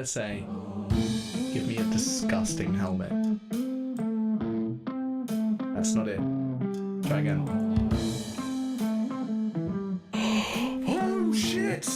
gonna say, give me a disgusting helmet. That's not it. Try again. Oh shit!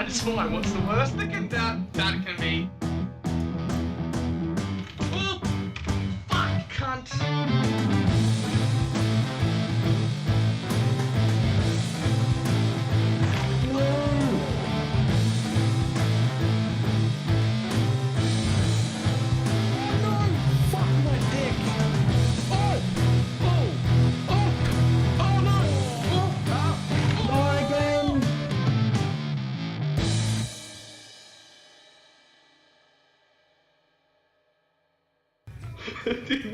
It's fine. What's the worst that can be? Oh, fuck, cunt.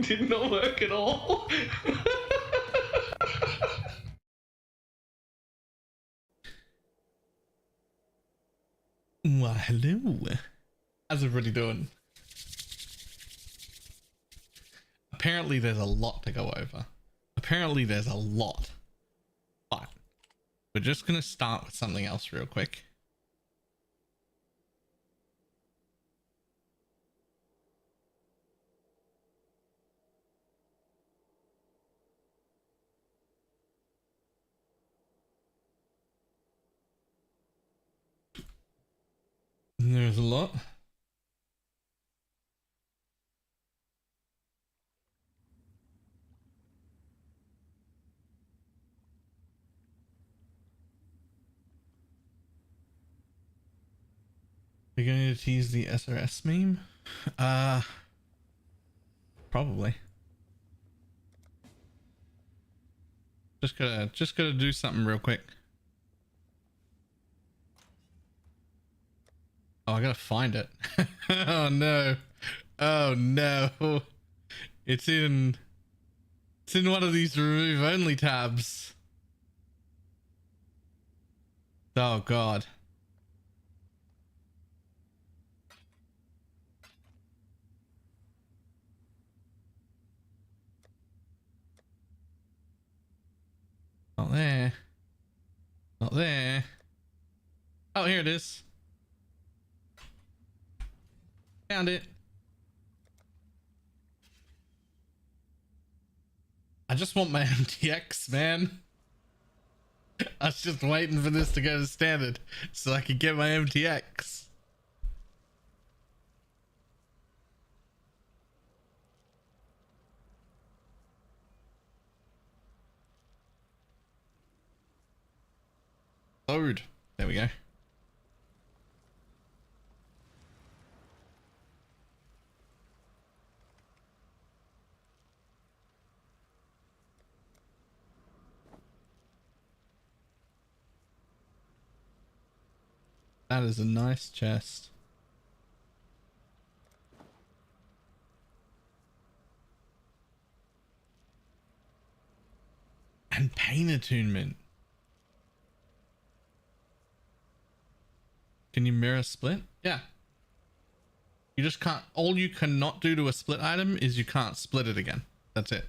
Did not work at all. Well, hello. How's everybody doing? Apparently there's a lot to go over. Apparently there's a lot. But we're just going to start with something else real quick. There's a lot. We're going to tease the SRS meme? Probably. Just gotta do something real quick. Oh, I gotta find it. Oh no. Oh no. It's in one of these remove only tabs. Oh god. Not there. Not there. Oh, here it is. Found it. I just want my MTX, man. I was just waiting for this to go to standard so I could get my MTX. Load. There we go. That is a nice chest. And pain attunement. Can you mirror split? Yeah. You just can't. All you cannot do to a split item is you can't split it again. That's it.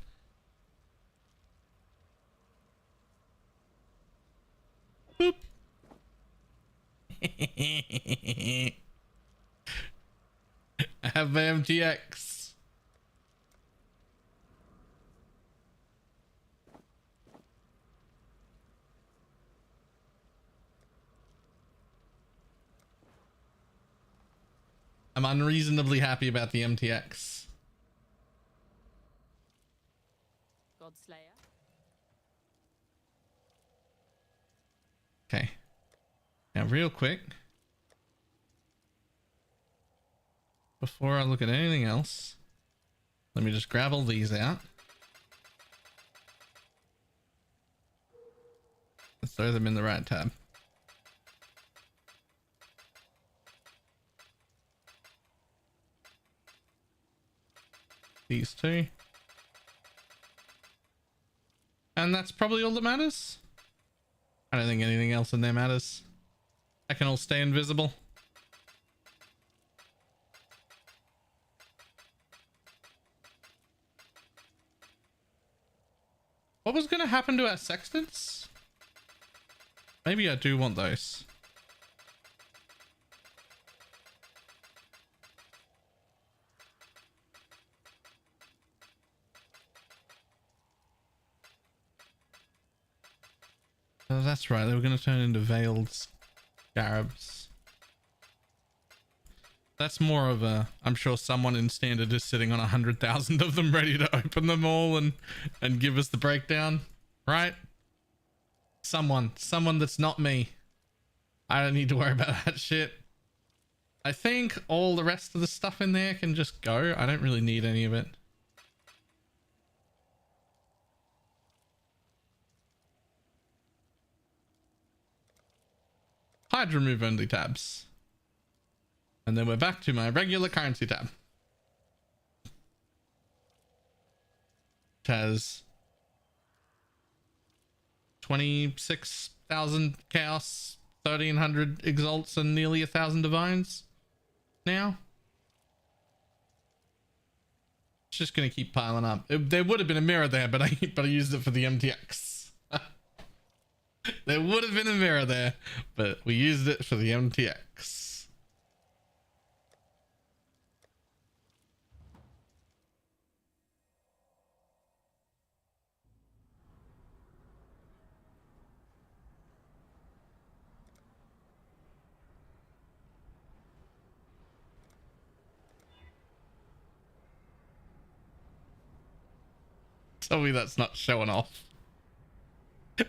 Boop. I have my MTX. I'm unreasonably happy about the MTX. Godslayer. Okay. Now, real quick, before I look at anything else, let me just grab all these out. Let's throw them in the right tab. These two. And that's probably all that matters. I don't think anything else in there matters. I can all stay invisible. What was going to happen to our sextants? Maybe I do want those. Oh, that's right. They were going to turn into veiled scarabs. That's more of a, I'm sure someone in standard is sitting on 100,000 of them ready to open them all and give us the breakdown, right? Someone that's not me. I don't need to worry about that shit. I think all the rest of the stuff in there can just go. I don't really need any of it. Hide remove only tabs. And then we're back to my regular currency tab. It has 26,000 chaos, 1,300 exalts, and nearly 1,000 divines now. It's just gonna keep piling up. There would have been a mirror there, but I used it for the MTX. There would have been a mirror there, but we used it for the MTX. Tell me that's not showing off.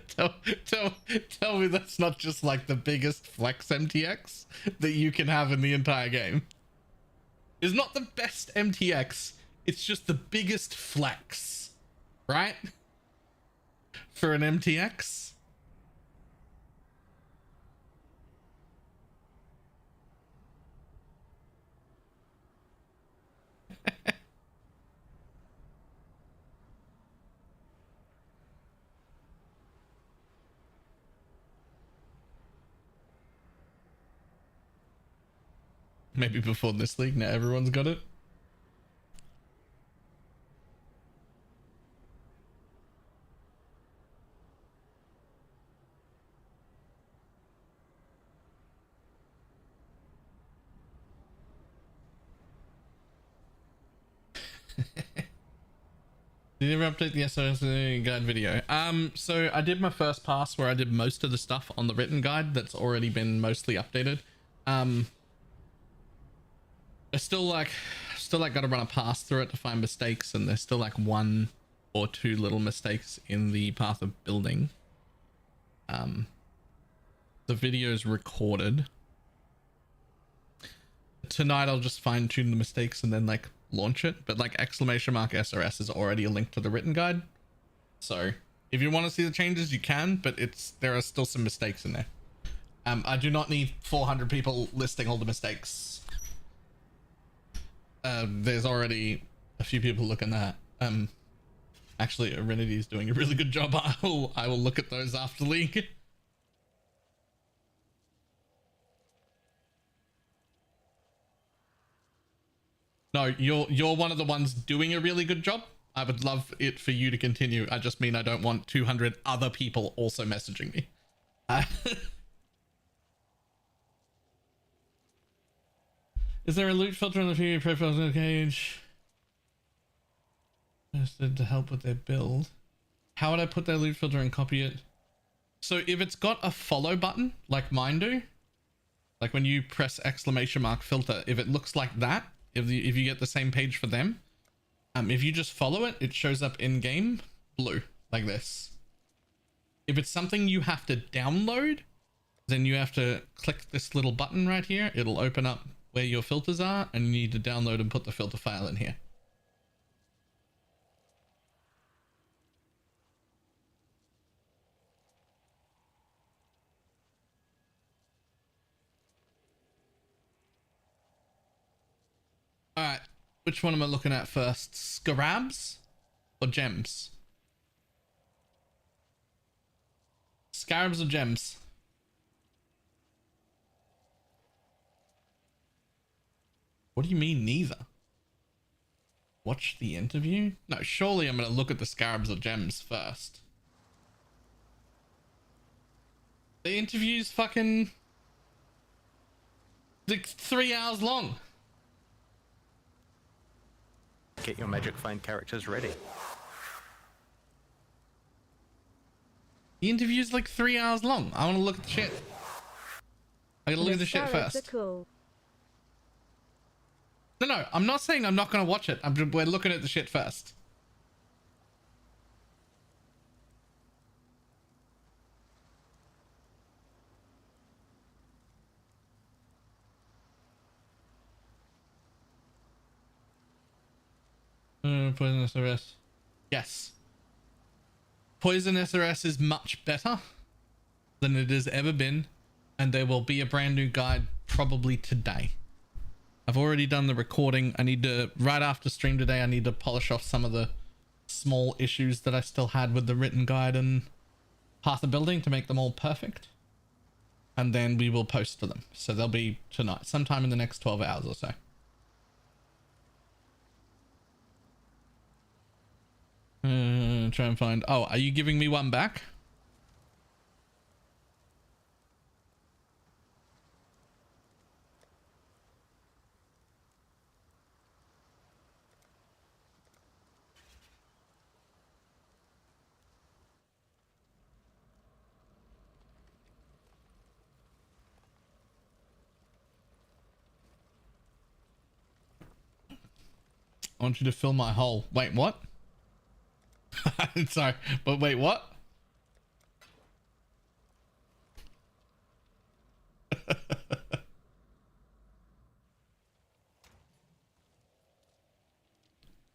Tell me that's not just like the biggest flex MTX that you can have in the entire game. It's not the best MTX, it's just the biggest flex, right? For an MTX. Maybe before this league, now everyone's got it. Did you ever update the SOS guide video? So I did my first pass where I did most of the stuff on the written guide that's already been mostly updated. I still got to run a pass through it to find mistakes, and there's still like 1 or 2 little mistakes in the path of building. The video's recorded. Tonight I'll just fine tune the mistakes and then like launch it, but like !SRS is already a link to the written guide, so if you want to see the changes you can, but there are still some mistakes in there. I do not need 400 people listing all the mistakes. There's already a few people looking at that. Actually, Arinity is doing a really good job. I will look at those after League. No, you're one of the ones doing a really good job. I would love it for you to continue. I just mean I don't want 200 other people also messaging me. Is there a loot filter on the PvP profiles in the cage? To help with their build. How would I put their loot filter and copy it? So if it's got a follow button like mine do, like when you press ! filter, if it looks like that, if you get the same page for them, if you just follow it, it shows up in game blue like this. If it's something you have to download, then you have to click this little button right here. It'll open up where your filters are, and you need to download and put the filter file in here. All right, which one am I looking at first? Scarabs or gems? Scarabs or gems? What do you mean neither? Watch the interview? No, surely I'm gonna look at the Scarabs or gems first. The interview's fucking like 3 hours long. Get your Magic Find characters ready. The interview's like 3 hours long. I want to look at the shit. I gotta look at the shit first. Cool. No, I'm not saying I'm not gonna watch it. We're looking at the shit first. Poison SRS. Yes. Poison SRS is much better than it has ever been, and there will be a brand new guide probably today. I've already done the recording. I need to, right after stream today, I need to polish off some of the small issues that I still had with the written guide and Path of Building to make them all perfect. And then we will post to them. So they'll be tonight, sometime in the next 12 hours or so. Try and find. Oh, are you giving me one back? I want you to fill my hole. Wait, what? Sorry, but wait, what?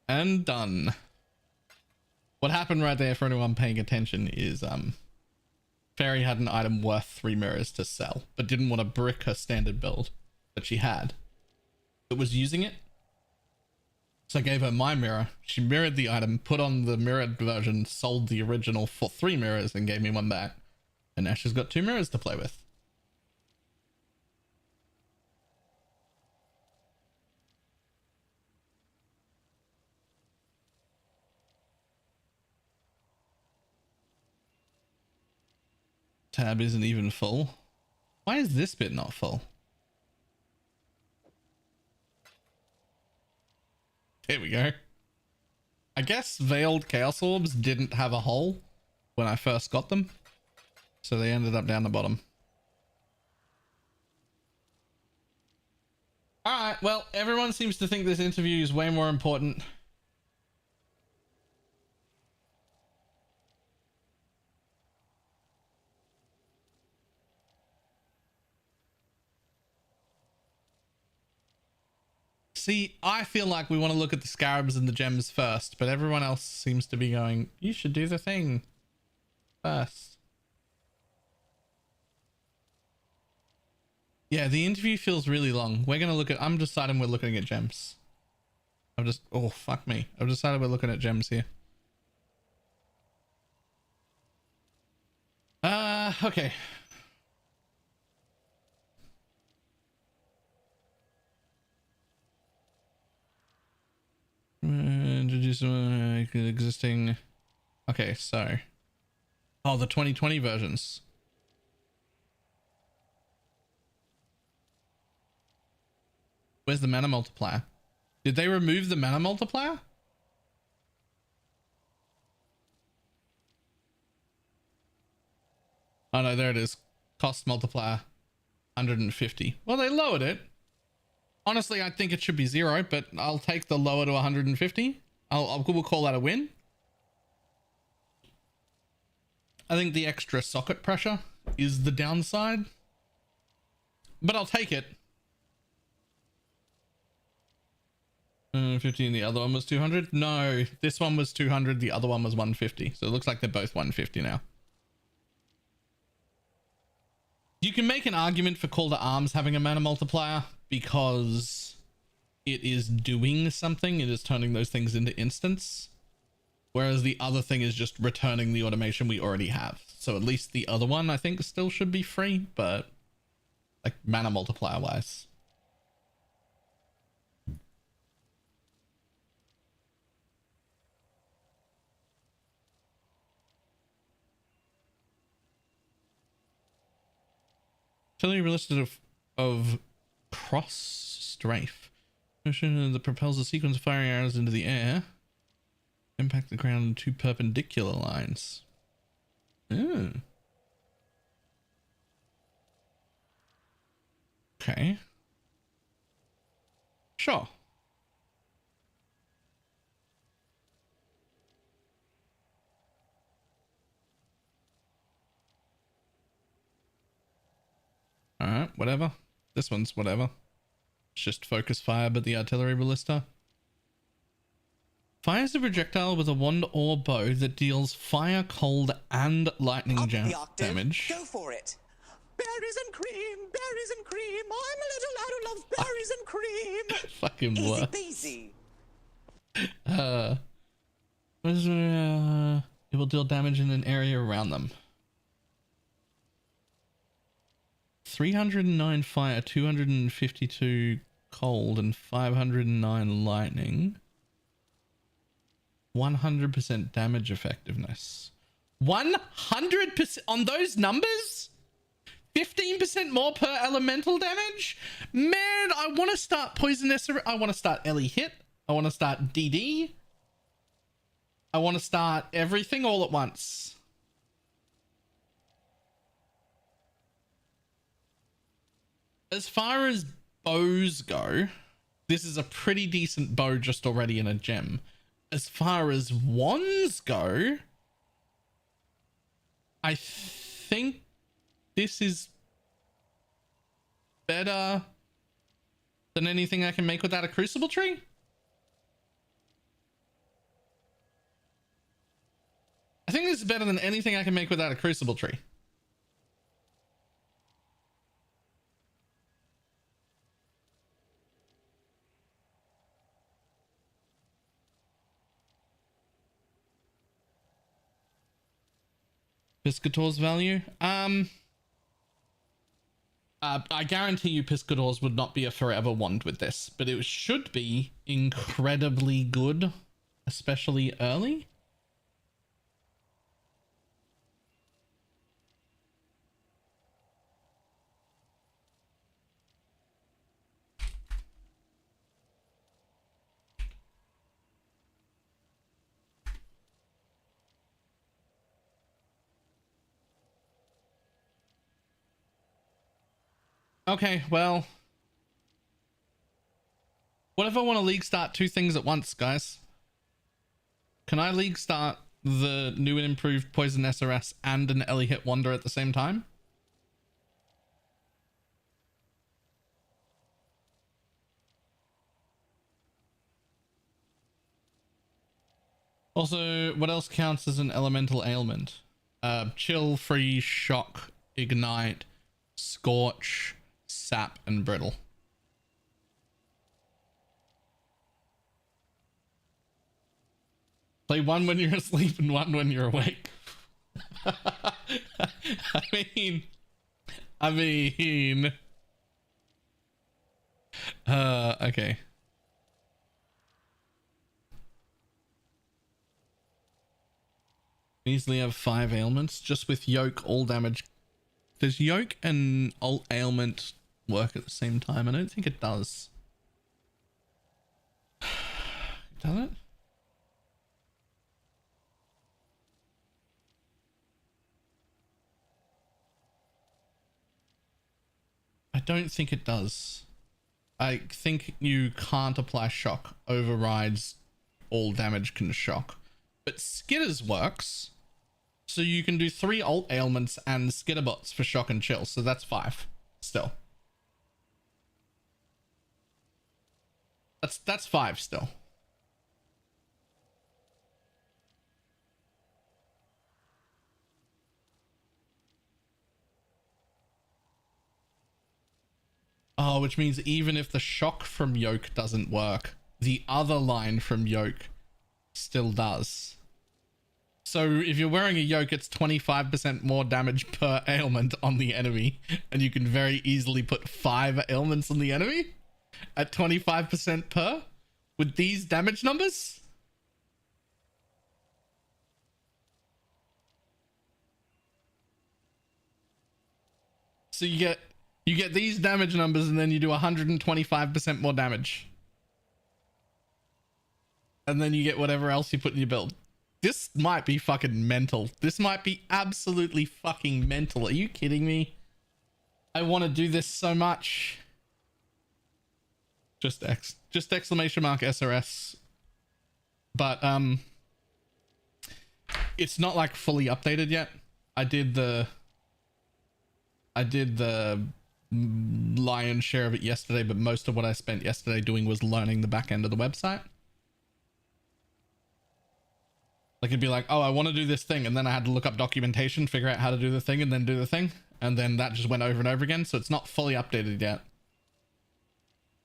And done. What happened right there for anyone paying attention is Fairy had an item worth 3 mirrors to sell, but didn't want to brick her standard build that she had. It was using it. So I gave her my mirror. She mirrored the item, put on the mirrored version, sold the original for 3 mirrors, and gave me one back. And now she's got 2 mirrors to play with. Tab isn't even full. Why is this bit not full? There we go. I guess Veiled Chaos Orbs didn't have a hole when I first got them, so they ended up down the bottom. Alright, well, everyone seems to think this interview is way more important. See, I feel like we want to look at the Scarabs and the gems first, but everyone else seems to be going, you should do the thing first. Yeah, the interview feels really long. We're gonna look at. I'm deciding we're looking at gems. Oh, fuck me. I've decided we're looking at gems here. Okay. Introduce existing. Okay, so. Oh, the 2020 versions. Where's the mana multiplier? Did they remove the mana multiplier? Oh no, there it is. Cost multiplier 150. Well, they lowered it. Honestly, I think it should be 0, but I'll take the lower to 150. We'll call that a win. I think the extra socket pressure is the downside, but I'll take it. 50 and the other one was 200. No, this one was 200. The other one was 150. So it looks like they're both 150 now. You can make an argument for Call to Arms having a mana multiplier because it is doing something. It is turning those things into instants. Whereas the other thing is just returning the automation we already have. So at least the other one I think still should be free, but like mana multiplier wise. Artillery listed of cross strafe. Mission that propels a sequence of firing arrows into the air. Impact the ground in 2 perpendicular lines. Ooh. Okay. Sure. Alright, whatever. This one's whatever. It's just focus fire, but the artillery ballista. Fires a projectile with a wand or bow that deals fire, cold, and lightning damage. Go for it. Berries and cream, berries and cream. I'm a little lad who loves berries and cream. Fucking Easy what? peasy. It will deal damage in an area around them. 309 fire, 252 cold, and 509 lightning. 100% damage effectiveness. 100% on those numbers? 15% more per elemental damage? Man, I want to start Poisonous. I want to start Ellie Hit. I want to start DD. I want to start everything all at once. As far as bows go, this is a pretty decent bow just already in a gem. As far as wands go, I think this is better than anything I can make without a crucible tree. I think this is better than anything I can make without a crucible tree. Piscator's value? I guarantee you Piscator's would not be a forever wand with this, but it should be incredibly good, especially early. Okay, well, what if I want to league start 2 things at once, guys? Can I league start the new and improved Poison SRS and an Ellie Hit Wonder at the same time? Also, what else counts as an elemental ailment? Chill, freeze, shock, ignite, scorch, sap, and brittle. Play one when you're asleep and one when you're awake. I mean, okay. Easily have 5 ailments just with yoke, all damage. Does yoke and alt ailment work at the same time? I don't think it does. Does it? I don't think it does. I think you can't apply shock. Overrides all damage can shock. But skitters works. So you can do 3 alt ailments and skitterbots for shock and chill. So that's 5 still. That's 5 still. Oh, which means even if the shock from yoke doesn't work, the other line from yoke still does. So if you're wearing a yoke, it's 25% more damage per ailment on the enemy, and you can very easily put 5 ailments on the enemy at 25% per with these damage numbers. So you get these damage numbers, and then you do 125% more damage. And then you get whatever else you put in your build. This might be fucking mental. This might be absolutely fucking mental. Are you kidding me? I want to do this so much. Just exclamation mark SRS. But it's not like fully updated yet. I did the lion's share of it yesterday, but most of what I spent yesterday doing was learning the back end of the website. Like, it'd be like, oh, I want to do this thing, and then I had to look up documentation, figure out how to do the thing, and then do the thing, and then that just went over and over again. So it's not fully updated yet.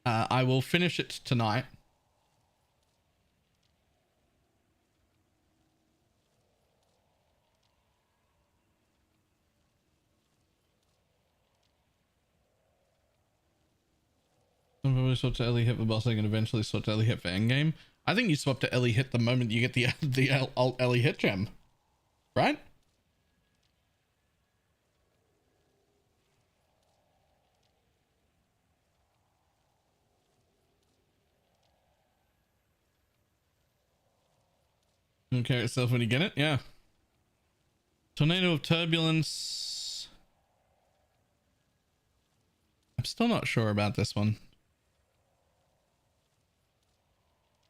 I will finish it tonight. I'll probably swap to Ellie hit for bossing and eventually swap to Ellie hit for endgame. I think you swap to Ellie hit the moment you get the alt Ellie hit gem, right? Okay, yourself when you get it, yeah. Tornado of turbulence. I'm still not sure about this one.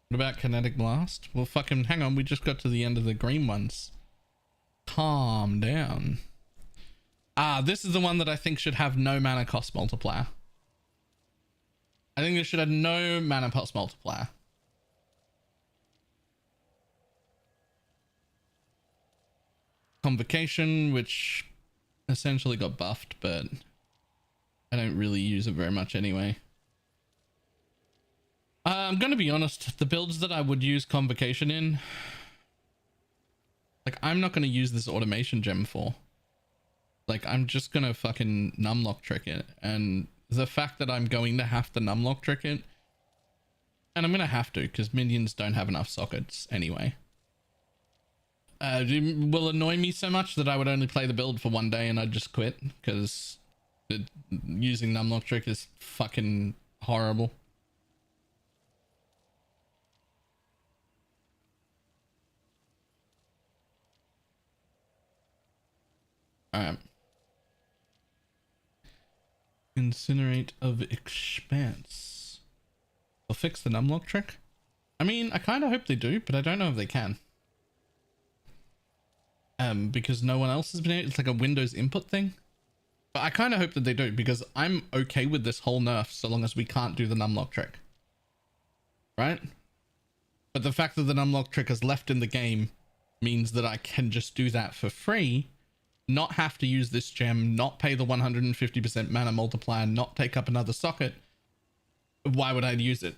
What about kinetic blast? Well, fucking hang on. We just got to the end of the green ones. Calm down. Ah, this is the one that I think should have no mana cost multiplier. I think this should have no mana cost multiplier. Convocation, which essentially got buffed, but I don't really use it very much anyway. I'm gonna be honest, the builds that I would use Convocation in, like, I'm not gonna use this automation gem for. Like, I'm just gonna fucking numlock trick it, and the fact that I'm going to have to numlock trick it, and I'm gonna have to because minions don't have enough sockets anyway, will annoy me so much that I would only play the build for one day and I'd just quit because using numlock trick is fucking horrible. Alright. Incinerate of Expanse. They'll fix the numlock trick? I mean, I kind of hope they do, but I don't know if they can. Because no one else has been able, it's like a Windows input thing. But I kind of hope that they do, because I'm okay with this whole nerf so long as we can't do the numlock trick. Right? But the fact that the numlock trick is left in the game means that I can just do that for free not have to use this gem, not pay the 150% mana multiplier, not take up another socket, why would I use it?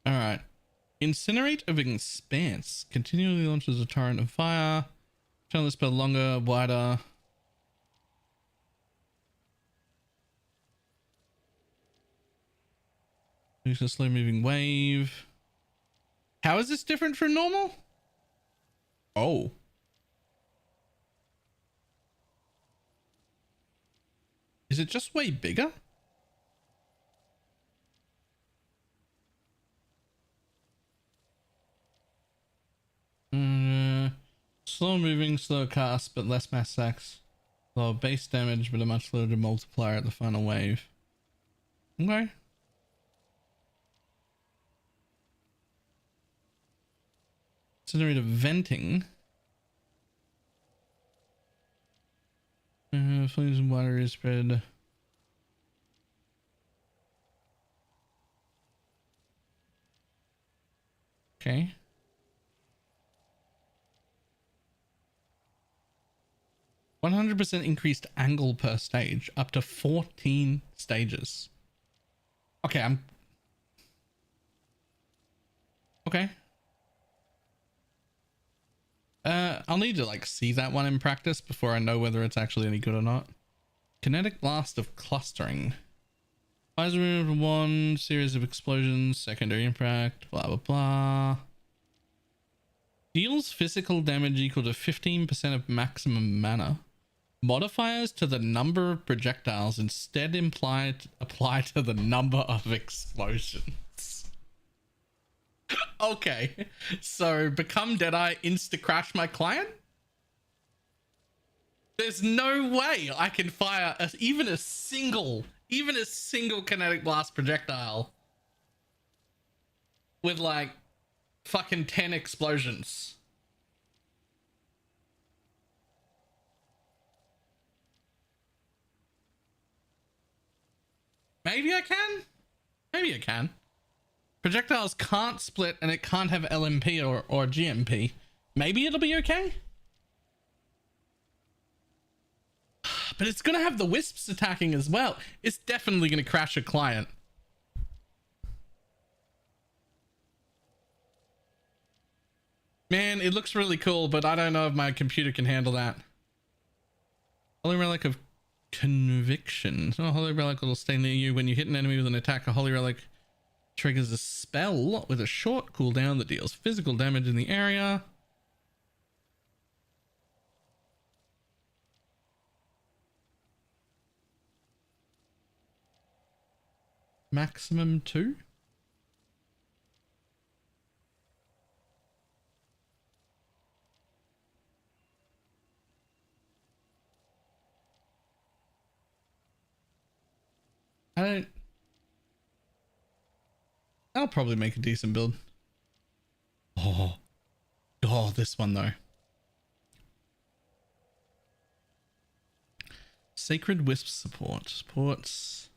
All right. Incinerate of Expanse continually launches a torrent of fire. Turn the spell longer, wider. Use a slow moving wave. How is this different from normal? Oh. Is it just way bigger? Slow moving, slow cast, but less mass stacks. Lower base damage, but a much lower multiplier at the final wave. Okay. Incinerate of Venting. Flames and water is spread. Okay. 100% increased angle per stage, up to 14 stages. Okay, okay. I'll need to like see that one in practice before I know whether it's actually any good or not. Kinetic Blast of Clustering. Fires removed one series of explosions, secondary impact, blah blah blah. Deals physical damage equal to 15% of maximum mana. Modifiers to the number of projectiles instead apply to the number of explosions. Okay, so become Deadeye, insta crash my client? There's no way I can fire even a single kinetic blast projectile with like fucking 10 explosions. Maybe I can. Maybe I can. Projectiles can't split and it can't have LMP or GMP. Maybe it'll be okay. But it's going to have the wisps attacking as well. It's definitely going to crash a client. Man, it looks really cool, but I don't know if my computer can handle that. Holy Relic of Conviction. So a Holy Relic will stay near you when you hit an enemy with an attack. A Holy Relic triggers a spell with a short cooldown that deals physical damage in the area. Maximum 2. That'll probably make a decent build. Oh, this one though. Sacred Wisp supports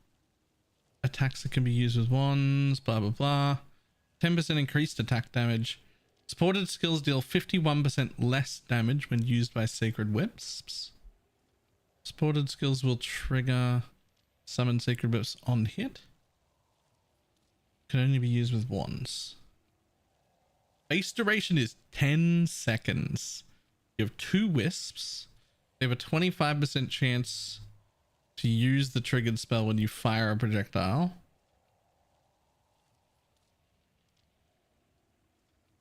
attacks that can be used with wands, blah blah blah. 10% increased attack damage. Supported skills deal 51% less damage when used by Sacred Wisps. Supported skills will trigger summon Sacred Wisps on hit. Can only be used with wands. Base duration is 10 seconds. You have 2 wisps. They have a 25% chance to use the triggered spell when you fire a projectile.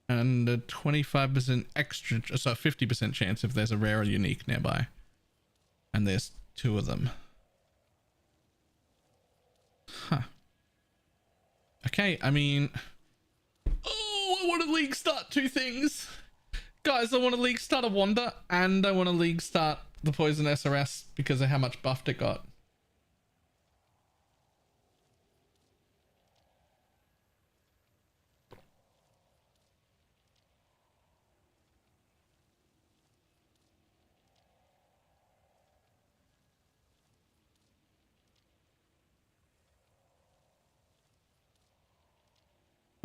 And a 25% extra, so a 50% chance if there's a rare or unique nearby. And there's 2 of them. Huh. Okay, I mean... Oh, I want to league start 2 things. Guys, I want to league start a Wander, and I want to league start the Poison SRS because of how much buffed it got.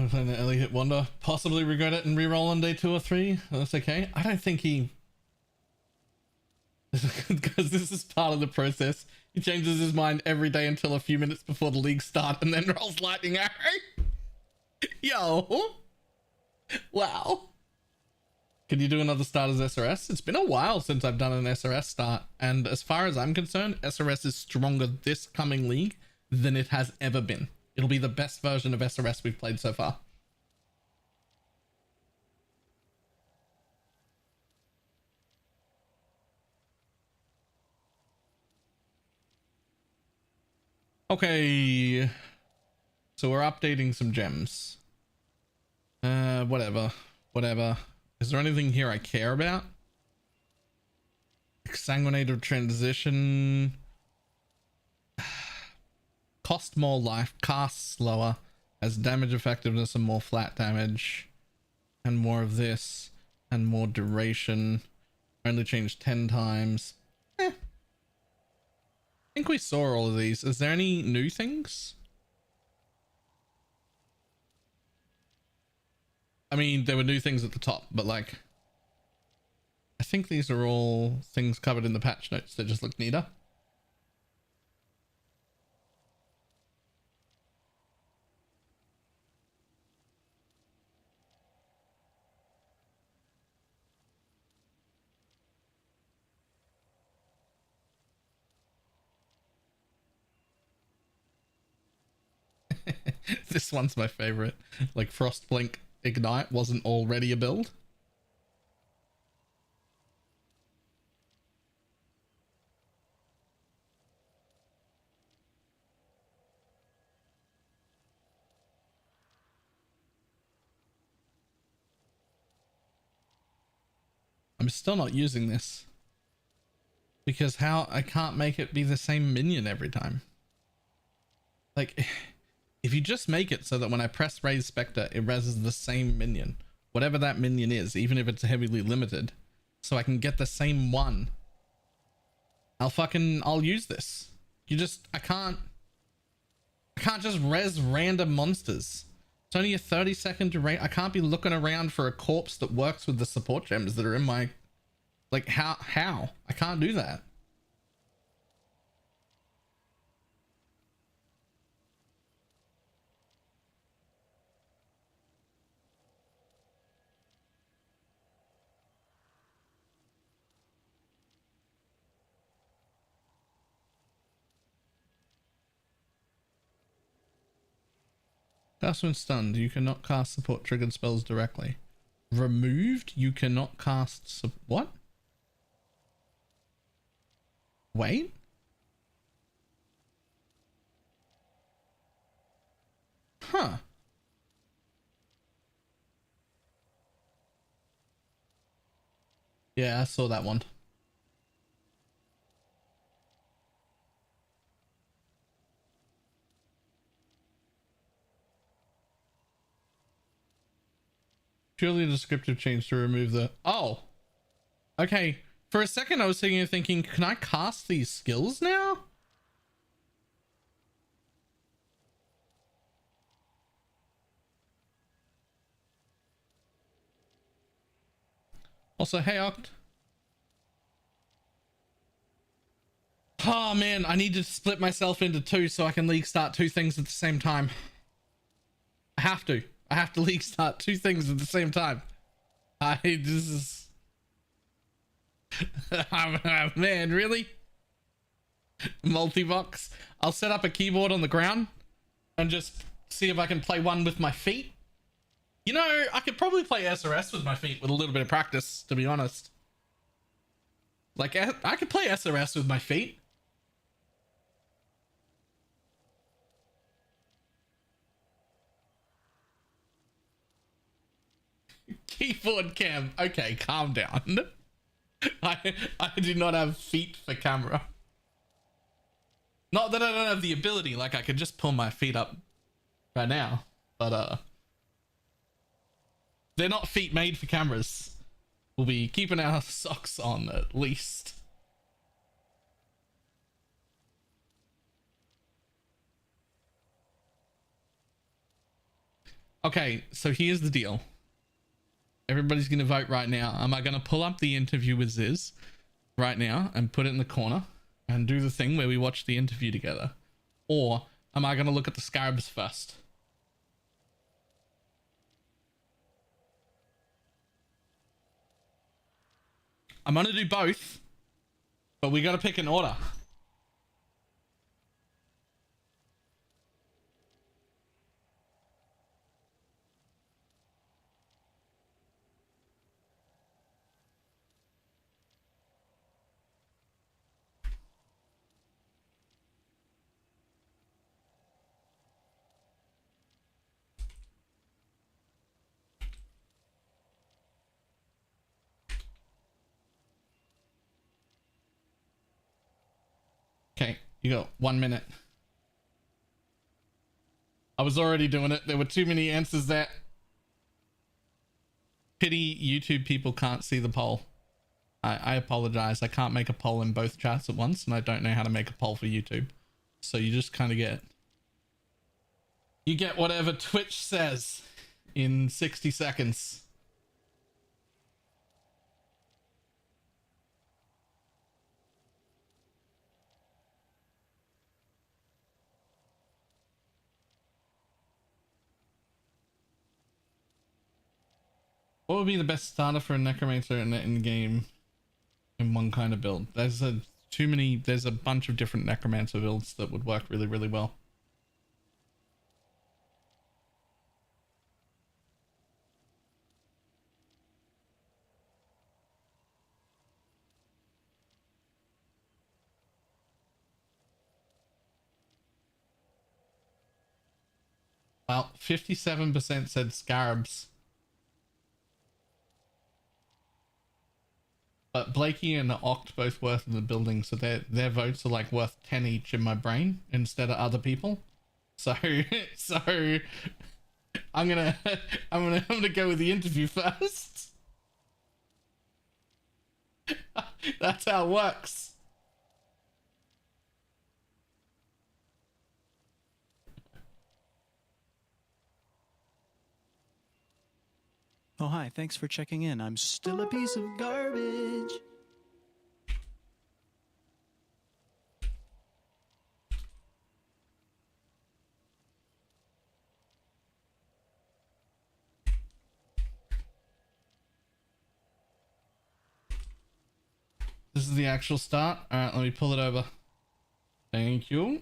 I'm playing the early hit wonder. Possibly regret it and re-roll on day 2 or 3. That's okay. I don't think he... Because this is part of the process. He changes his mind every day until a few minutes before the league start and then rolls lightning arrow. Yo. Wow. Can you do another start as SRS? It's been a while since I've done an SRS start. And as far as I'm concerned, SRS is stronger this coming league than it has ever been. It'll be the best version of SRS we've played so far. Okay. So we're updating some gems. Whatever. Is there anything here I care about? Exsanguinator transition. Cost more life, cast slower, has damage effectiveness and more flat damage. And more of this. And more duration. Only changed 10 times. I think we saw all of these. Is there any new things? I mean, there were new things at the top, but like, I think these are all things covered in the patch notes that just look neater. This one's my favorite. Like Frostblink Ignite wasn't already a build. I'm still not using this because how I can't make it be the same minion every time. Like, if you just make it so that when I press Raise Spectre, it reses the same minion, whatever that minion is, even if it's heavily limited, so I can get the same one, I'll use this. I can't just res random monsters. It's only a 30-second duration. I can't be looking around for a corpse that works with the support gems that are in my, like, how? I can't do that. Cast when stunned, you cannot cast support triggered spells directly. Removed, you cannot cast what? Wait? Huh. Yeah, I saw that one. Purely a descriptive change to remove the... Oh! Okay. For a second I was thinking, can I cast these skills now? Also, hey Oct. Oh man, I need to split myself into 2 so I can league start 2 things at the same time. I have to league start 2 things at the same time. This is... Man, really? Multivox? I'll set up a keyboard on the ground and just see if I can play one with my feet. You know, I could probably play SRS with my feet with a little bit of practice, to be honest. Like, I could play SRS with my feet. Keyboard cam. Okay, calm down. I do not have feet for camera. Not that I don't have the ability, like I could just pull my feet up right now, but they're not feet made for cameras. We'll be keeping our socks on at least. Okay, so here's the deal. Everybody's going to vote right now. Am I going to pull up the interview with Ziz right now and put it in the corner and do the thing where we watch the interview together? Or am I going to look at the Scarabs first? I'm going to do both, but we got to pick an order. Okay, you got 1 minute. I was already doing it. There were too many answers there. Pity YouTube people can't see the poll. I apologize. I can't make a poll in both chats at once, and I don't know how to make a poll for YouTube. So you just kind of get... You get whatever Twitch says in 60 seconds. What would be the best starter for a necromancer in the Endgame in one kind of build? There's a bunch of different necromancer builds that would work really, really well. Well, 57% said Scarabs. But Blakey and Oct both worth in the building, so their votes are like worth 10 each in my brain instead of other people. So I'm gonna go with the interview first. That's how it works. Oh, hi. Thanks for checking in. I'm still a piece of garbage. This is the actual start. All right, let me pull it over. Thank you.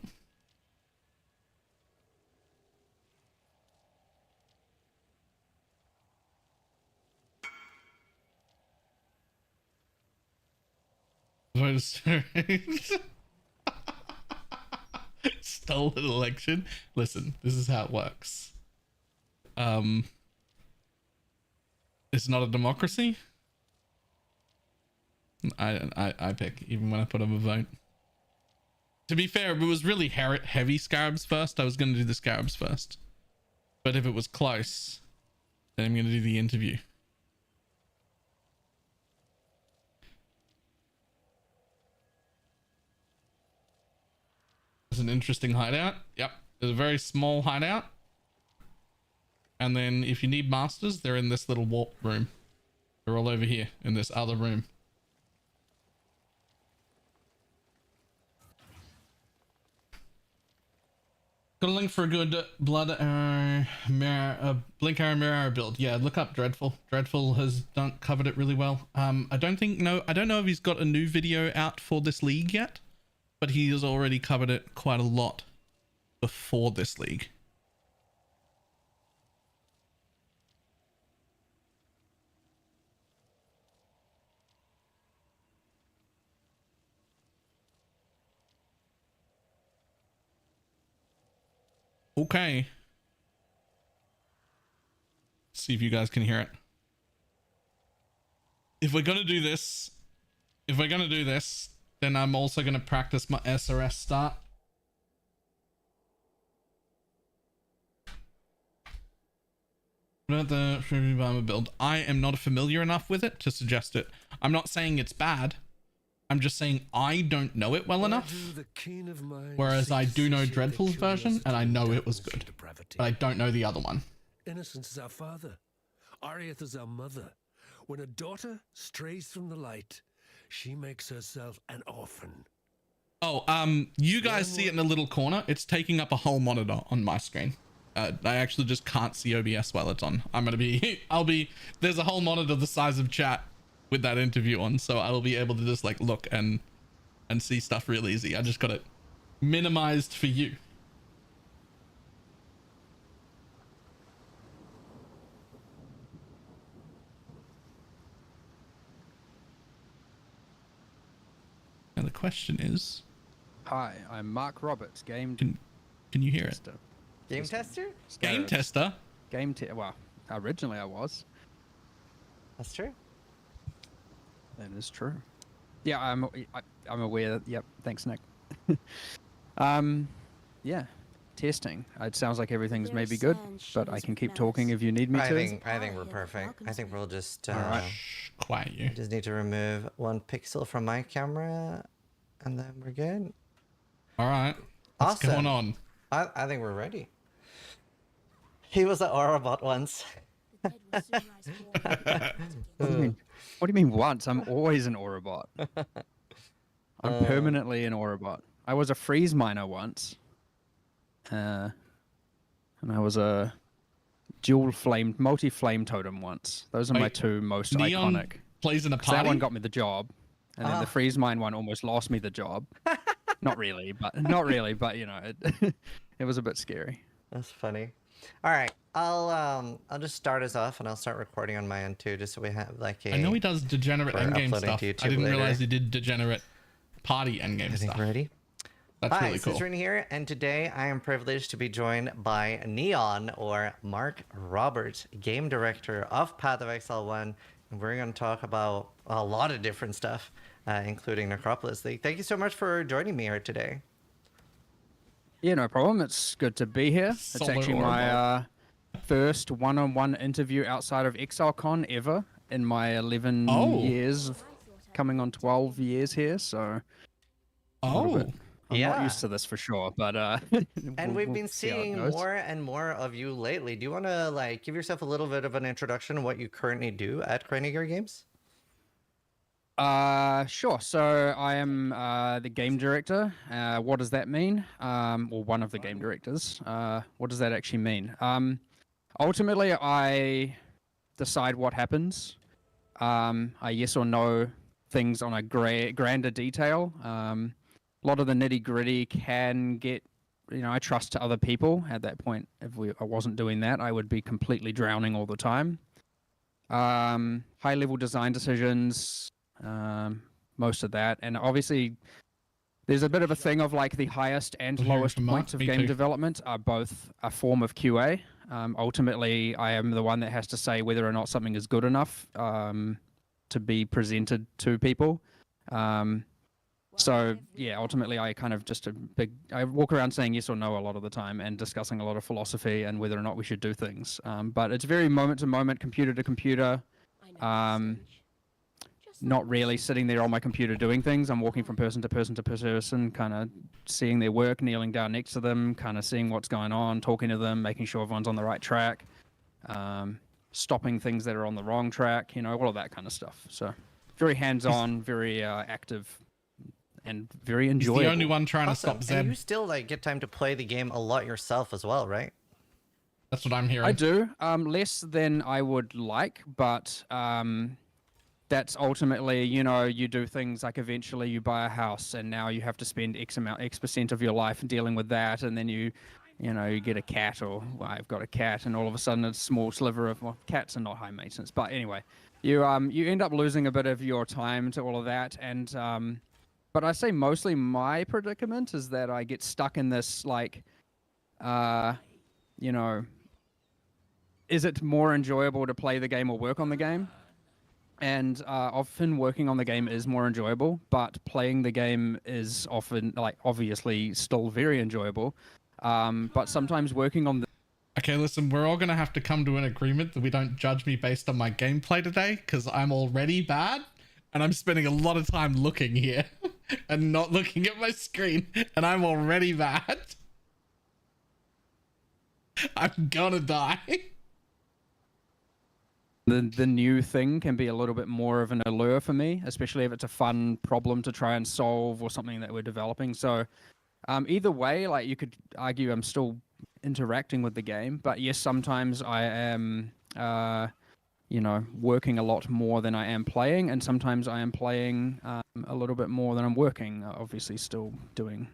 Stolen election. Listen, this is how it works. It's not a democracy. I pick even when I put up a vote. To be fair, if it was really heavy Scarabs first, I was going to do the Scarabs first. But if it was close, then I'm going to do the interview. It's an interesting hideout. Yep, there's a very small hideout. And then if you need masters, they're in this little warp room. They're all over here in this other room. Got a link for a good blood arrow blink arrow mirror arrow build. Yeah, look up Dreadful. Dreadful has covered it really well. I don't know if he's got a new video out for this league yet, but he has already covered it quite a lot before this league. Okay. See if you guys can hear it. If we're gonna do this, then I'm also gonna practice my SRS start. What about the Shrimpy Bomber build? I am not familiar enough with it to suggest it. I'm not saying it's bad. I'm just saying I don't know it well enough. Whereas I do know Dreadful's version and I know it was good. But I don't know the other one. Innocence is our father. Arieth is our mother. When a daughter strays from the light, she makes herself an orphan. Oh, you guys see it in the little corner. It's taking up a whole monitor on my screen. I actually just can't see OBS while it's on. There's a whole monitor the size of chat with that interview on, so I will be able to just like look and see stuff real easy. I just got it minimized for you. Now the question is, Hi, I'm Mark Roberts, game can you hear tester. Game tester? Game tester? Well, originally I was. That's true. That is true. Yeah, I'm aware. Yep. Thanks, Nick. Yeah, testing. It sounds like everything's maybe good, but I can keep talking if you need me to. I think we're perfect. I think we'll just Quiet you. just need to remove 1 pixel from my camera, and then we're good. All right. What's Awesome. going on? I think we're ready. He was an Aurabot once. What do you mean once? I'm always an Aurabot. I'm permanently an Aurabot. I was a freeze miner once. And I was a multi-flame totem once. Those are my two most Neon iconic. Plays in a 'Cause party? that one got me the job. And then the freeze mine one almost lost me the job. Not really, but you know, it was a bit scary. That's funny. All right, I'll just start us off, and I'll start recording on my end too, just so we have like a. I know he does degenerate for endgame uploading stuff. to I YouTube didn't later. realize he did degenerate party endgame I think stuff. we're ready. That's Hi, really cool. Cicerine here, and today I am privileged to be joined by Neon, or Mark Roberts, game director of Path of Exile 1, and we're going to talk about a lot of different stuff, including Necropolis League. Thank you so much for joining me here today. Yeah, no problem. It's good to be here. It's Solo actually my first one-on-one interview outside of ExileCon ever in my 11 years, coming on 12 years here. So, I'm not used to this for sure, but and we've been see how it seeing goes. more and more of you lately. Do you want to like give yourself a little bit of an introduction of what you currently do at Kraniger Games? Sure. So I am the game director. What does that mean? Or one of the game directors. What does that actually mean? Ultimately, I decide what happens. I yes or no things on a grander detail. A lot of the nitty gritty can get, I trust to other people. At that point, if I wasn't doing that, I would be completely drowning all the time. High level design decisions. Most of that, and obviously there's a bit of a thing of like the highest and lowest points of game development are both a form of QA. Ultimately, I am the one that has to say whether or not something is good enough to be presented to people. So yeah, ultimately I kind of I walk around saying yes or no a lot of the time and discussing a lot of philosophy and whether or not we should do things. But it's very moment to moment, computer to computer. Not really sitting there on my computer doing things. I'm walking from person to person to person, kind of seeing their work, kneeling down next to them, kind of seeing what's going on, talking to them, making sure everyone's on the right track, stopping things that are on the wrong track, all of that kind of stuff. So very hands-on, very active, and very enjoyable. He's the only one trying to stop Zeb. And you still like get time to play the game a lot yourself as well, right? That's what I'm hearing. I do. Less than I would like, but that's ultimately, you do things like eventually you buy a house and now you have to spend X percent of your life dealing with that. And then you get a cat, or I've got a cat, and all of a sudden a small sliver of, cats are not high maintenance. But anyway, you end up losing a bit of your time to all of that. And, but I say mostly my predicament is that I get stuck in this, like, is it more enjoyable to play the game or work on the game? And often working on the game is more enjoyable, but playing the game is often, like, obviously still very enjoyable. But sometimes working on the... Okay, listen, we're all going to have to come to an agreement that we don't judge me based on my gameplay today, because I'm already bad, and I'm spending a lot of time looking here and not looking at my screen, and I'm already bad. I'm gonna die. the new thing can be a little bit more of an allure for me, especially if it's a fun problem to try and solve or something that we're developing. So either way, like you could argue I'm still interacting with the game, but yes, sometimes I am working a lot more than I am playing, and sometimes I am playing a little bit more than I'm working. Obviously still doing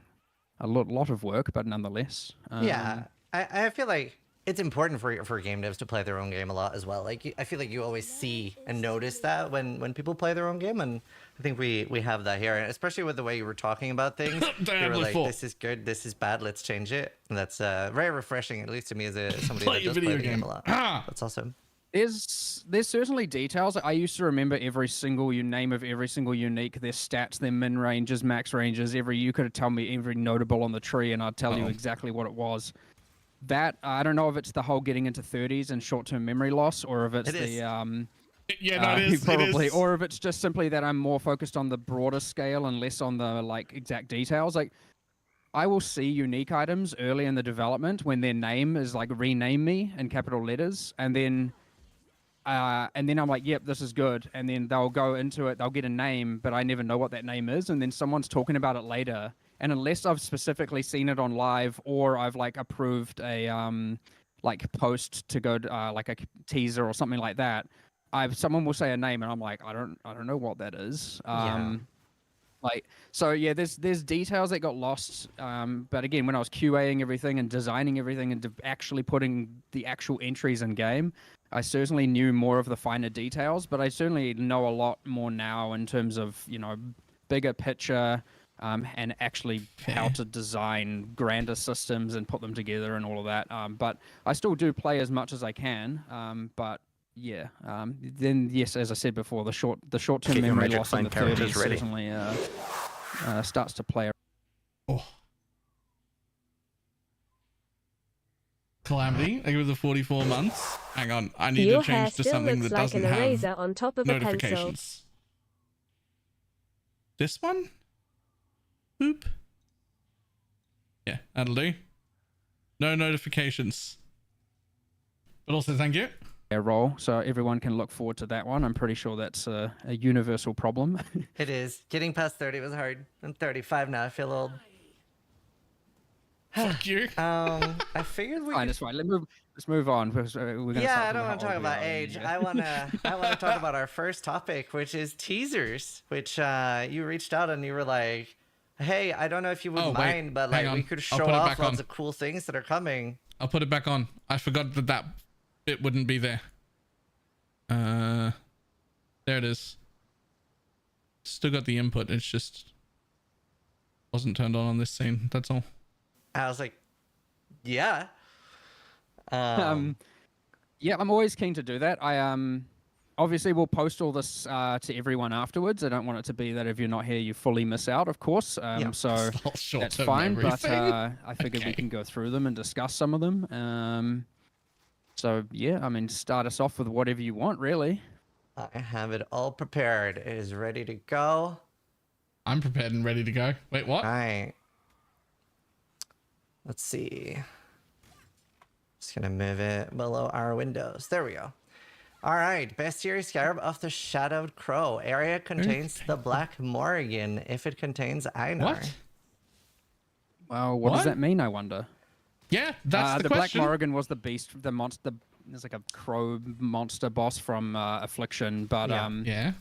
a lot of work, but nonetheless. Yeah, I feel like it's important for game devs to play their own game a lot as well. Like I feel like you always see and notice that when people play their own game, and I think we have that here, especially with the way you were talking about things. You were like, this is good, this is bad, let's change it. And that's very refreshing, at least to me as somebody that does play the game a lot. That's awesome. There's certainly details. I used to remember every single name of every single unique, their stats, their min ranges, max ranges. You could tell me every notable on the tree, and I'd tell you exactly what it was. That I don't know if it's the whole getting into 30s and short-term memory loss, or if it's probably, or if it's just simply that I'm more focused on the broader scale and less on the like exact details. Like I will see unique items early in the development when their name is like rename me in capital letters, and then I'm like, yep, this is good. And then they'll go into it, they'll get a name, but I never know what that name is. And then someone's talking about it later. And unless I've specifically seen it on live, or I've like approved a like post to go like a teaser or something like that, someone will say a name and I'm like, I don't know what that is. Like, so yeah, there's details that got lost. But again, when I was QAing everything and designing everything and actually putting the actual entries in game, I certainly knew more of the finer details, but I certainly know a lot more now in terms of, bigger picture, and actually how to design grander systems and put them together and all of that. But I still do play as much as I can. But yeah, then yes, as I said before, the short-term memory loss in the 30s certainly starts to play. Oh. Calamity, I give it the 44 months. Hang on, I need to change to something that doesn't have on top of notifications. This one? Boop. Yeah, that'll do. No notifications. But also, thank you. Roll, so everyone can look forward to that one. I'm pretty sure that's a universal problem. It is. Getting past 30 was hard. I'm 35 now. I feel old. Fuck you. I figured we. Fine, it's fine. Let's move on. We're gonna I don't want to talk about age. I want to talk about our first topic, which is teasers. Which you reached out and you were like, "Hey, I don't know if you would mind, but like we could show off lots of cool things that are coming." I'll put it back on. I forgot that bit wouldn't be there. There it is. Still got the input. It's just wasn't turned on this scene. That's all. I was like, yeah. Yeah, I'm always keen to do that. I obviously we'll post all this to everyone afterwards. I don't want it to be that if you're not here, you fully miss out, of course. So that's fine. But I figured we can go through them and discuss some of them. So yeah, I mean, start us off with whatever you want, really. I have it all prepared. It is ready to go. I'm prepared and ready to go. Wait, what? All right. Let's see. Just gonna move it below our windows. There we go. All right. Bestiary Scarab of the Shadowed Crow. Area contains the Black Morrigan. If it contains Einar. What? Well, what does that mean, I wonder? Yeah, that's the question. Black Morrigan was the beast, the monster. There's like a crow monster boss from Affliction, but yeah.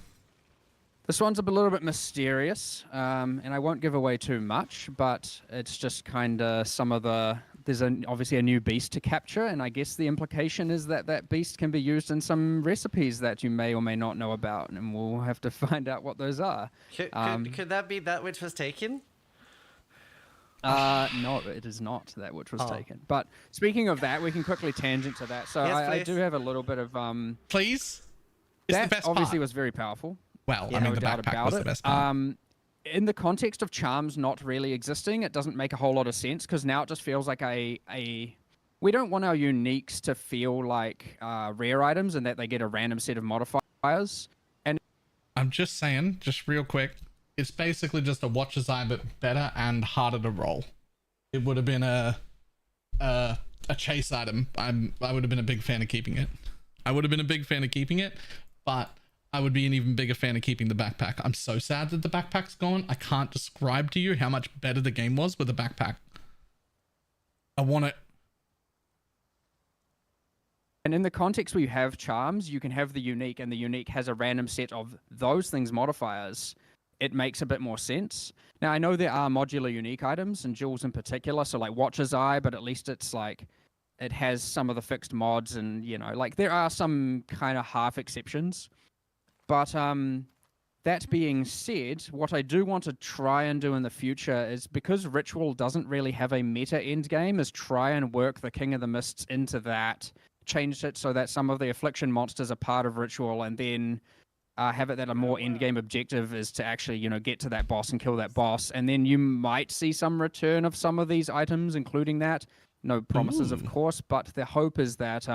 This one's a little bit mysterious, and I won't give away too much, but it's just kind of some of the... There's obviously a new beast to capture, and I guess the implication is that that beast can be used in some recipes that you may or may not know about, and we'll have to find out what those are. Could that be that which was taken? No, it is not that which was taken. But speaking of that, we can quickly tangent to that. So yes, I do have a little bit of... Please? That obviously was very powerful. Well, I mean, the backpack was the best part. In the context of charms not really existing, it doesn't make a whole lot of sense, because now it just feels like we don't want our uniques to feel like rare items and that they get a random set of modifiers. And I'm just saying, just real quick, it's basically just a Watcher's Eye, but better and harder to roll. It would have been a chase item. I would have been a big fan of keeping it. I would have been a big fan of keeping it, but I would be an even bigger fan of keeping the backpack. I'm so sad that the backpack's gone. I can't describe to you how much better the game was with the backpack. I want it. And in the context where you have charms, you can have the unique, and the unique has a random set of those things modifiers. It makes a bit more sense. Now, I know there are modular unique items, and jewels in particular, so like Watcher's Eye, but at least it's like, it has some of the fixed mods, and, you know, like there are some kind of half exceptions. But that being said, what I do want to try and do in the future is, because Ritual doesn't really have a meta endgame, is try and work the King of the Mists into that, changed it so that some of the affliction monsters are part of Ritual, and then have it that a more endgame objective is to actually, you know, get to that boss and kill that boss. And then you might see some return of some of these items, including that. No promises, of course, but the hope is that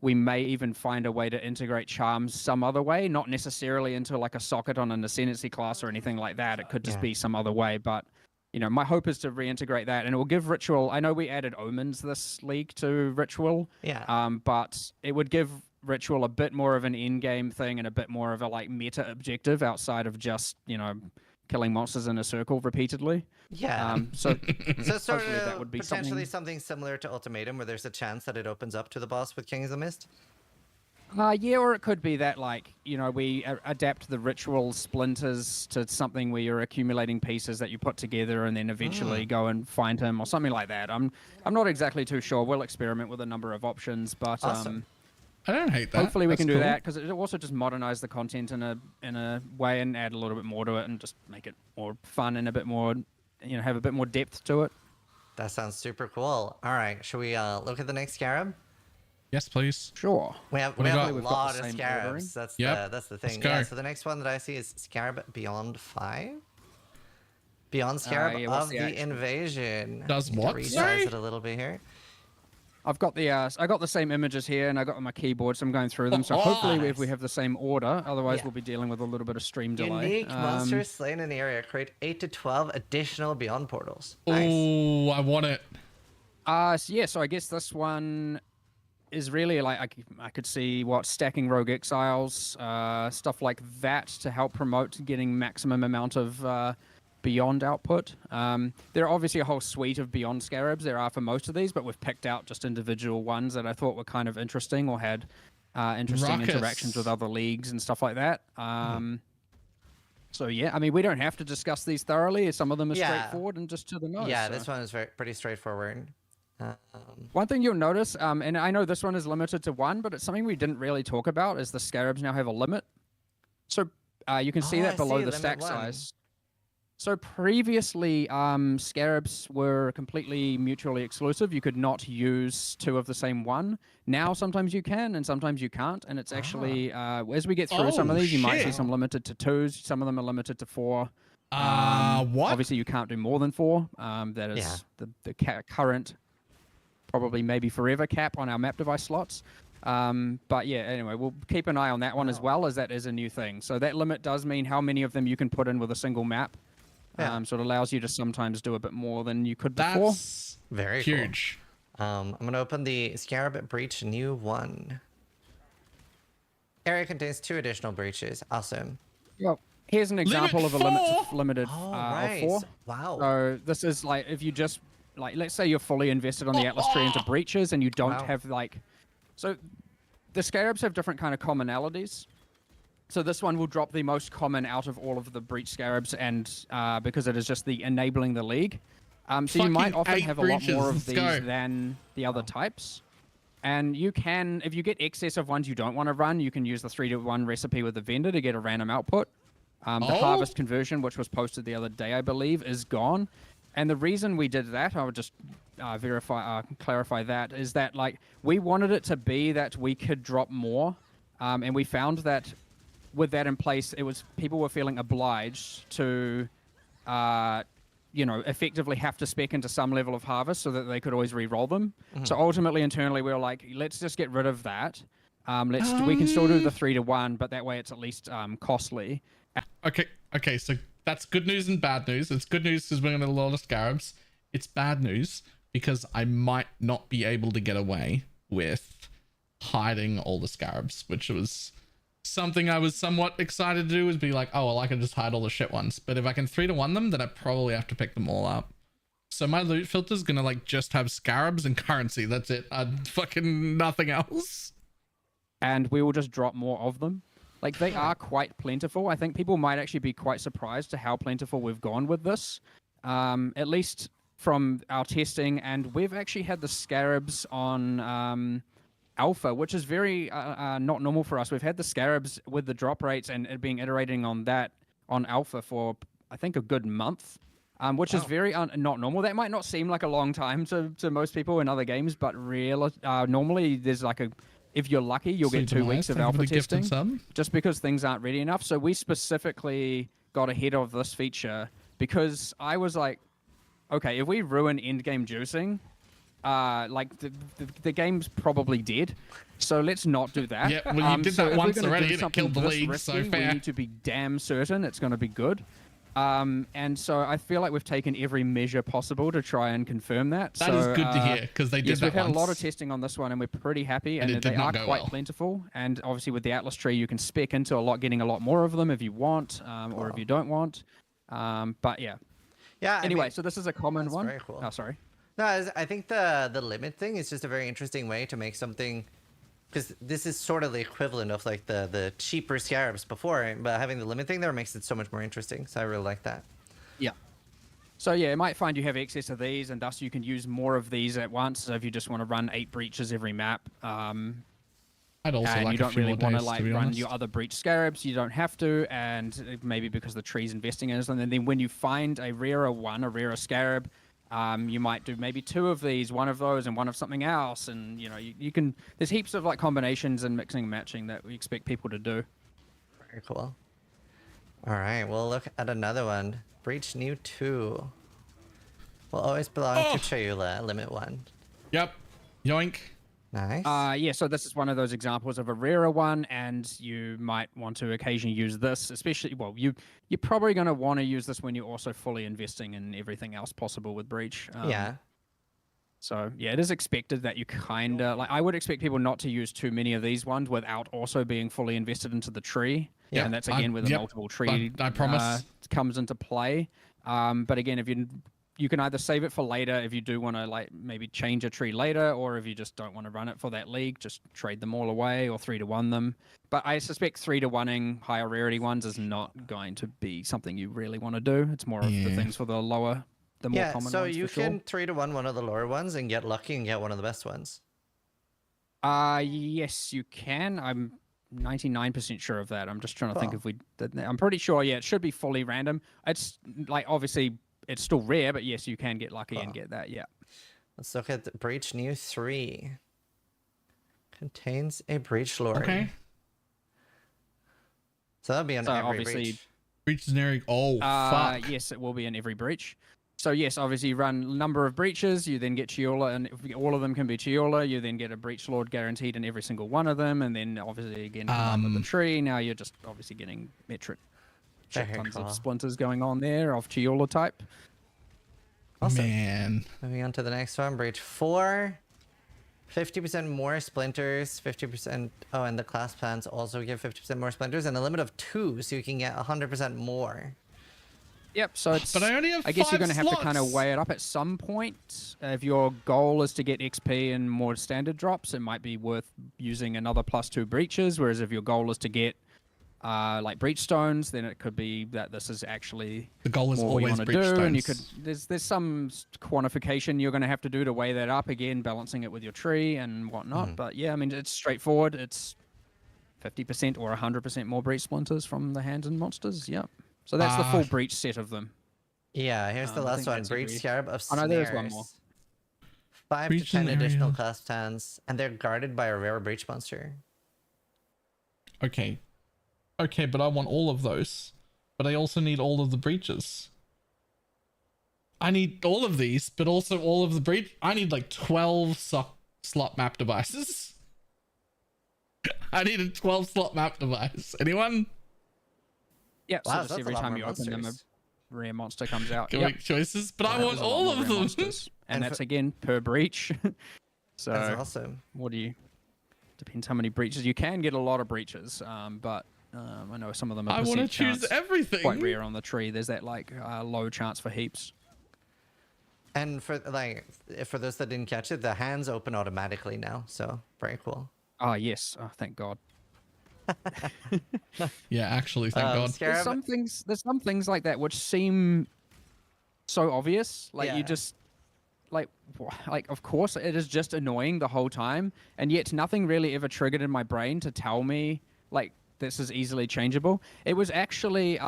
we may even find a way to integrate charms some other way, not necessarily into like a socket on an ascendancy class or anything like that. It could just be some other way, but you know, my hope is to reintegrate that, and it will give Ritual. I know we added omens this league to Ritual, but it would give Ritual a bit more of an end-game thing and a bit more of a like meta objective outside of just, you know, killing monsters in a circle repeatedly. So sort hopefully of that would be potentially something similar to Ultimatum, where there's a chance that it opens up to the boss with Kings of the Mist. Yeah, or it could be that, like, you know, we adapt the ritual splinters to something where you're accumulating pieces that you put together and then eventually go and find him or something like that. I'm not exactly too sure. We'll experiment with a number of options, but Awesome. I don't hate that. hopefully we That's can do cool. that, because it also just modernize the content in a way and add a little bit more to it and just make it more fun and a bit more, you know, have a bit more depth to it. That sounds super cool. All right, should we look at the next Scarab? Yes, please. Sure. We have do you got? a We've got lot the of same Scarabs. ordering. That's the Let's thing. go. Yeah. So the next one that I see is Scarab Beyond 5. Beyond Scarab yeah, what's of the the action? Invasion. Does Need to what? resize Sorry? it a little bit here. I've got the I got the same images here, and I got on my keyboard, so I'm going through them. So hopefully nice. we have the same order. Otherwise, Yeah. we'll be dealing with a little bit of stream delay. Unique monsters slain in the area create 8 to 12 additional Beyond portals. Oh, Nice. I want it. So I guess this one is really like I could see what stacking rogue exiles, stuff like that to help promote getting maximum amount of Beyond output. There are obviously a whole suite of Beyond Scarabs there are for most of these, but we've picked out just individual ones that I thought were kind of interesting or had interesting Ruckus. interactions with other leagues and stuff like that. So yeah, I mean, we don't have to discuss these thoroughly. Some of them are straightforward and just to the nose. Yeah, so. this one is pretty straightforward. One thing you'll notice, and I know this one is limited to one, but it's something we didn't really talk about, is the Scarabs now have a limit. So you can see Oh, that I below see, the limit stack 1. size. So previously, Scarabs were completely mutually exclusive. You could not use two of the same one. Now sometimes you can, and sometimes you can't. And it's actually, as we get through some of Oh, these, you might see shit. some limited to 2s. Some of them are limited to 4. What? Obviously, you can't do more than 4. That is the current, probably maybe forever cap on our map device slots. But yeah, anyway, we'll keep an eye on that one as well, as that is a new thing. So that limit does mean how many of them you can put in with a single map. So it allows you to sometimes do a bit more than you could before. That's Very huge. cool. I'm going to open the Scarab Breach New 1. Area contains 2 additional breaches. Awesome. Well, here's an example of a limited right. of 4. Wow. So this is like, if you just, like, let's say you're fully invested on the Atlas tree into breaches and you don't have like, so the Scarabs have different kind of commonalities. So this one will drop the most common out of all of the breach Scarabs, and because it is just the enabling the league. So you might Fucking often 8 have a lot breaches, more of let's these go. than the other types. And you can, if you get excess of ones you don't want to run, you can use the 3-to-1 recipe with the vendor to get a random output. The harvest conversion, which was posted the other day, I believe, is gone. And the reason we did that, I would just clarify that, is that like we wanted it to be that we could drop more, and we found that with that in place, it was people were feeling obliged to, effectively have to spec into some level of harvest so that they could always re-roll them. So ultimately, internally, we were like, let's just get rid of that. We can still do the 3-to-1, but that way it's at least costly. Okay, so that's good news and bad news. It's good news because we're going to a lot of Scarabs. It's bad news because I might not be able to get away with hiding all the Scarabs, which was something I was somewhat excited to do, was be like, oh, well, I can just hide all the shit ones. But if I can 3-1 them, then I probably have to pick them all up. So my loot filter is gonna like just have Scarabs and currency. That's it. Fucking nothing else. And we will just drop more of them. Like, they are quite plentiful. I think people might actually be quite surprised to how plentiful we've gone with this. At least from our testing, and we've actually had the Scarabs on Alpha, which is very not normal for us. We've had the Scarabs with the drop rates and it being iterating on that on Alpha for, I think, a good month. Which is very not normal. That might not seem like a long time to most people in other games, but normally there's like if you're lucky, you'll get 2 weeks of alpha testing, just because things aren't ready enough. So we specifically got ahead of this feature because I was like, okay, if we ruin endgame juicing, like the game's probably dead. So let's not do that. Yeah, well, you did that once already and it killed the league, risky, so fair. we need to be damn certain it's going to be good. And so I feel like we've taken every measure possible to try and confirm that. That is good to hear, because they did that we've had once. a lot of testing on this one, and we're pretty happy, and it they did not are go quite well. plentiful. And obviously with the Atlas tree, you can spec into getting a lot more of them if you want, or if you don't want. But yeah. Yeah. Anyway, so this is a common one. Very cool. Oh, sorry. No, I think the limit thing is just a very interesting way to make something, because this is sort of the equivalent of like the cheaper Scarabs before, but having the limit thing there makes it so much more interesting. So I really like that. Yeah. So yeah, it might find you have excess of these, and thus you can use more of these at once. So if you just want to run 8 breaches every map, I'd also and like you don't really want to like run honest. your other breach Scarabs, you don't have to, and maybe because the tree's investing in it, and then when you find a rarer Scarab, you might do maybe 2 of these, 1 of those, and 1 of something else, and you know you can. There's heaps of like combinations and mixing and matching that we expect people to do. Very cool. All right, we'll look at another one. Breach new 2. Will always belong to Chayula, limit 1. Yep. Yoink. Nice. Yeah, so this is one of those examples of a rarer one, and you might want to occasionally use this, especially, well, you're probably going to want to use this when you're also fully investing in everything else possible with Breach. Yeah. So, yeah, it is expected that you kind of, like, I would expect people not to use too many of these ones without also being fully invested into the tree. Yeah, And that's, again, where the multiple tree I promise. comes into play. But again, if you can either save it for later if you do want to like maybe change a tree later, or if you just don't want to run it for that league, just trade them all away or 3-1 them. But I suspect 3-1ing higher rarity ones is not going to be something you really want to do. It's more of the things for the more Yeah, common so ones. you for sure. can 3-1 one of the lower ones and get lucky and get one of the best ones. Yes, you can. I'm 99% sure of that. I'm just trying to think if we did that. I'm pretty sure, yeah, it should be fully random. It's like, obviously, it's still rare, but yes, you can get lucky and get that, yeah. Let's look at the Breach new 3. Contains a Breach Lord. Okay. So that'll be on So every obviously- breach. Breach generic. Oh, fuck. Yes, it will be in every breach. So yes, obviously you run number of breaches, you then get Chiola, and if all of them can be Chiola, you then get a Breach Lord guaranteed in every single one of them, and then obviously again with the tree, now you're just obviously getting metric Very tons cool. of splinters going on there of Chiola type. Awesome. Man. Moving on to the next one, Breach 4. 50% more splinters, 50%. Oh, and the class plans also give 50% more splinters, and a limit of 2, so you can get 100% more. Yep, so it's. But I only have I guess you're 5 going to have to kind of slots. weigh it up at some point. If your goal is to get XP and more standard drops, it might be worth using another +2 breaches. Whereas if your goal is to get like breach stones, then it could be that this is actually The goal is more what you always want to breach do. stones. And you could there's some quantification you're going to have to do to weigh that up again, balancing it with your tree and whatnot. But yeah, I mean it's straightforward. It's 50% or 100% more breach splinters from the hands and monsters. Yep. So that's the full breach set of them. Yeah, here's the I last think one. that's Breach agreed. Scarab of Oh, Snares. no, there's one more. 5 Breach to 10 additional scenario. class plans, and they're guarded by a rare breach monster. Okay. Okay, but I want all of those. But I also need all of the breaches. I need all of these, but also all of the breach. I need like 12 slot map devices. I need a 12 slot map device. Anyone? Yep. Wow, So that's just a every lot time more you open them, a monsters. rare monster comes out. Can Yep. make choices, but I There's want a lot all more of rare them. monsters. And And that's for- again per breach. So That's awesome. what do you depends how many breaches. You can get a lot of breaches, but I know some of them are I want to percent choose chance, everything. quite rare on the tree. There's that low chance for heaps. And for those that didn't catch it, the hands open automatically now, so very cool. Oh yes, oh thank God. Yeah, actually, thank God. There's some things like that which seem so obvious. Like Yeah. you just like of course it is just annoying the whole time, and yet nothing really ever triggered in my brain to tell me like this is easily changeable. It was actually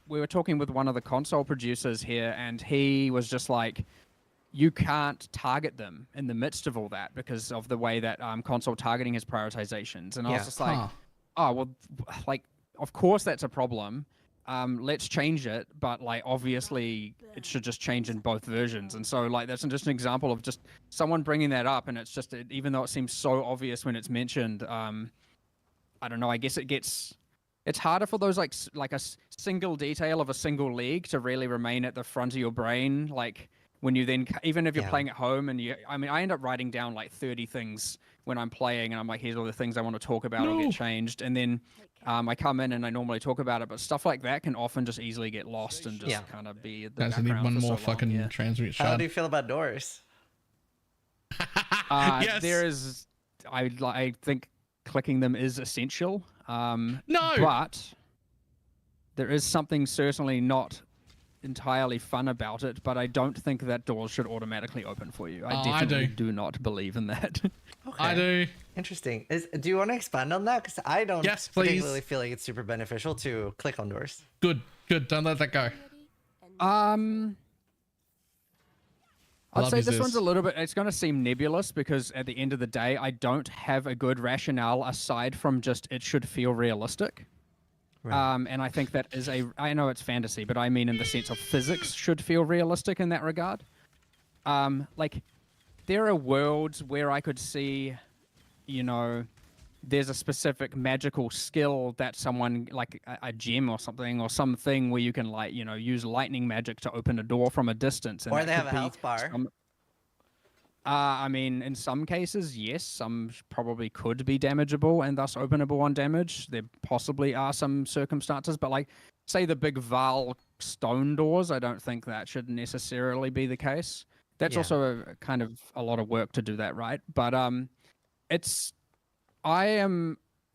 we were talking with one of the console producers here, and he was just like, you can't target them in the midst of all that because of the way that console targeting has prioritizations. And I was just like, oh, well, like, of course that's a problem. Let's change it. But, like, obviously it should just change in both versions. And so, like, that's just an example of just someone bringing that up. And it's just, even though it seems so obvious when it's mentioned, I don't know, I guess it's harder for those, like a single detail of a single league to really remain at the front of your brain. Like, when you then, even if you're playing at home and I end up writing down like 30 things when I'm playing, and I'm like, here's all the things I want to talk about or get changed. And then I come in and I normally talk about it, but stuff like that can often just easily get lost and just kind of be at the Guys, I need background one for so more long, fucking transmute shot. How do you feel about doors? Yes. There is, I think clicking them is essential. No! But there is something certainly not entirely fun about it, but I don't think that doors should automatically open for you. I definitely do not believe in that. Okay. I do. Interesting. Do you want to expand on that? Because I don't Yes, please. particularly feel like it's super beneficial to click on doors. Good. Don't let that go. I'd love say you, this Zeus. one's a little bit, it's going to seem nebulous because at the end of the day, I don't have a good rationale aside from just it should feel realistic. Right. And I think that is I know it's fantasy, but I mean in the sense of physics should feel realistic in that regard. Like, there are worlds where I could see, you know, there's a specific magical skill that someone, like a gem or something where you can, like, you know, use lightning magic to open a door from a distance. And Or that they have could a be health bar. I mean, in some cases, yes, some probably could be damageable and thus openable on damage. There possibly are some circumstances, but like, say the big Val stone doors, I don't think that should necessarily be the case. That's also a kind of a lot of work to do that, right? But I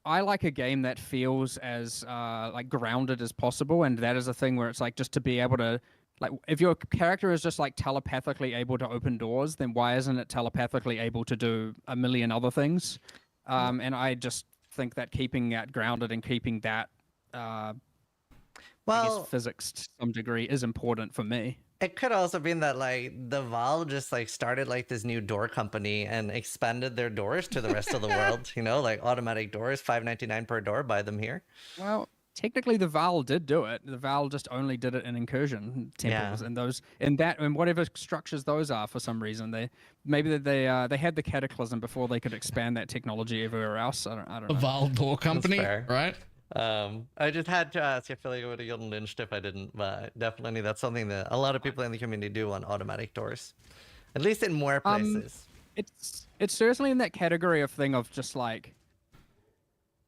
like a game that feels as like grounded as possible, and that is a thing where it's like just to be able to, like, if your character is just like telepathically able to open doors, then why isn't it telepathically able to do a million other things? And I just think that keeping that grounded and keeping that, I guess, physics to some degree is important for me. It could also be that like the Valve just like started like this new door company and expanded their doors to the rest of the world. You know, like automatic doors, $5.99 per door. Buy them here. Well, technically, the Val did do it. The Val just only did it in incursion temples, and whatever structures those are for some reason. They had the cataclysm before they could expand that technology everywhere else. I don't know. A Val door company, right? I just had to ask. I feel like I would have gotten lynched if I didn't, but definitely that's something that a lot of people in the community do on automatic doors, at least in more places. It's certainly in that category of thing of just like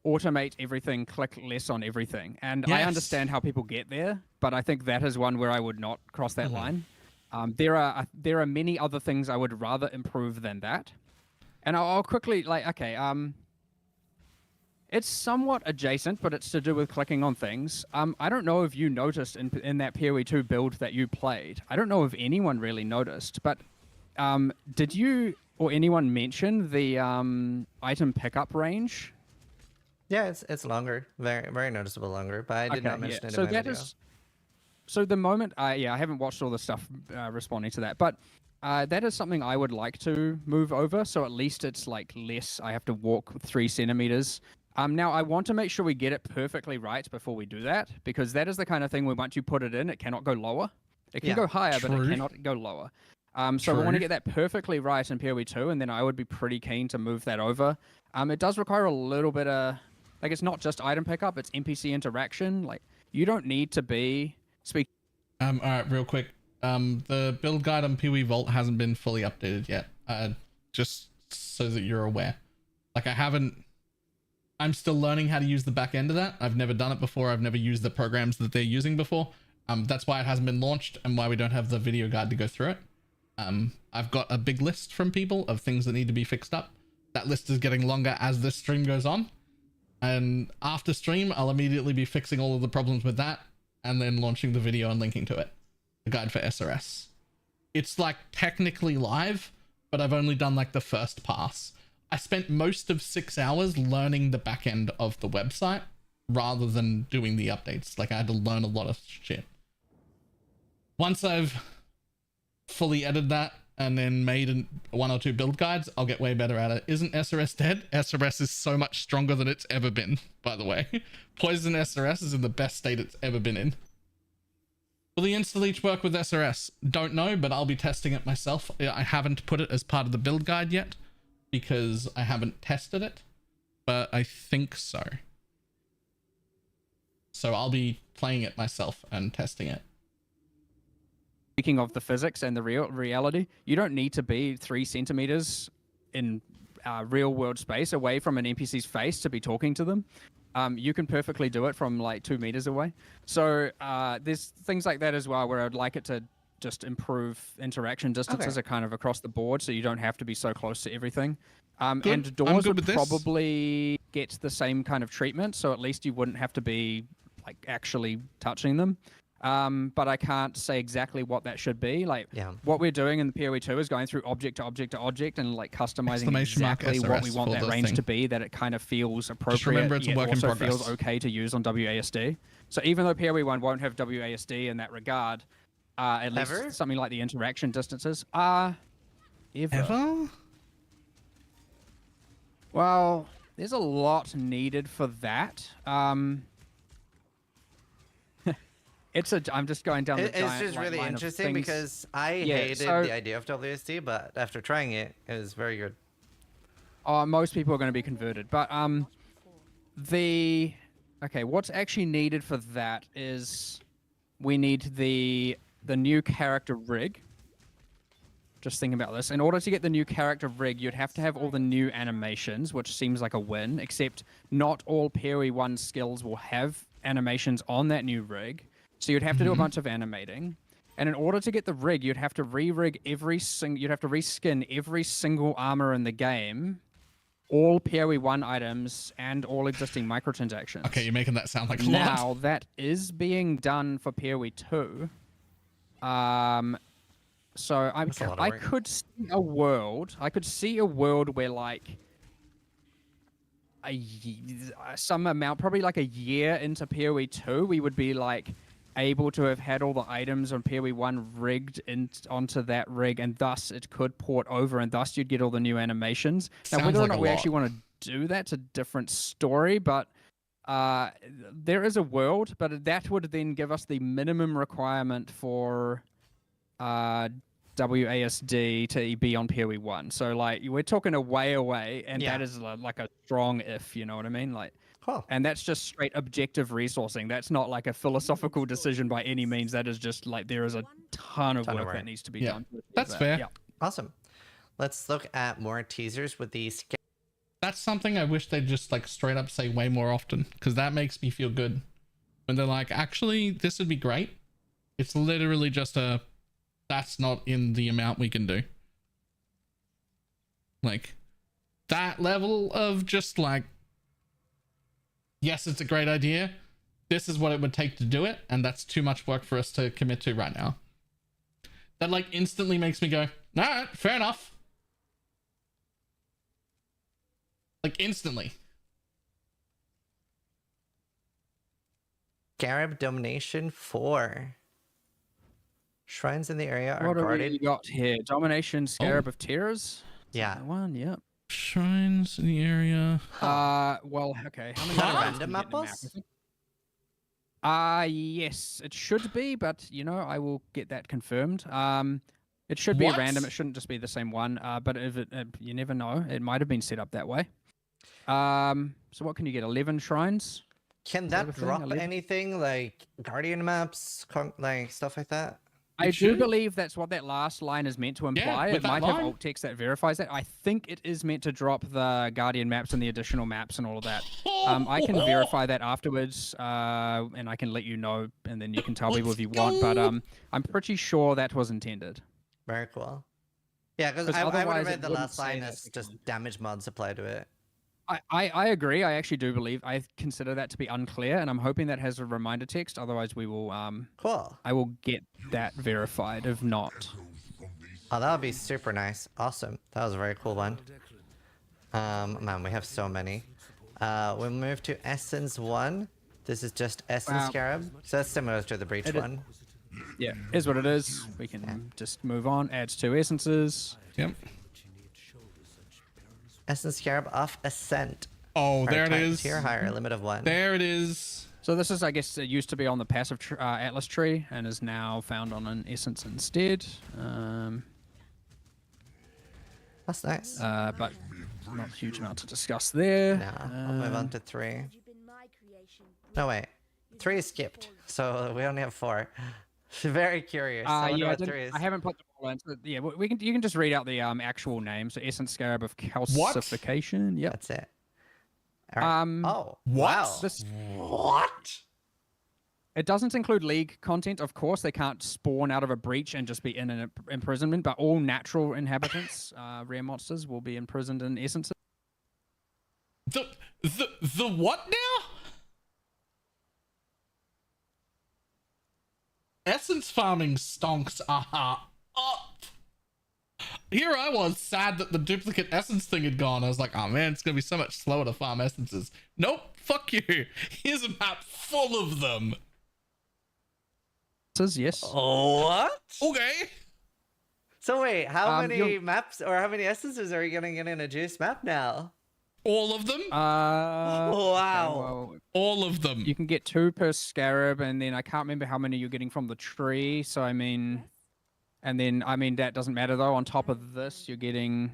automate everything, click less on everything. And I understand how people get there, but I think that is one where I would not cross that line. There are many other things I would rather improve than that. And I'll quickly, like, okay, it's somewhat adjacent, but it's to do with clicking on things. I don't know if you noticed in that PoE2 build that you played. I don't know if anyone really noticed, but did you or anyone mention the item pickup range? Yeah, it's longer, very very noticeable longer. But I did not mention it in my video. So the moment I haven't watched all the stuff responding to that, but that is something I would like to move over. So at least it's like less. I have to walk 3 centimeters. Now I want to make sure we get it perfectly right before we do that, because that is the kind of thing where once you put it in, it cannot go lower. It can go higher, but it cannot go lower. So we want to get that perfectly right in PoE2, and then I would be pretty keen to move that over. It does require a little bit of, like, it's not just item pickup, it's NPC interaction. Like, you don't need to be All right, real quick. The build guide on PoE Vault hasn't been fully updated yet. Just so that you're aware. Like I'm still learning how to use the back end of that. I've never done it before. I've never used the programs that they're using before. That's why it hasn't been launched and why we don't have the video guide to go through it. I've got a big list from people of things that need to be fixed up. That list is getting longer as this stream goes on. And after stream, I'll immediately be fixing all of the problems with that and then launching the video and linking to it. The guide for SRS. It's like technically live, but I've only done like the first pass. I spent most of 6 hours learning the back end of the website rather than doing the updates. Like I had to learn a lot of shit. Once I've fully edited that and then made one or two build guides, I'll get way better at it. Isn't SRS dead? SRS is so much stronger than it's ever been, by the way. Poison SRS is in the best state it's ever been in. Will the insta-leech work with SRS? Don't know, but I'll be testing it myself. I haven't put it as part of the build guide yet because I haven't tested it, but I think so. So I'll be playing it myself and testing it. Speaking of the physics and the reality, you don't need to be 3 centimeters in real world space away from an NPC's face to be talking to them. You can perfectly do it from like 2 meters away. So there's things like that as well where I'd like it to just improve interaction distances are kind of across the board, so you don't have to be so close to everything. And doors would probably get the same kind of treatment, so at least you wouldn't have to be like actually touching them. But I can't say exactly what that should be. Like what we're doing in the PoE 2 is going through object to object to object and like customizing exactly what we want that range to be, that it kind of feels appropriate. Just remember it's a work in progress. Feels okay to use on WASD. So even though PoE 1 won't have WASD in that regard, at least something like the interaction distances are ever? Well, there's a lot needed for that. I'm just going down the giant, it's just really interesting because I hated the idea of WSD, but after trying it, it was very good. Most people are going to be converted, but what's actually needed for that is we need the new character rig. Just thinking about this. In order to get the new character rig, you'd have to have all the new animations, which seems like a win, except not all PoE 1 skills will have animations on that new rig. So you'd have to do a bunch of animating. And in order to get the rig, you'd have to re-rig you'd have to reskin every single armor in the game, all PoE 1 items, and all existing microtransactions. Okay, you're making that sound like a lot. Now, that is being done for PoE 2. So I could see a world. I could see a world where like some amount, probably like a year into PoE 2, we would be like able to have had all the items on PoE 1 rigged onto that rig, and thus it could port over, and thus you'd get all the new animations. Now, whether or not we actually want to do that's a different story, but there is a world, but that would then give us the minimum requirement for WASD to be on PoE 1. So like we're talking a way away, and that is like a strong if, you know what I mean? Like, and that's just straight objective resourcing. That's not like a philosophical decision by any means. That is just like there is a ton of work that needs to be done. That's fair. Yeah. Awesome. Let's look at more teasers with these. That's something I wish they'd just like straight up say way more often, because that makes me feel good. When they're like, actually, this would be great. It's literally just that's not in the amount we can do. Like that level of just like, yes, it's a great idea. This is what it would take to do it. And that's too much work for us to commit to right now. That like instantly makes me go, all right, fair enough. Like instantly. Scarab Domination 4. Shrines in the area are guarded. What guarded. have we got here? Domination, Scarab of Tears. Yeah. That one, yep. Shrines in the area. Well, okay. How many random apples? Yes, it should be, but you know, I will get that confirmed. It should be random. It shouldn't just be the same one. But if you never know, it might have been set up that way. So what can you get? 11 shrines? Can that drop anything like Guardian maps, like stuff like that? I It do should. believe that's what that last line is meant to imply. with It that might have line. alt text that verifies that. I think it is meant to drop the Guardian maps and the additional maps and all of that. I can verify that afterwards, and I can let you know, and then you can tell people if you want. But I'm pretty sure that was intended. Very cool. Yeah, because 'Cause I would have otherwise read it the wouldn't last say line that as just technically. damage mods apply to it. I agree. I actually do believe. I consider that to be unclear, and I'm hoping that has a reminder text. Otherwise, we will. Cool. I will get that verified. If not, Oh, that would be super nice. Awesome. That was a very cool one. Man, we have so many. We'll move to Essence 1. This is just Essence Wow. Scarab. So that's similar to the Breach one. yeah, is what it is. We can just move on. Adds 2 essences. Yep. Essence Scarab off Ascent. Oh, there it Type, is. Tier higher, limit of 1. There it is. So this is, I guess, it used to be on the passive Atlas tree and is now found on an essence instead. That's nice. But not a huge amount to discuss there. I'll move on to 3. No, wait. 3 is skipped. So we only have 4. Very curious. I wonder Yeah, what 3 is. I haven't put them all in. So, yeah, we can. You can just read out the actual name. So Essence Scarab of Calcification. Yep. That's it. All right. Oh, wow. What? It doesn't include League content, of course. They can't spawn out of a breach and just be in an imprisonment. But all natural inhabitants, rare monsters, will be imprisoned in essences. The what now? Essence farming stonks are up. Here I was sad that the duplicate essence thing had gone. I was like, oh man, it's gonna be so much slower to farm essences. Nope, fuck you. Here's a map full of them. Yes. What? Okay. So wait, how many you'll- maps or how many essences are you gonna get in a juice map now? All of them? Wow. Well, All of them. you can get 2 per Scarab, and then I can't remember how many you're getting from the tree. So I mean, and then I mean that doesn't matter though. On top of this, you're getting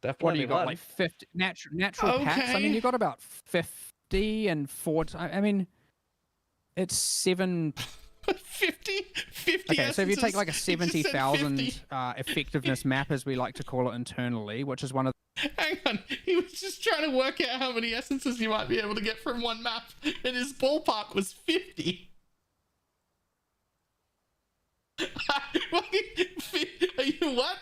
Definitely what do you got? one. Like 50 natural packs. I mean, Okay. you got about 50 and 40. I mean, it's 7. 50 Okay, so if you take essences. like a You just said 70,000 50. effectiveness map, as we like to call it internally, which is one of Hang on, he was just trying to work out how many essences you might be able to get from one map, and his ballpark was 50. Are you what?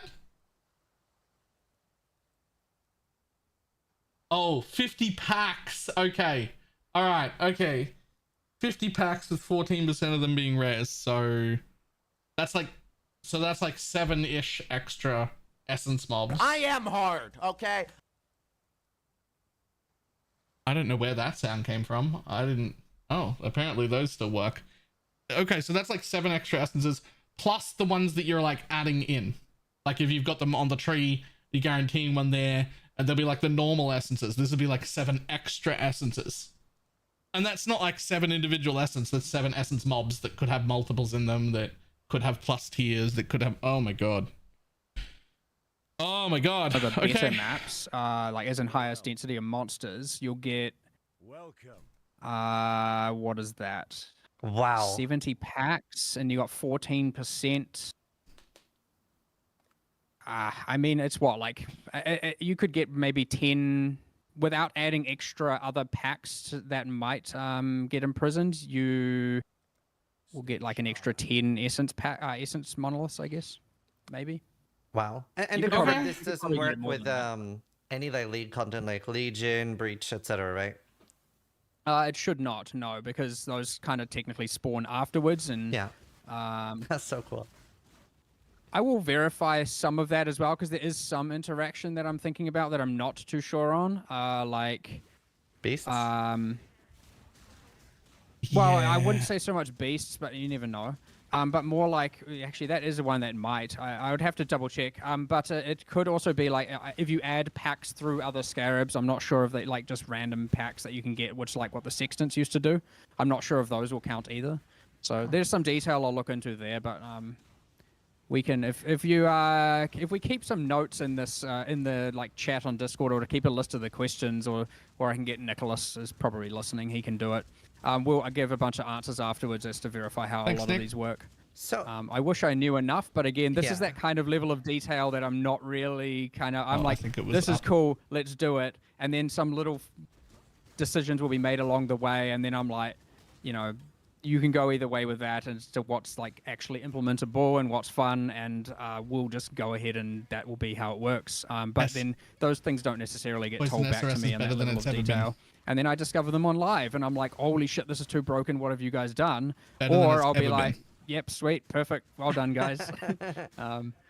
Oh, 50 packs. Okay. All right. Okay. 50 packs with 14% of them being rares. So that's like 7-ish extra essence mobs. I am hard, okay? I don't know where that sound came from. I didn't. Oh, apparently those still work. Okay, so that's like 7 extra essences plus the ones that you're like adding in. Like if you've got them on the tree, you're guaranteeing one there, and there'll be like the normal essences. This will be like 7 extra essences. And that's not like 7 individual essence. That's 7 essence mobs that could have multiples in them, that could have plus tiers, that could have. Oh my god. Oh my god. the better Okay. maps, like as in highest density of monsters. You'll get Welcome. what is that? Wow. 70 packs, and you got 14%. I mean, it's what, like you could get maybe 10 without adding extra other packs that might get imprisoned. You will get like an extra 10 essence essence monoliths, I guess, maybe. Wow. And You to could cover probably- this you could doesn't probably work get more with than any like league content like Legion, Breach, etc., right? It should not, no, because those kind of technically spawn afterwards, and Yeah. That's so cool. I will verify some of that as well, because there is some interaction that I'm thinking about that I'm not too sure on. Like, Beasts? well, I wouldn't say so much beasts, but you never know. But more like, actually, that is the one that might. I would have to double check. But it could also be like if you add packs through other Scarabs. I'm not sure if they like just random packs that you can get, which like what the Sextants used to do. I'm not sure if those will count either. So there's some detail I'll look into there, but we can if we keep some notes in this in the like chat on Discord, or to keep a list of the questions, or I can get Nicholas is probably listening. He can do it. We'll give a bunch of answers afterwards as to verify how Thanks, a lot Nick. of these work. So I wish I knew enough, but again, this is Yeah. that kind of level of detail that I'm not really I'm Oh, I like, think it was this is up. cool, let's do it. And then some little decisions will be made along the way, and then I'm like, you know, you can go either way with that as to what's like actually implementable and what's fun, and we'll just go ahead and that will be how it works. But Yes. then those things don't necessarily get Poison told back SRS to me is in better that than level it's of ever been. detail. And then I discover them on live, and I'm like, holy shit, this is too broken. What have you guys done? Better than Or it's I'll be ever like, been. yep, sweet, perfect, well done, guys.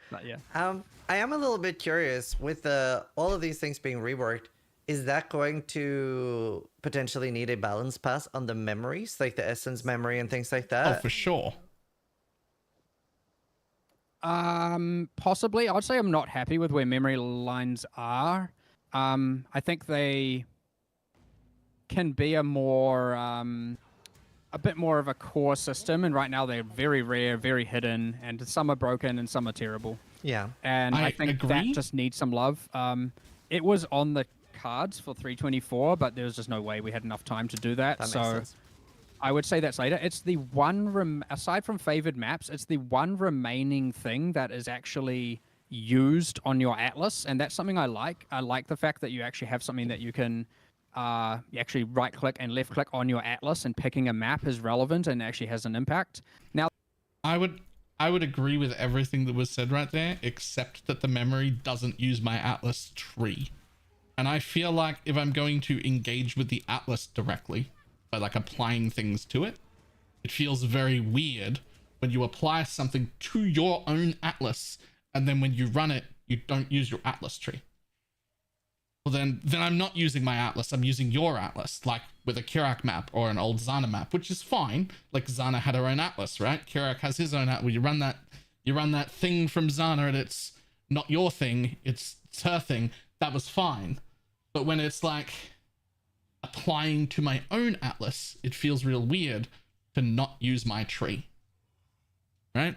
But yeah. I am a little bit curious with all of these things being reworked. Is that going to potentially need a balance pass on the memories, like the essence memory and things like Oh, that? for sure. Possibly. I'd say I'm not happy with where memory lines are. I think they can be a bit more of a core system, and right now they're very rare, very hidden, and some are broken and some are terrible. Yeah. And I I think that agree. just needs some love. It was on the cards for 324, but there was just no way we had enough time to do that. That makes So sense. I would say that's later. It's the one, aside from favored maps, it's the one remaining thing that is actually used on your atlas, and that's something I like. I like the fact that you actually have something that you can you actually right click and left click on your atlas, and picking a map is relevant and actually has an impact. Now, I would agree with everything that was said right there, except that the memory doesn't use my Atlas tree. And I feel like if I'm going to engage with the Atlas directly by like applying things to it, it feels very weird when you apply something to your own Atlas and then when you run it, you don't use your Atlas tree. Well, then I'm not using my Atlas. I'm using your Atlas, like with a Kirak map or an old Zana map, which is fine. Like Zana had her own Atlas, right? Kirak has his own Atlas. You run that thing from Zana, and it's not your thing. It's her thing. That was fine. But when it's like applying to my own Atlas, it feels real weird to not use my tree, right?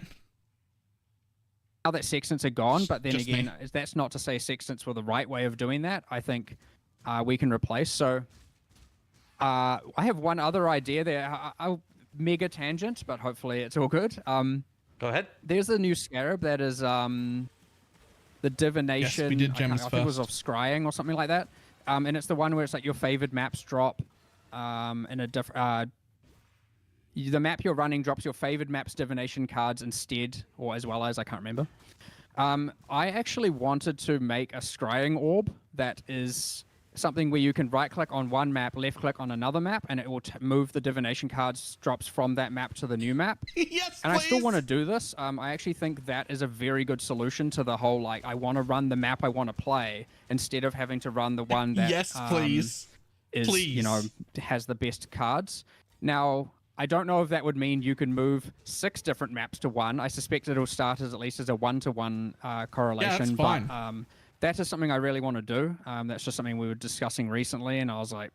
now that sextants are gone, but then Just me. again, that's not to say sextants were the right way of doing that. I think we can replace. So I have one other idea there. I'll mega tangent, but hopefully it's all good. Go ahead. There's a new Scarab that is the Divination. we did I can't- gems I think it was first. off Scrying or something like that. And it's the one where it's like your favored maps drop in a different. The map you're running drops your favored map's divination cards instead, or as well as, I can't remember. I actually wanted to make a scrying orb that is something where you can right click on one map, left click on another map, and it will move the divination cards drops from that map to the new map. Yes, And I still please. want to do this. I actually think that is a very good solution to the whole, like, I want to run the map I want to play instead of having to run the one that Yes, please. is, you know, has the best cards. Now, I don't know if that would mean you can move 6 different maps to one. I suspect it'll start as at least as a 1-to-1 correlation. that's fine. But that is something I really want to do. That's just something we were discussing recently, and I was like,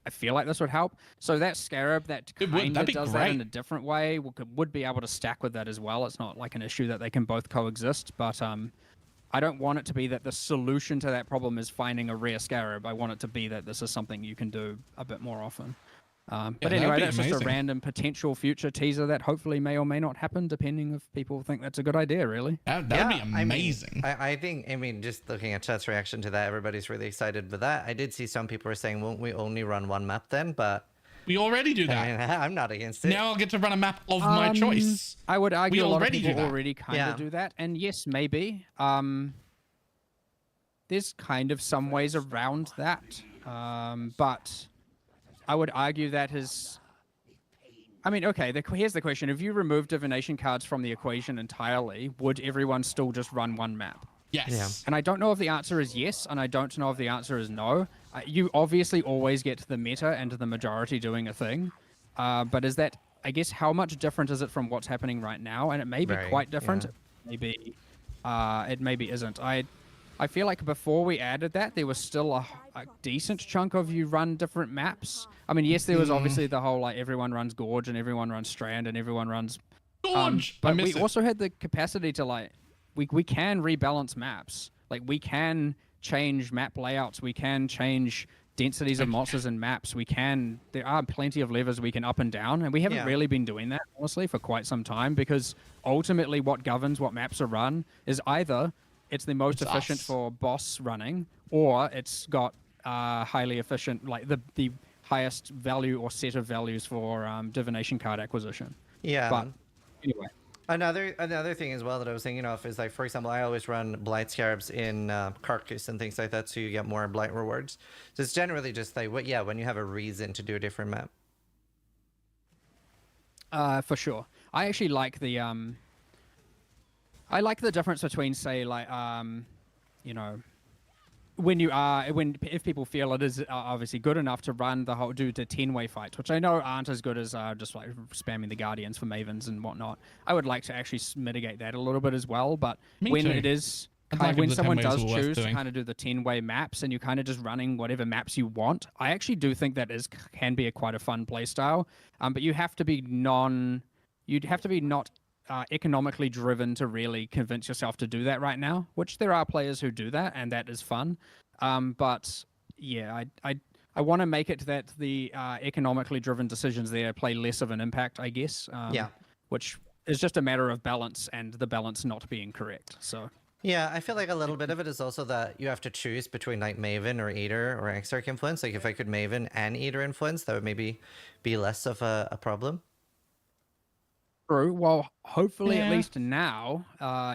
I feel like this would help. So that Scarab that It would. kind That'd of be does that in great. a different way would be able to stack with that as well. It's not like an issue that they can both coexist, but I don't want it to be that the solution to that problem is finding a rare Scarab. I want it to be that this is something you can do a bit more often. But that'd anyway, be that's just a amazing. random potential future teaser that hopefully may or may not happen, depending if people think that's a good idea, really. That'd Yeah, be amazing. I mean, just looking at chat's reaction to that, everybody's really excited with that. I did see some people were saying, won't we only run one map then? But We already do that. I mean, I'm not against it. Now I'll get to run a map of my choice. I would argue a lot of already do people that. already kind Yeah. of do that, and yes, maybe. There's kind of some ways around that, but I would argue that is. I mean, okay. Here's the question: if you remove divination cards from the equation entirely, would everyone still just run one map? Yes. And I don't know if the answer is yes, and I don't know if the answer is no. You obviously always get to the meta and to the majority doing a thing, but is that, I guess, how much different is it from what's happening right now? And it may be Very, quite different. yeah. Maybe it maybe isn't. I feel like before we added that, there was still a decent chunk of you run different maps. I mean, yes, there was obviously the whole, like, everyone runs Gorge and everyone runs Strand and everyone runs... Gorge! I but miss we it. also had the capacity to, like... We can rebalance maps. Like, we can change map layouts. We can change densities of monsters and maps, there are plenty of levers we can up and down, and we haven't really been doing that, honestly, for quite some time, because ultimately what governs what maps are run is either it's the most efficient for boss running, or it's got highly efficient, like the highest value or set of values for divination card acquisition. Yeah. But anyway. Another thing as well that I was thinking of is, like, for example, I always run blight scarabs in carcass and things like that, so you get more blight rewards. So it's generally just like when you have a reason to do a different map. For sure. I actually like the difference between, say, like you know, if people feel it is obviously good enough to do the 10-way fights, which I know aren't as good as just like spamming the guardians for mavens and whatnot. I would like to actually mitigate that a little bit as well, but when someone does choose to kind of do the 10-way maps and you're kind of just running whatever maps you want, I actually do think that can be quite a fun play style. But you have to be not economically driven to really convince yourself to do that right now, which there are players who do that, and that is fun. But yeah, I want to make it that the economically driven decisions there play less of an impact, I guess. Which is just a matter of balance, and the balance not being correct. So yeah, I feel like a little bit of it is also that you have to choose between like Maven or Eater or Exarch influence. Like if I could Maven and Eater influence, that would maybe be less of a problem. True. Well, hopefully, at least now,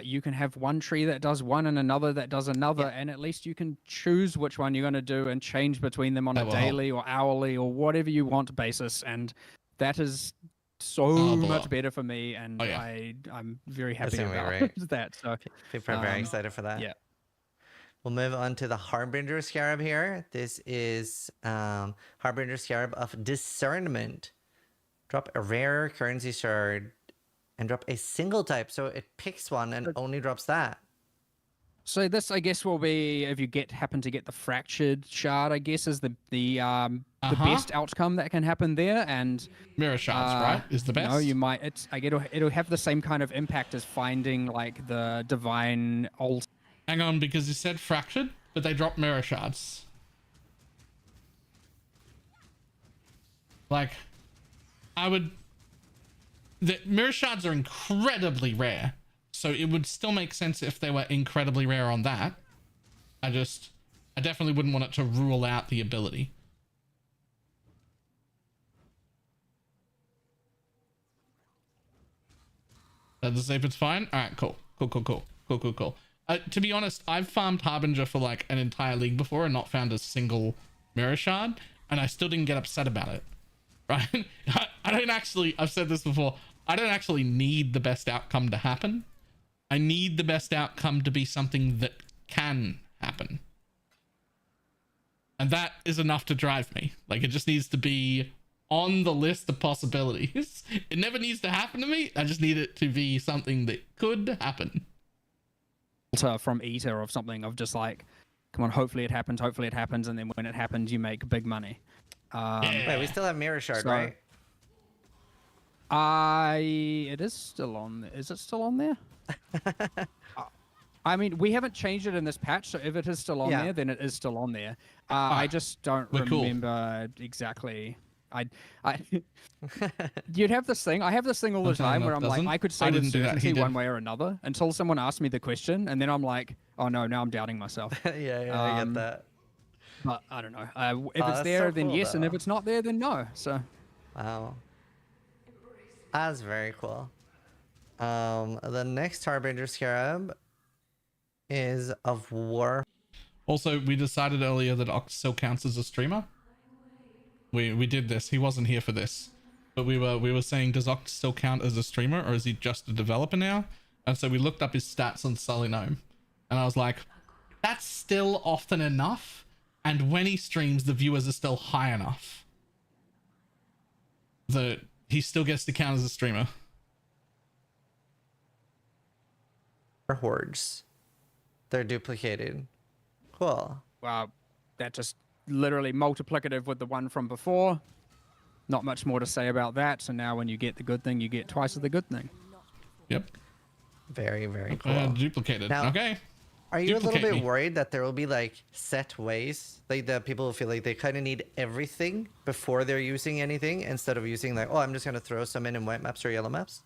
you can have one tree that does one and another that does another, and at least you can choose which one you're going to do and change between them on a daily or hourly or whatever you want basis, and that is so much better for me, and I'm very happy about that. So people are very excited for that. Yeah. We'll move on to the Harbinger Scarab here. This is Harbinger Scarab of Discernment. Drop a rare currency shard and drop a single type, so it picks one and only drops that. So this, I guess, will be if you happen to get the fractured shard. I guess is the best outcome that can happen there, and mirror shards, right? Is the best. No, you might. It'll have the same kind of impact as finding like the divine alt. Hang on, because you said fractured, but they drop mirror shards. Like, the mirror shards are incredibly rare, so it would still make sense if they were incredibly rare on that. I definitely wouldn't want it to rule out the ability. Does it say if it's fine? All right, cool. To be honest, I've farmed Harbinger for like an entire league before and not found a single mirror shard, and I still didn't get upset about it. Right? I've said this before, I don't actually need the best outcome to happen. I need the best outcome to be something that can happen. And that is enough to drive me. Like, it just needs to be on the list of possibilities. It never needs to happen to me. I just need it to be something that could happen. From Eater of something of just like, come on, hopefully it happens, and then when it happens, you make big money. Wait, we still have mirror shard, right? It is still on. Is it still on there? I mean, we haven't changed it in this patch, so if it is still on there, then it is still on there. I just don't remember exactly. You'd have this thing. I have this thing all the time where I'm like, I could say with certainty one way or another until someone asks me the question, and then I'm like, oh no, now I'm doubting myself. I get that. But I don't know. If it's there, then yes, and if it's not there, then no. So. Wow. That's very cool. The next Harbinger Scarab is of War. Also, we decided earlier that Ox still counts as a streamer. We did this. He wasn't here for this, but we were saying, does Ox still count as a streamer, or is he just a developer now? And so we looked up his stats on Sully Gnome, and I was like, that's still often enough. And when he streams, the viewers are still high enough that he still gets to count as a streamer. Hordes. They're duplicated. Cool. Wow. That just literally multiplicative with the one from before. Not much more to say about that. So now when you get the good thing, you get twice of the good thing. Yep. Very, very cool. Duplicated. Now, okay. Are you a little Duplicate bit me. worried that there will be like set ways, like that people will feel like they kind of need everything before they're using anything instead of using like, oh, I'm just gonna throw some in white maps or yellow maps?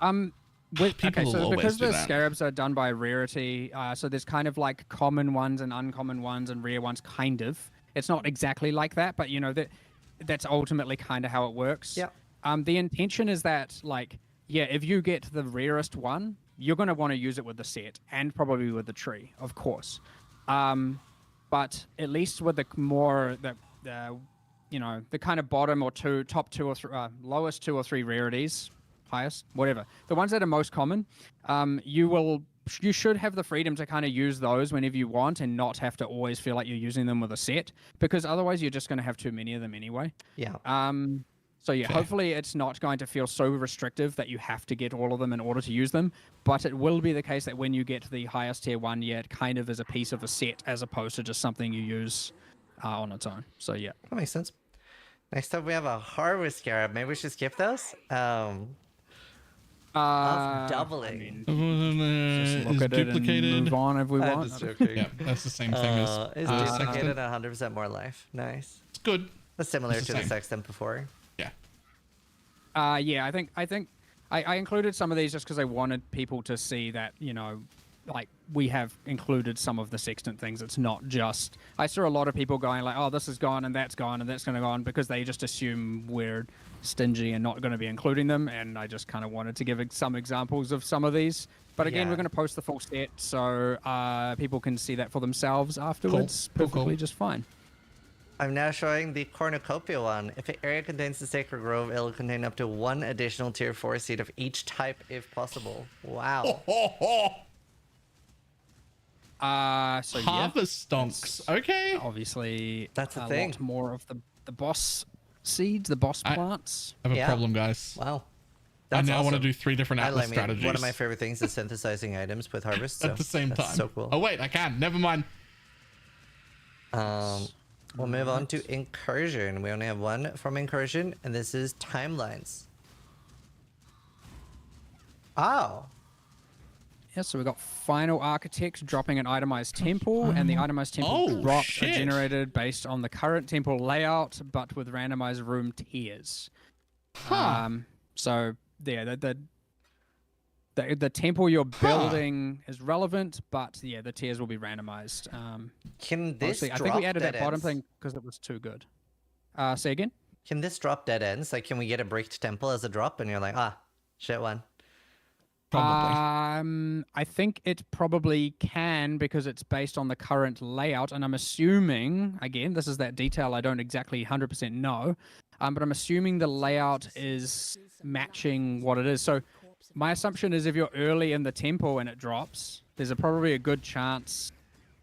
People Okay, will so always because do the that. scarabs are done by rarity, so there's kind of like common ones and uncommon ones and rare ones, kind of. It's not exactly like that, but you know that's ultimately kind of how it works. Yeah. The intention is that like, yeah, if you get the rarest one, you're going to want to use it with the set and probably with the tree, of course. But at least with the more the you know, the kind of bottom or top two or lowest 2 or 3 rarities, highest, whatever, the ones that are most common, you should have the freedom to kind of use those whenever you want and not have to always feel like you're using them with a set, because otherwise you're just going to have too many of them anyway. Yeah. So yeah, Okay. hopefully it's not going to feel so restrictive that you have to get all of them in order to use them, but it will be the case that when you get to the highest tier 1, yeah, it kind of is a piece of a set as opposed to just something you use on its own. So yeah. That makes sense. Next up, we have a Harvest Scarab. Maybe we should skip those. Of doubling. Just look Is at it duplicated. and move on if we I'm want. just joking. Yeah, that's the same thing as Is Sextant. duplicated at 100% more life. Nice. It's good. That's similar It's the to the same. Sextant before. Yeah. Yeah, I think I included some of these just because I wanted people to see that, you know, like we have included some of the sextant things. It's not just, I saw a lot of people going like, oh, this is gone and that's gone and that's going to go on, because they just assume we're stingy and not going to be including them. And I just kind of wanted to give some examples of some of these. But again, Yeah. we're going to post the full set so people can see that for themselves afterwards. Cool. Perfectly just fine. I'm now showing the Cornucopia one. If an area contains the Sacred Grove, it'll contain up to 1 additional tier 4 seed of each type if possible. Wow. So yeah, Harvest stonks. Okay. obviously That's the a thing. lot more of the boss seeds, the boss plants. I have a Yeah. problem, guys. Wow. I That's now want to awesome. do 3 different I Atlas like me. strategies One of my favorite things is synthesizing items with Harvest. So at the same that's time. So cool. Oh wait, I can. Never mind. We'll move on to Incursion. We only have one from Incursion, and this is Timelines. Oh. Yeah, so we've got Final Architect dropping an itemized temple, and the itemized temple Oh, drops shit. are generated based on the current temple layout, but with randomized room tiers. So yeah, the temple you're building is relevant, but yeah, the tiers will be randomized. Can this Honestly, drop I think we added dead that bottom ends? thing because it was too good. Say again? Can this drop dead ends? Like, can we get a bricked temple as a drop, and you're like, ah, shit one. Probably. I think it probably can because it's based on the current layout, and I'm assuming, again, this is that detail I don't exactly 100% know, but I'm assuming the layout is matching what it is. So my assumption is if you're early in the temple and it drops, there's probably a good chance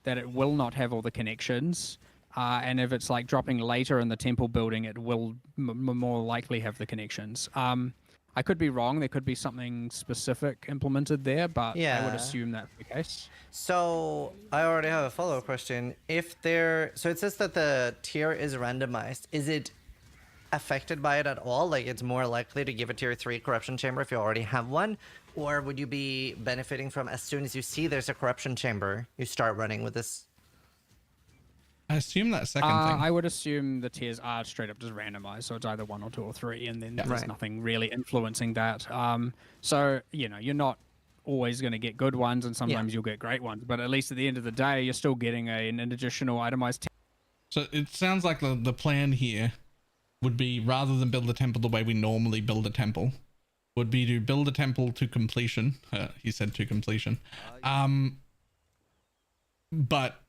that it will not have all the connections. And if it's like dropping later in the temple building, it will more likely have the connections. I could be wrong. There could be something specific implemented there, but I Yeah. would assume that's the case. So I already have a follow-up question. So it says that the tier is randomized. Is it affected by it at all? Like, it's more likely to give a tier 3 corruption chamber if you already have one? Or would you be benefiting from, as soon as you see there's a corruption chamber, you start running with this? I assume that second thing. I would assume the tiers are straight up just randomized, so it's either 1 or 2 or 3, and then there's Right. nothing really influencing that. So, you know, you're not always going to get good ones, and sometimes you'll get great ones, but at least at the end of the day, you're still getting an additional itemized So it sounds like the plan here would be, rather than build a temple the way we normally build a temple, would be to build a temple to completion. He said to completion. But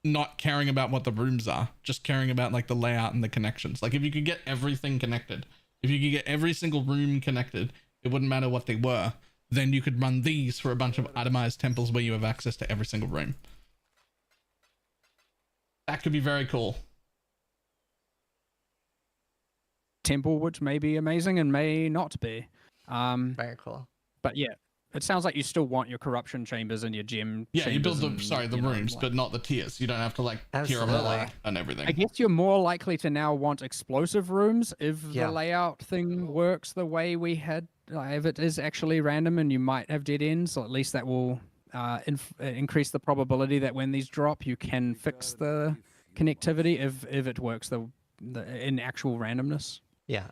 not caring about what the rooms are, just caring about like the layout and the connections. Like, if you could get everything connected, if you could get every single room connected, it wouldn't matter what they were. Then you could run these for a bunch of itemized temples where you have access to every single room. That could be very cool. temple, which may be amazing and may not be. Very cool. But yeah, it sounds like you still want your corruption chambers and your gem. Yeah, you build chambers the and, the you know, rooms, like- but not the tiers. You don't have to like tier them all Absolutely. out and everything. I guess you're more likely to now want explosive rooms if Yeah. the layout thing works the way we had. If it is actually random and you might have dead ends, or at least that will increase the probability that when these drop, you can fix the connectivity if it works in actual randomness. Yeah.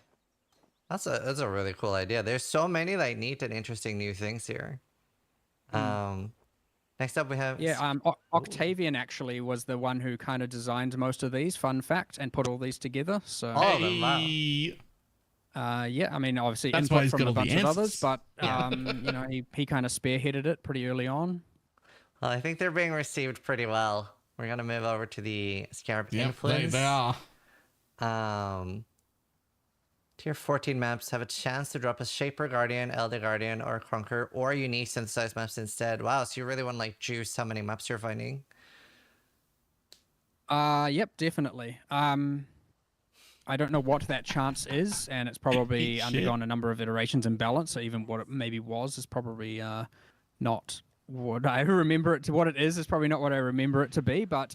That's a really cool idea. There's so many like neat and interesting new things here. Next up we have Octavian actually was the one who kind of designed most of these, fun fact, and put all these together. So all of them. Wow. yeah, I mean obviously That's why input he's from got a all the bunch of others, answers. but you know, he kind of spearheaded it pretty early on. Well, I think they're being received pretty well. We're gonna move over to the Scarab Yep, influence. they are. Tier 14 maps have a chance to drop a Shaper Guardian, Elder Guardian, or Conquer, or unique synthesized maps instead. Wow, so you really want to like juice how many maps you're finding? Yep, definitely. I don't know what that chance is, and it's probably Shit. undergone a number of iterations in balance, so even what it maybe was is probably not what I remember it to. What it is probably not what I remember it to be, but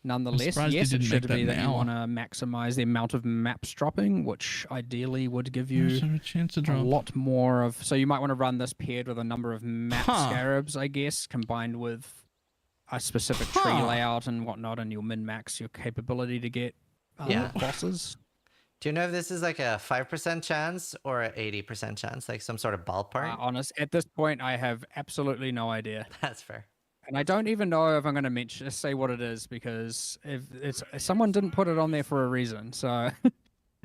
nonetheless, surprised you yes, it didn't should make be that that you now. want to maximize the amount of maps dropping, which ideally would give you There's a chance to a drop. lot more of. So you might want to run this paired with a number of map scarabs, I guess, combined with a specific tree layout and whatnot, and you'll min-max your capability to get bosses. Do you know if this is like a 5% chance or an 80% chance, like some sort of ballpark? At this point, I have absolutely no idea. That's fair. And I don't even know if I'm going to say what it is, because if someone didn't put it on there for a reason, so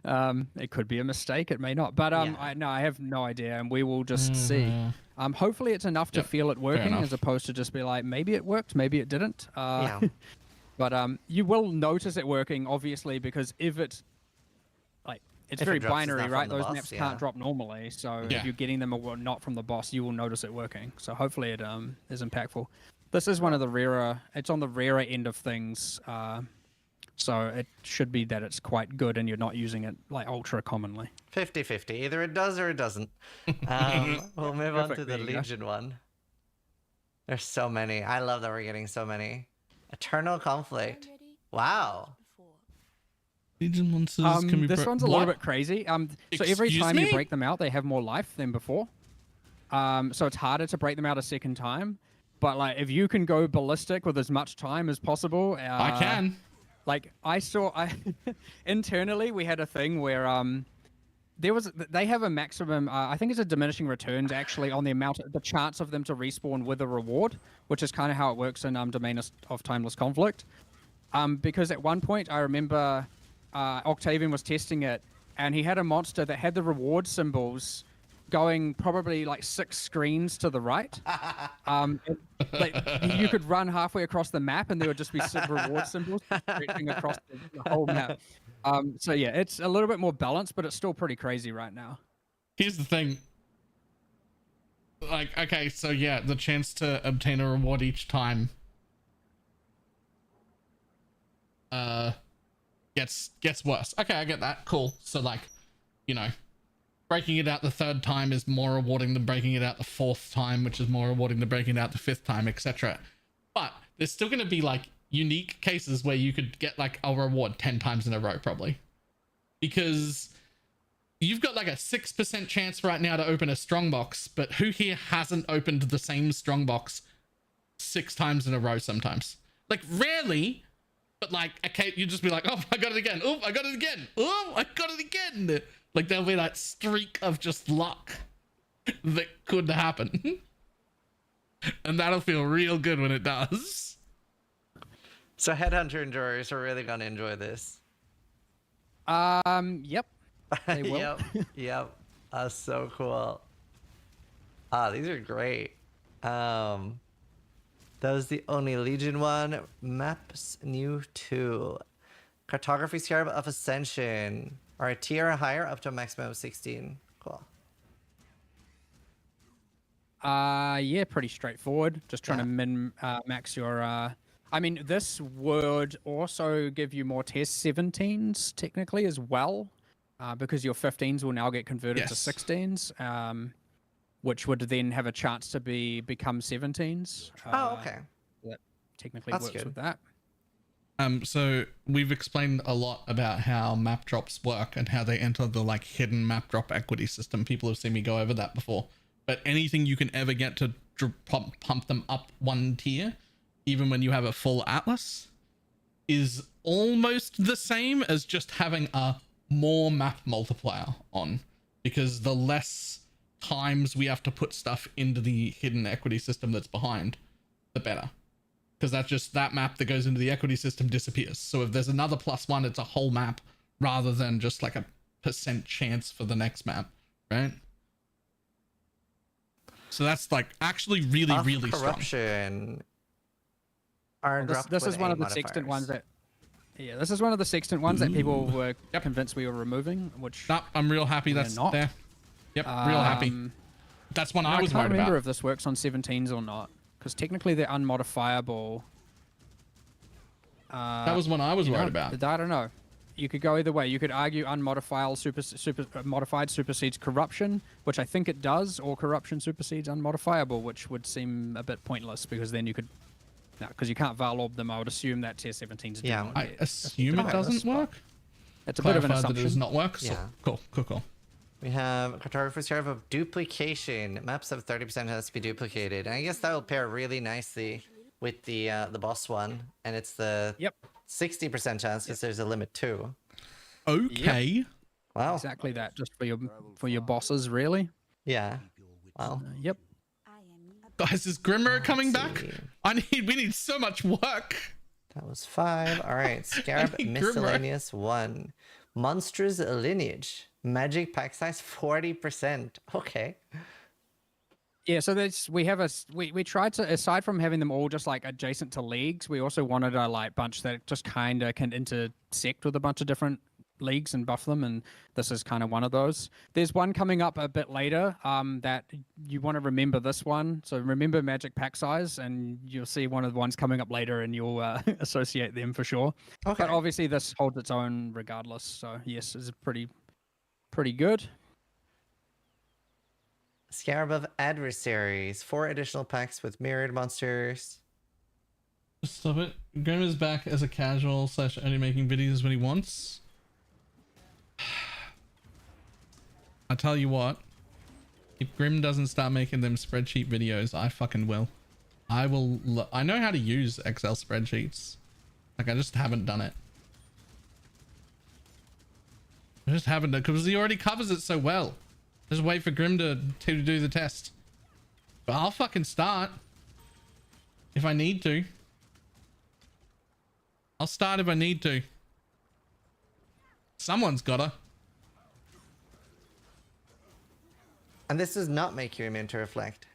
it could be a mistake, it may not. But I have no idea, and we will just see. Hopefully, it's enough to feel it working, as opposed to just be like, maybe it worked, maybe it didn't. But you will notice it working, obviously, because if it's very binary, right? Those maps can't drop normally, so if you're getting them or not from the boss, you will notice it working. So hopefully it is impactful. This is one of the rarer. It's on the rarer end of things, so it should be that it's quite good, and you're not using it like ultra commonly. 50-50. Either it does or it doesn't. We'll move on to the Legion one. There's so many. I love that we're getting so many. Eternal Conflict. Wow. Legion monsters can be this one's a little bit crazy. So every time you break them out, they have more life than before. So it's harder to break them out a second time. But like, if you can go ballistic with as much time as possible, I can. Like internally, we had a thing where they have a maximum. I think it's a diminishing returns actually on the chance of them to respawn with a reward, which is kind of how it works in Domain of Timeless Conflict. Because at one point I remember Octavian was testing it, and he had a monster that had the reward symbols going probably like 6 screens to the right. You could run halfway across the map, and there would just be reward symbols stretching across the whole map. So yeah, it's a little bit more balanced, but it's still pretty crazy right now. Here's the thing. Like, okay, so yeah, the chance to obtain a reward each time gets worse. Okay, I get that. Cool. So like, you know, breaking it out the 3rd time is more rewarding than breaking it out the 4th time, which is more rewarding than breaking it out the 5th time, etc. But there's still going to be like unique cases where you could get like a reward 10 times in a row, probably, because you've got like a 6% chance right now to open a strongbox, but who here hasn't opened the same strongbox 6 times in a row sometimes? Like, rarely, but like, okay, you just be like, oh, I got it again. Oh, I got it again. Oh, I got it again. Like, there'll be that streak of just luck that could happen. And that'll feel real good when it does. So Headhunter enjoyers are really gonna enjoy this. Yep. They will. Yep. That's so cool. These are great. That was the only Legion one. Maps new 2. Cartography Scarab of Ascension. Or a tier or higher up to a maximum of 16. Cool. Yeah, pretty straightforward. Just trying to max your I mean, this would also give you more test 17s technically as well, because your 15s will now get converted to 16s, which would then have a chance to become 17s. Okay. That technically works with that. So we've explained a lot about how map drops work and how they enter the like hidden map drop equity system. People have seen me go over that before, but anything you can ever get to pump them up one tier, even when you have a full atlas, is almost the same as just having a more map multiplier on, because the less times we have to put stuff into the hidden equity system that's behind, the better. Because that's just that map that goes into the equity system disappears. So if there's another +1, it's a whole map rather than just like a % chance for the next map, right? So that's like actually really, Of really strong. corruption. Are This is one of the sextant ones that. Yeah, this is one of the sextant ones that people were convinced we were removing, which. No, I'm real happy that's not. there. Yep, real happy. That's one I was can't worried remember about. if this works on 17s or not, because technically they're unmodifiable. That was one I was worried about. I don't know. You could go either way. You could argue unmodified modified supersedes corruption, which I think it does, or corruption supersedes unmodifiable, which would seem a bit pointless because then you could, no, because you can't Valorb them. I would assume that tier 17s. Yeah, do not I get. assume it doesn't work. It's a bit of an Clarified that it does assumption. not work. So Yeah. cool. We have cartographer's Scarab of duplication. Maps have 30% has to be duplicated. And I guess that will pair really nicely with the boss one. And it's the 60% chance because there's a limit too. Okay. Wow. Exactly that, just for your bosses, really. Yeah. Wow. Yep. Guys, is Grimmer coming back? We need so much work. That was 5. All right. Scarab need miscellaneous 1. Monsters lineage. Magic pack size 40%. Okay. Yeah, so we tried to, aside from having them all just like adjacent to leagues, we also wanted a like bunch that just kind of can intersect with a bunch of different leagues and buff them, and this is kind of one of those. There's one coming up a bit later that you want to remember this one. So remember magic pack size, and you'll see one of the ones coming up later, and you'll associate them for sure. Okay. But obviously this holds its own regardless. So yes, it's pretty good. Scarab of adversaries. 4 additional packs with mirrored monsters. Stop it. Grim is back as a casual / only making videos when he wants. I tell you what, if Grim doesn't start making them spreadsheet videos, I fucking will. I will. I know how to use Excel spreadsheets. Like, I just haven't done it. I just haven't done, because he already covers it so well. Just wait for Grim to do the test. But I'll fucking start if I need to. I'll start if I need to. Someone's gotta. And this does not make you immune to reflect.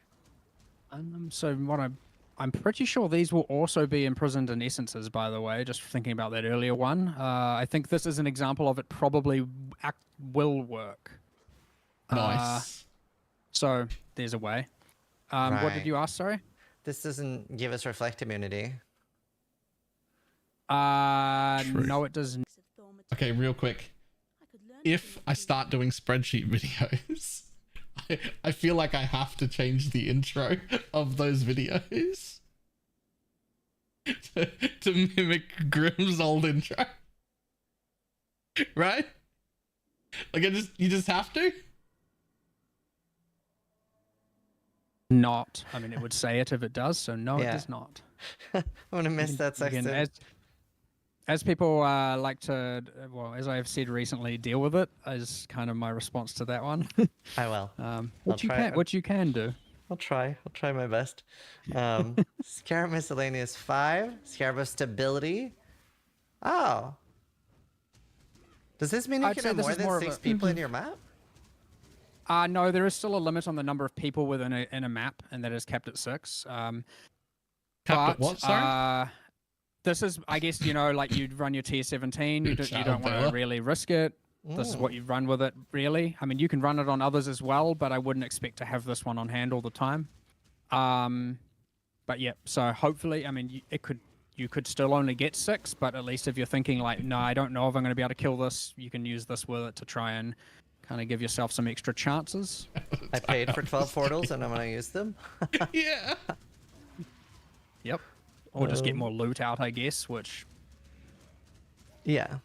So what I'm pretty sure these will also be imprisoned in essences, by the way, just thinking about that earlier one. I think this is an example of it probably will work. Nice. So there's a way. What did you ask, sorry? This doesn't give us reflect immunity. No, it doesn't. Okay, real quick. If I start doing spreadsheet videos, I feel like I have to change the intro of those videos to mimic Grim's old intro. Right? Like, you just have to? Not. I mean, it would say it if it does, so no, it does not. I'm gonna miss that Again, section. as people like to, well, as I've said recently, deal with it is kind of my response to that one. I will. What you can do. I'll try my best. Scarab miscellaneous 5. Scarab of stability. Oh. Does this mean you I'd can say have this more is than more of 6 a- people in your map? No, there is still a limit on the number of people within a map, and that is capped at 6. Capped at what, sorry? This is, I guess, like you'd run your tier 17. You don't want to really risk it. This is what you run with it, really. I mean, you can run it on others as well, but I wouldn't expect to have this one on hand all the time. But yeah, so hopefully, I mean, you could still only get 6, but at least if you're thinking like, no, I don't know if I'm going to be able to kill this, you can use this with it to try and kind of give yourself some extra chances. I paid for 12 portals and I'm gonna use them. Yeah. Yep. Or just get more loot out, I guess, which Yeah.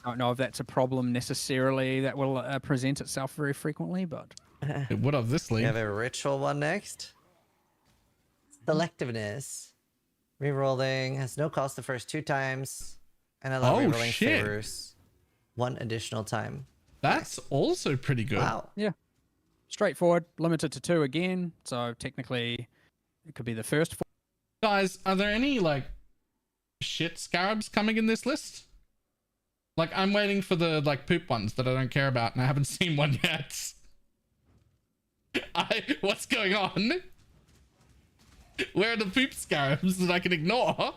I don't know if that's a problem necessarily that will present itself very frequently, but It would have this We league. have a ritual one next. Selectiveness. Rerolling has no cost the first 2 times, and allow rerolling shit. favors 1 additional time. That's also pretty good. Wow. Yeah. Straightforward, limited to 2 again. So technically, it could be the first 4. Guys, are there any like shit scarabs coming in this list? Like, I'm waiting for the like poop ones that I don't care about, and I haven't seen one yet. What's going on? Where are the poop scarabs that I can ignore?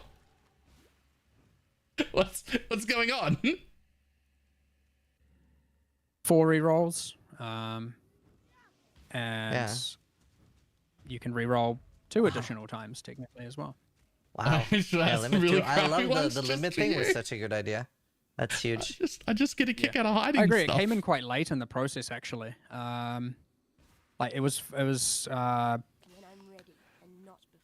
What's going on? 4 rerolls. And you can reroll 2 additional times technically as well. Wow. Yeah, limit really 2. I love ones the just limit for thing was you. such a good idea. That's huge. I just get a kick out of hiding I agree. stuff. It came in quite late in the process, actually. Like it was.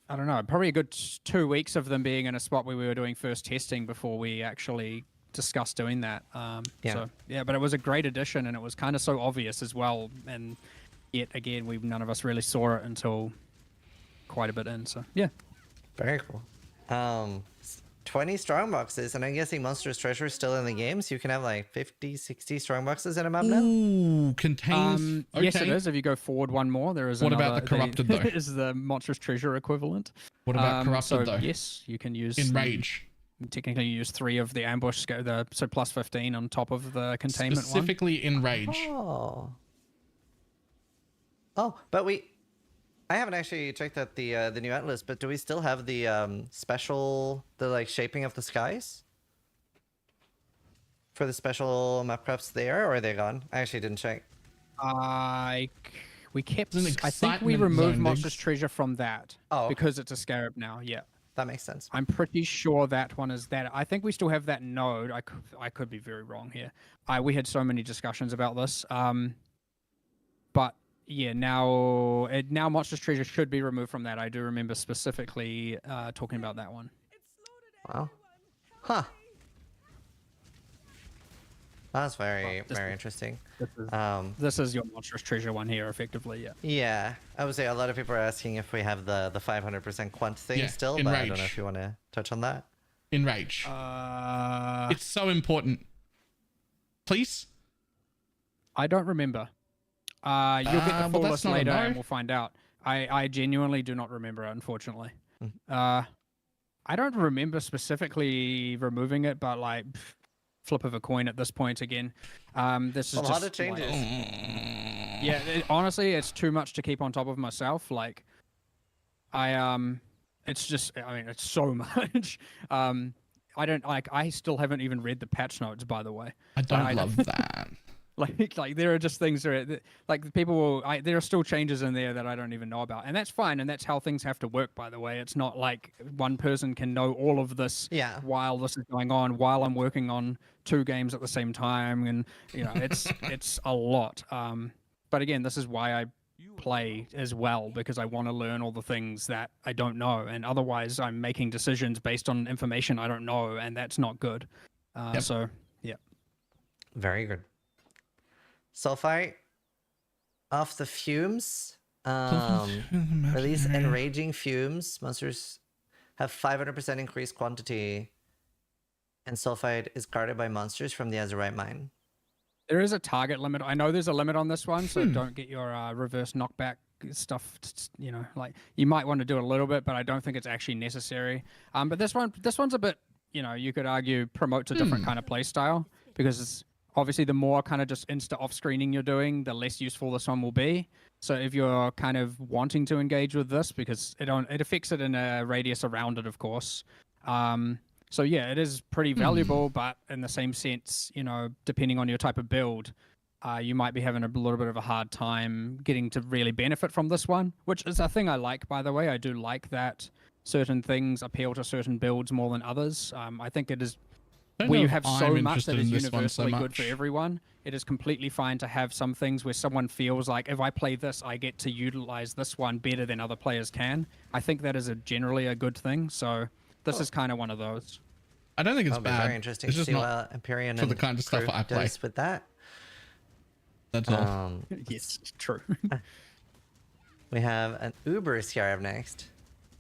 I don't know. Probably a good 2 weeks of them being in a spot where we were doing first testing before we actually discussed doing that. So yeah, but it was a great addition, and it was kind of so obvious as well. And yet again, none of us really saw it until quite a bit in. So yeah, very cool. 20 strong boxes, and I'm guessing Monster's Treasure is still in the game, so you can have like 50, 60 strong boxes in a map now? Ooh, contains... okay. Yes, it is. If you go forward 1 more, there is What another... about the Corrupted, though? Is the Monstrous Treasure equivalent. What about Corrupted, though? Yes, you can use... Enrage. Technically, you use 3 of the ambush, so plus 15 on top of the containment Specifically Enrage. Oh, but I haven't actually checked out the new atlas, but do we still have the special, the like shaping of the skies for the special map crafts there, or are they gone? I actually didn't check. We kept. It's an I think we excitement removed zone, Monstrous Diggs. Treasure from that okay. because it's a Scarab now. Yeah, that makes sense. I'm pretty sure that one is that. I think we still have that node. I could be very wrong here. We had so many discussions about this. But yeah, now Monstrous Treasure should be removed from that. I do remember specifically talking about that one. Wow. Huh. That's very interesting. This is your Monstrous Treasure one here, effectively, yeah. Yeah, I would say a lot of people are asking if we have the 500% quant thing still, but I don't know if you want to touch on that. Enrage. It's so important. Please? I don't remember. You'll get the full list later and we'll find out. I genuinely do not remember, unfortunately. I don't remember specifically removing it, but like flip of a coin at this point again. This is a just lot of changes. Yeah, honestly, it's too much to keep on top of myself. Like, it's just, I mean, it's so much. I still haven't even read the patch notes, by the way. I don't love that. Like there are just things that like people will there are still changes in there that I don't even know about, and that's fine, and that's how things have to work, by the way. It's not like one person can know all of this while this is going on, while I'm working on 2 games at the same time, and you know it's a lot. But again, this is why I play as well, because I want to learn all the things that I don't know, and otherwise I'm making decisions based on information I don't know, and that's not good. So yeah, very good. Sulfite off the fumes. Release enraging fumes. Monsters have 500% increased quantity, and sulfite is guarded by monsters from the Azurite mine. There is a target limit. I know there's a limit on this one, so don't get your reverse knockback stuff. You know, like you might want to do it a little bit, but I don't think it's actually necessary. But this one's a bit. You know, you could argue promotes a different kind of play style, because it's obviously the more kind of just insta off screening you're doing, the less useful this one will be. So if you're kind of wanting to engage with this, because it affects it in a radius around it, of course. So yeah, it is pretty valuable, but in the same sense, you know, depending on your type of build, you might be having a little bit of a hard time getting to really benefit from this one, which is a thing I like, by the way. I do like that certain things appeal to certain builds more than others. I think it is where you have so much that is universally good for everyone. It is completely fine to have some things where someone feels like, if I play this, I get to utilize this one better than other players can. I think that is generally a good thing. So this is kind of one of those. I don't think it's That'll be bad. very interesting It's to just see not what Empyrean for the and kind of stuff crew I play. does with that. That's all. Yes, true. We have an Uber Scarab next.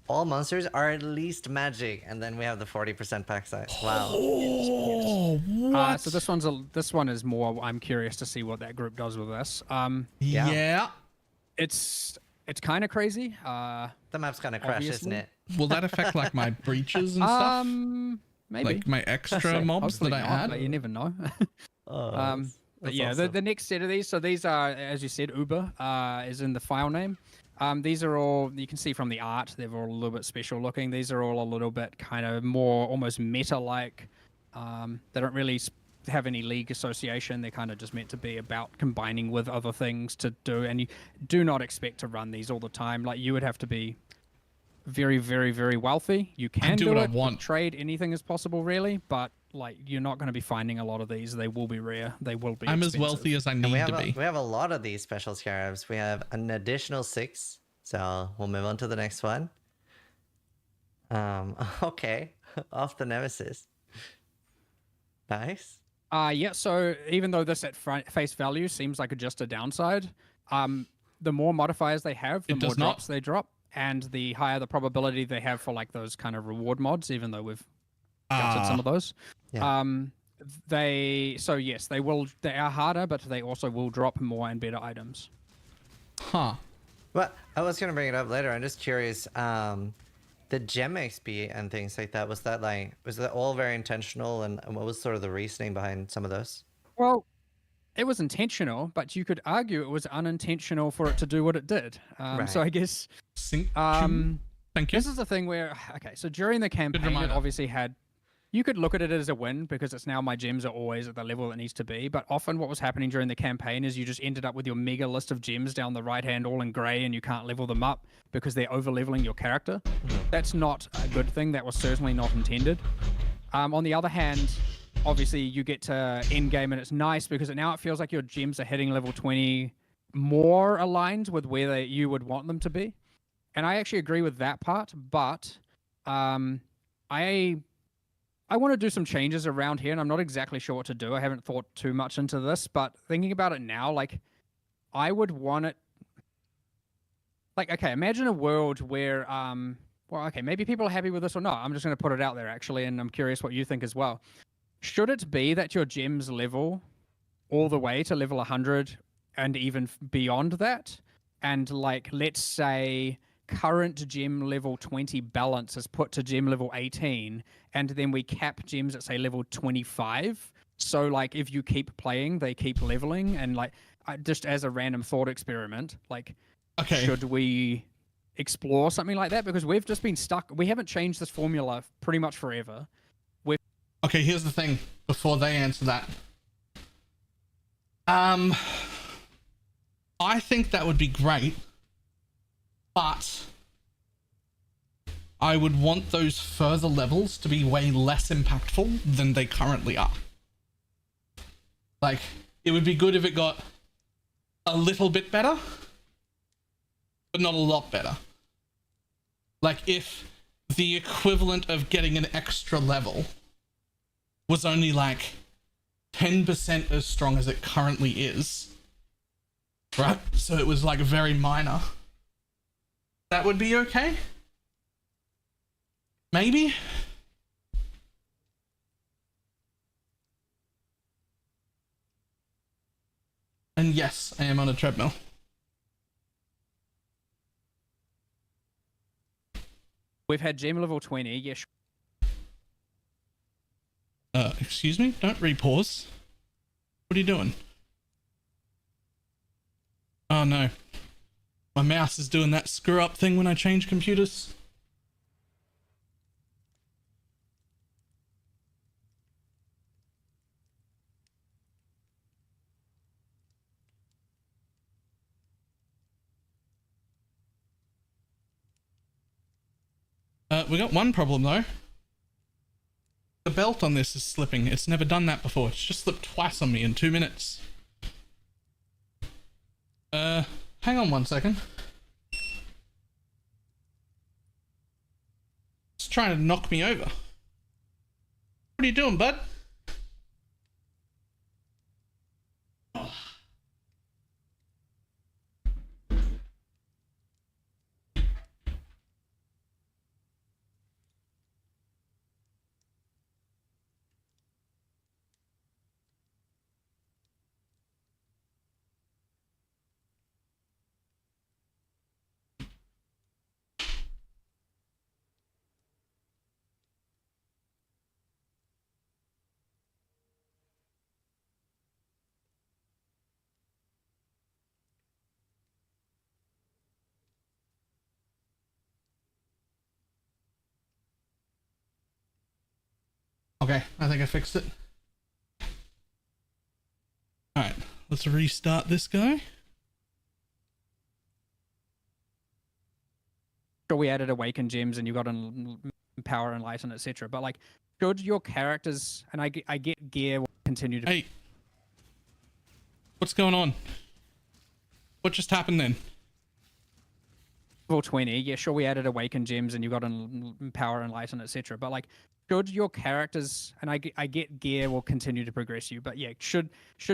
all monsters are at least magic, and then we have the 40% pack size. Wow. Oh, what? So this one is more. I'm curious to see what that group does with this. Yeah. It's kind of crazy. The map's kind of crash, isn't Obviously. it? Will that affect like my breaches and stuff? Maybe. Like my extra mobs Hopefully that I not, had? but you never know. But that's yeah, awesome. the next set of these. So these are, as you said, Uber is in the file name. These are all, you can see from the art, they're all a little bit special looking. These are all a little bit kind of more almost meta-like. They don't really have any league association. They're kind of just meant to be about combining with other things to do. And you do not expect to run these all the time. Like, you would have to be very, very, very wealthy. You can do what I it, want. trade, anything is possible really, but like, you're not going to be finding a lot of these. They will be rare. They will be I'm as expensive. wealthy as I And need we have to be. we have a lot of these special scarabs. We have an additional 6. So we'll move on to the next one. Okay. Off the Nemesis. Nice. Yeah, so even though this at face value seems like just a downside, the more modifiers they have, the It more does not. drops they drop, and the higher the probability they have for like those kind of reward mods, even though we've gutted some of those. Yeah. So yes, they are harder, but they also will drop more and better items. Huh. Well, I was gonna bring it up later. I'm just curious. The gem XP and things like that, was that all very intentional, and what was sort of the reasoning behind some of those? Well, it was intentional, but you could argue it was unintentional for it to do what it did. So I guess Thank you. this is the thing where, okay, so during the campaign, it reminder. obviously had, you could look at it as a win because it's now my gems are always at the level it needs to be. But often what was happening during the campaign is you just ended up with your mega list of gems down the right hand all in gray, and you can't level them up because they're over leveling your character. That's not a good thing. That was certainly not intended. On the other hand, obviously you get to Endgame and it's nice because now it feels like your gems are hitting level 20 more aligned with where you would want them to be. And I actually agree with that part, but I want to do some changes around here, and I'm not exactly sure what to do. I haven't thought too much into this, but thinking about it now, like, I would want it... Like, okay, imagine a world where, well, okay, maybe people are happy with this or not. I'm just going to put it out there, actually, and I'm curious what you think as well. Should it be that your gems level all the way to level 100 and even beyond that? And, like, let's say current gem level 20 balance is put to gem level 18, and then we cap gems at, say, level 25. So, like, if you keep playing, they keep leveling. And, like, just as a random thought experiment, like, Okay. should we explore something like that? Because we've just been stuck. We haven't changed this formula pretty much forever. Okay, here's the thing. Before they answer that, I think that would be great, but I would want those further levels to be way less impactful than they currently are. Like, it would be good if it got a little bit better, but not a lot better. Like, if the equivalent of getting an extra level was only like 10% as strong as it currently is, right? So it was like very minor. That would be okay? Maybe? And yes, I am on a treadmill. We've had gem level 20. Yeah, Excuse me? Don't repause. What are you doing? Oh no. My mouse is doing that screw up thing when I change computers. We got one problem though. The belt on this is slipping. It's never done that before. It's just slipped twice on me in 2 minutes. Hang on 1 second. It's trying to knock me over. What are you doing, bud? Okay, I think I fixed it. Alright, let's restart this guy. Sure, we added awaken gems and you got power, enlighten, etc. But like, should your characters, and I get gear will continue to. Hey, what's going on? What just happened then? Level 20, yeah, sure, we added awaken gems and you got power, enlighten, etc. But like, should your characters, and I get gear will continue to progress you, but yeah, should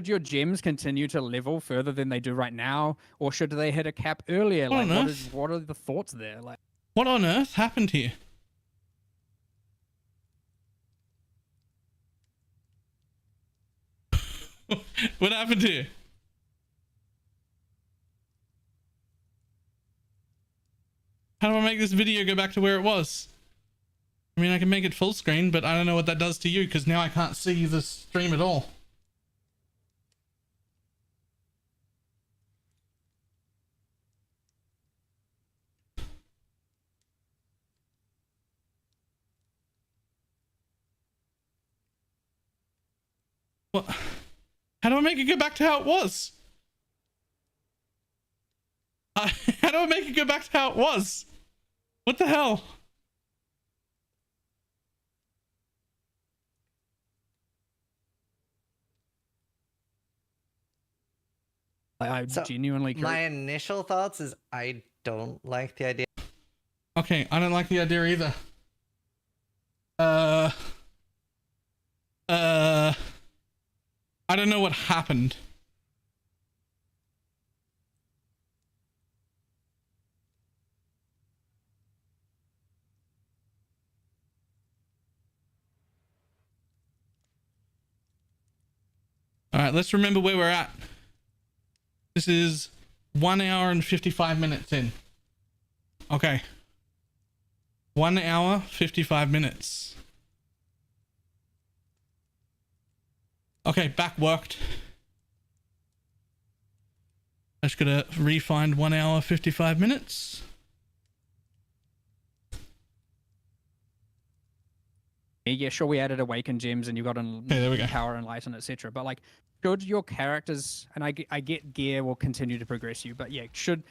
your gems continue to level further than they do right now, or should they hit a cap earlier? What Like, on what are the thoughts there? Like, what on earth happened here? What happened here? How do I make this video go back to where it was? I mean, I can make it full screen, but I don't know what that does to you because now I can't see the stream at all. What? How do I make it go back to how it was? How do I make it go back to how it was? What the hell? I So, genuinely. My initial thoughts is I don't like the idea. Okay, I don't like the idea either. I don't know what happened. All right, let's remember where we're at. This is 1 hour and 55 minutes in. Okay. 1 hour, 55 minutes. Okay, back worked. I just gotta re-find 1 hour, 55 minutes. Yeah, sure, we added awaken gems and you got there we go. power, enlighten, etc. But like, should your characters, and I get gear will continue to progress you, but yeah, should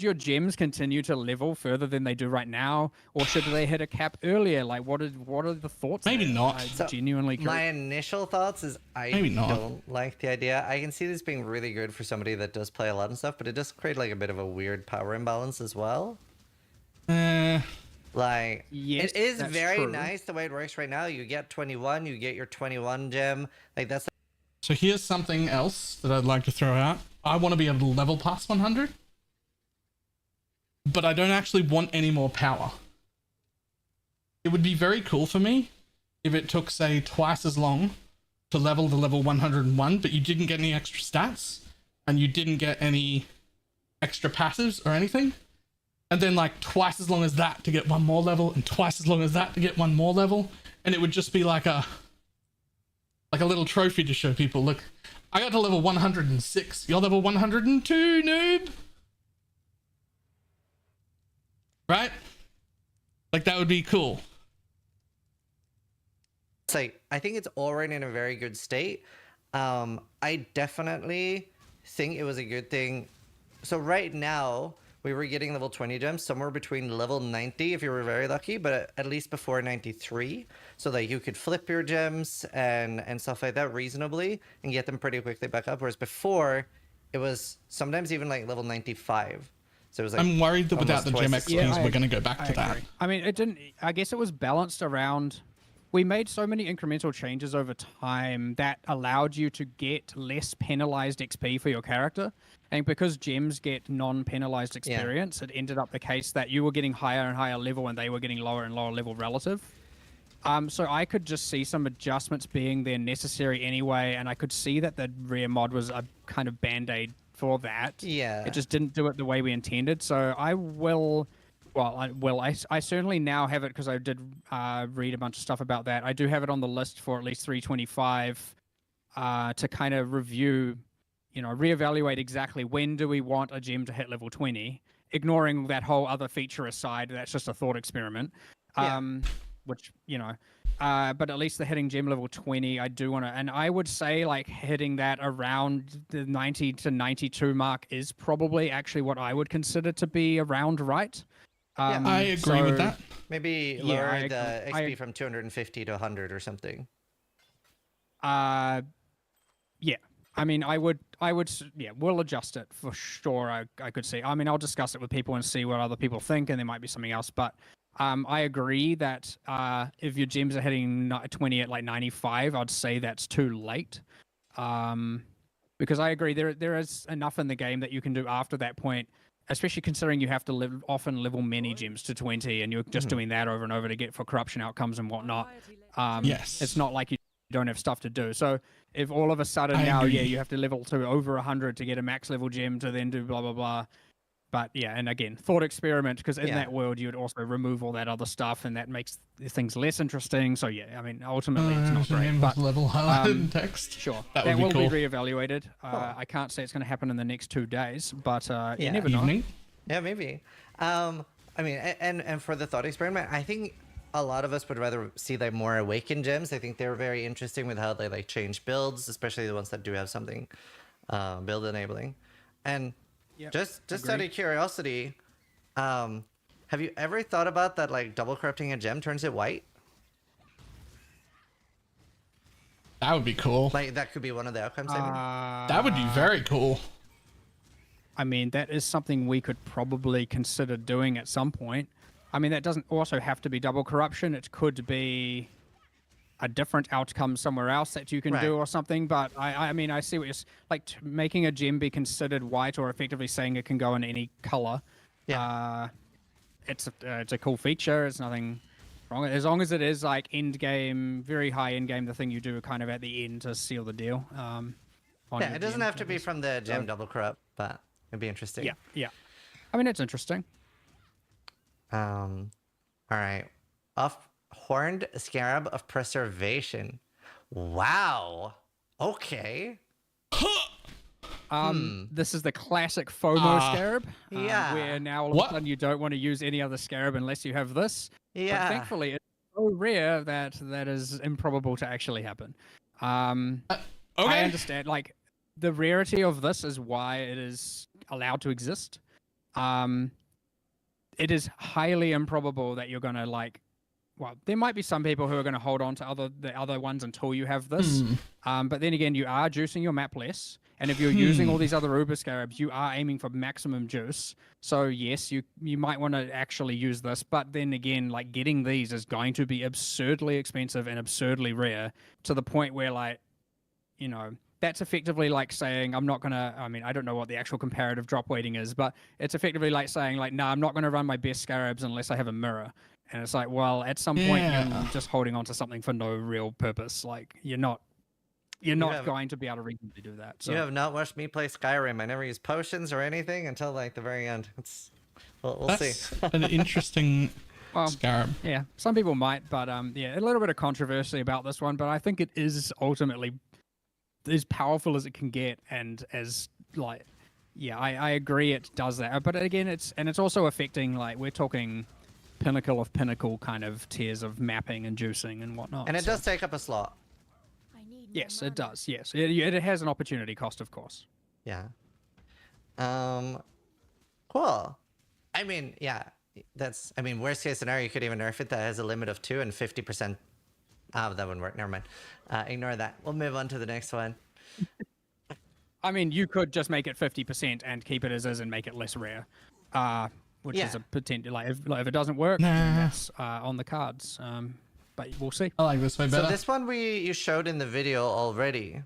your gems continue to level further than they do right now, or should they hit a cap earlier? Like, what are the thoughts? Maybe there? not. I So, genuinely. My initial thoughts is I Maybe not. don't like the idea. I can see this being really good for somebody that does play a lot and stuff, but it does create like a bit of a weird power imbalance as well. Like, Yes, it is that's very true. nice the way it works right now. You get 21, you get your 21 gem. Like, that's So here's something else that I'd like to throw out. I want to be able to level past 100, but I don't actually want any more power. It would be very cool for me if it took, say, twice as long to level to level 101, but you didn't get any extra stats and you didn't get any extra passives or anything. And then like twice as long as that to get one more level and twice as long as that to get one more level. And it would just be like a little trophy to show people, look, I got to level 106. You're level 102, noob. Right? Like that would be cool. like, I think it's already in a very good state. I definitely think it was a good thing. So right now, we were getting level 20 gems somewhere between level 90 if you were very lucky, but at least before 93, so that you could flip your gems and stuff like that reasonably and get them pretty quickly back up. Whereas before, it was sometimes even like level 95. So it was like I'm worried that without the gem almost XPs, we're going to go back to that. agree. I mean, it didn't. I guess it was balanced around. We made so many incremental changes over time that allowed you to get less penalized XP for your character. And because gems get non-penalized experience, it ended up the case that you were getting higher and higher level and they were getting lower and lower level relative. So I could just see some adjustments being there necessary anyway, and I could see that the rear mod was a kind of band-aid for that. Yeah. It just didn't do it the way we intended. So I will... Well, I certainly now have it because I did read a bunch of stuff about that. I do have it on the list for at least 325 to kind of review, reevaluate exactly when do we want a gem to hit level 20, ignoring that whole other feature aside. That's just a thought experiment, which, but at least the hitting gem level 20, I do want to, and I would say like hitting that around the 90 to 92 mark is probably actually what I would consider to be around right. I agree with that. Maybe Yeah, lower I the agree. XP from 250 to 100 or something. Yeah. I mean, yeah, we'll adjust it for sure. I could see. I mean, I'll discuss it with people and see what other people think, and there might be something else. But I agree that if your gems are hitting 20 at like 95, I'd say that's too late. Because I agree, there is enough in the game that you can do after that point, especially considering you have to often level many gems to 20, and you're just doing that over and over to get for corruption outcomes and whatnot. Yes. It's not like you don't have stuff to do. So if all of a sudden I now, agree. yeah, you have to level to over 100 to get a max level gem to then do blah, blah, blah. But yeah, and again, thought experiment, because in that world, you would also remove all that other stuff, and that makes things less interesting. So yeah, I mean, ultimately, it's not great. But level highlighted in text. sure, That that would be will cool. be reevaluated. I can't say it's going to happen in the next 2 days, but you never know. Evening. Yeah, maybe. I mean, and for the thought experiment, I think a lot of us would rather see like more awakened gems. I think they're very interesting with how they like change builds, especially the ones that do have something build enabling. And just out of curiosity, have you ever thought about that like double corrupting a gem turns it white? That would be cool. Like that could be one of the outcomes. I mean. That would be very cool. I mean, that is something we could probably consider doing at some point. I mean, that doesn't also have to be double corruption. It could be a different outcome somewhere else that you can do or something. But I mean, I see what you're like making a gem be considered white, or effectively saying it can go in any color. Yeah. It's a cool feature. It's nothing wrong. As long as it is like end game, very high end game, the thing you do kind of at the end to seal the deal. Yeah, it doesn't have to be from the gem double corrupt, but it'd be interesting. Yeah, yeah. I mean, it's interesting. All right. Horned Scarab of Preservation. Wow. Okay. This is the classic FOMO Scarab. Yeah. Where now all of a sudden you don't want to use any other Scarab unless you have this. Yeah. But thankfully, it's so rare that that is improbable to actually happen. I understand. Like, the rarity of this is why it is allowed to exist. It is highly improbable that you're going to like. Well, there might be some people who are going to hold on to the other ones until you have this. But then again, you are juicing your map less. And if you're using all these other Uber Scarabs, you are aiming for maximum juice. So yes, you might want to actually use this. But then again, like getting these is going to be absurdly expensive and absurdly rare, to the point where like, you know, that's effectively like saying, I'm not going to, I mean, I don't know what the actual comparative drop weighting is, but it's effectively like saying like, nah, I'm not going to run my best Scarabs unless I have a mirror. And it's like, well, at some point you're just holding on to something for no real purpose. Like you're not going to be able to reasonably do that. So You have not watched me play Skyrim. I never use potions or anything until like the very end. We'll see. An interesting Scarab. Yeah, some people might, but yeah, a little bit of controversy about this one, but I think it is ultimately as powerful as it can get, and as like, yeah, I agree it does that. But again, it's also affecting, like, we're talking pinnacle of pinnacle kind of tiers of mapping and juicing and whatnot. And it does take up a slot. Yes, it does. Yes, it has an opportunity cost, of course. Yeah. Cool. I mean, yeah, I mean, worst case scenario, you could even nerf it that has a limit of 2 and 50%. That wouldn't work. Never mind. Ignore that. We'll move on to the next one. I mean, you could just make it 50% and keep it as is and make it less rare, which is a potential. Like, if it doesn't work, then that's on the cards. But we'll see. I like this way better. So this one you showed in the video already.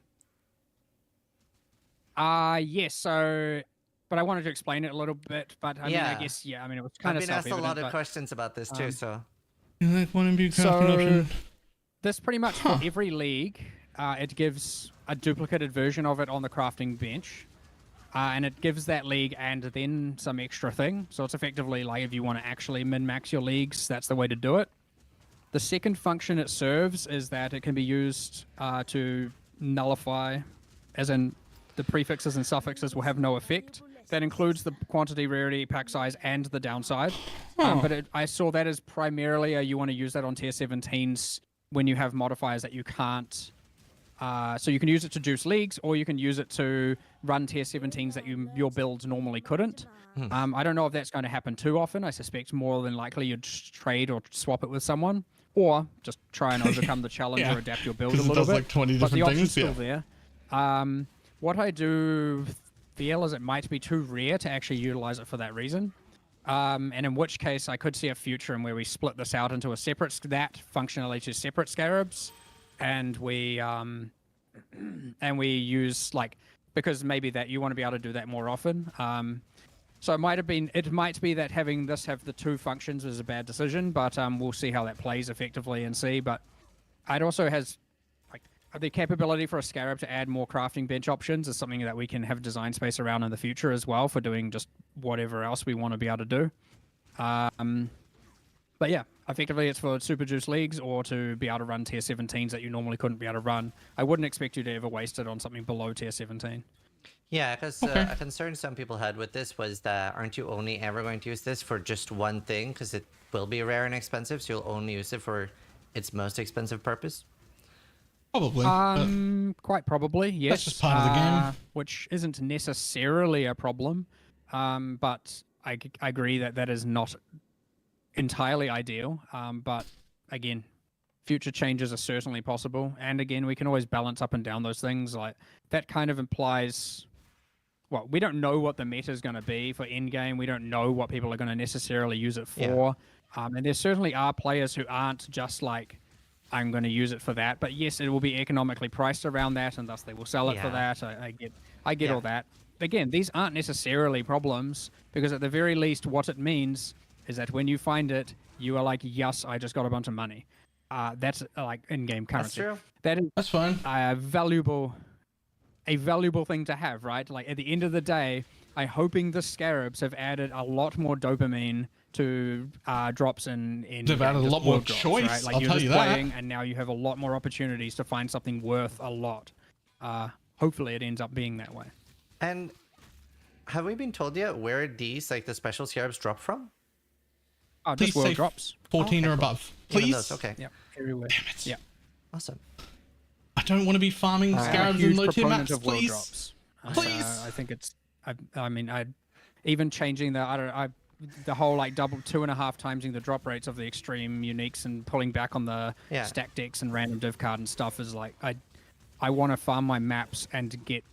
Yes. So, but I wanted to explain it a little bit. But I mean, I guess I mean, it was kind of I've been asked a lot of but, questions about this too. So. So this pretty much for every league, it gives a duplicated version of it on the crafting bench. And it gives that league and then some extra thing. So it's effectively like if you want to actually min-max your leagues, that's the way to do it. The second function it serves is that it can be used to nullify, as in the prefixes and suffixes will have no effect. That includes the quantity, rarity, pack size, and the downside. But I saw that as primarily you want to use that on tier 17s when you have modifiers that you can't. So you can use it to juice leagues, or you can use it to run tier 17s that your builds normally couldn't. I don't know if that's going to happen too often. I suspect more than likely you'd trade or swap it with someone, or just try and overcome the challenge or adapt your build a 'Cause it little does, bit. like, 20 but the different option's things, still yeah. there. What I do feel is it might be too rare to actually utilize it for that reason. And in which case, I could see a future in where we split this out into a separate that functionality to separate scarabs, and we use like, because maybe that you want to be able to do that more often. So it might be that having this have the two functions is a bad decision, but we'll see how that plays effectively and see. But it also has like the capability for a Scarab to add more crafting bench options is something that we can have design space around in the future as well for doing just whatever else we want to be able to do. But yeah, effectively it's for Super Juice Leagues or to be able to run tier 17s that you normally couldn't be able to run. I wouldn't expect you to ever waste it on something below tier 17. Yeah, because a concern some people had with this was that aren't you only ever going to use this for just one thing? Because it will be rare and expensive, so you'll only use it for its most expensive purpose? Probably. Quite probably, yes. That's just part of the game. Which isn't necessarily a problem, but I agree that is not entirely ideal. But again, future changes are certainly possible, and again, we can always balance up and down those things. Like that kind of implies. Well, we don't know what the meta is going to be for Endgame. We don't know what people are going to necessarily use it for. Yeah. And there certainly are players who aren't just like, I'm going to use it for that. But yes, it will be economically priced around that, and thus they will sell it for that. I get all that. Again, these aren't necessarily problems, because at the very least, what it means is that when you find it, you are like, yes, I just got a bunch of money. That's like in-game currency. That's true. That's fine. A valuable thing to have, right? Like at the end of the day, I'm hoping the Scarabs have added a lot more dopamine to drops in they've added a lot more drops, choice. right? Like I'll you're tell just you that. playing, and now you have a lot more opportunities to find something worth a lot. Hopefully, it ends up being that way. And have we been told yet where these, like the special Scarabs, drop from? Oh, Please just world say drops. 14 or cool. above. Even Please. those, okay. Yeah, everywhere. Damn it. Yeah. Awesome. I don't want to be farming I'm a Scarabs huge in low tier proponent maps, of world please. drops. Please. I think it's. I mean, even changing the whole like double 2.5 timesing the drop rates of the extreme uniques and pulling back on the stack decks and random div card and stuff is like I want to farm my maps and get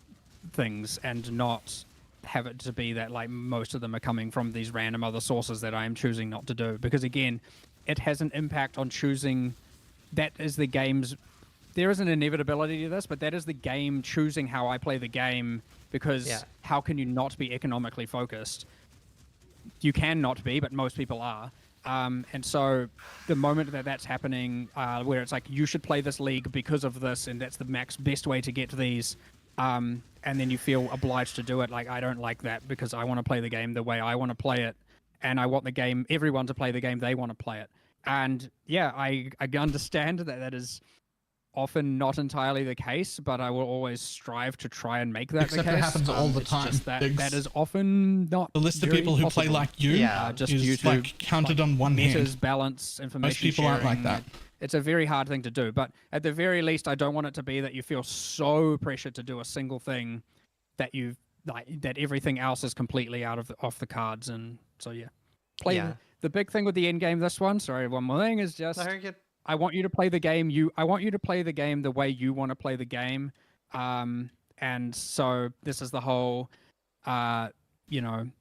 things and not have it to be that like most of them are coming from these random other sources that I am choosing not to do, because again, it has an impact on choosing. That is the game's. There is an inevitability to this, but that is the game choosing how I play the game, because how can you not be economically focused? You can not be, but most people are. And so the moment that that's happening, where it's like, you should play this league because of this, and that's the best way to get these, and then you feel obliged to do it. Like, I don't like that, because I want to play the game the way I want to play it, and I want everyone to play the game they want to play it. And yeah, I understand that is often not entirely the case, but I will always strive to try and make that Except the case. it happens all the time. Just that is often not the list of very people who possible. play like you just is due to like counted on one metas, hand. balance, information Most people aren't like sharing. that. It's a very hard thing to do, but at the very least, I don't want it to be that you feel so pressured to do a single thing that that everything else is completely off the cards. And so the big thing with the end game, one more thing is just I want you to play the game. I want you to play the game the way you want to play the game. And so this is the whole, the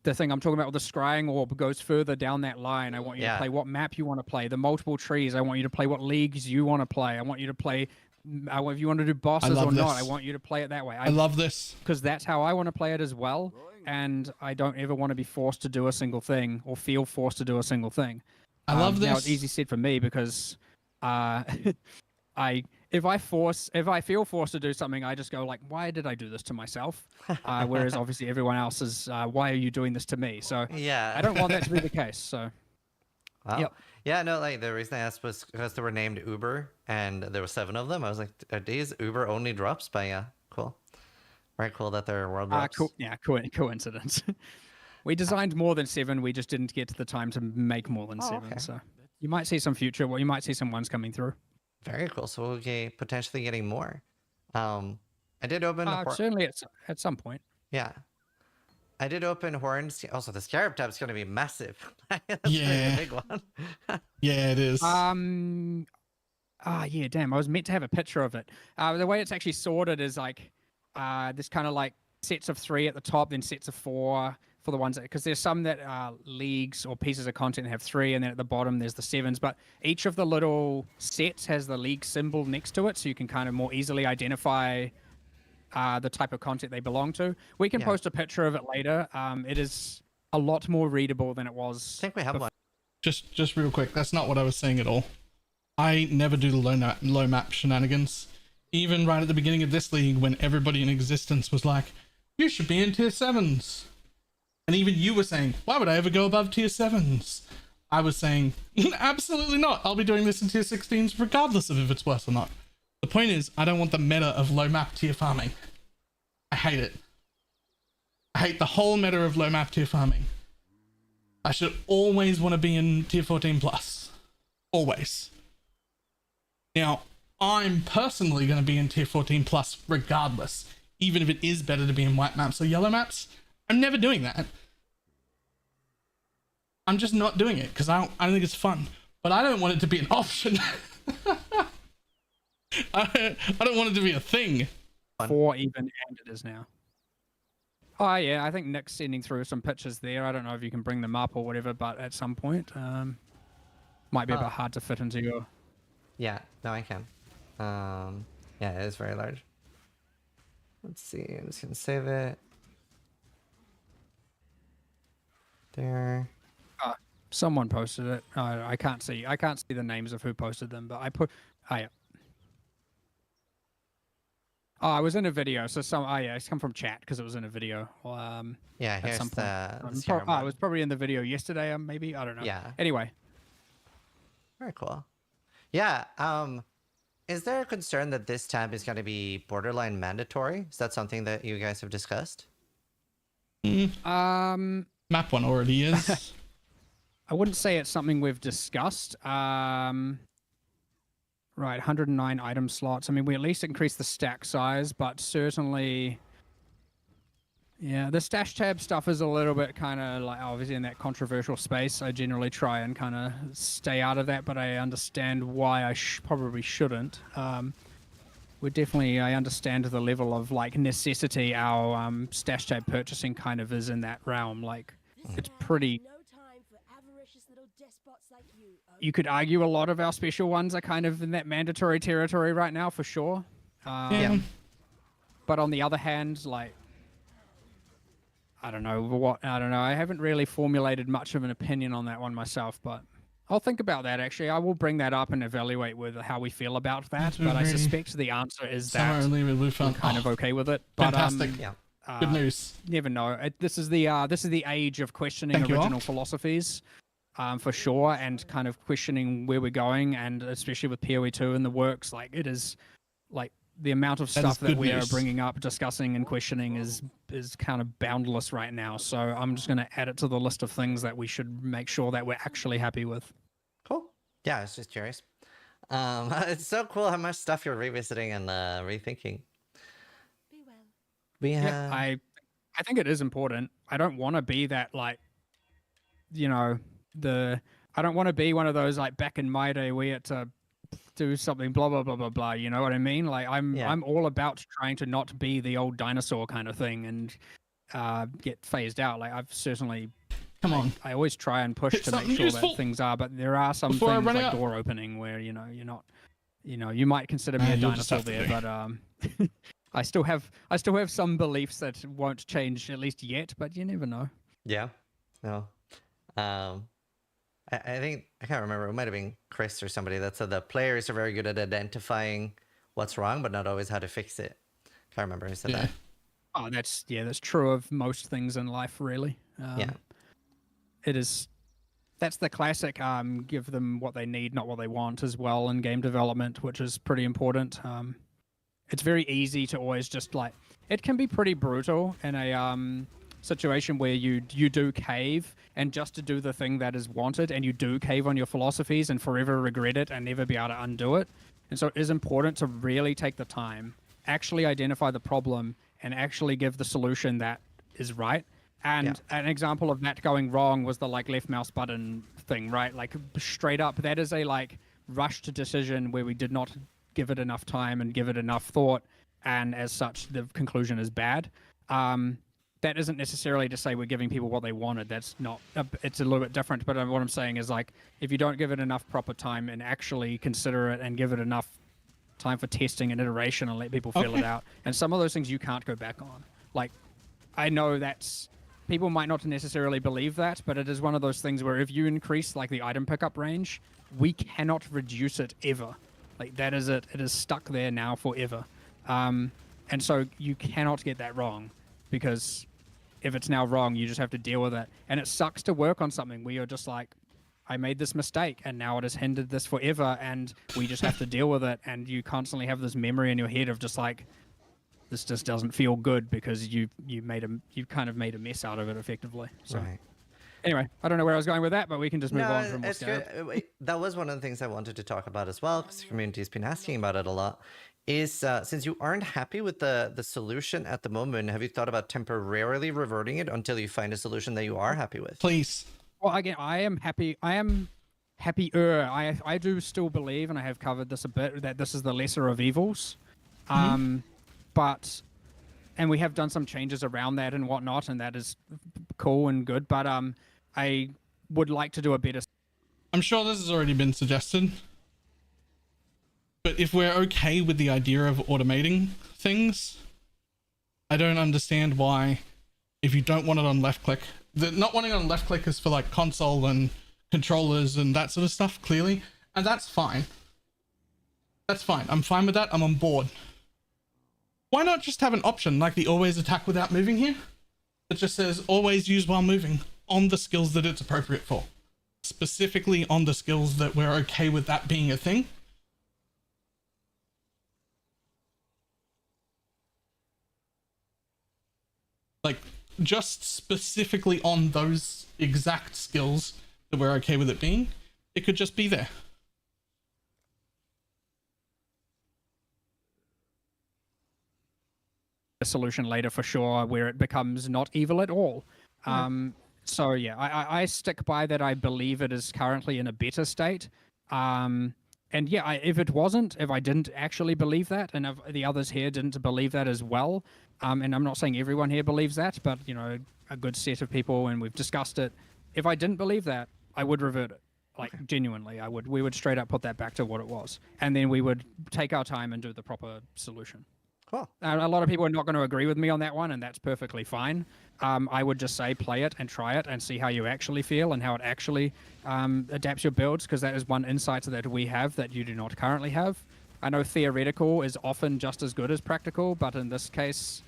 thing I'm talking about with the scrying orb goes further down that line. I want you to play what map you want to play. The multiple trees. I want you to play what leagues you want to play. I want you to play. If you want to do bosses or not, I want you to play it that way. I love this. Because that's how I want to play it as well. And I don't ever want to be forced to do a single thing or feel forced to do a single thing. I love this. Now, it's easy said for me, because if I feel forced to do something, I just go like, why did I do this to myself? Whereas obviously everyone else is, why are you doing this to me? So I don't want that to be the case. So yeah, no, like the reason I asked was because they were named Uber and there were 7 of them. I was like, are these Uber only drops? But yeah, cool. Very cool that they're world drops. Cool. Yeah, coincidence. We designed more than 7. We just didn't get to the time to make more than 7. Okay. So you might see some future. Well, you might see some ones coming through. Very cool. So we'll be potentially getting more. I did open. Certainly at some point. Yeah. I did open horns. Also, the Scarab tab's going to be massive. That's Yeah. a big one. Yeah, it is. Yeah, damn. I was meant to have a picture of it. The way it's actually sorted is like this kind of like sets of 3 at the top, then sets of 4 for the ones that, because there's some that are leagues or pieces of content that have 3, and then at the bottom there's the 7s. But each of the little sets has the league symbol next to it, so you can kind of more easily identify the type of content they belong to. We can post a picture of it later. It is a lot more readable than it was. I think we have one. Just real quick, that's not what I was saying at all. I never do the low map shenanigans. Even right at the beginning of this league, when everybody in existence was like, you should be in tier 7s. And even you were saying, why would I ever go above tier 7s? I was saying, absolutely not. I'll be doing this in tier 16s regardless of if it's worse or not. The point is, I don't want the meta of low map tier farming. I hate it. I hate the whole meta of low map tier farming. I should always want to be in tier 14 plus. Always. Now, I'm personally going to be in tier 14 plus regardless, even if it is better to be in white maps or yellow maps. I'm never doing that. I'm just not doing it because I don't think it's fun. But I don't want it to be an option. I don't want it to be a thing. 4 even, and it is now. Oh yeah, I think Nick's sending through some pictures there. I don't know if you can bring them up or whatever, but at some point, might be a bit hard to fit into your. Yeah, no, I can. Yeah, it is very large. Let's see. I'm just gonna save it. There. Someone posted it. I can't see. I can't see the names of who posted them, but I put. Yeah. Oh, I was in a video, so yeah, it's come from chat because it was in a video. Yeah, here's some the it was probably in the video yesterday, maybe. I don't know. Yeah. Anyway. Very cool. Yeah. Is there a concern that this tab is going to be borderline mandatory? Is that something that you guys have discussed? Map 1 already is. I wouldn't say it's something we've discussed. Right, 109 item slots. I mean, we at least increased the stack size, but certainly, yeah, the stash tab stuff is a little bit kind of like obviously in that controversial space. I generally try and kind of stay out of that, but I understand why I probably shouldn't. We're definitely, I understand the level of like necessity our stash tab purchasing kind of is in that realm. Like, it's pretty. You could argue a lot of our special ones are kind of in that mandatory territory right now, for sure. Yeah. But on the other hand, like, I don't know. I haven't really formulated much of an opinion on that one myself, but I'll think about that, actually. I will bring that up and evaluate with how we feel about that, but I suspect the answer is that we're kind of okay with it. But, fantastic. Good news. Never know. This is the age of questioning original philosophies. For sure, and kind of questioning where we're going, and especially with PoE 2 in the works, like it is, like the amount of stuff that we are bringing up, discussing, and questioning is kind of boundless right now. So I'm just going to add it to the list of things that we should make sure that we're actually happy with. Cool. Yeah, I was just curious. It's so cool how much stuff you're revisiting and rethinking. Be well. We have. Yeah, I think it is important. I don't want to be that, like, you know. I don't want to be one of those like back in my day we had to do something blah blah blah blah blah, you know what I mean? Like I'm all about trying to not be the old dinosaur kind of thing and get phased out. Like I've certainly I always try and push to make sure that things are, but there are some things like door opening where you're not, you might consider me a dinosaur there, but I still have some beliefs that won't change, at least yet, but you never know. Yeah. No. I think, I can't remember, it might have been Chris or somebody that said that players are very good at identifying what's wrong, but not always how to fix it. Can't remember who said that. Oh, that's true of most things in life, really. That's the classic, give them what they need, not what they want as well in game development, which is pretty important. It's very easy to always just like, it can be pretty brutal in a situation where you do cave and just to do the thing that is wanted, and you do cave on your philosophies and forever regret it and never be able to undo it. And so it is important to really take the time, actually identify the problem, and actually give the solution that is right. And an example of that going wrong was the like left mouse button thing, right? Like straight up, that is a like rushed decision where we did not give it enough time and give it enough thought, and as such, the conclusion is bad. That isn't necessarily to say we're giving people what they wanted. That's not. It's a little bit different. But what I'm saying is like if you don't give it enough proper time and actually consider it and give it enough time for testing and iteration and let people feel it out, and some of those things you can't go back on. Like I know that's. People might not necessarily believe that, but it is one of those things where if you increase like the item pickup range, we cannot reduce it ever. Like that is it. It is stuck there now forever. And so you cannot get that wrong, because if it's now wrong, you just have to deal with it. And it sucks to work on something where you're just like, I made this mistake and now it has hindered this forever, and we just have to deal with it. And you constantly have this memory in your head of just like, this just doesn't feel good because you kind of made a mess out of it effectively. So anyway, I don't know where I was going with that, but we can just move on from what's good. That was one of the things I wanted to talk about as well, because the community's been asking about it a lot. Is since you aren't happy with the solution at the moment, have you thought about temporarily reverting it until you find a solution that you are happy with? Please. Well, again, I am happy. I am happier. I do still believe, and I have covered this a bit, that this is the lesser of evils. But, and we have done some changes around that and whatnot, and that is cool and good. But I would like to do a better. I'm sure this has already been suggested. But if we're okay with the idea of automating things, I don't understand why, if you don't want it on left click, not wanting it on left click is for like console and controllers and that sort of stuff, clearly. And that's fine. That's fine. I'm fine with that. I'm on board. Why not just have an option like the always attack without moving here? That just says always use while moving on the skills that it's appropriate for. Specifically on the skills that we're okay with that being a thing. Like, just specifically on those exact skills that we're okay with it being, it could just be there. A solution later for sure, where it becomes not evil at all. So yeah, I stick by that. I believe it is currently in a better state. And yeah, if it wasn't, if I didn't actually believe that, and if the others here didn't believe that as well, and I'm not saying everyone here believes that, but you know, a good set of people, and we've discussed it. If I didn't believe that, I would revert it. Like genuinely, I would. We would straight up put that back to what it was, and then we would take our time and do the proper solution. Cool. A lot of people are not going to agree with me on that one, and that's perfectly fine. I would just say play it and try it and see how you actually feel and how it actually adapts your builds, because that is one insight that we have that you do not currently have. I know theoretical is often just as good as practical, but in this case,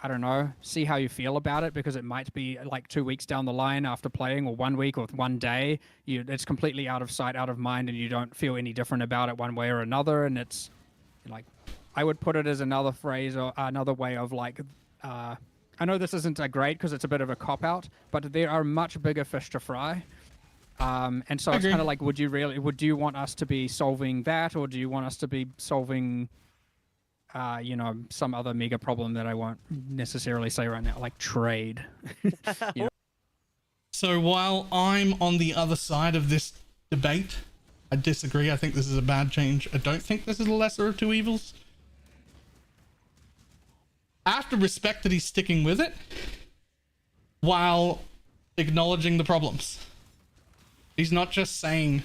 I don't know. See how you feel about it, because it might be like 2 weeks down the line after playing, or 1 week or 1 day. It's completely out of sight, out of mind, and you don't feel any different about it one way or another, and it's like... I would put it as another phrase or another way of like, I know this isn't a great because it's a bit of a cop-out, but there are much bigger fish to fry. And so it's kind of like, would you want us to be solving that, or do you want us to be solving, you know, some other mega problem that I won't necessarily say right now, like trade? You know? So while I'm on the other side of this debate, I disagree. I think this is a bad change. I don't think this is the lesser of two evils. I have to respect that he's sticking with it while acknowledging the problems. He's not just saying,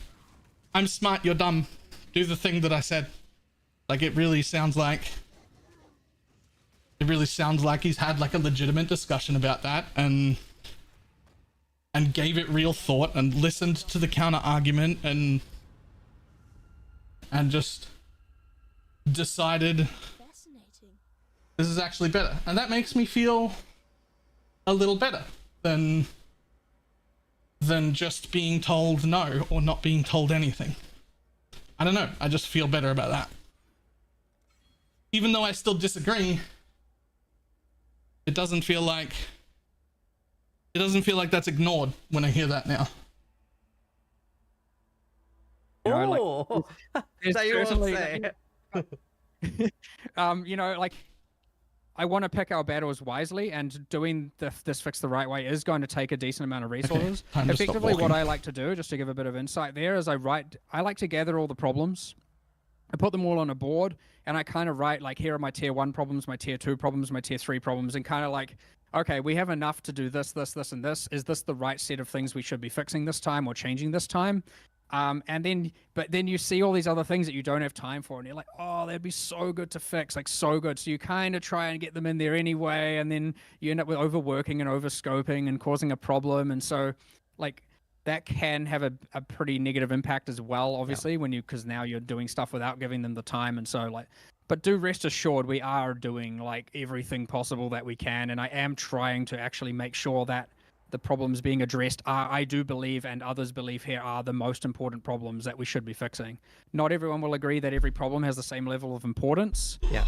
I'm smart, you're dumb, do the thing that I said. Like, it really sounds like he's had like a legitimate discussion about that and gave it real thought and listened to the counter argument and just decided this is actually better. And that makes me feel a little better than just being told no or not being told anything. I don't know. I just feel better about that. Even though I still disagree, it doesn't feel like that's ignored when I hear that now. You know, know, like Oh, there's that you won't certainly, say. you know, like I want to pick our battles wisely, and doing this fix the right way is going to take a decent amount of resources. time to stop Effectively, what walking. I like to do, just to give a bit of insight there, is I like to gather all the problems. I put them all on a board, and I kind of write, like, here are my tier 1 problems, my tier 2 problems, my tier 3 problems, and kind of like, okay, we have enough to do this, this, this, and this. Is this the right set of things we should be fixing this time or changing this time? But then you see all these other things that you don't have time for, and you're like, oh, that'd be so good to fix, like so good. So you kind of try and get them in there anyway, and then you end up with overworking and overscoping and causing a problem. And so, like, that can have a pretty negative impact as well, obviously, because now you're doing stuff without giving them the time. And so, like, but do rest assured, we are doing like everything possible that we can, and I am trying to actually make sure that the problems being addressed are, I do believe, and others believe here, are the most important problems that we should be fixing. Not everyone will agree that every problem has the same level of importance. Yeah.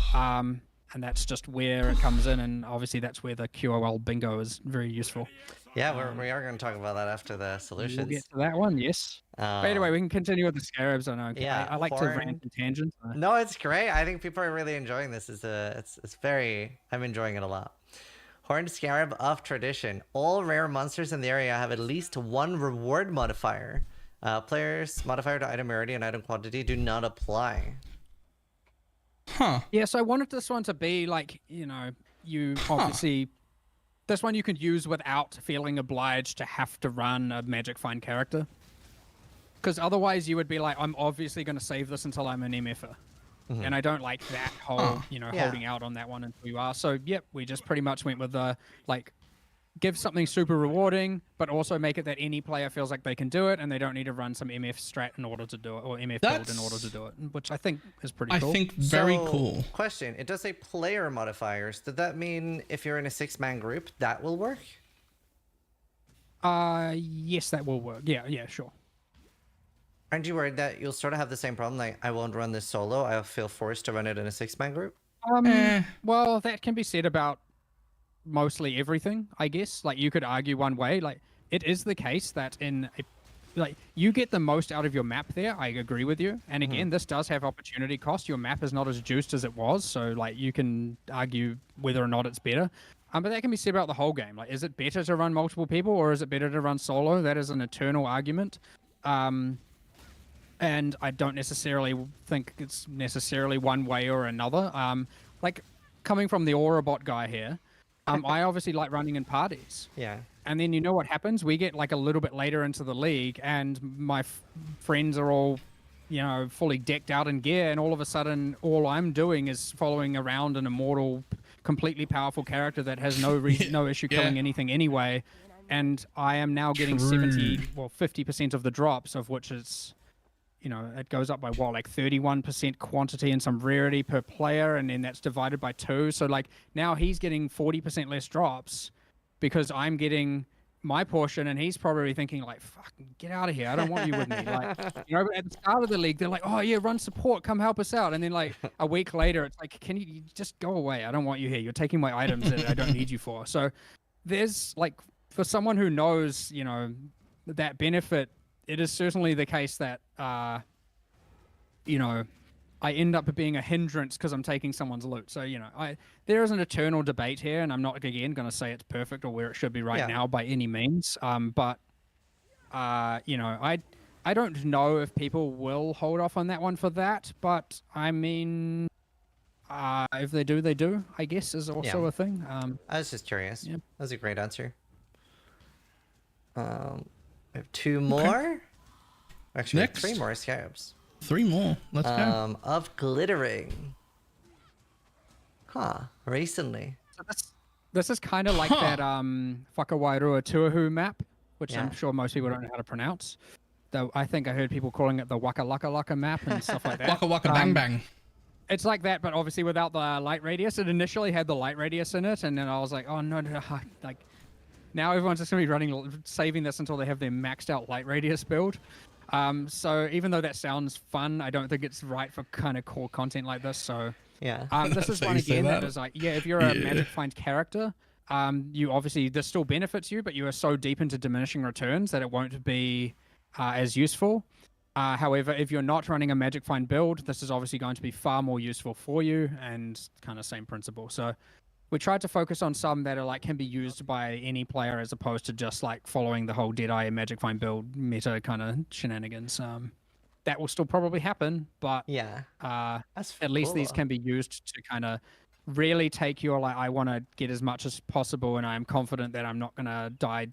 And that's just where it comes in, and obviously that's where the QOL bingo is very useful. Yeah, we are going to talk about that after the solutions. We'll get to that one, yes. But anyway, we can continue with the Scarabs. I know. Yeah, I like to rant and tangents. No, it's great. I think people are really enjoying this. It's very. I'm enjoying it a lot. Horned Scarab of Tradition. All rare monsters in the area have at least one reward modifier. Players' modifier to item rarity and item quantity do not apply. Huh. Yeah, so I wanted this one to be like, you know, you obviously... This one you could use without feeling obliged to have to run a Magic Find character. Because otherwise you would be like, I'm obviously going to save this until I'm an MFer. And I don't like that whole, holding out on that one until you are. So, yep, we just pretty much went with the, like, give something super rewarding, but also make it that any player feels like they can do it, and they don't need to run some MF strat in order to do it, or MF build in order to do it, which I think is pretty cool. I think very cool. Question, it does say player modifiers. Does that mean if you're in a 6-man group, that will work? Yes, that will work. Yeah, sure. Aren't you worried that you'll sort of have the same problem? Like, I won't run this solo. I'll feel forced to run it in a 6-man group. Well, that can be said about mostly everything, I guess. Like, you could argue one way. Like, it is the case that you get the most out of your map there. I agree with you. And again, this does have opportunity cost. Your map is not as juiced as it was, so like you can argue whether or not it's better. But that can be said about the whole game. Like, is it better to run multiple people, or is it better to run solo? That is an eternal argument. And I don't necessarily think it's necessarily one way or another. Like, coming from the Aurabot guy here, I obviously like running in parties. Yeah. And then you know what happens? We get like a little bit later into the league, and my friends are all, fully decked out in gear, and all of a sudden, all I'm doing is following around an immortal, completely powerful character that has no issue killing anything anyway. And I am now getting 50% of the drops, of which it's, it goes up by what, like 31% quantity and some rarity per player, and then that's divided by 2. So like now he's getting 40% less drops because I'm getting my portion, and he's probably thinking like, fucking get out of here, I don't want you with me. Like, at the start of the league, they're like, oh yeah, run support, come help us out. And then like a week later, it's like, can you just go away? I don't want you here. You're taking my items that I don't need you for. So there's like, for someone who knows, that benefit, it is certainly the case that, I end up being a hindrance because I'm taking someone's loot. So, there is an eternal debate here, and I'm not, again, going to say it's perfect or where it should be right now by any means. But I don't know if people will hold off on that one for that. But, I mean, if they do, they do, I guess, is also a thing. I was just curious. Yeah. That was a great answer. We have 2 more. Actually, Next. 3 more Scarabs. 3 more. Let's go. Of glittering. Recently. So this is kind of like that Whakawairua Tuahu map, which I'm sure most people don't know how to pronounce. Though I think I heard people calling it the Waka Laka Laka map and stuff like that. Waka Waka Bang Bang. It's like that, but obviously without the light radius. It initially had the light radius in it, and then I was like, oh no, like now everyone's just gonna be saving this until they have their maxed out light radius build. So even though that sounds fun, I don't think it's right for kind of core content like this. So this is one again that is like, if you're a Magic Find character, you obviously, this still benefits you, but you are so deep into diminishing returns that it won't be as useful. However, if you're not running a Magic Find build, this is obviously going to be far more useful for you, and kind of same principle. So we tried to focus on some that are like can be used by any player as opposed to just like following the whole Deadeye and Magic Find build meta kind of shenanigans. That will still probably happen, but Yeah. at least these cool. can be used to kind of really take your like I want to get as much as possible, and I'm confident that I'm not gonna die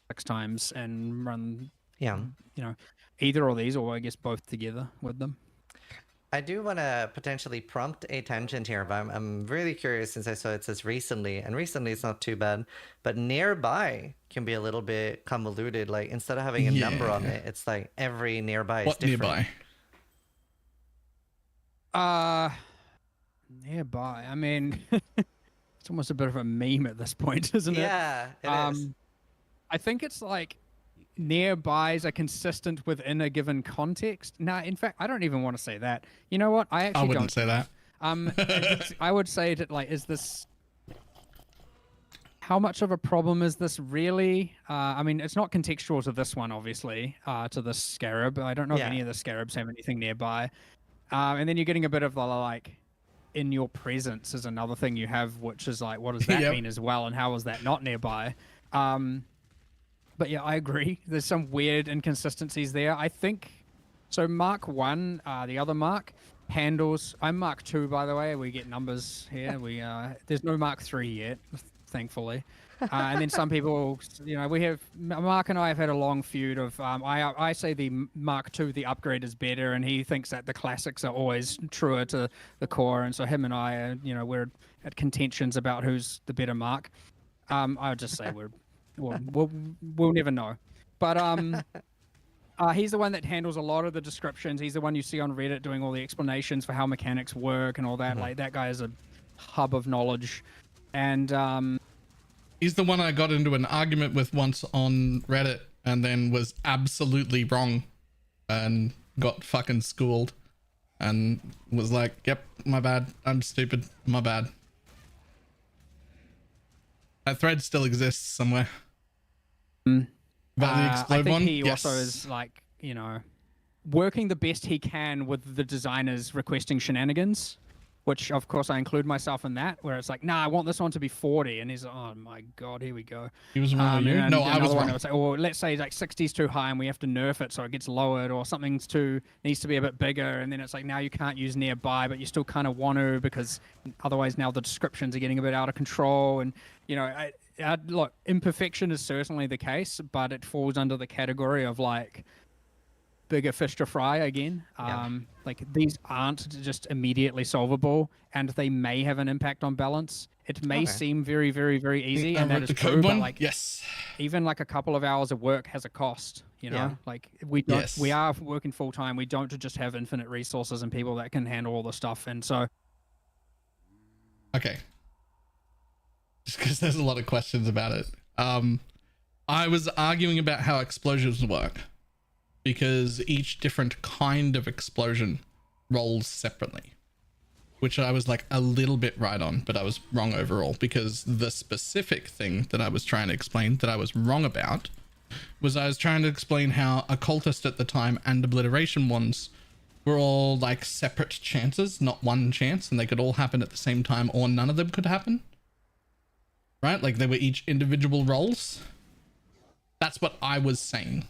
6 times and run Yeah. either of these, or I guess both together with them. I do want to potentially prompt a tangent here, but I'm really curious since I saw it says recently, and recently it's not too bad, but nearby can be a little bit convoluted. Like instead of having a number on it, it's like every nearby is What different. nearby? Nearby. I mean, it's almost a bit of a meme at this point, isn't it? Yeah, it is. I think it's like nearbys are consistent within a given context. Now, in fact, I don't even want to say that. You know what? I actually wouldn't say that. I would say that like, is this? How much of a problem is this really? I mean, it's not contextual to this one, obviously, to this Scarab. I don't know if any of the Scarabs have anything nearby. And then you're getting a bit of the like, in your presence is another thing you have, which is like, what does that mean as well? And how is that not nearby? But yeah, I agree. There's some weird inconsistencies there. I think, so Mark 1, the other Mark, handles, I'm Mark 2, by the way. We get numbers here. There's no Mark 3 yet, thankfully. And then some people, we have, Mark and I have had a long feud of, I say the Mark 2, the upgrade is better, and he thinks that the classics are always truer to the core. And so him and I are, we're at contentions about who's the better Mark. I would just say we'll never know. But he's the one that handles a lot of the descriptions. He's the one you see on Reddit doing all the explanations for how mechanics work and all that. Like that guy is a hub of knowledge. And he's the one I got into an argument with once on Reddit and then was absolutely wrong and got fucking schooled and was like, yep, my bad. I'm stupid. My bad. That thread still exists somewhere. About the explode I think one? he Yes. also is like, working the best he can with the designers requesting shenanigans, which of course I include myself in that, where it's like, nah, I want this one to be 40. And he's like, oh my God, here we go. He was wrong. And No, I was another one wrong. that would say, or let's say like 60's too high and we have to nerf it so it gets lowered, or something's needs to be a bit bigger. And then it's like, now you can't use nearby, but you still kind of want to, because otherwise now the descriptions are getting a bit out of control. And, look, imperfection is certainly the case, but it falls under the category of like bigger fish to fry again. Like these aren't just immediately solvable, and they may have an impact on balance. It may seem very, very, very easy, and that is true, but like even like a couple of hours of work has a cost, like we don't, we are working full time. We don't just have infinite resources and people that can handle all the stuff. And so, okay. Just because there's a lot of questions about it. I was arguing about how explosions work, because each different kind of explosion rolls separately, which I was like a little bit right on, but I was wrong overall, because the specific thing that I was trying to explain that I was wrong about was I was trying to explain how occultist at the time and obliteration ones were all like separate chances, not one chance, and they could all happen at the same time, or none of them could happen. Right? Like they were each individual rolls. That's what I was saying.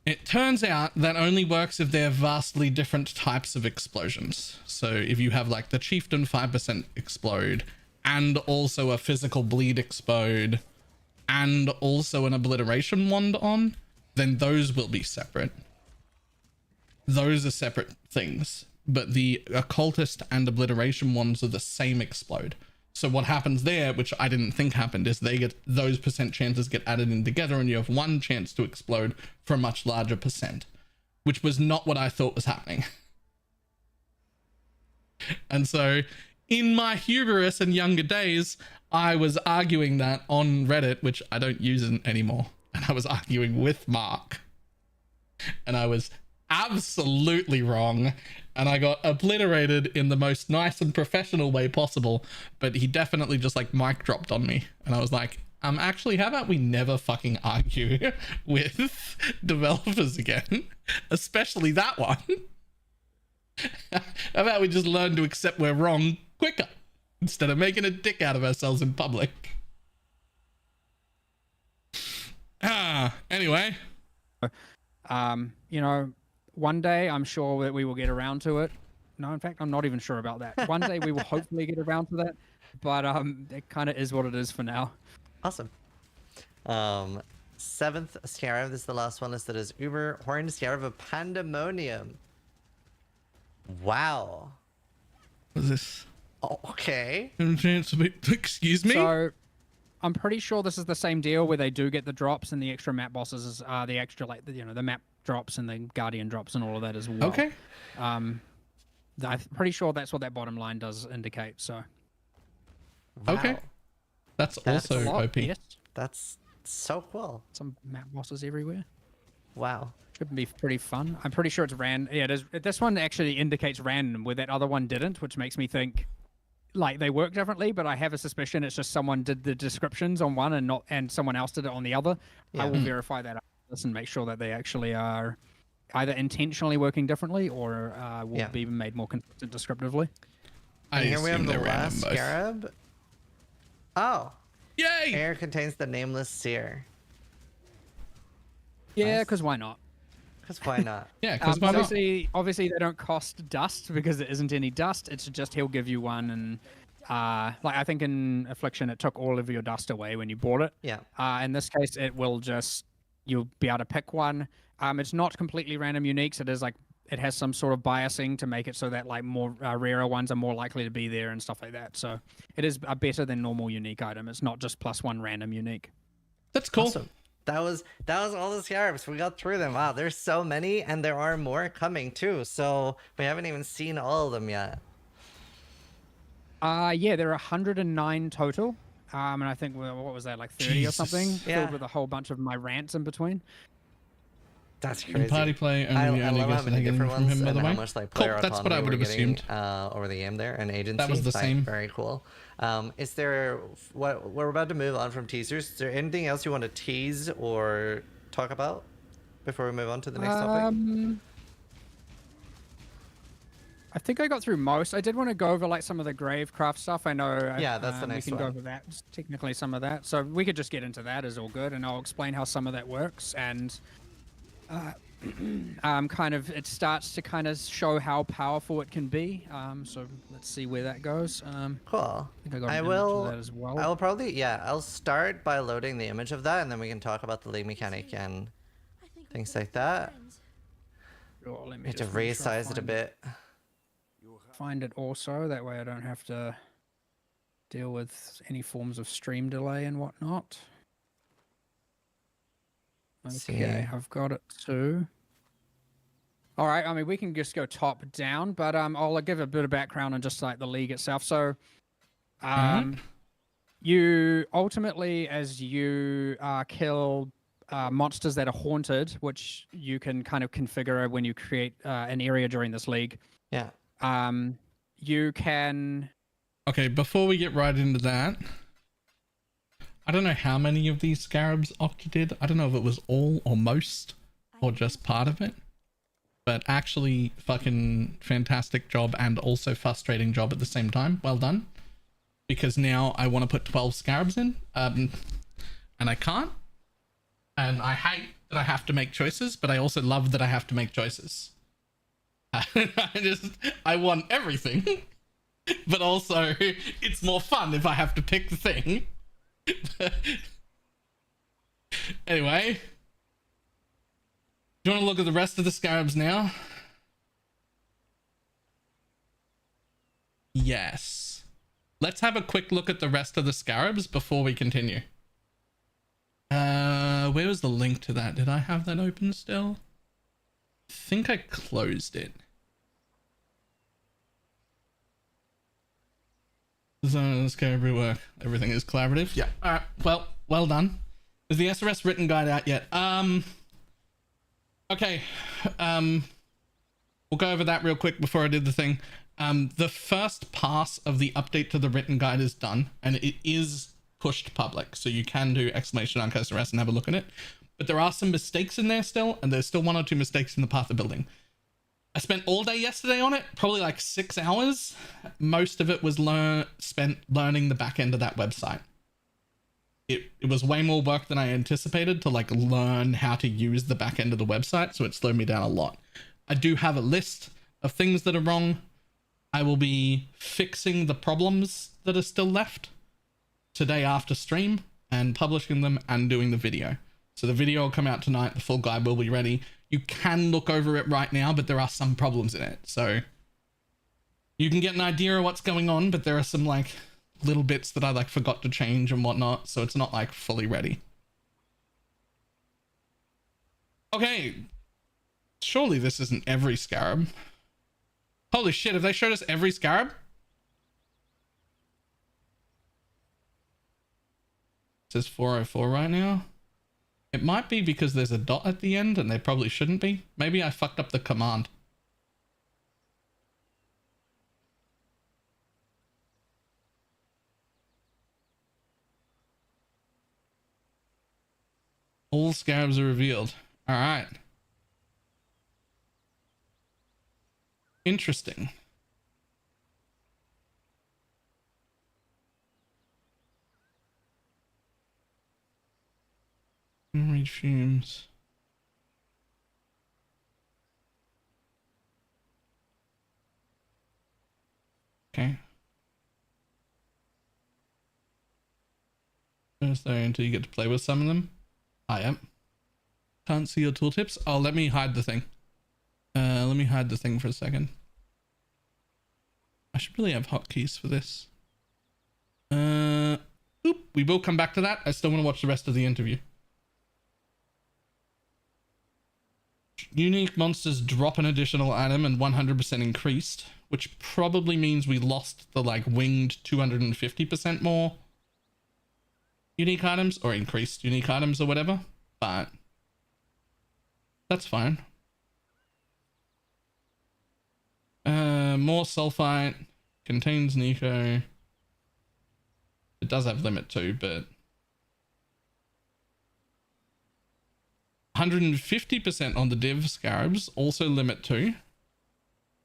It turns out that only works if they're vastly different types of explosions. So if you have like the Chieftain 5% explode, and also a physical bleed explode, and also an obliteration wand on, then those will be separate. Those are separate things. But the occultist and obliteration ones are the same explode. So what happens there, which I didn't think happened, is those percent chances get added in together, and you have one chance to explode for a much larger percent, which was not what I thought was happening. And so in my hubris and younger days, I was arguing that on Reddit, which I don't use anymore. And I was arguing with Mark, and I was absolutely wrong, and I got obliterated in the most nice and professional way possible, but he definitely just like mic dropped on me, and I was like, Actually, how about we never fucking argue with developers again? Especially that one. How about we just learn to accept we're wrong quicker instead of making a dick out of ourselves in public? Anyway. You know, one day I'm sure that we will get around to it. No, in fact, I'm not even sure about that. One day we will hopefully get around to that, but it kind of is what it is for now. Awesome. 7th Scarab. This is the last one listed as Uber Horned Scarab of Pandemonium. Wow. What is this? Oh, okay. Excuse me? So, I'm pretty sure this is the same deal where they do get the drops and the extra map bosses, the extra, like, you know, the map drops and the Guardian drops and all of that as well. Okay. I'm pretty sure that's what that bottom line does indicate, so. Wow. Okay. That's also a lot, OP. yes. That's so cool. Some map bosses everywhere. Wow. Should be pretty fun. I'm pretty sure it's random. Yeah, it is. This one actually indicates random, where that other one didn't, which makes me think like they work differently. But I have a suspicion it's just someone did the descriptions on one and someone else did it on the other. Yeah. I will verify that after this and make sure that they actually are either intentionally working differently or will be made more consistent descriptively. And here we have the last Scarab. Oh. Yay! Air contains the nameless seer. Yeah, because why not? Because why not? Yeah, because why not? Obviously they don't cost dust because there isn't any dust. It's just he'll give you one, and like I think in Affliction it took all of your dust away when you bought it. Yeah. In this case, it will just you'll be able to pick one. It's not completely random uniques. It is like it has some sort of biasing to make it so that like more rarer ones are more likely to be there and stuff like that. So it is a better than normal unique item. It's not just +1 random unique. That's cool. Awesome. That was all the Scarabs. We got through them. Wow, there's so many, and there are more coming too. So we haven't even seen all of them yet. Yeah, there are 109 total. And I think what was that, like 30 Jesus. or something? Yeah. Filled with a whole bunch of my rants in between. That's In crazy. party play, I only love gets how many different from ones him, by and the how way. much like Cool, player that's what I autonomy would we're have getting, assumed. over the game there, and agency. That was the Like, same. Very cool. Is there what we're about to move on from teasers? Is there anything else you want to tease or talk about before we move on to the next topic? I think I got through most. I did want to go over like some of the Gravecraft stuff. I know. Yeah, that's the next we can go one. over that. Just technically, some of that. So we could just get into that. Is all good, and I'll explain how some of that works. And kind of it starts to kind of show how powerful it can be. So let's see where that goes. Cool. I think I got I an image will. of that as well. I will probably. I'll start by loading the image of that, and then we can talk about the league mechanic and things like that. Sure, let me We have to just make sure I resize it a find bit. Find it also. That way I don't have to deal with any forms of stream delay and whatnot. Okay, See. I've got it too. All right, I mean, we can just go top down, but I'll give a bit of background on just like the league itself. So, you ultimately, as you kill monsters that are haunted, which you can kind of configure when you create an area during this league. Yeah. You can. Okay, before we get right into that, I don't know how many of these Scarabs Octa did. I don't know if it was all or most or just part of it. But actually fucking fantastic job and also frustrating job at the same time. Well done. Because now I want to put 12 Scarabs in. And I can't. And I hate that I have to make choices, but I also love that I have to make choices. I want everything. But also, it's more fun if I have to pick the thing. Anyway. Do you want to look at the rest of the Scarabs now? Yes. Let's have a quick look at the rest of the Scarabs before we continue. Where was the link to that? Did I have that open still? I think I closed it. So Scarab work. Everything is collaborative. Yeah. All right. Well done. Is the SRS written guide out yet? Okay. We'll go over that real quick before I did the thing. The first pass of the update to the written guide is done, and it is pushed public. So you can do !RS and have a look at it. But there are some mistakes in there still, and there's still 1 or 2 mistakes in the path of building. I spent all day yesterday on it, probably like 6 hours. Most of it was spent learning the back end of that website. It was way more work than I anticipated to like learn how to use the back end of the website, so it slowed me down a lot. I do have a list of things that are wrong. I will be fixing the problems that are still left today after stream and publishing them and doing the video. So the video will come out tonight. The full guide will be ready. You can look over it right now, but there are some problems in it. So you can get an idea of what's going on, but there are some like little bits that I like forgot to change and whatnot. So it's not like fully ready. Okay. Surely this isn't every Scarab. Holy shit, have they showed us every Scarab? It says 404 right now. It might be because there's a dot at the end and they probably shouldn't be. Maybe I fucked up the command. All Scarabs are revealed. All right. Interesting. Read fumes. Okay. First there until you get to play with some of them. I am. Can't see your tooltips. Oh, let me hide the thing. Let me hide the thing for a second. I should really have hotkeys for this. Oop, we will come back to that. I still want to watch the rest of the interview. Unique monsters drop an additional item and 100% increased, which probably means we lost the like winged 250% more unique items, or increased unique items or whatever, but that's fine. More sulfite, contains Nico. It does have limit too, but 150% on the div Scarabs, also limit 2.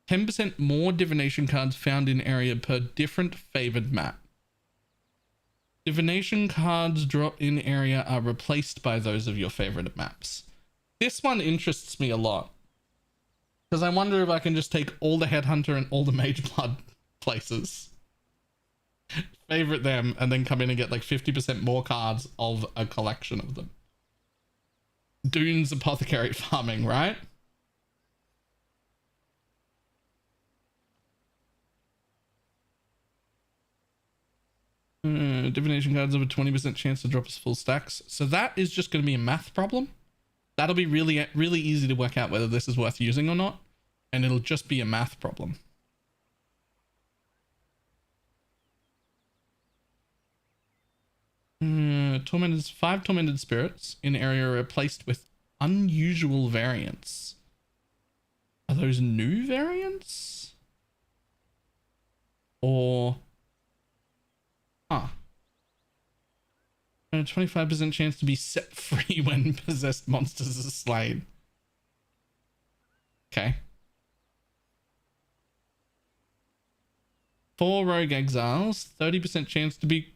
10% more divination cards found in area per different favored map. Divination cards dropped in area are replaced by those of your favorite maps. This one interests me a lot, because I wonder if I can just take all the Headhunter and all the Mage Blood places, favorite them, and then come in and get like 50% more cards of a collection of them. Dune's apothecary farming, right? Divination cards have a 20% chance to drop us full stacks. So that is just going to be a math problem. That'll be really easy to work out whether this is worth using or not. And it'll just be a math problem. Tormented, 5 tormented spirits in area are replaced with unusual variants. Are those new variants? Or... And a 25% chance to be set free when possessed monsters are slain. Okay. 4 rogue exiles, 30% chance to be...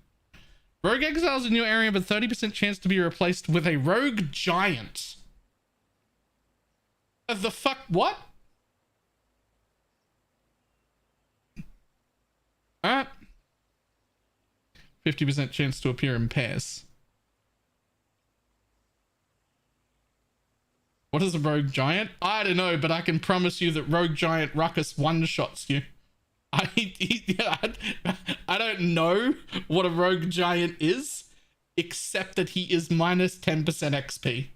Rogue exiles in your area, but 30% chance to be replaced with a rogue giant. The fuck? What? Alright. 50% chance to appear in pairs. What is a rogue giant? I don't know, but I can promise you that rogue giant ruckus one-shots you. I don't know what a rogue giant is, except that he is minus 10% XP.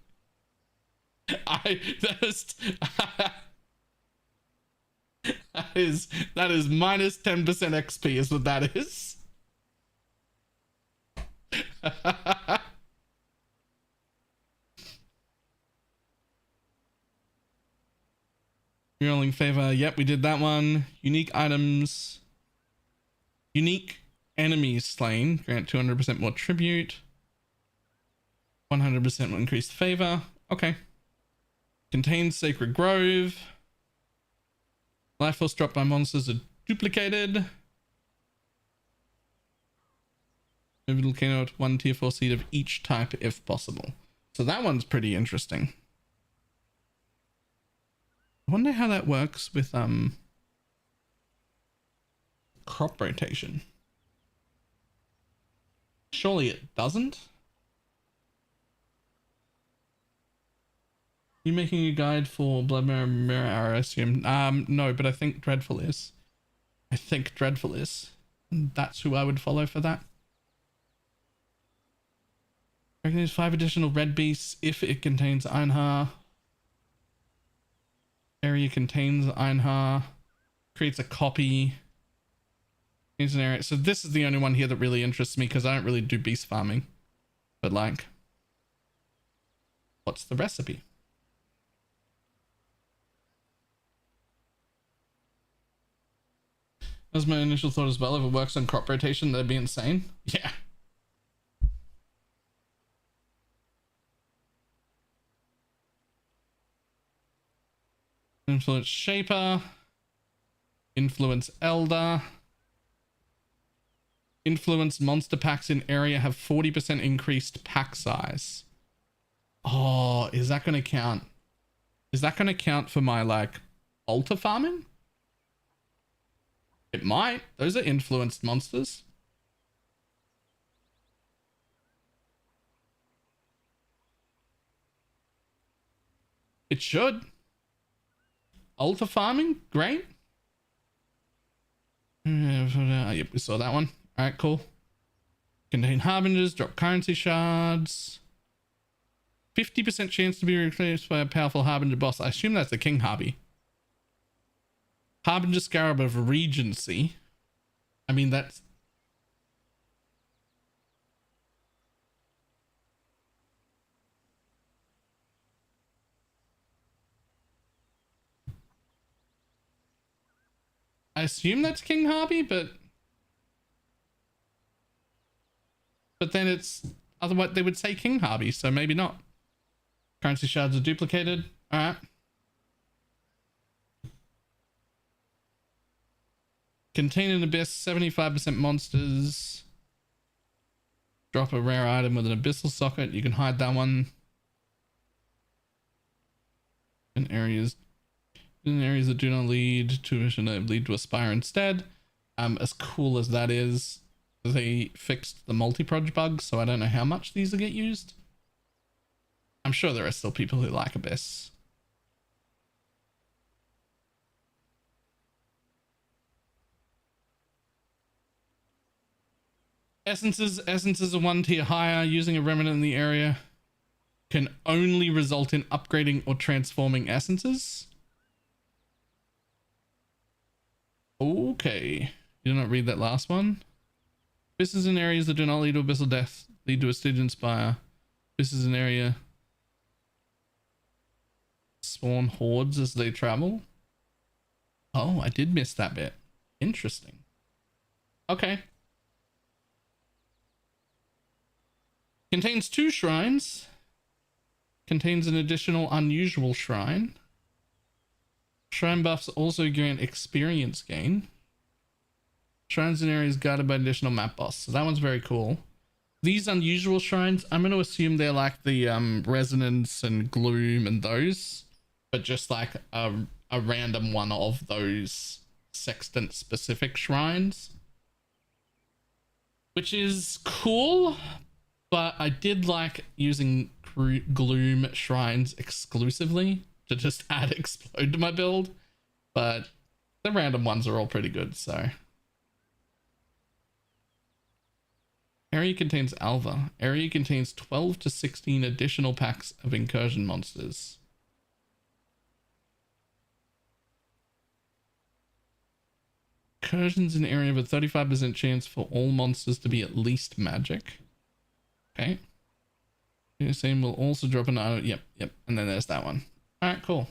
That is minus 10% XP is what that is. Rolling favor. Yep, we did that one. Unique items. Unique enemies slain. Grant 200% more tribute. 100% will increase favor. Okay. Contains Sacred Grove. Life force dropped by monsters are duplicated. Move volcano at 1 tier 4 seed of each type if possible. So that one's pretty interesting. I wonder how that works with crop rotation. Surely it doesn't. You making a guide for Blood Mirror Arrow, I assume? No, but I think Dreadful is. And that's who I would follow for that. I reckon there's 5 additional red beasts if it contains Einhar. Area contains Einhar. Creates a copy. Here's an area. So this is the only one here that really interests me because I don't really do beast farming. But like, what's the recipe? That was my initial thought as well. If it works on crop rotation, that'd be insane. Yeah. Influence Shaper. Influence Elder. Influence monster packs in area have 40% increased pack size. Oh, is that going to count? Is that going to count for my like altar farming? It might. Those are influenced monsters. It should. Altar farming? Great. Yep, we saw that one. Alright, cool. Contain harbingers, drop currency shards. 50% chance to be replaced by a powerful harbinger boss. I assume that's the King Harby. Harbinger Scarab of Regency. I mean, that's... I assume that's King Harby, but then it's... Otherwise, they would say King Harby, so maybe not. Currency shards are duplicated. Alright. Contain an abyss, 75% monsters. Drop a rare item with an abyssal socket. You can hide that one. In areas that do not lead to a mission that lead to a spire instead. As cool as that is, they fixed the multi-proj bug, so I don't know how much these will get used. I'm sure there are still people who like abyss. Essences are 1 tier higher. Using a remnant in the area can only result in upgrading or transforming essences. Okay. You did not read that last one. This is in areas that do not lead to abyssal death, lead to a Stygian Spire. This is an area spawn hordes as they travel. Oh, I did miss that bit. Interesting. Okay. Contains 2 shrines. Contains an additional unusual shrine. Shrine buffs also grant experience gain. Shrines in areas guarded by additional map boss. So that one's very cool. These unusual shrines, I'm going to assume they're like the resonance and gloom and those, but just like a random one of those sextant specific shrines, which is cool. But I did like using gloom shrines exclusively to just add explode to my build, but the random ones are all pretty good. So area contains Alva. Area contains 12 to 16 additional packs of incursion monsters. Incursions in area have a 35% chance for all monsters to be at least magic. Okay. The same will also drop an item. Yep. And then there's that one. All right, cool.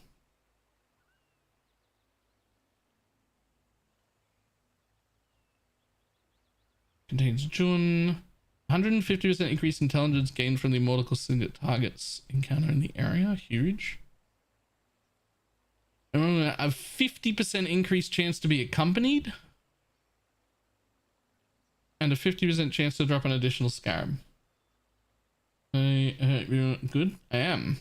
Contains Jun. 150% increased intelligence gained from the immortal single targets encounter in the area. Huge. A 50% increased chance to be accompanied. And a 50% chance to drop an additional Scarab. Good. I am.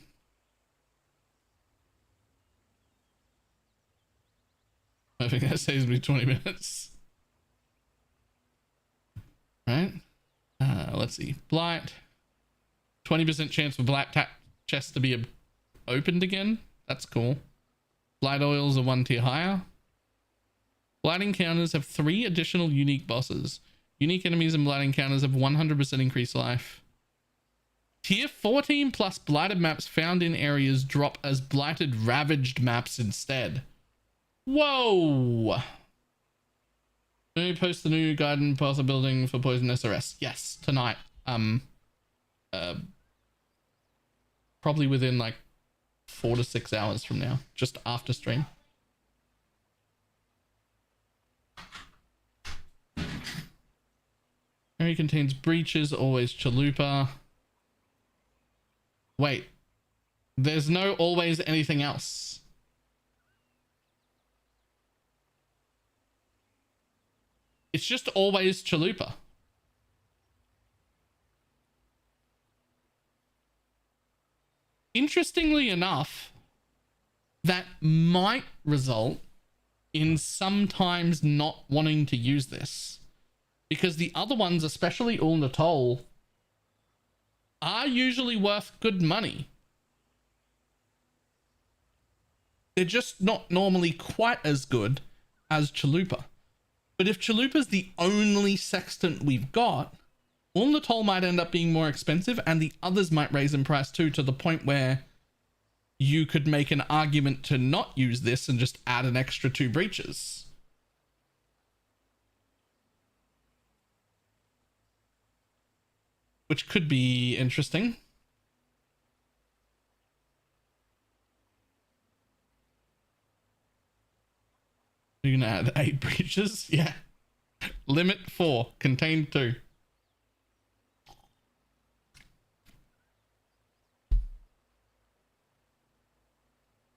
I think that saves me 20 minutes. Right. Let's see. Blight. 20% chance for Blight chest to be opened again. That's cool. Blight oils are 1 tier higher. Blight encounters have 3 additional unique bosses. Unique enemies and Blight encounters have 100% increased life. Tier 14 plus blighted maps found in areas drop as blighted ravaged maps instead. Whoa! Maybe post the new guide and path of building for Poison SRS. Yes, tonight. Probably within like 4 to 6 hours from now, just after stream. Area contains breaches, always chalupa. Wait, there's no always anything else. It's just always chalupa. Interestingly enough, that might result in sometimes not wanting to use this, because the other ones, especially Ul Natol, are usually worth good money. They're just not normally quite as good as chalupa. But if chalupa's the only sextant we've got, Ul Natol might end up being more expensive, and the others might raise in price too, to the point where you could make an argument to not use this and just add an extra 2 breaches. Which could be interesting. You're gonna add 8 breaches? Yeah. Limit 4, contain 2.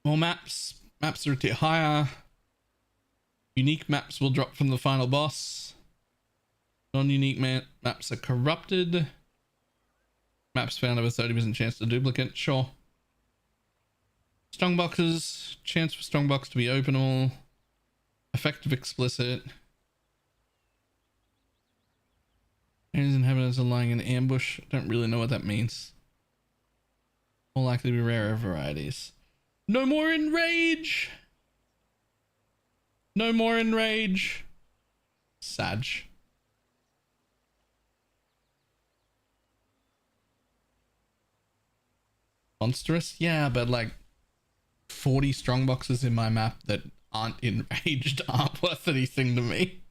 More maps. Maps are a tier higher. Unique maps will drop from the final boss. Non-unique maps are corrupted. Maps found have a 30% chance to duplicate. Sure. Strongboxes. Chance for strongbox to be openable. Effective explicit. Areas inhabitants are lying in ambush. Don't really know what that means. More likely to be rarer varieties. No more enrage. No more enrage. Sag. Monstrous? Yeah, but like 40 strongboxes in my map that aren't enraged aren't worth anything to me.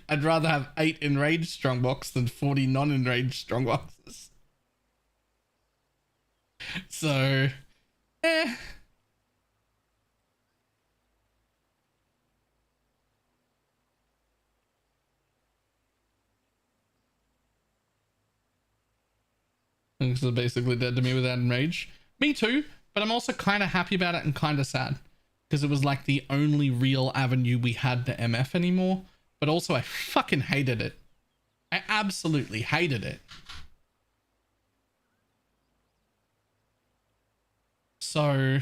I'd rather have 8 enraged strongbox than 40 non-enraged strongboxes. So, This is basically dead to me without enrage. Me too, but I'm also kind of happy about it and kind of sad, because it was like the only real avenue we had to MF anymore. But also I fucking hated it. I absolutely hated it. So,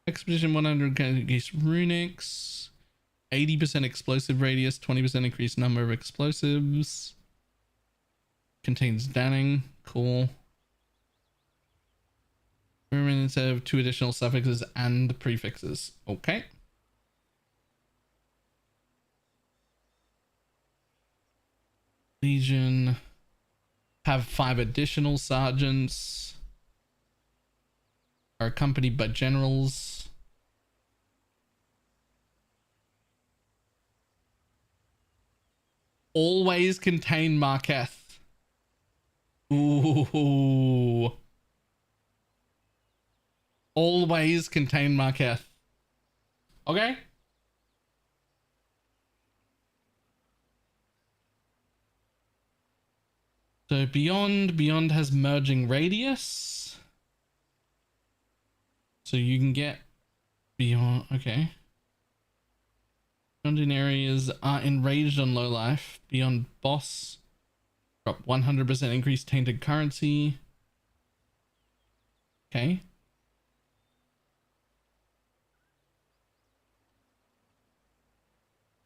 Expedition 100 against runics. 80% explosive radius, 20% increased number of explosives. Contains danning. Cool. Instead of 2 additional suffixes and prefixes. Okay. Legion. Have 5 additional sergeants. Are accompanied by generals. Always contain Marketh. Ooh. always contain Marketh. Okay? So beyond has merging radius. So you can get beyond, okay. Beyond in areas are enraged on low life. Beyond boss. Drop 100% increased tainted currency. Okay.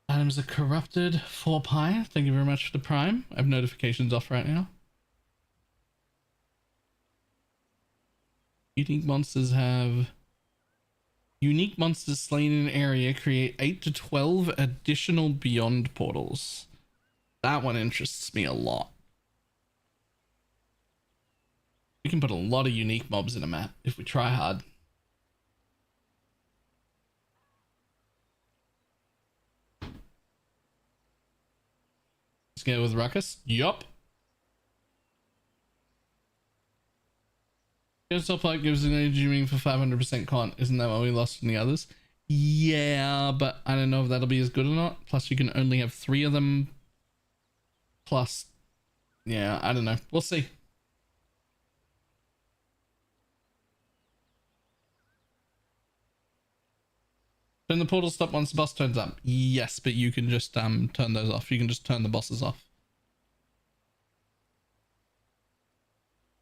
Items are corrupted. 4 pi. Thank you very much for the prime. I have notifications off right now. Unique monsters have... Unique monsters slain in an area create 8 to 12 additional beyond portals. That one interests me a lot. We can put a lot of unique mobs in a map if we try hard. Let's go with Ruckus. Yup. Self like gives an energy for 500% con. Isn't that what we lost in the others? Yeah, but I don't know if that'll be as good or not. Plus, you can only have 3 of them. Plus, yeah, I don't know. We'll see. Turn the portal stop once the boss turns up. Yes, but you can just turn those off. You can just turn the bosses off.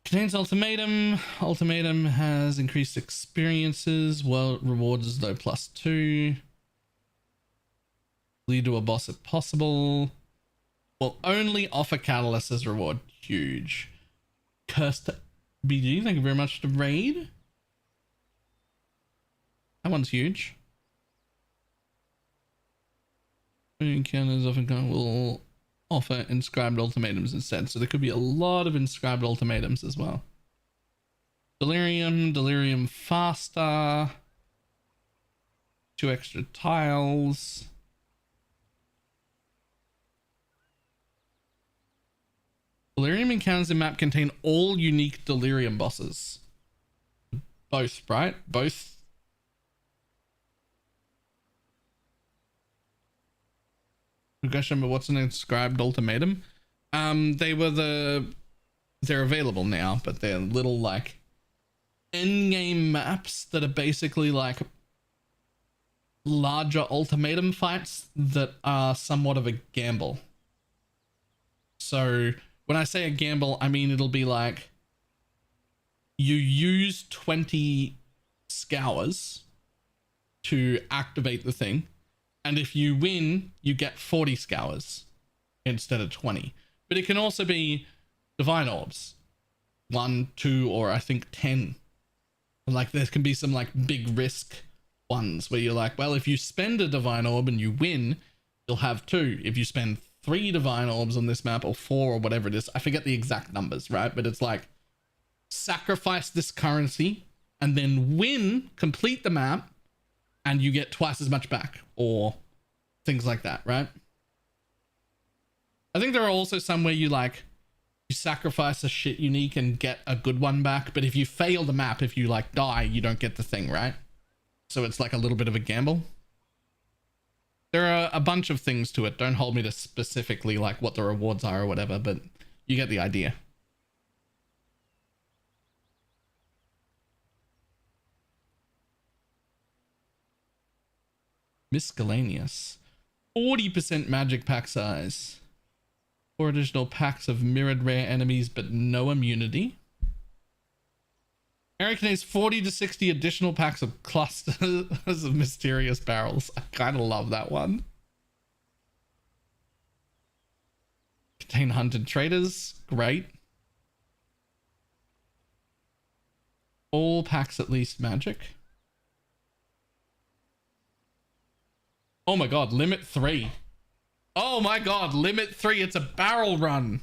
Contains ultimatum. Ultimatum has increased experiences. Well, rewards as though +2. Lead to a boss if possible. Will only offer catalyst as reward. Huge. Cursed BG, thank you very much to raid. That one's huge. Encounters often will offer inscribed ultimatums instead, so there could be a lot of inscribed ultimatums as well. Delirium faster, 2 extra tiles. Delirium encounters in map contain all unique delirium bosses. Both, right? Both. Question, but what's an inscribed ultimatum? They're available now, but they're little like endgame maps that are basically like larger ultimatum fights that are somewhat of a gamble. So when I say a gamble, I mean it'll be like you use 20 scours to activate the thing. And if you win, you get 40 scours instead of 20. But it can also be divine orbs. 1, 2, or I think 10. Like there can be some like big risk ones where you're like, well, if you spend a divine orb and you win, you'll have 2. If you spend 3 divine orbs on this map, or 4 or whatever it is, I forget the exact numbers, right? But it's like sacrifice this currency and then win, complete the map, and you get twice as much back, or things like that, right? I think there are also some where you like, you sacrifice a shit unique and get a good one back, but if you fail the map, if you like die, you don't get the thing, right? So it's like a little bit of a gamble. There are a bunch of things to it. Don't hold me to specifically like what the rewards are or whatever, but you get the idea. Miscellaneous. 40% magic pack size. 4 additional packs of mirrored rare enemies, but no immunity. Area contains 40 to 60 additional packs of clusters of mysterious barrels. I kind of love that one. Contain hunted traders. Great. All packs at least magic. Oh my god, limit 3. Oh my god, limit 3. It's a barrel run.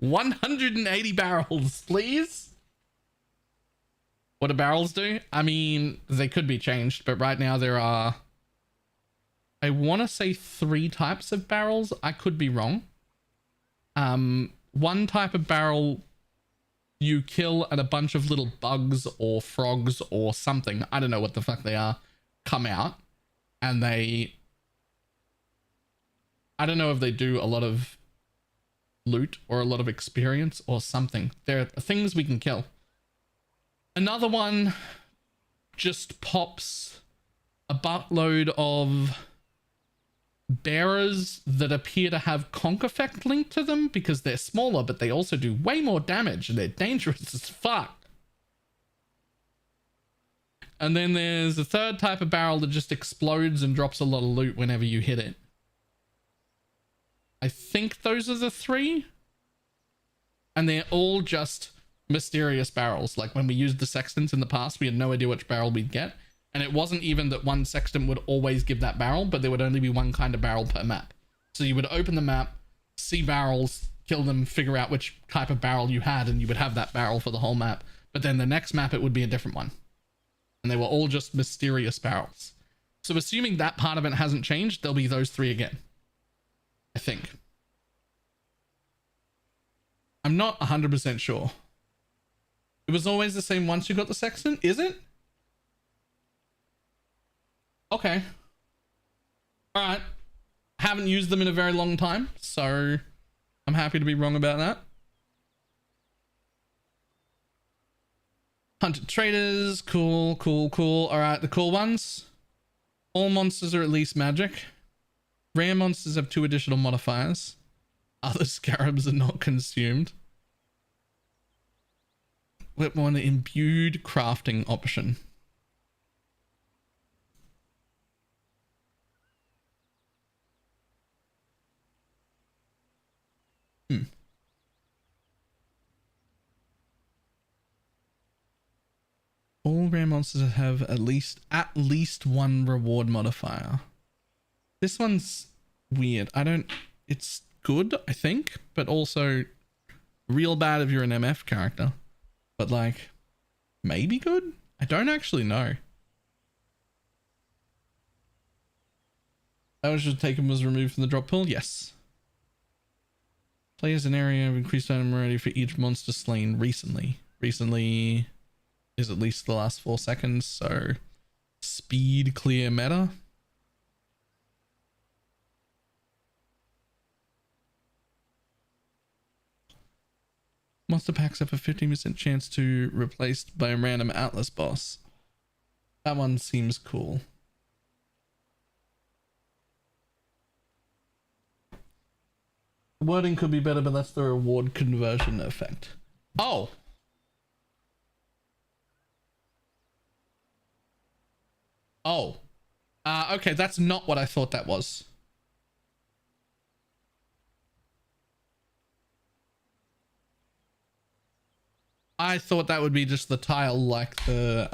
180 barrels, please. What do barrels do? I mean, they could be changed, but right now there are, I want to say 3 types of barrels. I could be wrong. One type of barrel you kill and a bunch of little bugs or frogs or something, I don't know what the fuck they are, come out, and I don't know if they do a lot of loot or a lot of experience or something. There are things we can kill. Another one just pops a buttload of bearers that appear to have conk effect linked to them because they're smaller, but they also do way more damage and they're dangerous as fuck. And then there's a third type of barrel that just explodes and drops a lot of loot whenever you hit it. I think those are the three. And they're all just mysterious barrels. Like when we used the sextants in the past, we had no idea which barrel we'd get. And it wasn't even that one sextant would always give that barrel, but there would only be one kind of barrel per map. So you would open the map, see barrels, kill them, figure out which type of barrel you had, and you would have that barrel for the whole map. But then the next map, it would be a different one. And they were all just mysterious barrels. So assuming that part of it hasn't changed, there'll be those three again. I think. I'm not 100% sure. It was always the same once you got the sextant, is it? Okay. All right. Haven't used them in a very long time, so I'm happy to be wrong about that. Hunted traders, cool, cool, cool. All right, the cool ones. All monsters are at least magic. Rare monsters have 2 additional modifiers. Other scarabs are not consumed. We want an imbued crafting option. All rare monsters have at least 1 reward modifier. This one's weird. It's good, I think, but also real bad if you're an MF character. But like, maybe good? I don't actually know. That was just taken was removed from the drop pool? Yes. Players in area have increased item variety for each monster slain recently. Recently is at least the last 4 seconds, so speed clear meta. Monster packs have a 15% chance to replaced by a random Atlas boss. That one seems cool. The wording could be better, but that's the reward conversion effect. Oh! Oh. Okay, that's not what I thought that was. I thought that would be just the tile like the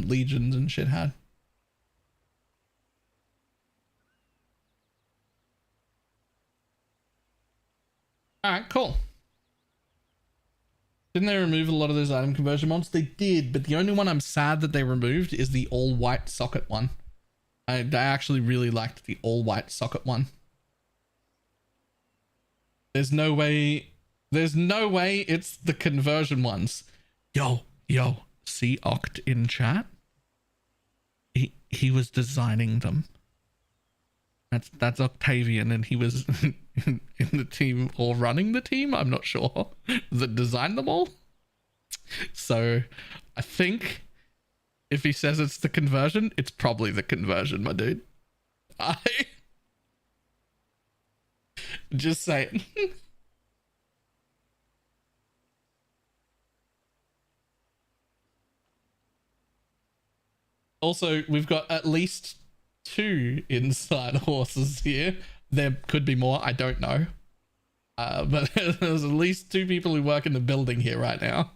legions and shit had. Alright, cool. Didn't they remove a lot of those item conversion mods? They did, but the only one I'm sad that they removed is the all white socket one. I actually really liked the all white socket one. There's no way it's the conversion ones. Yo, see Oct in chat? He was designing them. That's Octavian, and he was in the team or running the team, I'm not sure, that designed them all. So I think if he says it's the conversion, it's probably the conversion, my dude. I just saying. Also, we've got at least 2 inside horses here. There could be more, I don't know. But there's at least 2 people who work in the building here right now.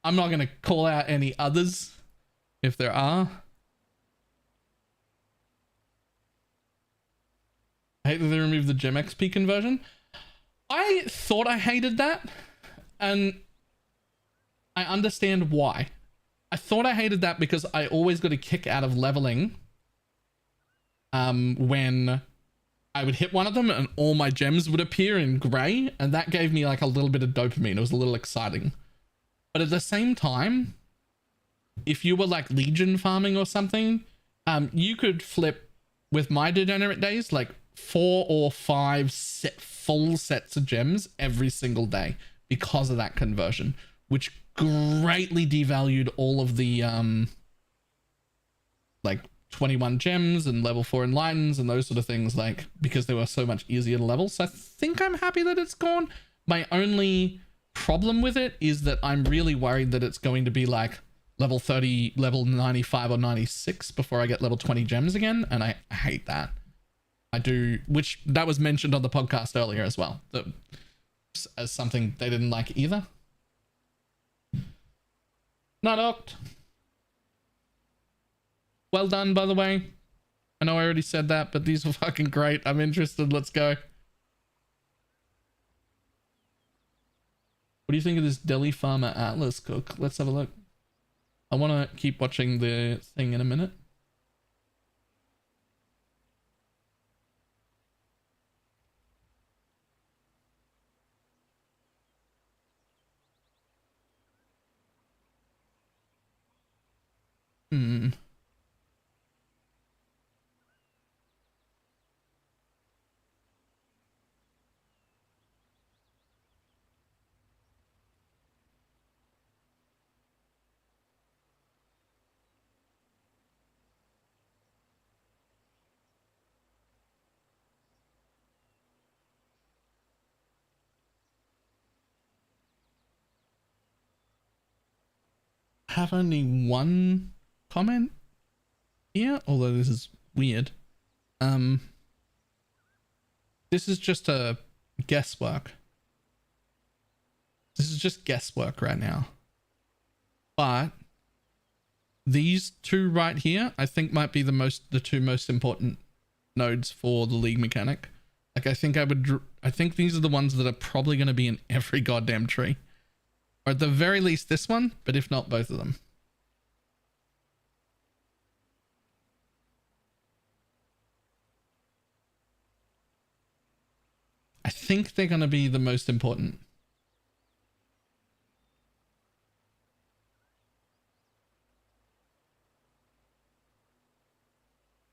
I'm not going to call out any others if there are. I hate that they removed the gem XP conversion. I thought I hated that, and I understand why. I thought I hated that because I always got a kick out of leveling when I would hit one of them and all my gems would appear in gray, and that gave me like a little bit of dopamine. It was a little exciting. But at the same time, if you were like Legion farming or something, you could flip with my degenerate days like 4 or 5 full sets of gems every single day because of that conversion, which greatly devalued all of the like 21 gems and level 4 enlightens and those sort of things, like because they were so much easier to level. So I think I'm happy that it's gone. My only problem with it is that I'm really worried that it's going to be like level 30, level 95 or 96 before I get level 20 gems again, and I hate that. I do, which that was mentioned on the podcast earlier as well, that as something they didn't like either. Not oct. Well done, by the way. I know I already said that, but these were fucking great. I'm interested. Let's go. What do you think of this Deli Farmer Atlas cook? Let's have a look. I want to keep watching the thing in a minute. Have only one comment here, although this is weird. This is just a guesswork. This is just guesswork right now. But these two right here, I think might be the two most important nodes for the league mechanic. Like I think these are the ones that are probably going to be in every goddamn tree. Or at the very least this one, but if not both of them. I think they're going to be the most important.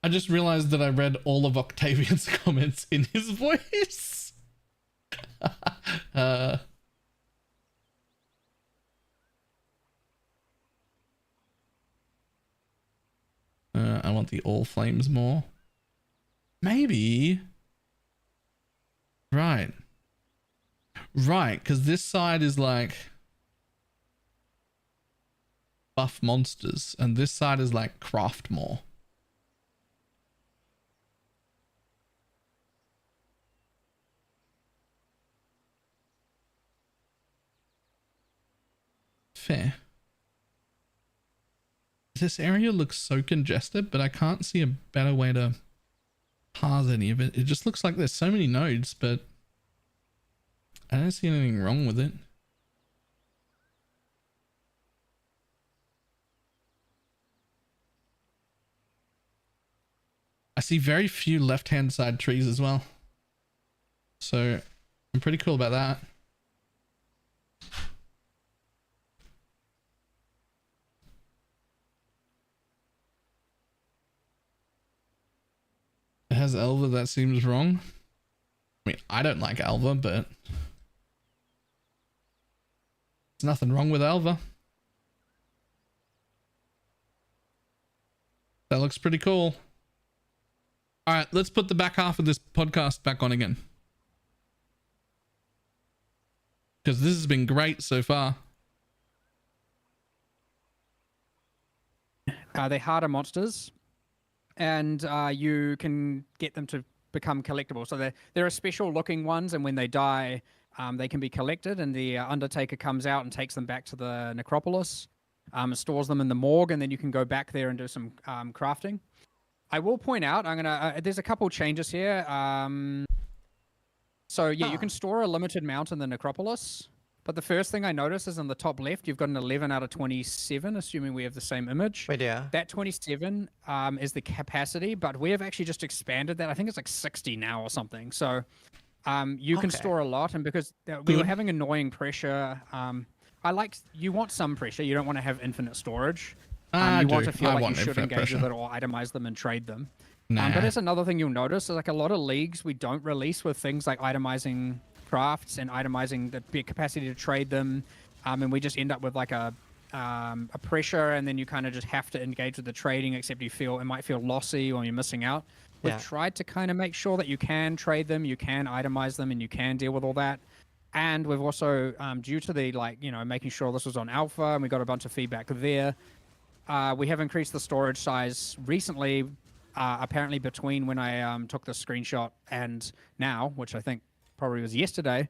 I just realized that I read all of Octavian's comments in his voice. I want the all flames more. Maybe. Right. Right, because this side is like buff monsters, and this side is like craft more. Fair. This area looks so congested, but I can't see a better way to parse any of it. It just looks like there's so many nodes, but I don't see anything wrong with it. I see very few left-hand side trees as well. So I'm pretty cool about that. It has Elva, that seems wrong. I mean, I don't like Elva, but there's nothing wrong with Elva. That looks pretty cool. All right, let's put the back half of this podcast back on again. Because this has been great so far. They're harder monsters, and you can get them to become collectible. So there are special looking ones, and when they die, they can be collected, and the Undertaker comes out and takes them back to the necropolis, and stores them in the morgue, and then you can go back there and do some crafting. I will point out, there's a couple changes here. So yeah, you can store a limited amount in the necropolis, But the first thing I notice is on the top left, you've got an 11 out of 27, assuming we have the same image. Wait, yeah. That 27 is the capacity, but we have actually just expanded that. I think it's like 60 now or something. So you can Okay. store a lot, and because we were having annoying pressure, you want some pressure. You don't want to have infinite storage. You want to feel I like want you should infinite engage pressure. with it or itemize them and trade them. Nah. But that's another thing you'll notice. Is like a lot of leagues we don't release with things like itemizing crafts and itemizing the capacity to trade them, and we just end up with like a pressure, and then you kind of just have to engage with the trading, except it might feel lossy or you're missing out. We've Yeah. tried to kind of make sure that you can trade them, you can itemize them, and you can deal with all that. And we've also, due to the making sure this was on alpha, and we got a bunch of feedback there, we have increased the storage size recently. Apparently, between when I took the screenshot and now, which I think probably was yesterday,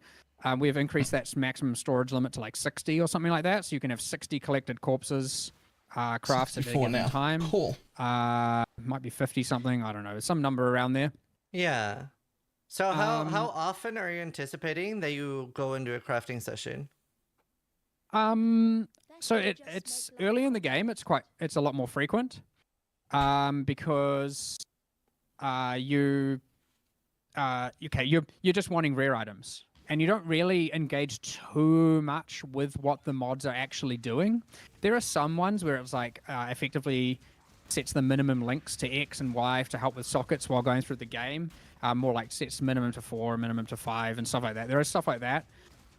we have increased that maximum storage limit to like 60 or something like that. So you can have 60 collected corpses, crafts at a 64 given now. time. Cool. Might be 50 something. I don't know. Some number around there. Yeah. So how often are you anticipating that you go into a crafting session? So it's early in the game. It's a lot more frequent, because you're just wanting rare items, and you don't really engage too much with what the mods are actually doing. There are some ones where it's like effectively sets the minimum links to X and Y to help with sockets while going through the game. More like sets minimum to 4, minimum to 5, and stuff like that. There is stuff like that.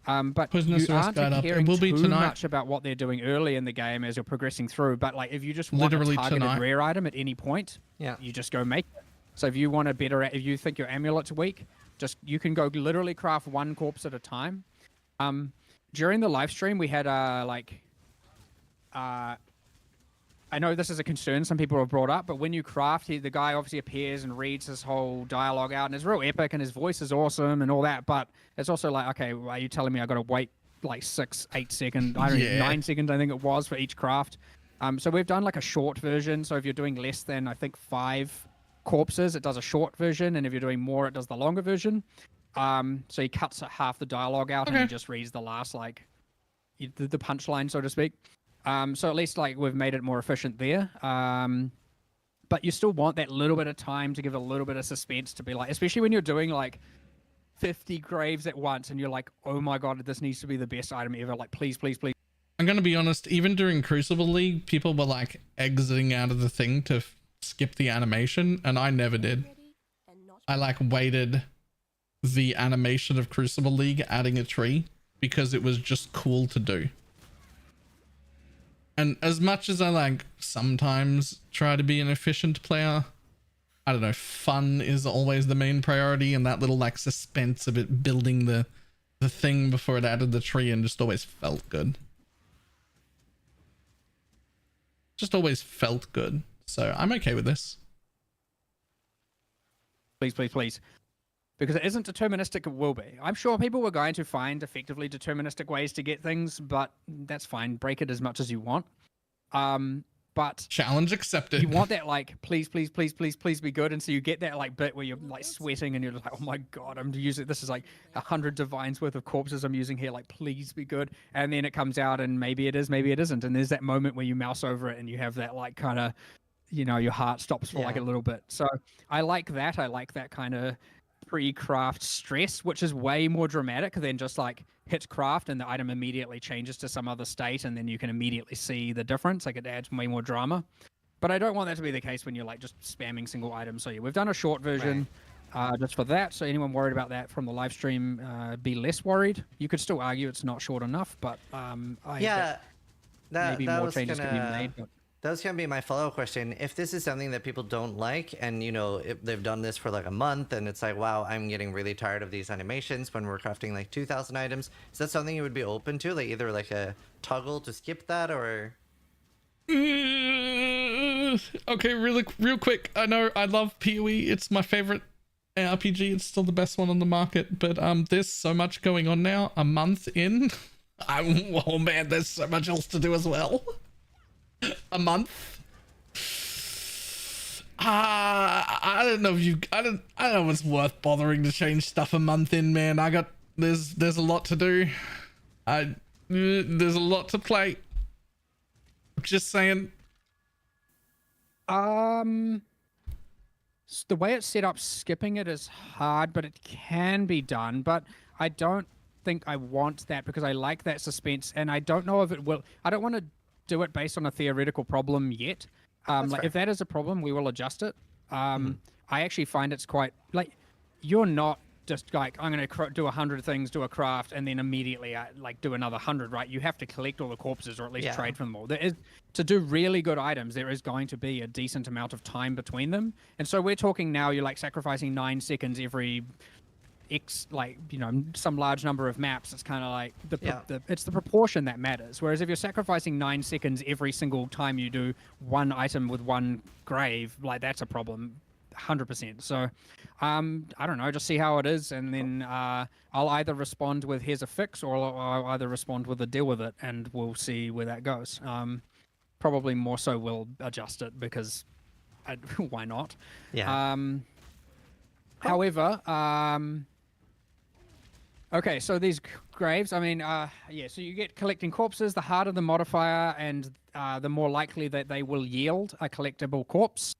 But Poisonous you Rust aren't Guide up. It caring will be too tonight. much about what they're doing early in the game as you're progressing through. But like, if you just want Literally a targeted tonight. rare item at any point, Yeah. you just go make it. So if you want if you think your amulet's weak, you can go literally craft one corpse at a time. During the live stream, we had I know this is a concern some people have brought up, but when you craft, the guy obviously appears and reads his whole dialogue out, and it's real epic, and his voice is awesome and all that, but it's also like, okay, well, are you telling me I got to wait like 6-8 seconds, I don't know, 9 seconds, I think it was, for each craft? So we've done like a short version, so if you're doing less than, I think, 5 corpses, it does a short version, and if you're doing more, it does the longer version. So he cuts half the dialogue out, and he just reads the last, like, the punchline, so to speak. So at least like we've made it more efficient there. But you still want that little bit of time to give a little bit of suspense to be like, especially when you're doing like 50 graves at once and you're like, oh my god, this needs to be the best item ever. Like, please, please, please. I'm going to be honest, even during Crucible League, people were like exiting out of the thing to skip the animation, and I never did. I like waited the animation of Crucible League adding a tree because it was just cool to do. And as much as I like sometimes try to be an efficient player, I don't know, fun is always the main priority, and that little like suspense of it building the thing before it added the tree and just always felt good. Just always felt good. So I'm okay with this. Please, please, please. Because it isn't deterministic, it will be. I'm sure people were going to find effectively deterministic ways to get things, but that's fine. Break it as much as you want. But challenge accepted. You want that like, please, please, please, please, please be good. And so you get that like bit where you're like sweating and you're just like, oh my god, I'm using, this is like 100 divines worth of corpses I'm using here. Like, please be good. And then it comes out and maybe it is, maybe it isn't. And there's that moment where you mouse over it and you have that like kind of, you know, your heart stops for like a little bit. So I like that. I like that kind of pre-craft stress, which is way more dramatic than just like hit craft and the item immediately changes to some other state and then you can immediately see the difference. Like, it adds way more drama. But I don't want that to be the case when you're like just spamming single items. So yeah, we've done a short version just for that. So anyone worried about that from the live stream, be less worried. You could still argue it's not short enough, but maybe more changes can be made. But that was going to be my follow-up question. If this is something that people don't like, and, you know, if they've done this for like a month, and it's like, wow, I'm getting really tired of these animations when we're crafting like 2,000 items, is that something you would be open to? Like, either like a toggle to skip that, or... Okay, real quick. I know I love PoE. It's my favorite RPG. It's still the best one on the market, but there's so much going on now. A month in, oh man, there's so much else to do as well. A month. I don't know if I don't know if it's worth bothering to change stuff a month in, man. There's a lot to do. There's a lot to play. Just saying. The way it's set up, skipping it is hard, but it can be done. But I don't think I want that because I like that suspense, and I don't know if it will. I don't want to do it based on a theoretical problem yet. Like if that is a problem, we will adjust it. I actually find it's quite like you're not just like I'm going to do 100 things, do a craft, and then immediately like do another 100. Right? You have to collect all the corpses or at least trade from them all. There is to do really good items. There is going to be a decent amount of time between them, and so we're talking now. You're like sacrificing 9 seconds every X, like some large number of maps. It's kind of like it's the proportion that matters. Whereas if you're sacrificing 9 seconds every single time you do one item with one grave, like that's a problem. 100%. So I don't know, just see how it is, and then I'll either respond with here's a fix, or I'll either respond with a deal with it, and we'll see where that goes. Probably more so we'll adjust it because why not? However, okay, so these graves, I mean, so you get collecting corpses. The harder the modifier, and the more likely that they will yield a collectible corpse.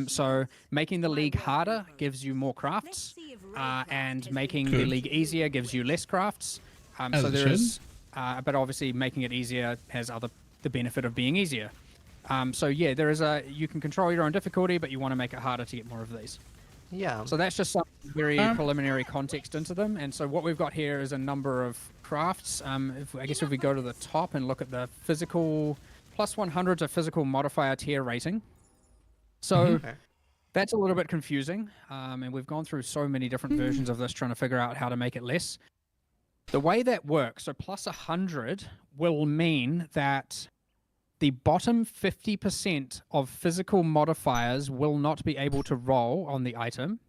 So making the league harder gives you more crafts, and making the league easier gives you less crafts. So there is, but obviously making it easier has the benefit of being easier. So yeah, there is you can control your own difficulty, but you want to make it harder to get more of these. Yeah. So that's just some very preliminary context into them. And so what we've got here is a number of crafts. I guess if we go to the top and look at the physical plus 100 to physical modifier tier rating. So that's a little bit confusing. And we've gone through so many different versions of this trying to figure out how to make it less. The way that works, so plus 100 will mean that the bottom 50% of physical modifiers will not be able to roll on the item.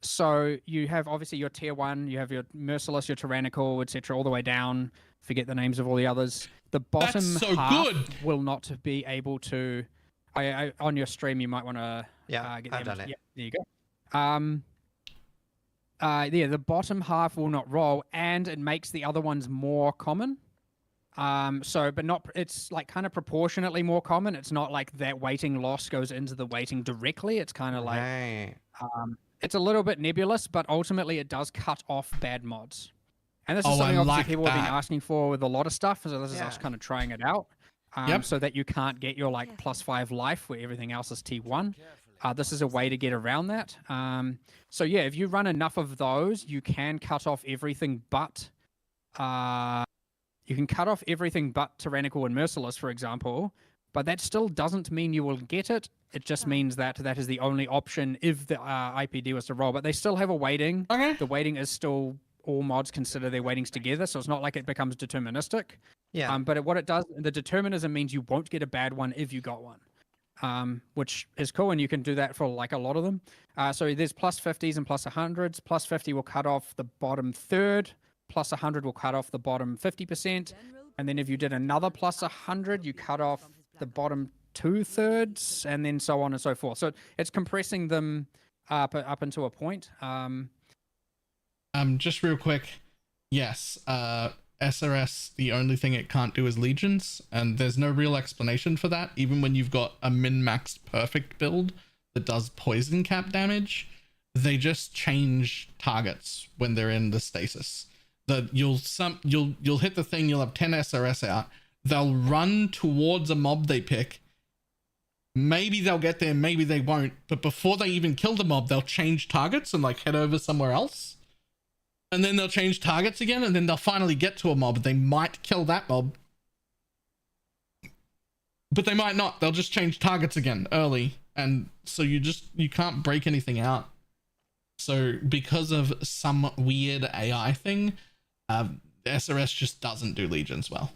So you have obviously your tier 1, you have your merciless, your tyrannical, etc., all the way down. Forget the names of all the others. The bottom half will not be able to. On your stream, you might want to get I've done it. Yeah, there you go. The bottom half will not roll, and it makes the other ones more common. But not, it's like kind of proportionately more common. It's not like that weighting loss goes into the weighting directly. It's kind of like, it's a little bit nebulous, but ultimately it does cut off bad mods. And this is something obviously people have been asking for with a lot of stuff. So this is us kind of trying it out. So that you can't get your like +5 life where everything else is T1. This is a way to get around that. So yeah, if you run enough of those, you can cut off everything but, Tyrannical and Merciless, for example, but that still doesn't mean you will get it. It just means that that is the only option if the IPD was to roll. But they still have a weighting. The weighting is still, all mods consider their weightings together, so it's not like it becomes deterministic. But what it does, the determinism means you won't get a bad one if you got one, which is cool, and you can do that for like a lot of them. So there's +50s and +100s. +50 will cut off the bottom third. +100 will cut off the bottom 50%, and then if you did another +100, you cut off the bottom 2/3, and then so on and so forth. So it's compressing them up into a point. Just real quick, yes, SRS, the only thing it can't do is legions, and there's no real explanation for that. Even when you've got a min-maxed perfect build that does poison cap damage, they just change targets when they're in the stasis. You'll hit the thing, you'll have 10 SRS out, they'll run towards a mob they pick, maybe they'll get there, maybe they won't, but before they even kill the mob, they'll change targets and like head over somewhere else, and then they'll change targets again, and then they'll finally get to a mob. They might kill that mob, but they might not. They'll just change targets again early, and so you can't break anything out. So because of some weird AI thing, SRS just doesn't do legions well.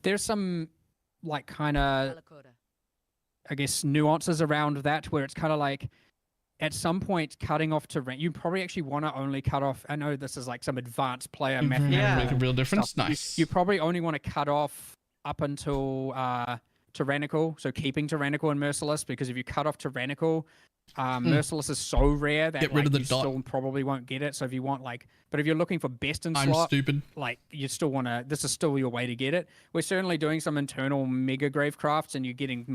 There's some like kind of, I guess, nuances around that where it's kind of like at some point cutting off terrain, you probably actually want to only cut off, I know this is like some advanced player mathematics. Make a real difference. Stuff. Nice. You probably only want to cut off up until tyrannical, so keeping tyrannical and merciless, because if you cut off tyrannical, merciless is so rare that Get rid of the you dot. still probably won't get it. So if you want but if you're looking for best in I'm slot, stupid. you still want to. This is still your way to get it. We're certainly doing some internal mega grave crafts, and you're getting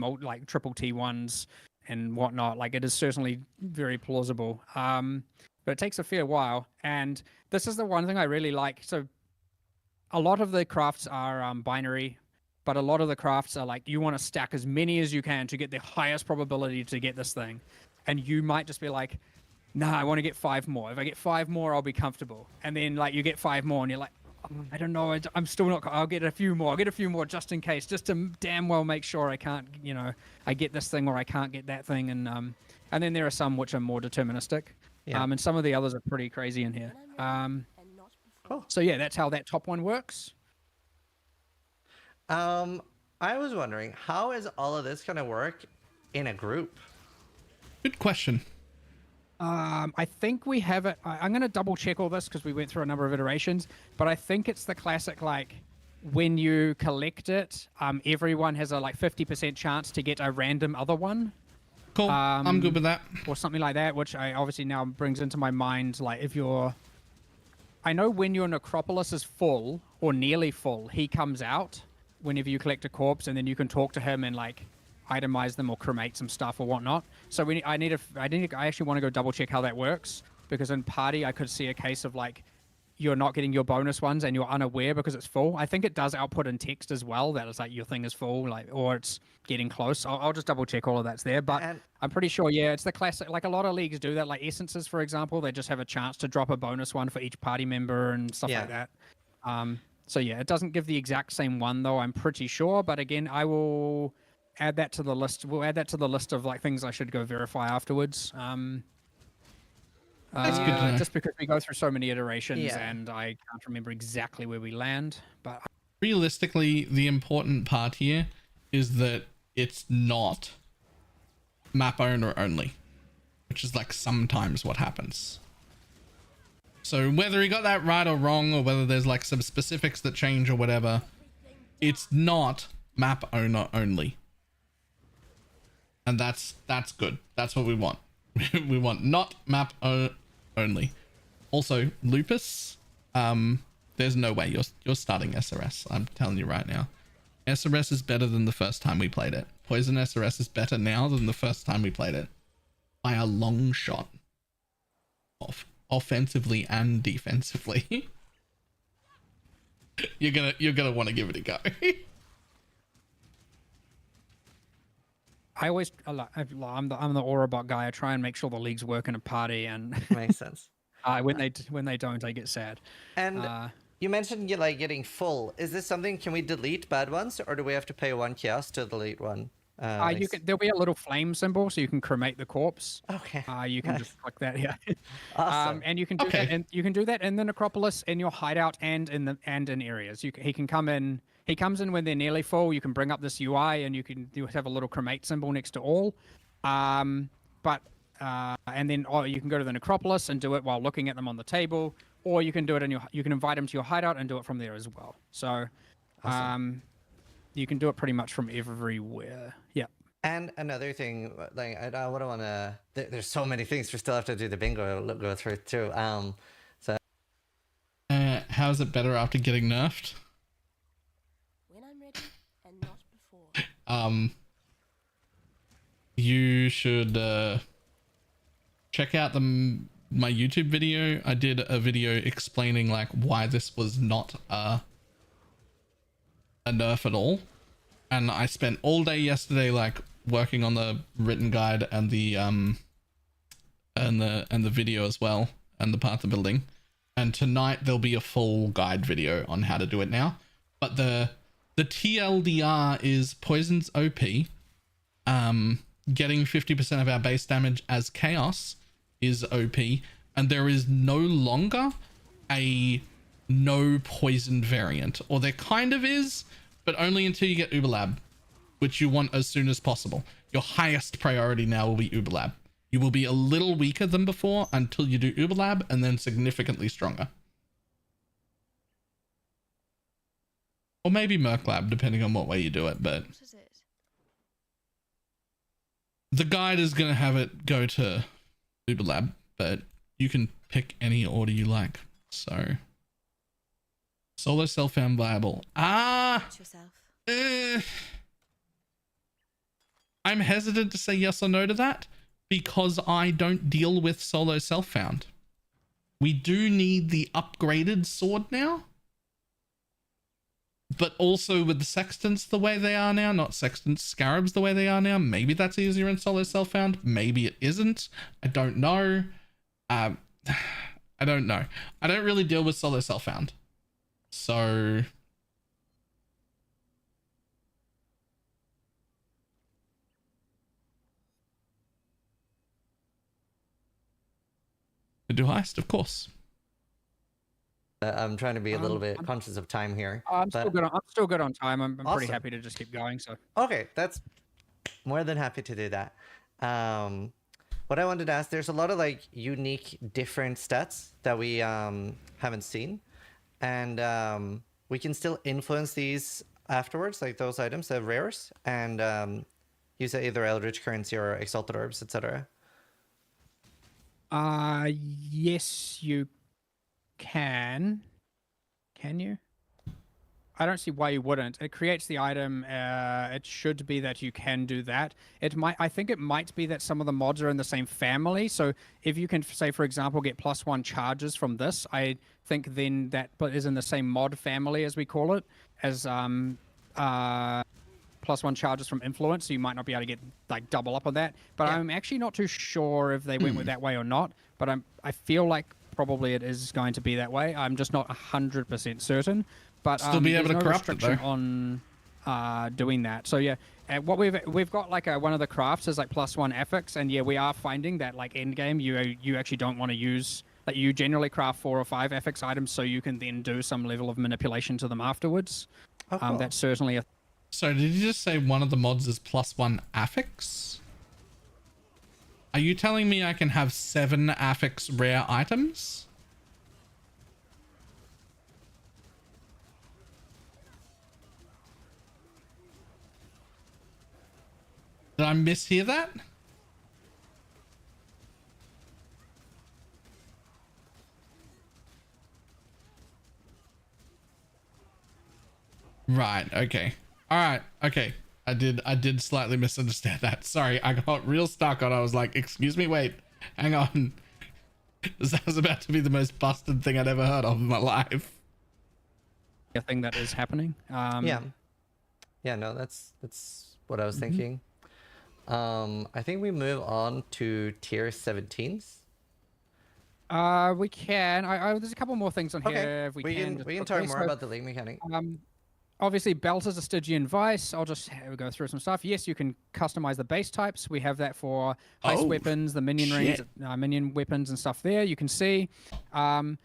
triple T1s and whatnot. It is certainly very plausible. But it takes a fair while, and this is the one thing I really like. So a lot of the crafts are binary, but a lot of the crafts are you want to stack as many as you can to get the highest probability to get this thing. And you might just be like, nah, I want to get 5 more. If I get 5 more, I'll be comfortable. And then you get 5 more and you're like, I don't know, I'm still not, I'll get a few more. I'll get a few more just in case, just to damn well make sure I can't, I get this thing or I can't get that thing. And then there are some which are more deterministic. Yeah. And some of the others are pretty crazy in here. Cool. So yeah, that's how that top one works. I was wondering, how is all of this gonna work in a group? Good question. I think we have it. I'm going to double check all this because we went through a number of iterations, but I think it's the classic, when you collect it, everyone has a 50% chance to get a random other one. Cool. I'm good with that. Or something like that, which I obviously now brings into my mind, if you're... I know when your necropolis is full or nearly full, he comes out whenever you collect a corpse, and then you can talk to him and itemize them or cremate some stuff or whatnot. So I actually want to go double check how that works, because in party I could see a case of you're not getting your bonus ones and you're unaware because it's full. I think it does output in text as well that it's your thing is full, or it's getting close. I'll just double check all of that's there, but I'm pretty sure, yeah, it's the classic. A lot of leagues do that, essences, for example. They just have a chance to drop a bonus one for each party member and stuff like that. So yeah, it doesn't give the exact same one though, I'm pretty sure. But again, I will add that to the list. We'll add that to the list of things I should go verify afterwards. That's good to know. Just because we go through so many iterations and I can't remember exactly where we land. But realistically, the important part here is that it's not map owner only, which is sometimes what happens. So whether he got that right or wrong, or whether there's some specifics that change or whatever, it's not map owner only. And that's good. That's what we want. We want not map only. Also, Lupus, there's no way you're starting SRS. I'm telling you right now. SRS is better than the first time we played it. Poison SRS is better now than the first time we played it. By a long shot. Offensively and defensively. You're gonna want to give it a go. I always, I'm the Aurabot guy. I try and make sure the leagues work in a party, and Makes sense. when they don't, I get sad. And you mentioned getting full. Is this something? Can we delete bad ones, or do we have to pay 1 chaos to delete one? There'll be a little flame symbol, so you can cremate the corpse. Okay. You can just click that, yeah. Awesome. And you can do that, and you can do that in the necropolis, in your hideout, and in areas. He can come in. He comes in when they're nearly full. You can bring up this UI, and you have a little cremate symbol next to all. And then you can go to the necropolis and do it while looking at them on the table, or you can do it you can invite them to your hideout and do it from there as well. So, Awesome. You can do it pretty much from everywhere. Yeah. And another thing, I don't want to. There's so many things we still have to do the bingo go through too. How's it better after getting nerfed? When I'm ready and not before. You should check out my YouTube video. I did a video explaining why this was not a nerf at all, and I spent all day yesterday working on the written guide and the video as well, and the path of building. And tonight there'll be a full guide video on how to do it now. But the TLDR is Poison's OP. Getting 50% of our base damage as chaos is OP, and there is no longer a no poison variant, or there kind of is, but only until you get Uberlab, which you want as soon as possible. Your highest priority now will be Uberlab. You will be a little weaker than before until you do Uberlab, and then significantly stronger. Or maybe Merc Lab, depending on what way you do it, but What is it? the guide is going to have it go to Uber Lab, but you can pick any order you like. So, solo self found viable. Watch yourself. I'm hesitant to say yes or no to that because I don't deal with solo self found. We do need the upgraded sword now. But also with the sextants the way they are now, not sextants, scarabs the way they are now, maybe that's easier in solo self found. Maybe it isn't. I don't know. I don't know. I don't really deal with solo self found. So to do heist, of course. I'm trying to be a little bit conscious of time here. I'm still good on time. I'm Awesome. pretty happy to just keep going. So Okay, that's more than happy to do that. What I wanted to ask, there's a lot of like unique different stats that we haven't seen, and we can still influence these afterwards, like those items, the rares, and use either Eldritch Currency or Exalted Orbs, etc. yes, you can. Can you? I don't see why you wouldn't. It creates the item. It should be that you can do that. It might. I think it might be that some of the mods are in the same family. So if you can, say for example, get +1 charges from this, I think then that is in the same mod family as we call it, as +1 charges from influence. So you might not be able to get like double up on that. But Yeah. I'm actually not too sure if they went with that way or not. But I feel like probably it is going to be that way. I'm just not 100% certain. But Still be able there's to no craft it, restriction on doing that. So yeah, what we've got like one of the crafts is like +1 affix, and yeah, we are finding that like endgame you actually don't want to use, like you generally craft 4 or 5 affix items so you can then do some level of manipulation to them afterwards. Oh, cool. That's certainly a So did you just say one of the mods is +1 affix? Are you telling me I can have 7 affix rare items? Did I mishear that? Right, okay. Alright, okay. I did slightly misunderstand that. Sorry, I got real stuck on. I was like, excuse me, wait, hang on. That was about to be the most busted thing I'd ever heard of in my life. thing that is happening. Yeah. No, that's what I was thinking. I think we move on to tier 17s. We can. There's a couple more things on here. If we can talk more about the league mechanic. Obviously, belt is a Stygian vice. I'll just go through some stuff. Yes, you can customize the base types. We have that for heist weapons, the minion rings, minion weapons and stuff there. You can see. The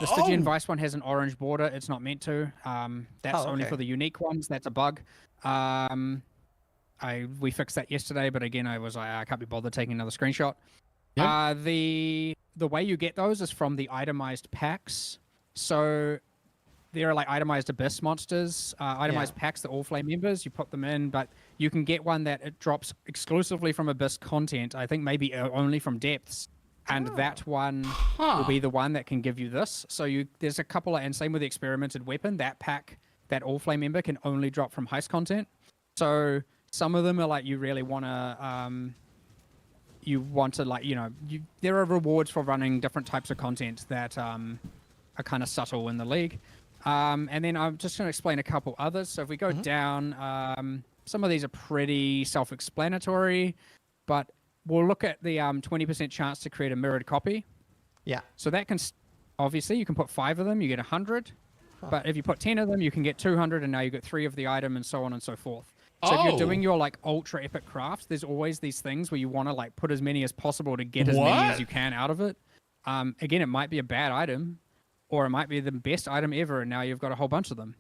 Stygian vice one has an orange border. It's not meant to. That's only for the unique ones. That's a bug. We fixed that yesterday, but again, I can't be bothered taking another screenshot. Yep. The way you get those is from the itemized packs. So there are like itemized abyss monsters, itemized packs that all flame members. You put them in, but you can get one that it drops exclusively from abyss content. I think maybe only from depths, and that one will be the one that can give you this. So there's a couple, and same with the experimented weapon. That pack, that all flame member can only drop from heist content. So some of them are like you really want to. There are rewards for running different types of content that are kind of subtle in the league. And then I'm just going to explain a couple others. So if we go down, some of these are pretty self-explanatory, but we'll look at the 20% chance to create a mirrored copy. Yeah. So that can, obviously, you can put 5 of them, you get 100. But if you put 10 of them, you can get 200, and now you get 3 of the item, and so on and so forth. So if you're doing your like ultra epic crafts, there's always these things where you want to like put as many as possible to get as many as you can out of it. Again, it might be a bad item, or it might be the best item ever, and now you've got a whole bunch of them.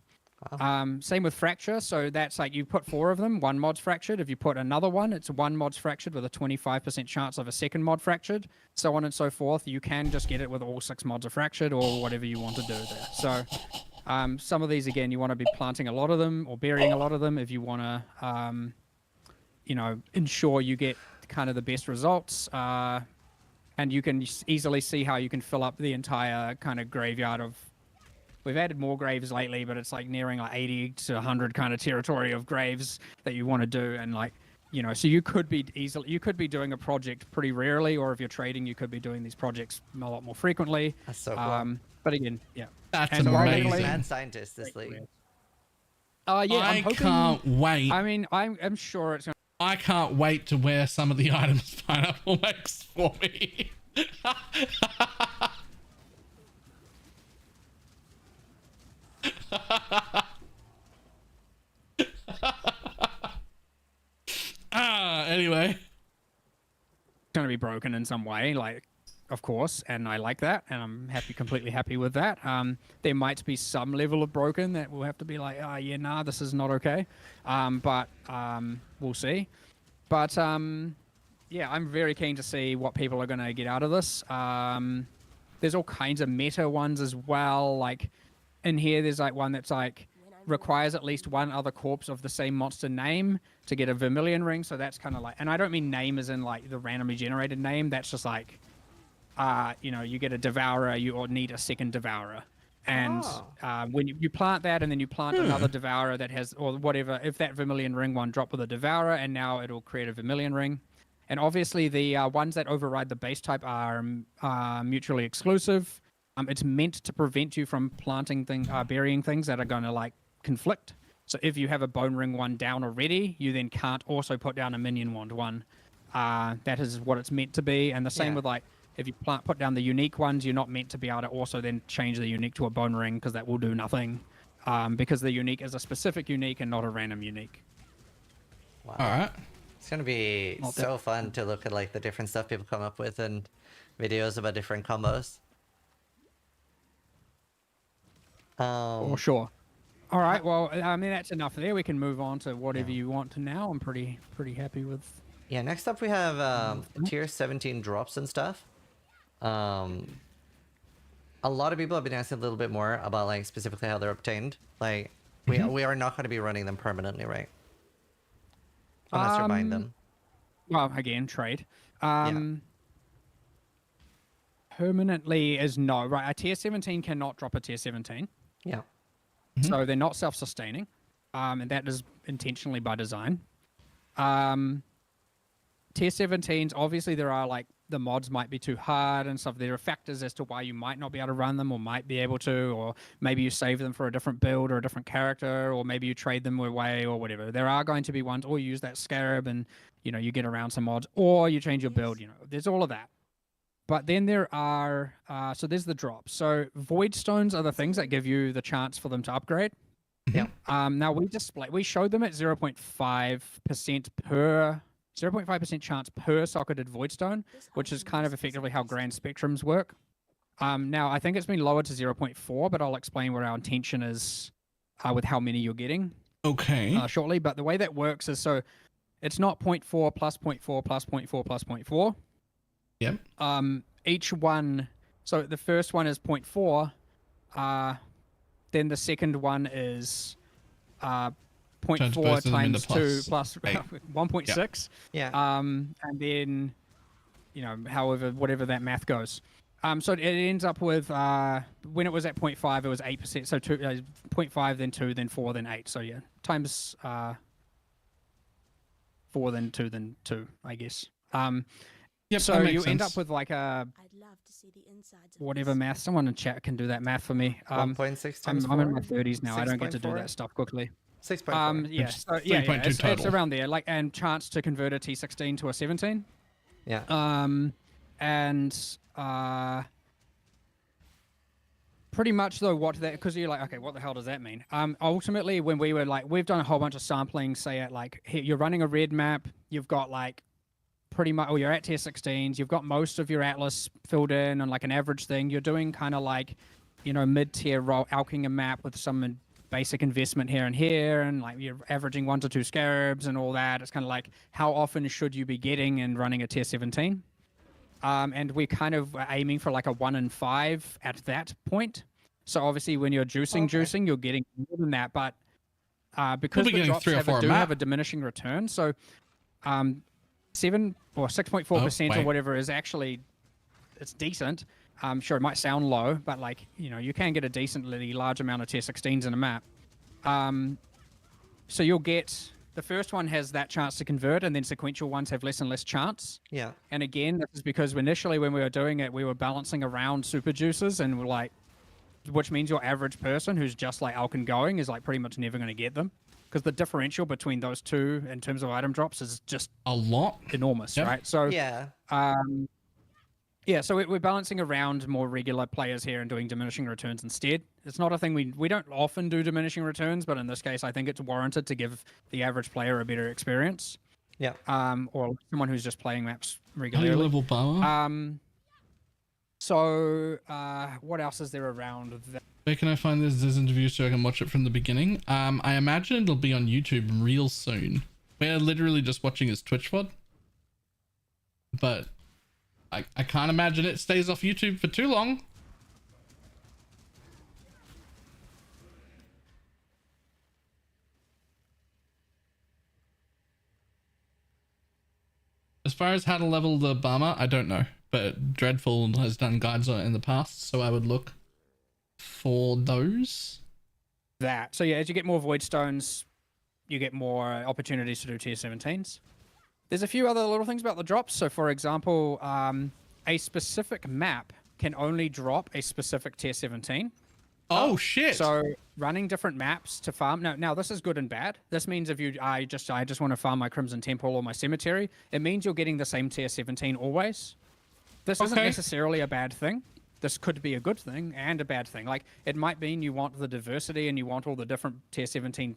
Same with fracture. So that's like you put 4 of them, 1 mod's fractured. If you put another one, it's 1 mod's fractured with a 25% chance of a second mod fractured, so on and so forth. You can just get it with all 6 mods are fractured, or whatever you want to do there. So Some of these, again, you want to be planting a lot of them or burying a lot of them if you want to, you know, ensure you get kind of the best results. And you can easily see how you can fill up the entire kind of graveyard of. We've added more graves lately, but it's like nearing like 80 to 100 kind of territory of graves that you want to do, and like, you know, so you could be doing a project pretty rarely, or if you're trading, you could be doing these projects a lot more frequently. That's so cool. But again, yeah. That's And amazing. ironically- Mad scientist this league. Yeah, I I'm hoping, can't wait. I mean, I'm sure it's gonna. I can't wait to wear some of the items Pineapple makes for me. Anyway. Going to be broken in some way, like, of course, and I like that, and I'm completely happy with that. There might be some level of broken that we'll have to be like, oh yeah, nah, this is not okay. But we'll see. But yeah, I'm very keen to see what people are going to get out of this. There's all kinds of meta ones as well. Like in here, there's like one that's like requires at least one other corpse of the same monster name to get a Vermilion ring. So that's kind of like, and I don't mean name as in like the randomly generated name. That's just like, you know, you get a Devourer, you need a second Devourer. And when you plant that, and then you plant another Devourer that has, or whatever, if that Vermilion ring one drop with a Devourer, and now it'll create a Vermilion ring. And obviously the ones that override the base type are mutually exclusive. It's meant to prevent you from planting burying things that are going to like conflict. So if you have a Bone Ring one down already, you then can't also put down a Minion Wand one. That is what it's meant to be. And the same with like, if you put down the unique ones, you're not meant to be able to also then change the unique to a Bone Ring, because that will do nothing. Because the unique is a specific unique and not a random unique. Wow. All right. It's gonna be so fun to look at like the different stuff people come up with and videos about different combos. For sure. All right. Well, I mean, that's enough there. We can move on to whatever you want to now. I'm pretty happy with. Yeah. Next up, we have tier 17 drops and stuff. A lot of people have been asking a little bit more about like specifically how they're obtained. Like we are not going to be running them permanently, right? Unless you're buying them. Well, again, trade. Permanently is no, right? A tier 17 cannot drop a tier 17. Yeah. So they're not self-sustaining. And that is intentionally by design. Tier 17s, obviously there are like, the mods might be too hard and stuff. There are factors as to why you might not be able to run them, or might be able to, or maybe you save them for a different build or a different character, or maybe you trade them away or whatever. There are going to be ones, or you use that Scarab and, you know, you get around some mods, or you change your build, you know, there's all of that. But then there are, so there's the drops. So Void Stones are the things that give you the chance for them to upgrade. Yeah. Now we showed them at 0.5% per 0.5% chance per socketed Voidstone, which is kind of effectively how Grand Spectrums work. Now, I think it's been lowered to 0.4, but I'll explain what our intention is with how many you're getting shortly. But the way that works is, so it's not 0.4 plus 0.4 plus 0.4 plus 0.4. Yep. Each one, so the first one is 0.4, then the second one is 0.4 times 2 plus 1.6. Yeah. And then, you know, whatever that math goes. So it ends up with, when it was at 0.5, it was 8%. So 0.5, then 2, then 4, then 8. So yeah, times 4, then 2, then 2, I guess. Yep, so you end up with like a I'd love to see the insides of whatever math. Someone in chat can do that math for me. 1.6 times I'm in my 4? 30s now. I don't get to do 6.4? that stuff quickly. 6.4. Yeah, so, yeah, it's around there. Like, and chance to convert a T16 to a 17. Yeah. And pretty much though, because you're like, okay, what the hell does that mean? Ultimately, when we were like, we've done a whole bunch of sampling. Say at like, here, you're running a red map. You've got like pretty much, or you're at tier 16s. You've got most of your atlas filled in on like an average thing. You're doing kind of like, you know, mid-tier alching a map with some basic investment here and here, and like you're averaging 1 to 2 scarabs and all that. It's kind of like, how often should you be getting and running a tier 17? And we're kind of aiming for like a 1 in 5 at that point. So obviously, when you're juicing, you're getting more than that. But because be the getting drops 3 or 4 a do map. have a diminishing return, so 7 or 6.4% or wait. whatever is actually it's decent. Sure, it might sound low, but like you can get a decently large amount of tier 16s in a map. So you'll get the first one has that chance to convert, and then sequential ones have less and less chance. Yeah. And again, this is because initially when we were doing it, we were balancing around super juices, and we're like, which means your average person who's just like Alkin going is like pretty much never going to get them, because the differential between those two in terms of item drops is just A lot. enormous, Yep. right? So Yeah. yeah, so we're balancing around more regular players here and doing diminishing returns instead. It's not a thing we don't often do diminishing returns, but in this case, I think it's warranted to give the average player a better experience. Yeah. Or someone who's just playing maps High regularly. level power. So what else is there around that? Where can I find this interview so I can watch it from the beginning? I imagine it'll be on YouTube real soon. We're literally just watching his Twitch VOD. But I can't imagine it stays off YouTube for too long. As far as how to level the Barmer, I don't know. But Dreadful has done guides on it in the past, so I would look for those. That. So yeah, as you get more Void Stones, you get more opportunities to do tier 17s. There's a few other little things about the drops. So for example, a specific map can only drop a specific tier 17. Oh shit! So running different maps to farm. Now this is good and bad. This means if I just want to farm my Crimson Temple or my Cemetery, it means you're getting the same tier 17 always. This isn't necessarily a bad thing. This could be a good thing and a bad thing. Like, it might mean you want the diversity and you want all the different tier 17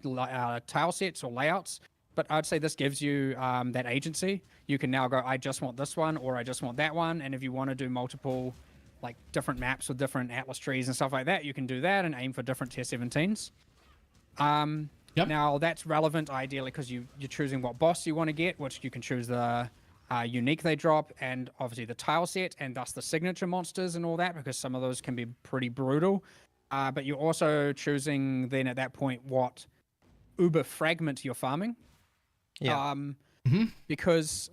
tile sets or layouts, but I'd say this gives you that agency. You can now go, I just want this one, or I just want that one, and if you want to do multiple, like, different maps with different atlas trees and stuff like that, you can do that and aim for different tier 17s. Now, that's relevant, ideally, because you're choosing what boss you want to get, which you can choose the unique they drop, and obviously the tile set, and thus the signature monsters and all that, because some of those can be pretty brutal. But you're also choosing then at that point what uber fragment you're farming. Yeah. Because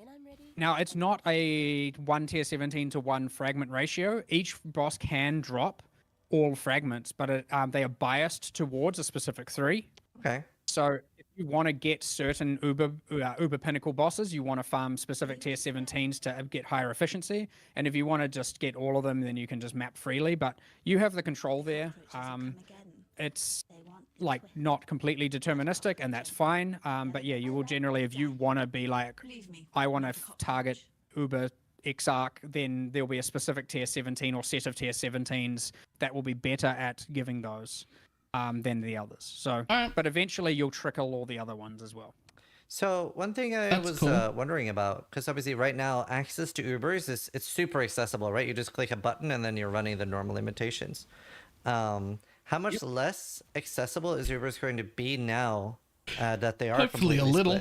now it's not a 1 tier 17 to 1 fragment ratio. Each boss can drop all fragments, but they are biased towards a specific 3. Okay. So if you want to get certain uber pinnacle bosses, you want to farm specific tier 17s to get higher efficiency. And if you want to just get all of them, then you can just map freely. But you have the control there. It's like not completely deterministic, and that's fine. But yeah, you will generally, if you want to be like, I want to target uber Exarch, then there'll be a specific tier 17 or set of tier 17s that will be better at giving those than the others. So, but eventually you'll trickle all the other ones as well. So one thing I was wondering about, because obviously right now access to Ubers it's super accessible, right? You just click a button and then you're running the normal limitations. How much less accessible is Ubers going to be now that they are hopefully a little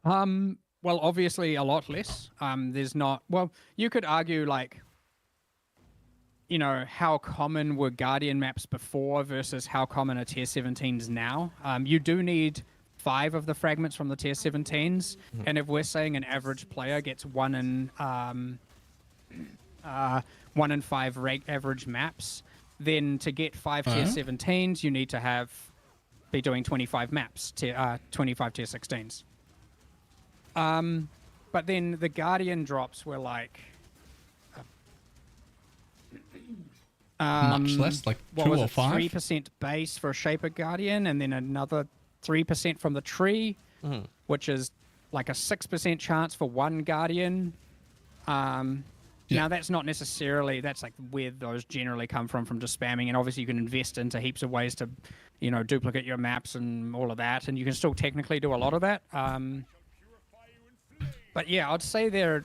split? Well, obviously a lot less. There's not. Well, you could argue like, you know, how common were Guardian maps before versus how common are tier 17s now. You do need 5 of the fragments from the tier 17s, and if we're saying an average player gets 1 in 5 average maps, then to get 5 tier 17s, you need to be doing 25 maps, 25 tier 16s. But then the Guardian drops were like much less, like 2 or 5. 3% base for a Shaper Guardian, and then another 3% from the tree, which is like a 6% chance for 1 Guardian. Now that's not necessarily, that's like where those generally come from just spamming, and obviously you can invest into heaps of ways to, you know, duplicate your maps and all of that, and you can still technically do a lot of that. But yeah, I'd say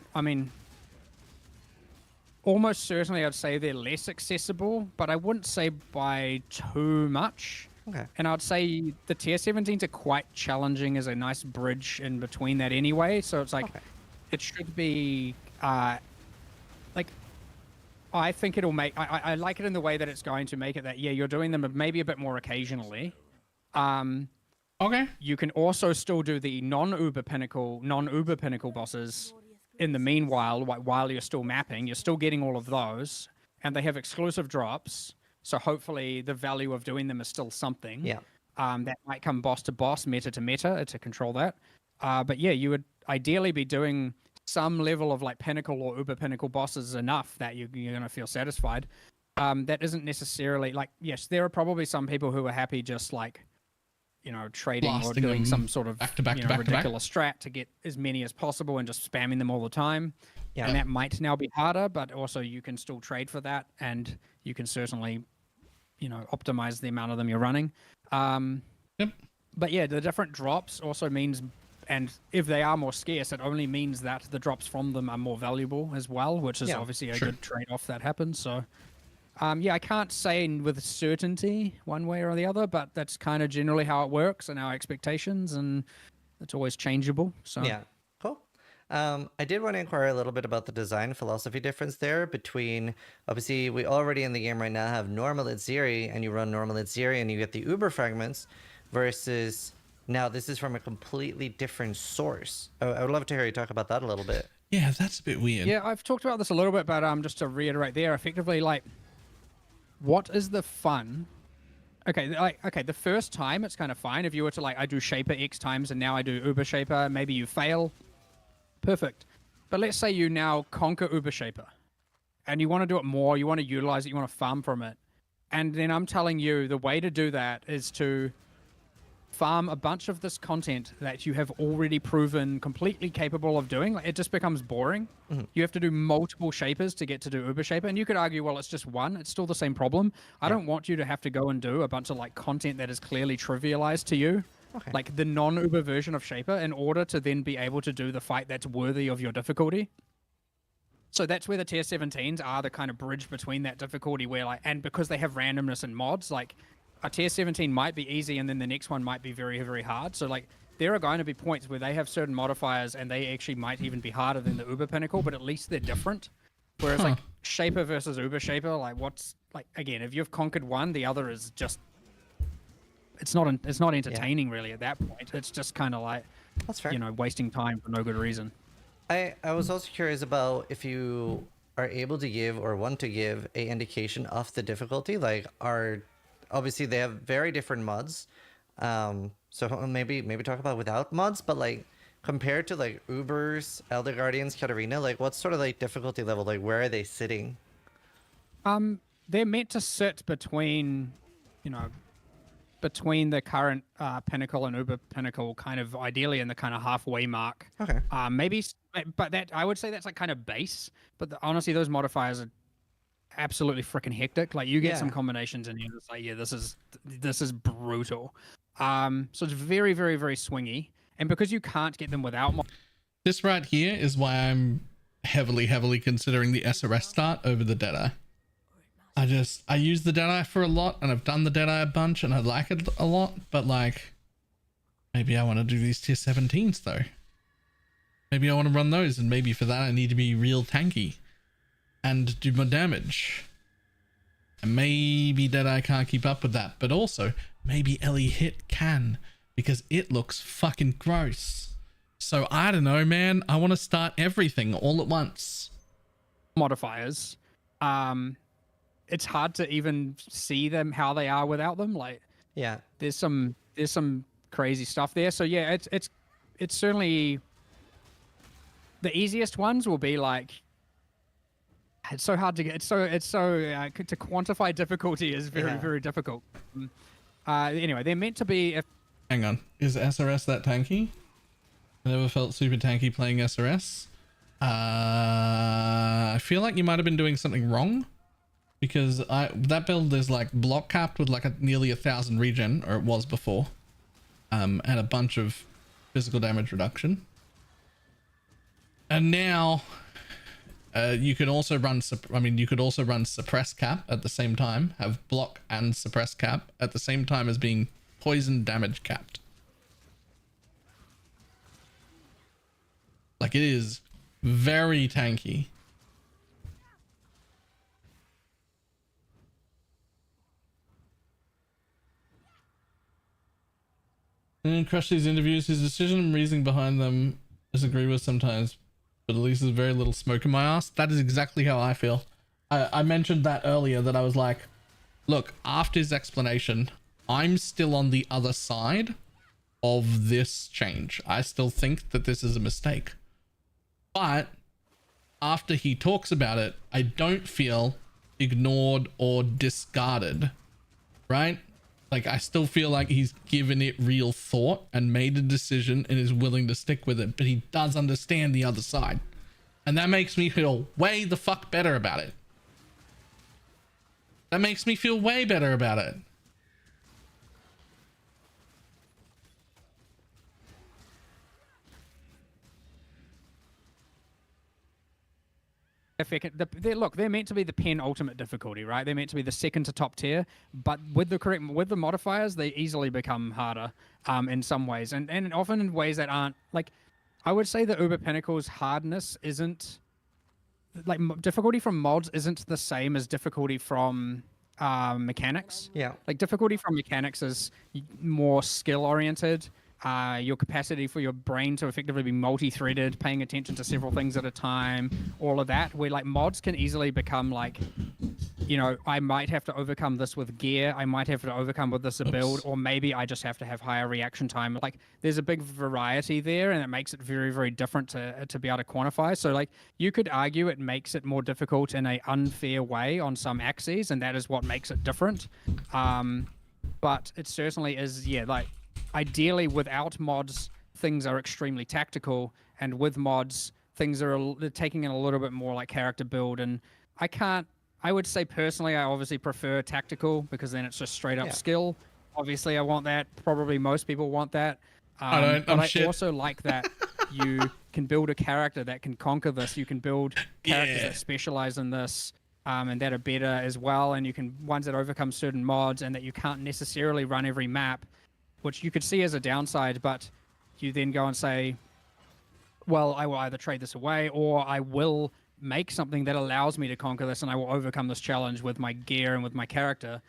almost certainly I'd say they're less accessible, but I wouldn't say by too much. Okay. And I'd say the tier 17s are quite challenging as a nice bridge in between that anyway. So it's like, it should be, like, I think it'll make. I like it in the way that it's going to make it that you're doing them maybe a bit more occasionally. Okay. You can also still do the non-Uber Pinnacle bosses in the meanwhile, while you're still mapping. You're still getting all of those, and they have exclusive drops. So hopefully the value of doing them is still something. Yeah. That might come boss to boss, meta to meta to control that. But yeah, you would ideally be doing some level of like Pinnacle or Uber Pinnacle bosses enough that you're going to feel satisfied. That isn't necessarily like, yes, there are probably some people who are happy just like, trading Blasting or doing them some sort of back to back to back to back. ridiculous strat to get as many as possible and just spamming them all the time. Yeah. And that might now be harder, but also you can still trade for that, and you can certainly, optimize the amount of them you're running. Yep. But yeah, the different drops also means, and if they are more scarce, it only means that the drops from them are more valuable as well, which is obviously a good trade-off that happens. So, yeah, I can't say with certainty one way or the other, but that's kind of generally how it works and our expectations, and it's always changeable. So Yeah, cool. I did want to inquire a little bit about the design philosophy difference there between, obviously, we already in the game right now have normal Itziri, and you run normal Itziri and you get the Uber fragments, versus now this is from a completely different source. I would love to hear you talk about that a little bit. Yeah, that's a bit weird. yeah, I've talked about this a little bit, but just to reiterate there, effectively, like, what is the fun? Okay, the first time it's kind of fine if you were to like, I do Shaper X times and now I do Uber Shaper. Maybe you fail. Perfect. But let's say you now conquer Uber Shaper and you want to do it more, you want to utilize it, you want to farm from it. And then I'm telling you the way to do that is to farm a bunch of this content that you have already proven completely capable of doing. Like, it just becomes boring. You have to do multiple Shapers to get to do Uber Shaper. And you could argue, well, it's just one. It's still the same problem. I don't want you to have to go and do a bunch of like content that is clearly trivialized to you. Okay. Like the non-Uber version of Shaper, in order to then be able to do the fight that's worthy of your difficulty. So that's where the tier 17s are the kind of bridge between that difficulty where like, and because they have randomness and mods, like a tier 17 might be easy and then the next one might be very, very hard. So like there are going to be points where they have certain modifiers and they actually might even be harder than the Uber Pinnacle, but at least they're different. Whereas like Shaper versus Uber Shaper, like what's like, again, if you've conquered one, the other is just, it's not entertaining really at that point. It's just kind of like, That's fair. wasting time for no good reason. I was also curious about if you are able to give or want to give a indication of the difficulty. Like, obviously they have very different mods. So maybe talk about without mods, but like compared to like Uber's, Elder Guardians, Katarina, like what's sort of like difficulty level? Like where are they sitting? They're meant to sit between, between the current Pinnacle and Uber Pinnacle, kind of ideally in the kind of halfway mark. Okay. Maybe, but that I would say that's like kind of base. But honestly, those modifiers are absolutely freaking hectic. Like you get some combinations in here that's like, yeah, this is brutal. So it's very, very, very swingy. And because you can't get them without This right here is why I'm heavily considering the SRS start over the Deadeye. I use the Deadeye for a lot, and I've done the Deadeye a bunch, and I like it a lot, but like, maybe I want to do these tier 17s though. Maybe I want to run those, and maybe for that I need to be real tanky and do more damage. And maybe Deadeye can't keep up with that, but also maybe Ellie Hit can, because it looks fucking gross. So I don't know, man. I want to start everything all at once. modifiers, it's hard to even see them how they are without them. Like, Yeah. there's some crazy stuff there. So yeah, it's certainly the easiest ones will be like, it's so hard to get. It's so to quantify difficulty is very difficult. Anyway, they're meant to be. Hang on, is SRS that tanky? I never felt super tanky playing SRS. I feel like you might have been doing something wrong, because that build is like block capped with like nearly 1,000 regen, or it was before, and a bunch of physical damage reduction. And now you can also run suppress cap at the same time, have block and suppress cap at the same time as being poison damage capped. Like, it is very tanky. And crush these interviews. His decision and reasoning behind them disagree with sometimes, but at least there's very little smoke in my ass. That is exactly how I feel. I mentioned that earlier, that I was like, look, after his explanation, I'm still on the other side of this change. I still think that this is a mistake. But after he talks about it, I don't feel ignored or discarded, right? Like, I still feel like he's given it real thought and made a decision and is willing to stick with it, but he does understand the other side. And that makes me feel way the fuck better about it. That makes me feel way better about it. Look, they're meant to be the penultimate difficulty, right? They're meant to be the second to top tier, but with the modifiers, they easily become harder in some ways, and often in ways that aren't, like, I would say the Uber Pinnacle's hardness isn't, like, difficulty from mods isn't the same as difficulty from mechanics. Yeah. Like, difficulty from mechanics is more skill oriented. Your capacity for your brain to effectively be multi-threaded, paying attention to several things at a time, all of that, where, like, mods can easily become like, you know, I might have to overcome this with gear, I might have to overcome with this build, or maybe I just have to have higher reaction time. Like, there's a big variety there, and it makes it very, very different to be able to quantify. So, like, you could argue it makes it more difficult in an unfair way on some axes, and that is what makes it different. But it certainly is, yeah, like, ideally, without mods, things are extremely tactical, and with mods, things are taking in a little bit more like character build. And I would say personally, I obviously prefer tactical, because then it's just straight up skill. Obviously, I want that. Probably most people want that. I also like that you can build a character that can conquer this. You can build characters that specialize in this. And that are better as well. And you can ones that overcome certain mods, and that you can't necessarily run every map, which you could see as a downside, but you then go and say, well, I will either trade this away, or I will make something that allows me to conquer this, and I will overcome this challenge with my gear and with my character.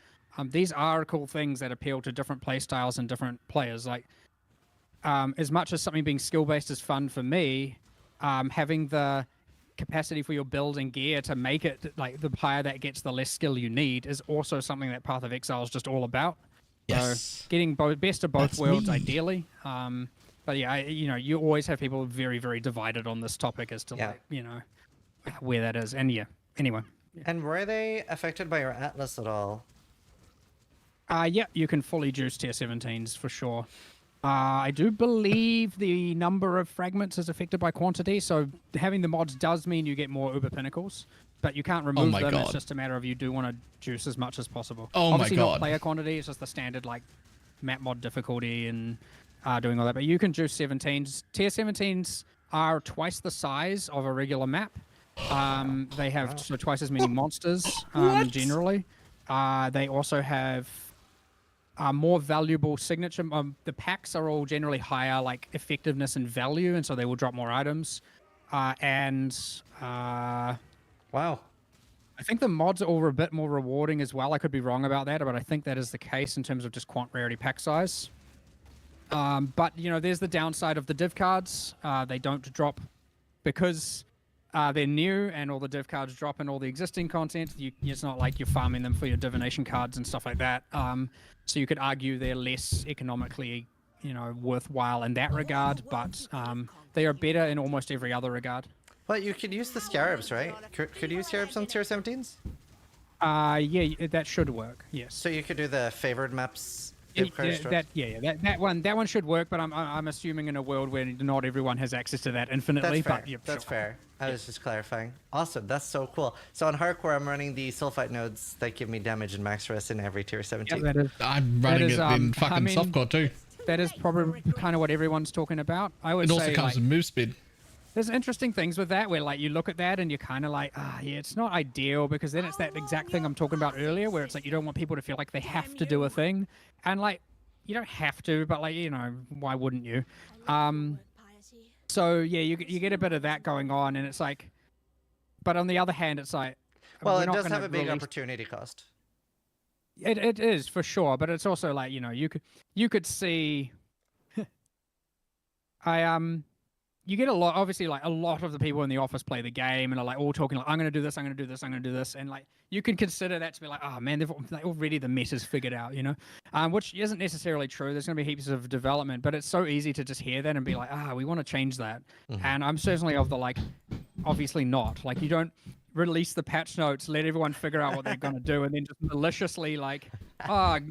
These are cool things that appeal to different play styles and different players. Like, as much as something being skill-based is fun for me, having the capacity for your build and gear to make it, like, the higher that gets, the less skill you need, is also something that Path of Exile is just all about. Yes. So getting best of both worlds, ideally. But yeah, you always have people very, very divided on this topic as to, like, where that is. And yeah, anyway. Yeah. And were they affected by your Atlas at all? Yeah, you can fully juice tier 17s for sure. I do believe the number of fragments is affected by quantity, so having the mods does mean you get more Uber Pinnacles, but you can't remove them. God. It's just a matter of you do want to juice as much as possible. Oh Obviously my God. Not player quantity, it's just the standard, like, map mod difficulty and doing all that, but you can juice 17s. Tier 17s are twice the size of a regular map. They have so twice as many monsters, generally. They also have more valuable signature. The packs are all generally higher, like, effectiveness and value, and so they will drop more items. Wow. I think the mods are all a bit more rewarding as well. I could be wrong about that, but I think that is the case in terms of just quant rarity pack size. But, there's the downside of the div cards. They don't drop because they're new, and all the div cards drop in all the existing content. It's not like you're farming them for your divination cards and stuff like that. So you could argue they're less economically, worthwhile in that regard, but they are better in almost every other regard. But you could use the Scarabs, right? Could you use Scarabs on tier 17s? Yeah, that should work. Yes. So you could do the favored maps. That one should work, but I'm assuming in a world where not everyone has access to that infinitely. That's fair. But, yeah, That's sure. fair. I was just clarifying. Awesome. That's so cool. So on hardcore, I'm running the sulfite nodes that give me damage and max rest in every tier 17. Yeah, that is, I'm running it in fucking softcore too. That is probably kind of what everyone's talking about. I would It say, also comes with move speed. There's interesting things with that where, like, you look at that and you're kind of like, yeah, it's not ideal, because then it's that exact thing I'm talking about earlier where it's like you don't want people to feel like they have to do a thing. And, like, you don't have to, but, like, why wouldn't you? So, yeah, you get a bit of that going on, and it's like, but on the other hand, it's like, well, it does have a big opportunity cost. It is for sure, but it's also like, you could see, You get a lot, obviously, like a lot of the people in the office play the game and are like all talking like, I'm going to do this, I'm going to do this, I'm going to do this. And like, you can consider that to be like, oh man, they've like, already the meta's figured out, you know, which isn't necessarily true. There's going to be heaps of development, but it's so easy to just hear that and be like, we want to change that. And I'm certainly of the like, obviously not. Like, you don't release the patch notes, let everyone figure out what they're going to do, and then just maliciously like,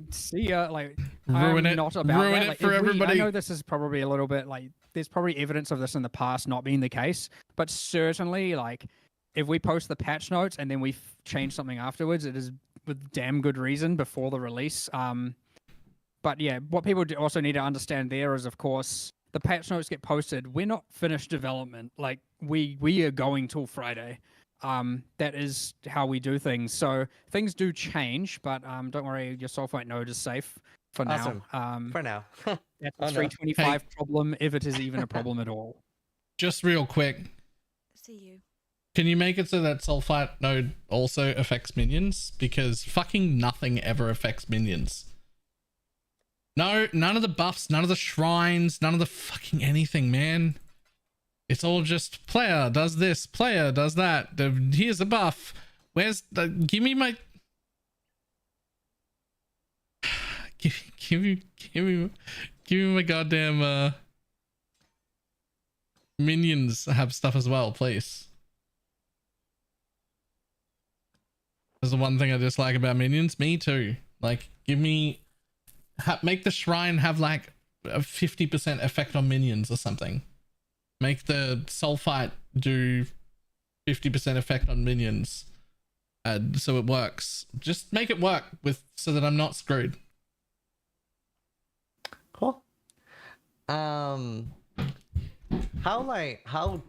see ya. Like, Ruin I'm it. not about Ruin that. it Like, for I everybody. know this is probably a little bit like, there's probably evidence of this in the past not being the case, but certainly like if we post the patch notes and then we change something afterwards, it is with damn good reason before the release. But yeah, what people also need to understand there is, of course, the patch notes get posted. We're not finished development. Like we are going till Friday. That is how we do things. So things do change, but don't worry, your Sulfite node is safe for Awesome. now. For now. That's Oh, a no. 325 problem, if it is even a problem at all. Just real quick, See you. can you make it so that Sulfite node also affects minions? Because fucking nothing ever affects minions. No, none of the buffs, none of the shrines, none of the fucking anything, man. It's all just player does this, player does that. Here's a buff. Where's the... Give me my... Give me my goddamn minions have stuff as well, please. That's the one thing I dislike about minions. Me too. Like, give me... make the shrine have like a 50% effect on minions or something. Make the Sulfite do 50% effect on minions. So it works. Just make it work with so that I'm not screwed. Cool. How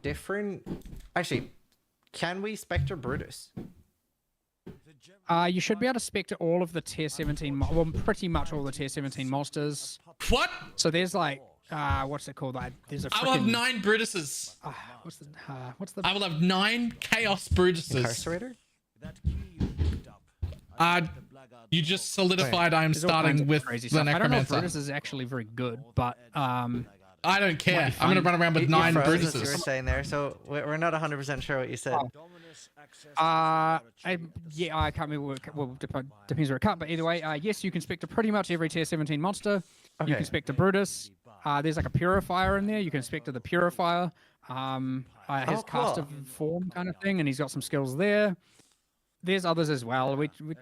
different? Actually, can we Spectre Brutus? You should be able to spec to all of the tier 17, well, pretty much all the tier 17 monsters. What? So there's like, what's it called? There's a I will have frickin', 9 Brutuses. what's the? I will have 9 Chaos Brutuses. Incarcerator? You just solidified I am There's all kinds starting of with crazy the stuff. I don't know if Necromancer. Brutus is actually very good, but I don't care. Might be I'm gonna fun. run around with You 9 froze as you were Brutuses. saying there, so we're not 100% sure what you said. I can't remember where well, depends where it cut, but either way, yes, you can spec to pretty much every tier 17 monster. You Okay. can spec to Brutus. There's like a Purifier in there. You can spec to the Purifier. His Oh, cast cool. of form kind of thing, and he's got some skills there. There's others as well.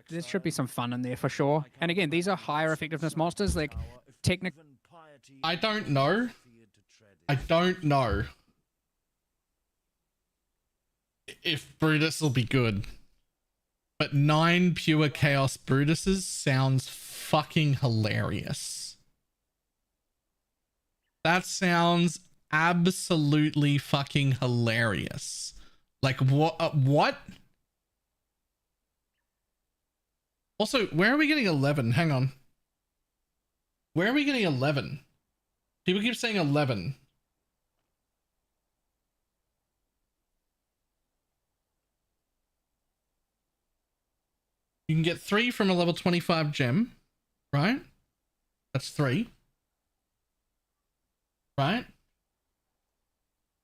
There should be some fun in there for sure. And again, these are higher effectiveness monsters. Like, technically, I don't know. I don't know if Brutus will be good. But 9 pure Chaos Brutuses sounds fucking hilarious. That sounds absolutely fucking hilarious. Like, what? Also, where are we getting 11? Hang on. Where are we getting 11? People keep saying 11. You can get 3 from a level 25 gem, right? That's 3. Right?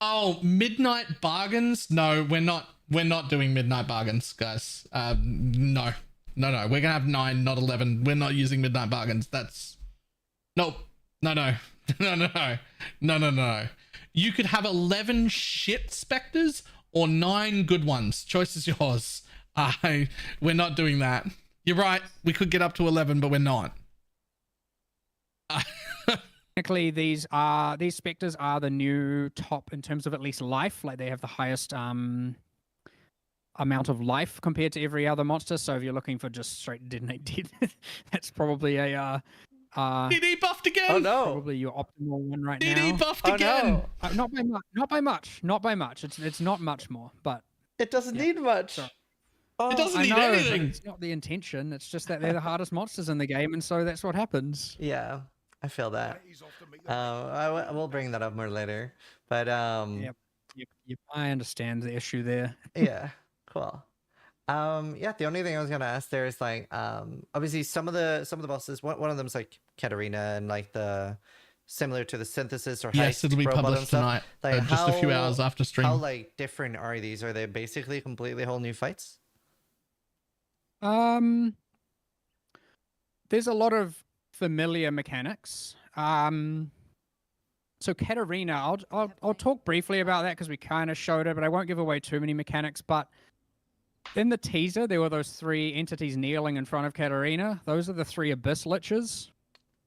Oh, midnight bargains? No, we're not doing midnight bargains, guys. No. We're gonna have 9, not 11. We're not using midnight bargains. That's nope. No. No. You could have 11 shit specters or 9 good ones. Choice is yours. We're not doing that. You're right. We could get up to 11, but we're not. technically, these specters are the new top in terms of at least life. Like, they have the highest amount of life compared to every other monster. So if you're looking for just straight detonate dead, that's probably a DD buffed again. Oh no! probably your optimal one right DD now. buffed Oh again. no! Not by much. It's not much more, but It doesn't need much. Sorry. It doesn't I need know, but anything. it's not the intention. It's just that they're the hardest monsters in the game, and so that's what happens. Yeah, I feel that. We'll bring that up more later. But Yep. I understand the issue there. yeah, cool. Yeah, the only thing I was gonna ask there is like, obviously some of the bosses. One of them's like Katarina and like the similar to the synthesis or Yes, heist it'll be robot and published stuff? tonight. Like Just a few hours after stream. How like different are these? Are they basically completely whole new fights? There's a lot of familiar mechanics. So Katarina, I'll talk briefly about that because we kind of showed it, but I won't give away too many mechanics. But in the teaser, there were those 3 entities kneeling in front of Katarina. Those are the 3 Abyss Liches.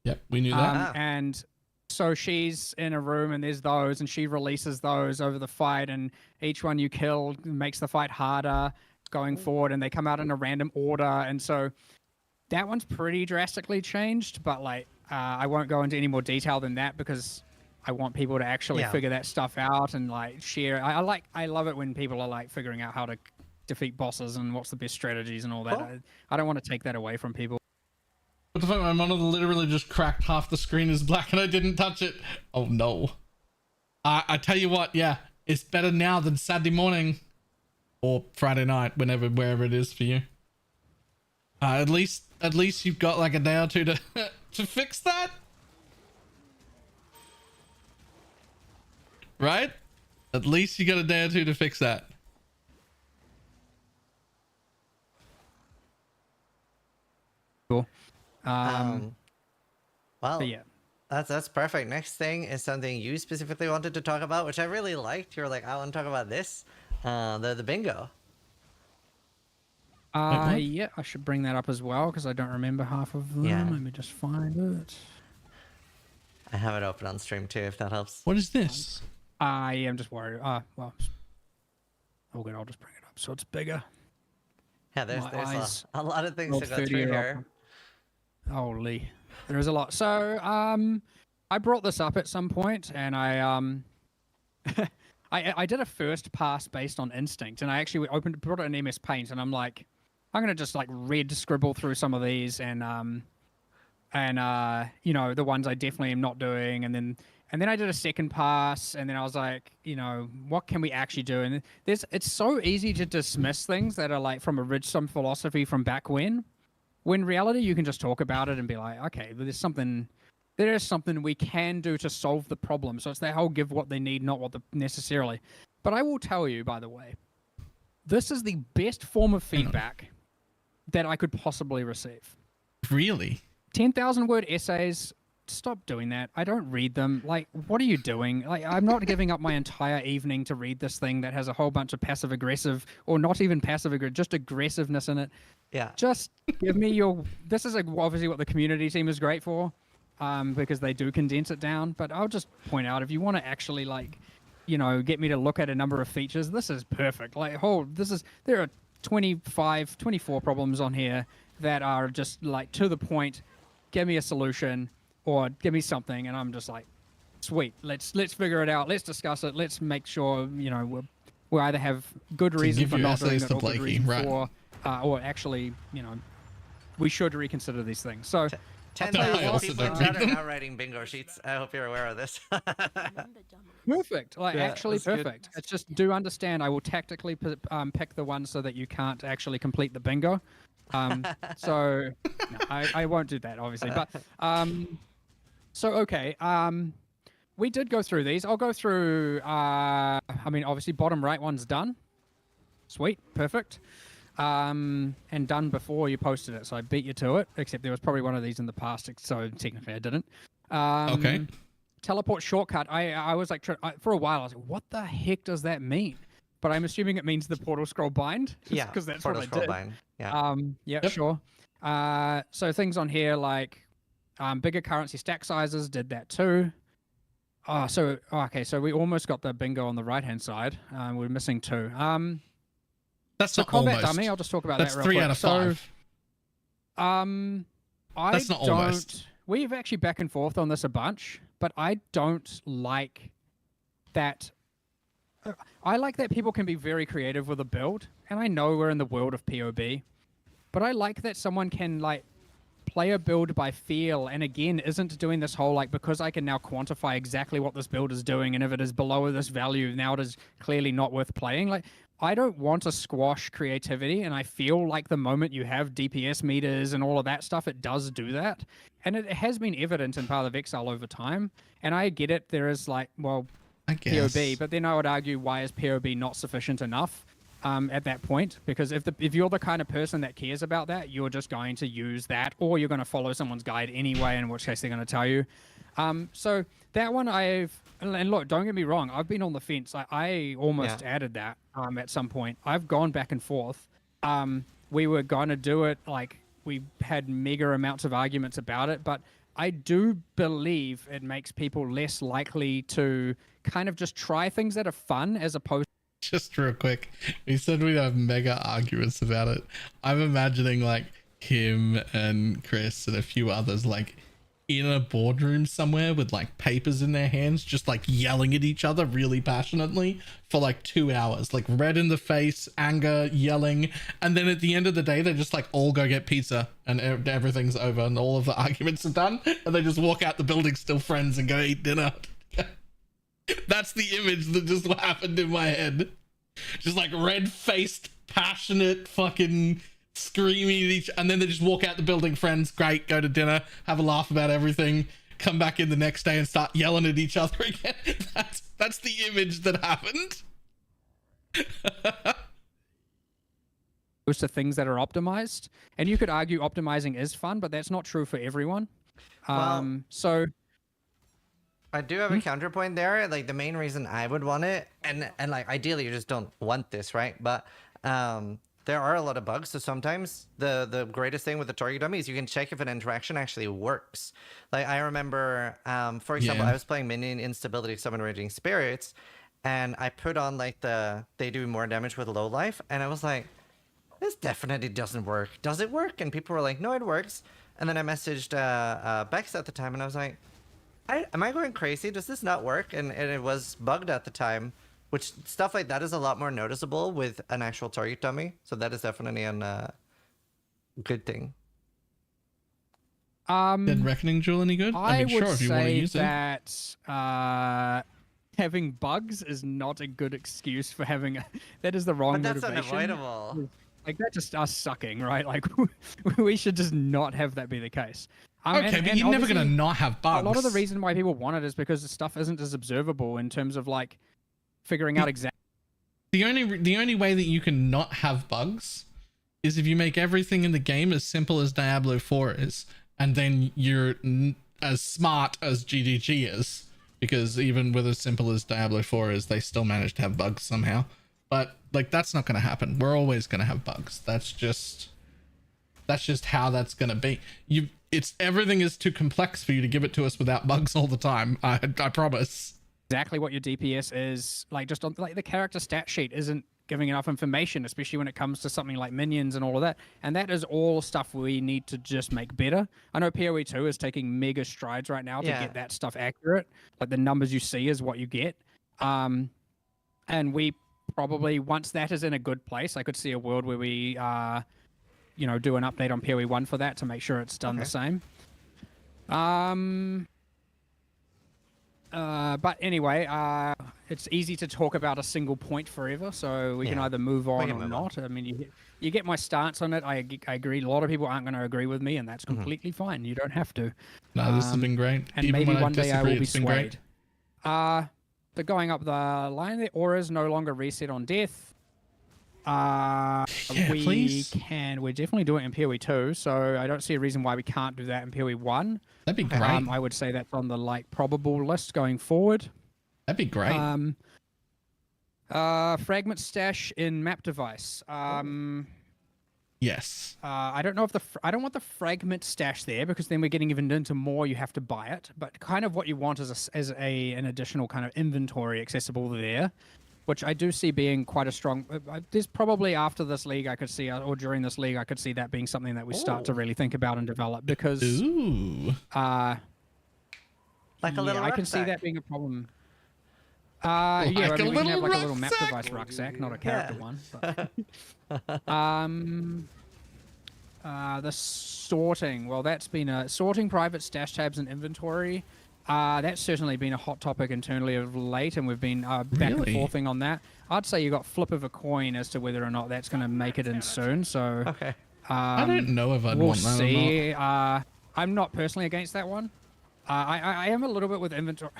Yep, we knew that. And so she's in a room and there's those, and she releases those over the fight, and each one you kill makes the fight harder going forward, and they come out in a random order. And so that one's pretty drastically changed, but like I won't go into any more detail than that because I want people to actually figure that stuff out and like share. I love it when people are like figuring out how to defeat bosses and what's the best strategies and all that. Cool. I don't want to take that away from people. What the fuck? My monitor literally just cracked. Half the screen is black and I didn't touch it. Oh no. I tell you what, yeah, it's better now than Saturday morning or Friday night, wherever it is for you. At least you've got like a day or two to to fix that. Right? At least you got a day or two to fix that. Cool. Well, yeah. that's perfect. Next thing is something you specifically wanted to talk about, which I really liked. You're like, I want to talk about this. The bingo. Yeah, I should bring that up as well because I don't remember half of them. Yeah. Let me just find it. I have it open on stream too, if that helps. What is this? I am just worried. Well, oh good, I'll just bring it up so it's bigger. Yeah, there's My eyes a lot of things rolled to go 30 through year here. Holy, there is a lot. So, I brought this up at some point, and I I did a first pass based on instinct, and I actually brought it in MS Paint, and I'm like, I'm gonna just like red scribble through some of these, and you know, the ones I definitely am not doing, and then I did a second pass, and then I was like, you know, what can we actually do? And it's so easy to dismiss things that are like from some philosophy from back when reality you can just talk about it and be like, okay, there is something we can do to solve the problem. So it's that whole give what they need, not what necessarily. But I will tell you, by the way, this is the best form of feedback that I could possibly receive. Really? 10,000 word essays. Stop doing that. I don't read them. Like, what are you doing? Like, I'm not giving up my entire evening to read this thing that has a whole bunch of passive aggressive, or not even passive aggressive, just aggressiveness in it. Yeah. Just give me this is obviously what the community team is great for, because they do condense it down. But I'll just point out, if you want to actually like, you know, get me to look at a number of features, this is perfect. Like, there are 24 problems on here that are just like to the point. Give me a solution. Or give me something, and I'm just like, sweet. Let's figure it out. Let's discuss it. Let's make sure, you know, we either have good reason for not doing it, or good reason for, or actually, you know, we should reconsider these things. So, 10,000 people in chat are now writing bingo sheets. I hope you're aware of this. Perfect. Like, actually that's good. perfect. It's just, do understand, I will tactically pick the ones so that you can't actually complete the bingo. So no, I won't do that, obviously. But so okay, we did go through these. I'll go through. I mean, obviously, bottom right one's done. Sweet, perfect. And done before you posted it, so I beat you to it. Except there was probably one of these in the past, so technically I didn't. Okay. Teleport shortcut. I was like, for a while, I was like, what the heck does that mean? But I'm assuming it means the portal scroll bind. Yeah, because that's portal what I scroll did. bind. Yeah. Yep. Sure. So things on here like bigger currency stack sizes did that too. Okay, so we almost got the bingo on the right hand side. We're missing 2. That's so not combat almost. dummy. I'll just talk about That's that real 3 quick. out of 5. That's not almost. We've actually back and forth on this a bunch, but I don't like that. I like that people can be very creative with a build, and I know we're in the world of POB, but I like that someone can like play a build by feel, and again isn't doing this whole like, because I can now quantify exactly what this build is doing, and if it is below this value, now it is clearly not worth playing. Like, I don't want to squash creativity, and I feel like the moment you have DPS meters and all of that stuff, it does do that. and it has been evident in Path of Exile over time. And I get it. There is like, well, I guess. POB, but then I would argue, why is POB not sufficient enough at that point? Because if you're the kind of person that cares about that, you're just going to use that, or you're going to follow someone's guide anyway, in which case they're going to tell you. So that one and look, don't get me wrong, I've been on the fence. I almost added that at some point. I've gone back and forth. We were going to do it, like, we had mega amounts of arguments about it, but I do believe it makes people less likely to kind of just try things that are fun as opposed. Just real quick, he said we'd have mega arguments about it. I'm imagining like him and Chris and a few others like in a boardroom somewhere with like papers in their hands, just like yelling at each other really passionately for like 2 hours, like red in the face, anger, yelling, and then at the end of the day they just like all go get pizza and everything's over and all of the arguments are done and they just walk out the building still friends and go eat dinner. That's the image that just happened in my head. Just like red-faced, passionate, fucking screaming at each, and then they just walk out the building, friends, great, go to dinner, have a laugh about everything, come back in the next day and start yelling at each other again. That's the image that happened. To things that are optimized, and you could argue optimizing is fun, but that's not true for everyone. So I do have a counterpoint there. Like, the main reason I would want it, and like ideally you just don't want this, right? But there are a lot of bugs. So sometimes the greatest thing with the target dummy is you can check if an interaction actually works. Like, I remember, for example, I was playing minion instability summon raging spirits, and I put on like they do more damage with low life, and I was like, this definitely doesn't work. Does it work? And people were like, no, it works. And then I messaged Bex at the time, and I was like, am I going crazy? Does this not work? And it was bugged at the time, which stuff like that is a lot more noticeable with an actual target dummy. So that is definitely a good thing. Did Reckoning Jewel any good? I mean, would sure, if you want to say use that having bugs is not a good excuse for having that is the wrong But that's motivation. unavoidable. Like, that's just us sucking, right? Like, we should just not have that be the case. Okay, but you're never gonna not have bugs. A lot of the reason why people want it is because the stuff isn't as observable in terms of like figuring out exactly. The only way that you can not have bugs is if you make everything in the game as simple as Diablo 4 is, and then you're as smart as GDG is, because even with as simple as Diablo 4 is, they still manage to have bugs somehow. But like, that's not going to happen. We're always going to have bugs. That's just how that's going to be. Everything is too complex for you to give it to us without bugs all the time. I promise. Exactly what your DPS is like. Just on like the character stat sheet isn't giving enough information, especially when it comes to something like minions and all of that. And that is all stuff we need to just make better. I know PoE 2 is taking mega strides right now to get that stuff accurate. Like, the numbers you see is what you get. And we probably, once that is in a good place, I could see a world where we do an update on PoE 1 for that to make sure it's done the same. But anyway, it's easy to talk about a single point forever, so we can either move on or not. I mean, you get my stance on it. I agree. A lot of people aren't going to agree with me, and that's completely fine. You don't have to. No, this has been great. And Even maybe when one day I will be swayed. Great. So going up the line, the auras no longer reset on death. Please. We're definitely doing it in PoE 2, so I don't see a reason why we can't do that in PoE 1. That'd be great. I would say that's on the probable list going forward. That'd be great. Fragment stash in map device. Yes. I don't know if I don't want the fragment stash there, because then we're getting even into more. You have to buy it, but kind of what you want is an additional kind of inventory accessible there, which I do see being quite a strong. There's probably after this league I could see, or during this league I could see that being something that we start to really think about and develop, because like a little I can see rucksack. that being a problem. Like I mean, we can little have like a little map rucksack? device rucksack, not a character one. But. The sorting. Well, that's been sorting private stash tabs and inventory. That's certainly been a hot topic internally of late, and we've been back and forthing on that. I'd say you got flip of a coin as to whether or not that's going to make it in soon. So Okay. I don't know if I'd we'll want that see. or not. I'm not personally against that one. I am a little bit with inventory.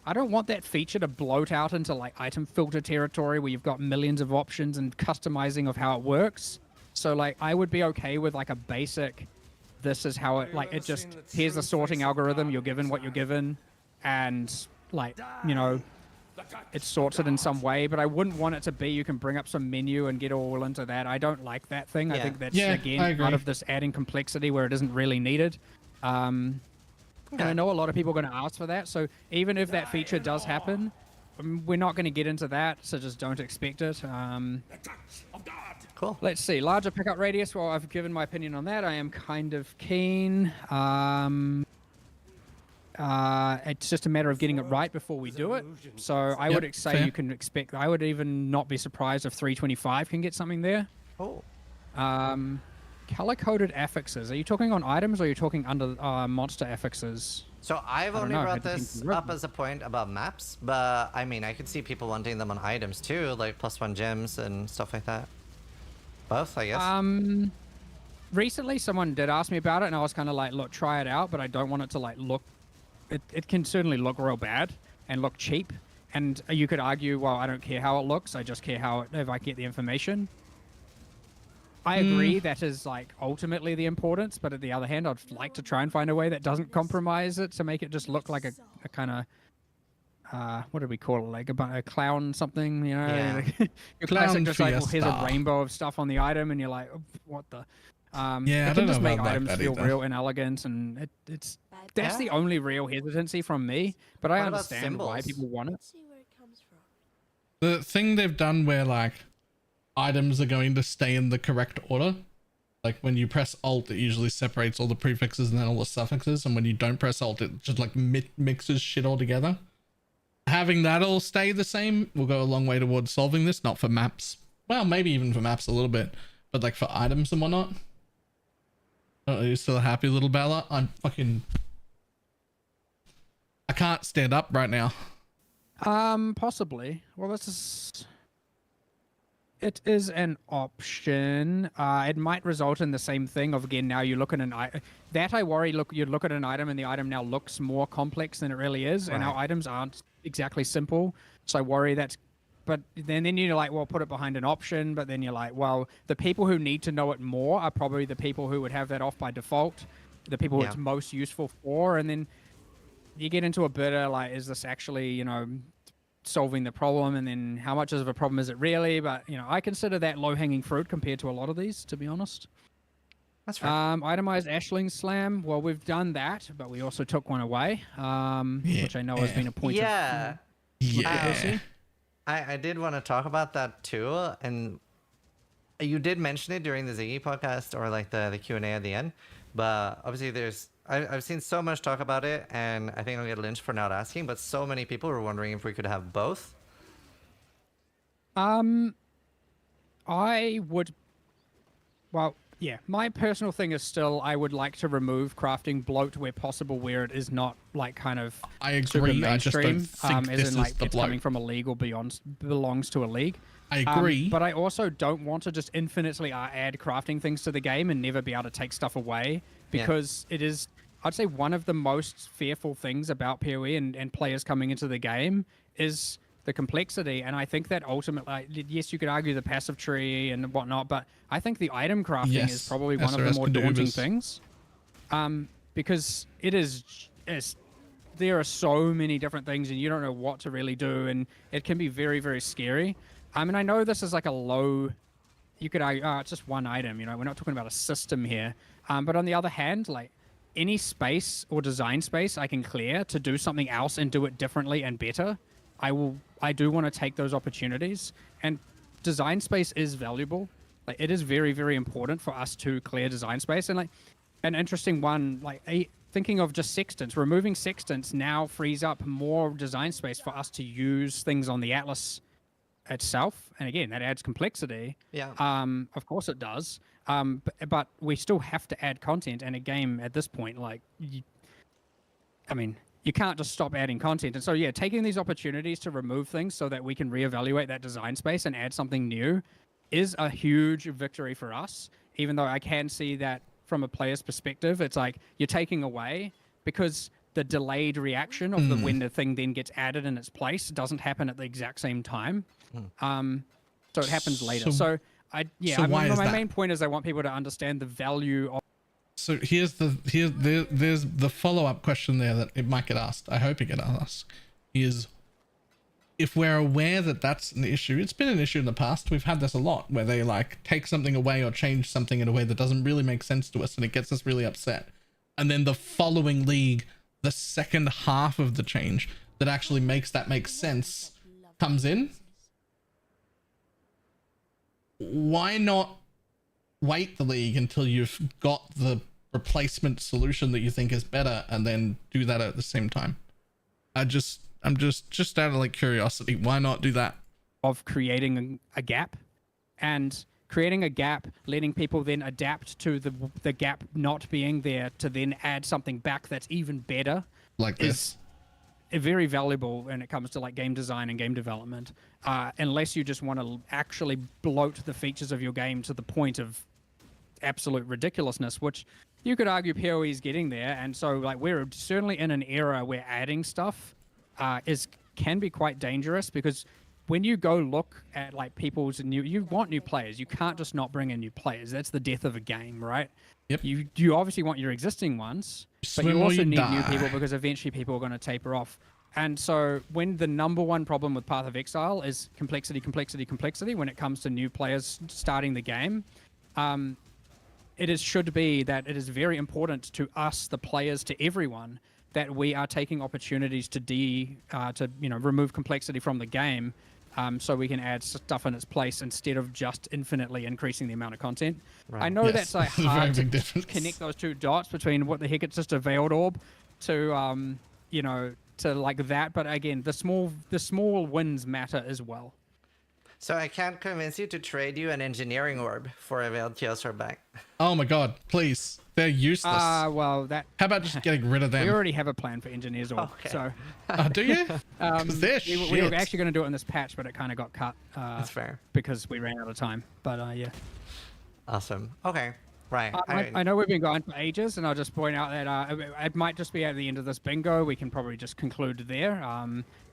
I don't want that feature to bloat out into like item filter territory where you've got millions of options and customizing of how it works. So like I would be okay with like a basic, this is how it, like it just, here's the sorting algorithm, you're given what you're given, and like, you know, it sorts it in some way, but I wouldn't want it to be you can bring up some menu and get all into that. I don't like that thing. I think that's, again, part of this adding complexity where it isn't really needed. And I know a lot of people are going to ask for that, so even if that feature does happen, we're not going to get into that, so just don't expect it. Cool. Let's see. Larger pickup radius. Well, I've given my opinion on that. I am kind of keen. It's just a matter of getting it right before we do it. So I would say fair. you can expect. I would even not be surprised if 325 can get something there. Oh. Color-coded affixes. Are you talking on items or are you talking under monster affixes? So I've only know, brought it depends this on the up as a point about maps, but I mean, I could see people wanting them on items too, like +1 gems and stuff like that. Both, I guess. Recently someone did ask me about it, and I was kind of like, look, try it out, but I don't want it to like look. It can certainly look real bad and look cheap. And you could argue, well, I don't care how it looks. I just care how it, if I get the information. I agree that is like ultimately the importance, but at the other hand, I'd like to try and find a way that doesn't compromise it to make it just look like a kind of, what do we call it? Like a clown something, you know? Yeah. Your classic just like, well, here's a fiesta. rainbow of stuff on the item, and you're like, oh, what the? Yeah, I it don't can know just make about items that feel either. real inelegant, and it's that's Yeah. the only real hesitancy from me. But I What about understand why symbols? people want it. See where it comes from. The thing they've done where like items are going to stay in the correct order. Like when you press Alt, it usually separates all the prefixes and then all the suffixes. And when you don't press Alt, it just like mixes shit all together. Having that all stay the same will go a long way towards solving this. Not for maps. Well, maybe even for maps a little bit. But like for items and whatnot. Oh, are you still happy, little Bella? I'm fucking... I can't stand up right now. Possibly. Well, this is. It is an option. It might result in the same thing of, again, now you look at an item. That I worry, you look at an item and the item now looks more complex than it really is. And our Right. items aren't exactly simple. So I worry that's. But then you're like, well, put it behind an option. But then you're like, well, the people who need to know it more are probably the people who would have that off by default. The people Yeah. it's most useful for. And then you get into a bit of like, is this actually, you know, solving the problem, and then how much of a problem is it really? But you know, I consider that low-hanging fruit compared to a lot of these, to be honest. That's right. Itemized Ashling Slam. Well, we've done that, but we also took one away, which I know has been a point Yeah. of Yeah. controversy. I did want to talk about that too, and you did mention it during the Ziggy podcast or like the Q&A at the end, but obviously I've seen so much talk about it, and I think I'll get lynched for not asking, but so many people were wondering if we could have both. I would. Well, yeah. My personal thing is still I would like to remove crafting bloat where possible, where it is not like kind of I super agree. I just don't mainstream, think as this in is like the it's bloat. coming from a league or beyond belongs to a league. I agree. But I also don't want to just infinitely add crafting things to the game and never be able to take stuff away, because it is, I'd say, one of the most fearful things about PoE and players coming into the game is the complexity. And I think that ultimately, yes, you could argue the passive tree and whatnot, but I think the item crafting Yes, is probably one of the SRS more can do daunting Ubers. things. Because it is, there are so many different things and you don't know what to really do, and it can be very, very scary. I mean, I know this is like a low, you could argue, it's just one item, you know, we're not talking about a system here. But on the other hand, like any space or design space I can clear to do something else and do it differently and better, I do want to take those opportunities. And design space is valuable. Like it is very, very important for us to clear design space. And like an interesting one, like thinking of just sextants, removing sextants now frees up more design space for us to use things on the Atlas itself. And again, that adds complexity. Yeah. Of course it does. But we still have to add content, and a game at this point, like, you can't just stop adding content. And so, yeah, taking these opportunities to remove things so that we can reevaluate that design space and add something new is a huge victory for us, even though I can see that from a player's perspective. It's like you're taking away because the delayed reaction of the when the thing then gets added in its place doesn't happen at the exact same time. So it happens later. So why is my that? main point is I want people to understand the value of. So there's the follow-up question there that it might get asked. I hope it gets asked. Is if we're aware that that's an issue, it's been an issue in the past. We've had this a lot where they like take something away or change something in a way that doesn't really make sense to us, and it gets us really upset. And then the following league, the second half of the change that actually makes that make sense comes in. Why not wait the league until you've got the replacement solution that you think is better and then do that at the same time? I'm just out of like curiosity. Why not do that? Of creating a gap, and creating a gap, letting people then adapt to the gap not being there to then add something back that's even better. Like this. Is very valuable when it comes to like game design and game development. Unless you just want to actually bloat the features of your game to the point of absolute ridiculousness, which you could argue PoE is getting there. And so like we're certainly in an era where adding stuff can be quite dangerous, because when you go look at like you want new players. You can't just not bring in new players. That's the death of a game, right? Yep. You obviously want your existing ones, but you also need new people, because eventually people are going to taper off. And so when the number one problem with Path of Exile is complexity, when it comes to new players starting the game, should be that it is very important to us, the players, to everyone, that we are taking opportunities to remove complexity from the game, so we can add stuff in its place instead of just infinitely increasing the amount of content. Right. I know Yes, that's like there's a very hard to big difference. connect those two dots between what the heck it's just a veiled orb to to like that, but again, the small wins matter as well. So I can't convince you to trade you an engineering orb for a veiled chaos orb back. Oh my god, please. They're useless. Well, that How about just getting rid of them? we already have a plan for engineers orb. Okay. So Do you? 'Cause they're we were shit. actually going to do it in this patch, but it kind of got cut. That's fair. Because we ran out of time. But yeah. Awesome. Okay. Right. I know we've been going for ages, and I'll just point out that it might just be at the end of this bingo. We can probably just conclude there,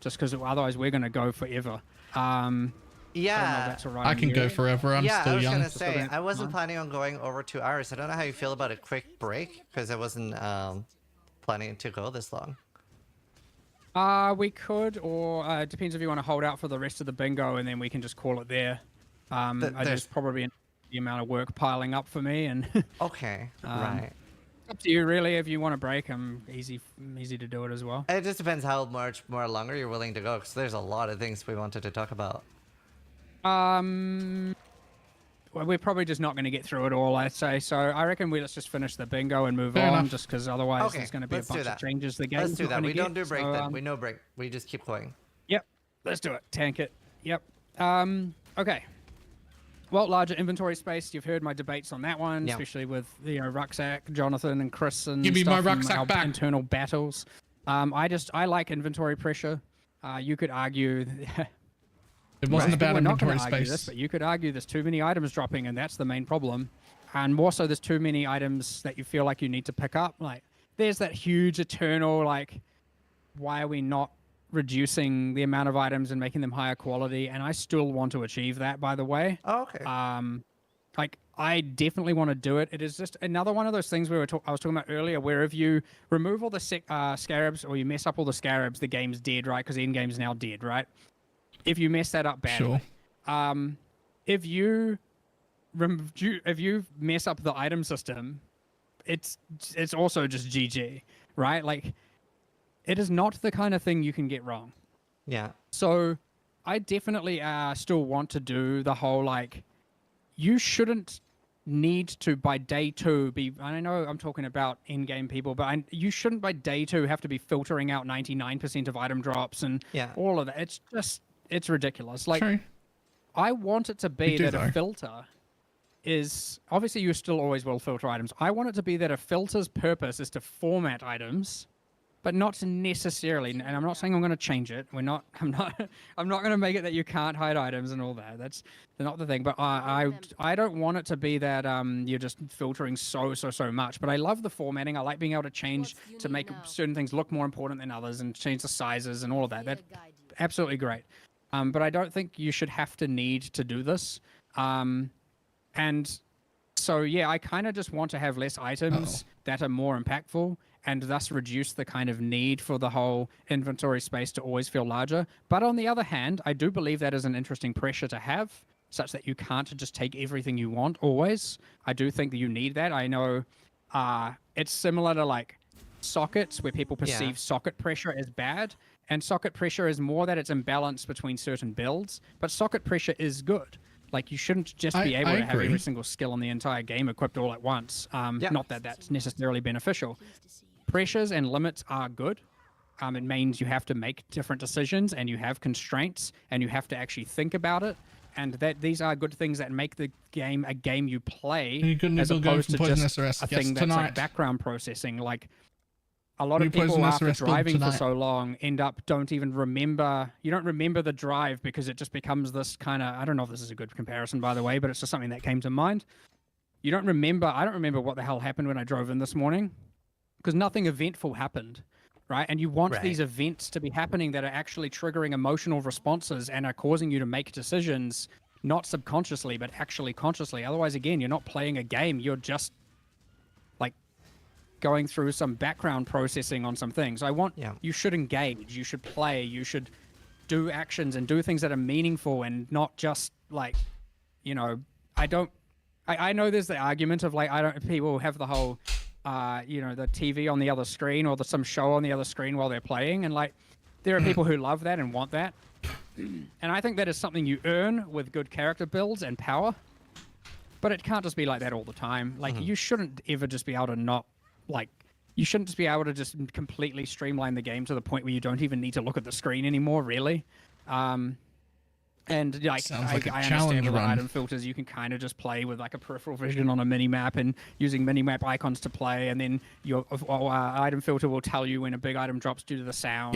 just because otherwise we're going to go forever. I don't know if Yeah. that's all right. I can go forever. I'm Yeah, I still was young. gonna say then- I wasn't planning on going over 2 hours. I don't know how you feel about a quick break, because I wasn't planning to go this long. We could, or it depends if you want to hold out for the rest of the bingo, and then we can just call it there. There's there's- probably the amount of work piling up for me, and Okay. Right. up to you really. If you want to break, I'm easy to do it as well. It just depends how much more longer you're willing to go, because there's a lot of things we wanted to talk about. Well, we're probably just not going to get through it all, I'd say. So I reckon let's just finish the bingo and move Fair on, enough. just because otherwise Okay, there's going to be a let's do bunch that. of changes the game. Let's do that. We don't do break then. We no break. We just keep going. Yep, let's do it. Tank it. Yep. Okay. Well, larger inventory space. You've heard my debates on that one, Yeah. especially with Rucksack, Jonathan, and Chris, and Give me my stuff from rucksack our back. internal battles. I like inventory pressure. You could argue. It wasn't about We're not inventory gonna argue space. this, but you could argue there's too many items dropping, and that's the main problem. And more so, there's too many items that you feel like you need to pick up. Like, there's that huge eternal, like, why are we not reducing the amount of items and making them higher quality? And I still want to achieve that, by the way. Oh, okay. Like, I definitely want to do it. It is just another one of those things I was talking about earlier, where if you remove all the Scarabs, or you mess up all the Scarabs, the game's dead, right? Because the Endgame's now dead, right? If you mess that up badly. Sure. If you mess up the item system, it's also just GG, right? Like, it is not the kind of thing you can get wrong. Yeah. So I definitely still want to do the whole, like, you shouldn't need to by day 2 be, I know I'm talking about in-game people, but you shouldn't by day 2 have to be filtering out 99% of item drops and Yeah. all of that. It's ridiculous. Like, True. I want it to be We do, that though. a filter is, obviously you still always will filter items. I want it to be that a filter's purpose is to format items but not necessarily. And I'm not saying I'm going to change it. I'm not going to make it that you can't hide items and all that. That's not the thing. But I don't want it to be that you're just filtering so much. But I love the formatting. I like being able to change to make certain things look more important than others and change the sizes and all of that. That's absolutely great. But I don't think you should have to need to do this. And so yeah, I kind of just want to have less items that are more impactful, and thus reduce the kind of need for the whole inventory space to always feel larger. But on the other hand, I do believe that is an interesting pressure to have, such that you can't just take everything you want always. I do think that you need that. I know it's similar to like sockets, where people perceive socket pressure as bad, and socket pressure is more that it's imbalanced between certain builds, but socket pressure is good. Like, you shouldn't just be able to have every single skill in the entire game equipped all at once. Not that that's necessarily beneficial. Pressures and limits are good. It means you have to make different decisions, and you have constraints, and you have to actually think about it. And that these are good things that make the game a game you play, as opposed to just a thing that's like background processing. Like, a lot of people after driving for so long don't even remember. You don't remember the drive because it just becomes this kind of, I don't know if this is a good comparison, by the way, but it's just something that came to mind. I don't remember what the hell happened when I drove in this morning, because nothing eventful happened, right? And you want these events to be happening that are actually triggering emotional responses and are causing you to make decisions, not subconsciously, but actually consciously. Otherwise, again, you're not playing a game. You're just like going through some background processing on some things. You should engage, you should play, you should do actions and do things that are meaningful, and not just like, I know there's the argument of like, people have the whole, the TV on the other screen, or some show on the other screen while they're playing. And like, there are people who love that and want that. And I think that is something you earn with good character builds and power, but it can't just be like that all the time. Like, you shouldn't ever just be able to you shouldn't just be able to just completely streamline the game to the point where you don't even need to look at the screen anymore, really. And like, I understand with item filters, you can kind of just play with like a peripheral vision on a mini map and using mini map icons to play, and then your item filter will tell you when a big item drops due to the sound.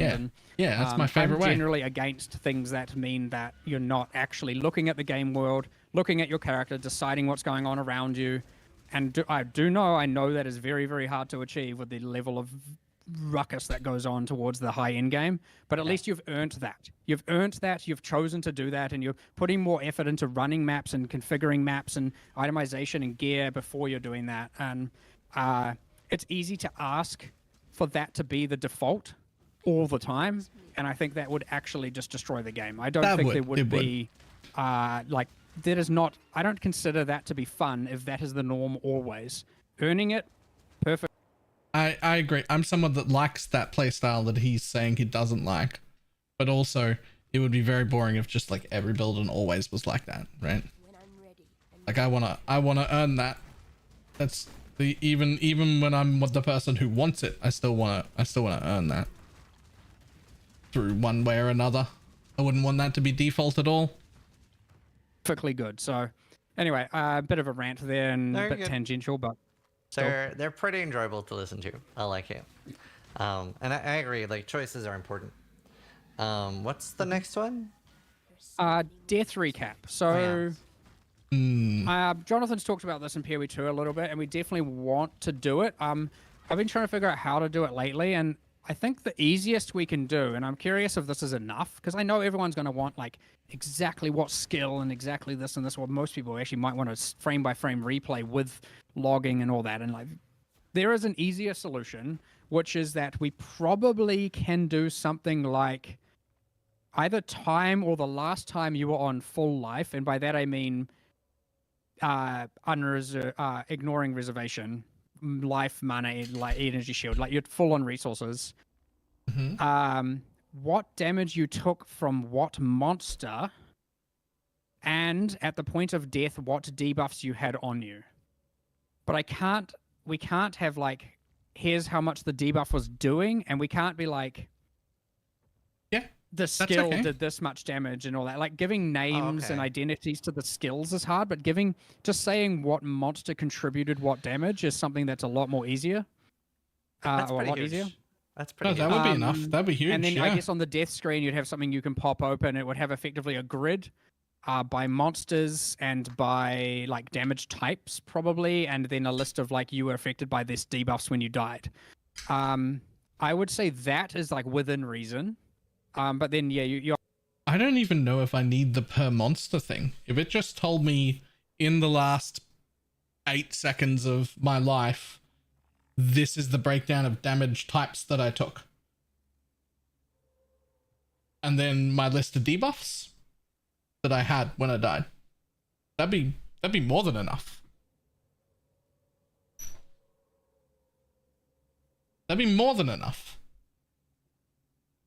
That's my favorite way. I'm generally against things that mean that you're not actually looking at the game world, looking at your character, deciding what's going on around you. And I know that is very, very hard to achieve with the level of ruckus that goes on towards the high end game, but at least you've earned that. You've chosen to do that, and you're putting more effort into running maps and configuring maps and itemization and gear before you're doing that. And it's easy to ask for that to be the default all the time, and I think that would actually just destroy the game. I don't think there would be that is not, I don't consider that to be fun if that is the norm always. Earning it, perfect. I agree. I'm someone that likes that playstyle that he's saying he doesn't like, but also it would be very boring if just like every build and always was like that, right? Like, I wanna earn that. That's the even when I'm the person who wants it, I still wanna earn that through one way or another. I wouldn't want that to be default at all. Perfectly good. So anyway, a bit of a rant there and a bit tangential, but they're pretty enjoyable to listen to. I like it. And I agree, like, choices are important. What's the next one? Death recap. So Jonathan's talked about this in PoE2 a little bit, and we definitely want to do it. I've been trying to figure out how to do it lately, and I think the easiest we can do, and I'm curious if this is enough, because I know everyone's going to want like exactly what skill and exactly this and this. Well, most people actually might want a frame by frame replay with logging and all that. And like, there is an easier solution, which is that we probably can do something like either time or the last time you were on full life, and by that I mean ignoring reservation, life, mana, like energy shield, like you're full on resources. What damage you took from what monster, and at the point of death, what debuffs you had on you. But we can't have like, here's how much the debuff was doing, and we can't be like, the skill did this much damage and all that. Like, giving names and identities to the skills is hard, but just saying what monster contributed what damage is something that's a lot more easier. That's or a pretty lot huge. easier. That's No, pretty that good. would be enough. That'd be huge. And then yeah. I guess on the death screen, you'd have something you can pop open. It would have effectively a grid by monsters and by like damage types, probably, and then a list of like you were affected by this debuffs when you died. I would say that is like within reason. But then, yeah, you I don't even know if I need the per monster thing. If it just told me in the last 8 seconds of my life, this is the breakdown of damage types that I took. And then my list of debuffs that I had when I died. That'd be more than enough. That'd be more than enough.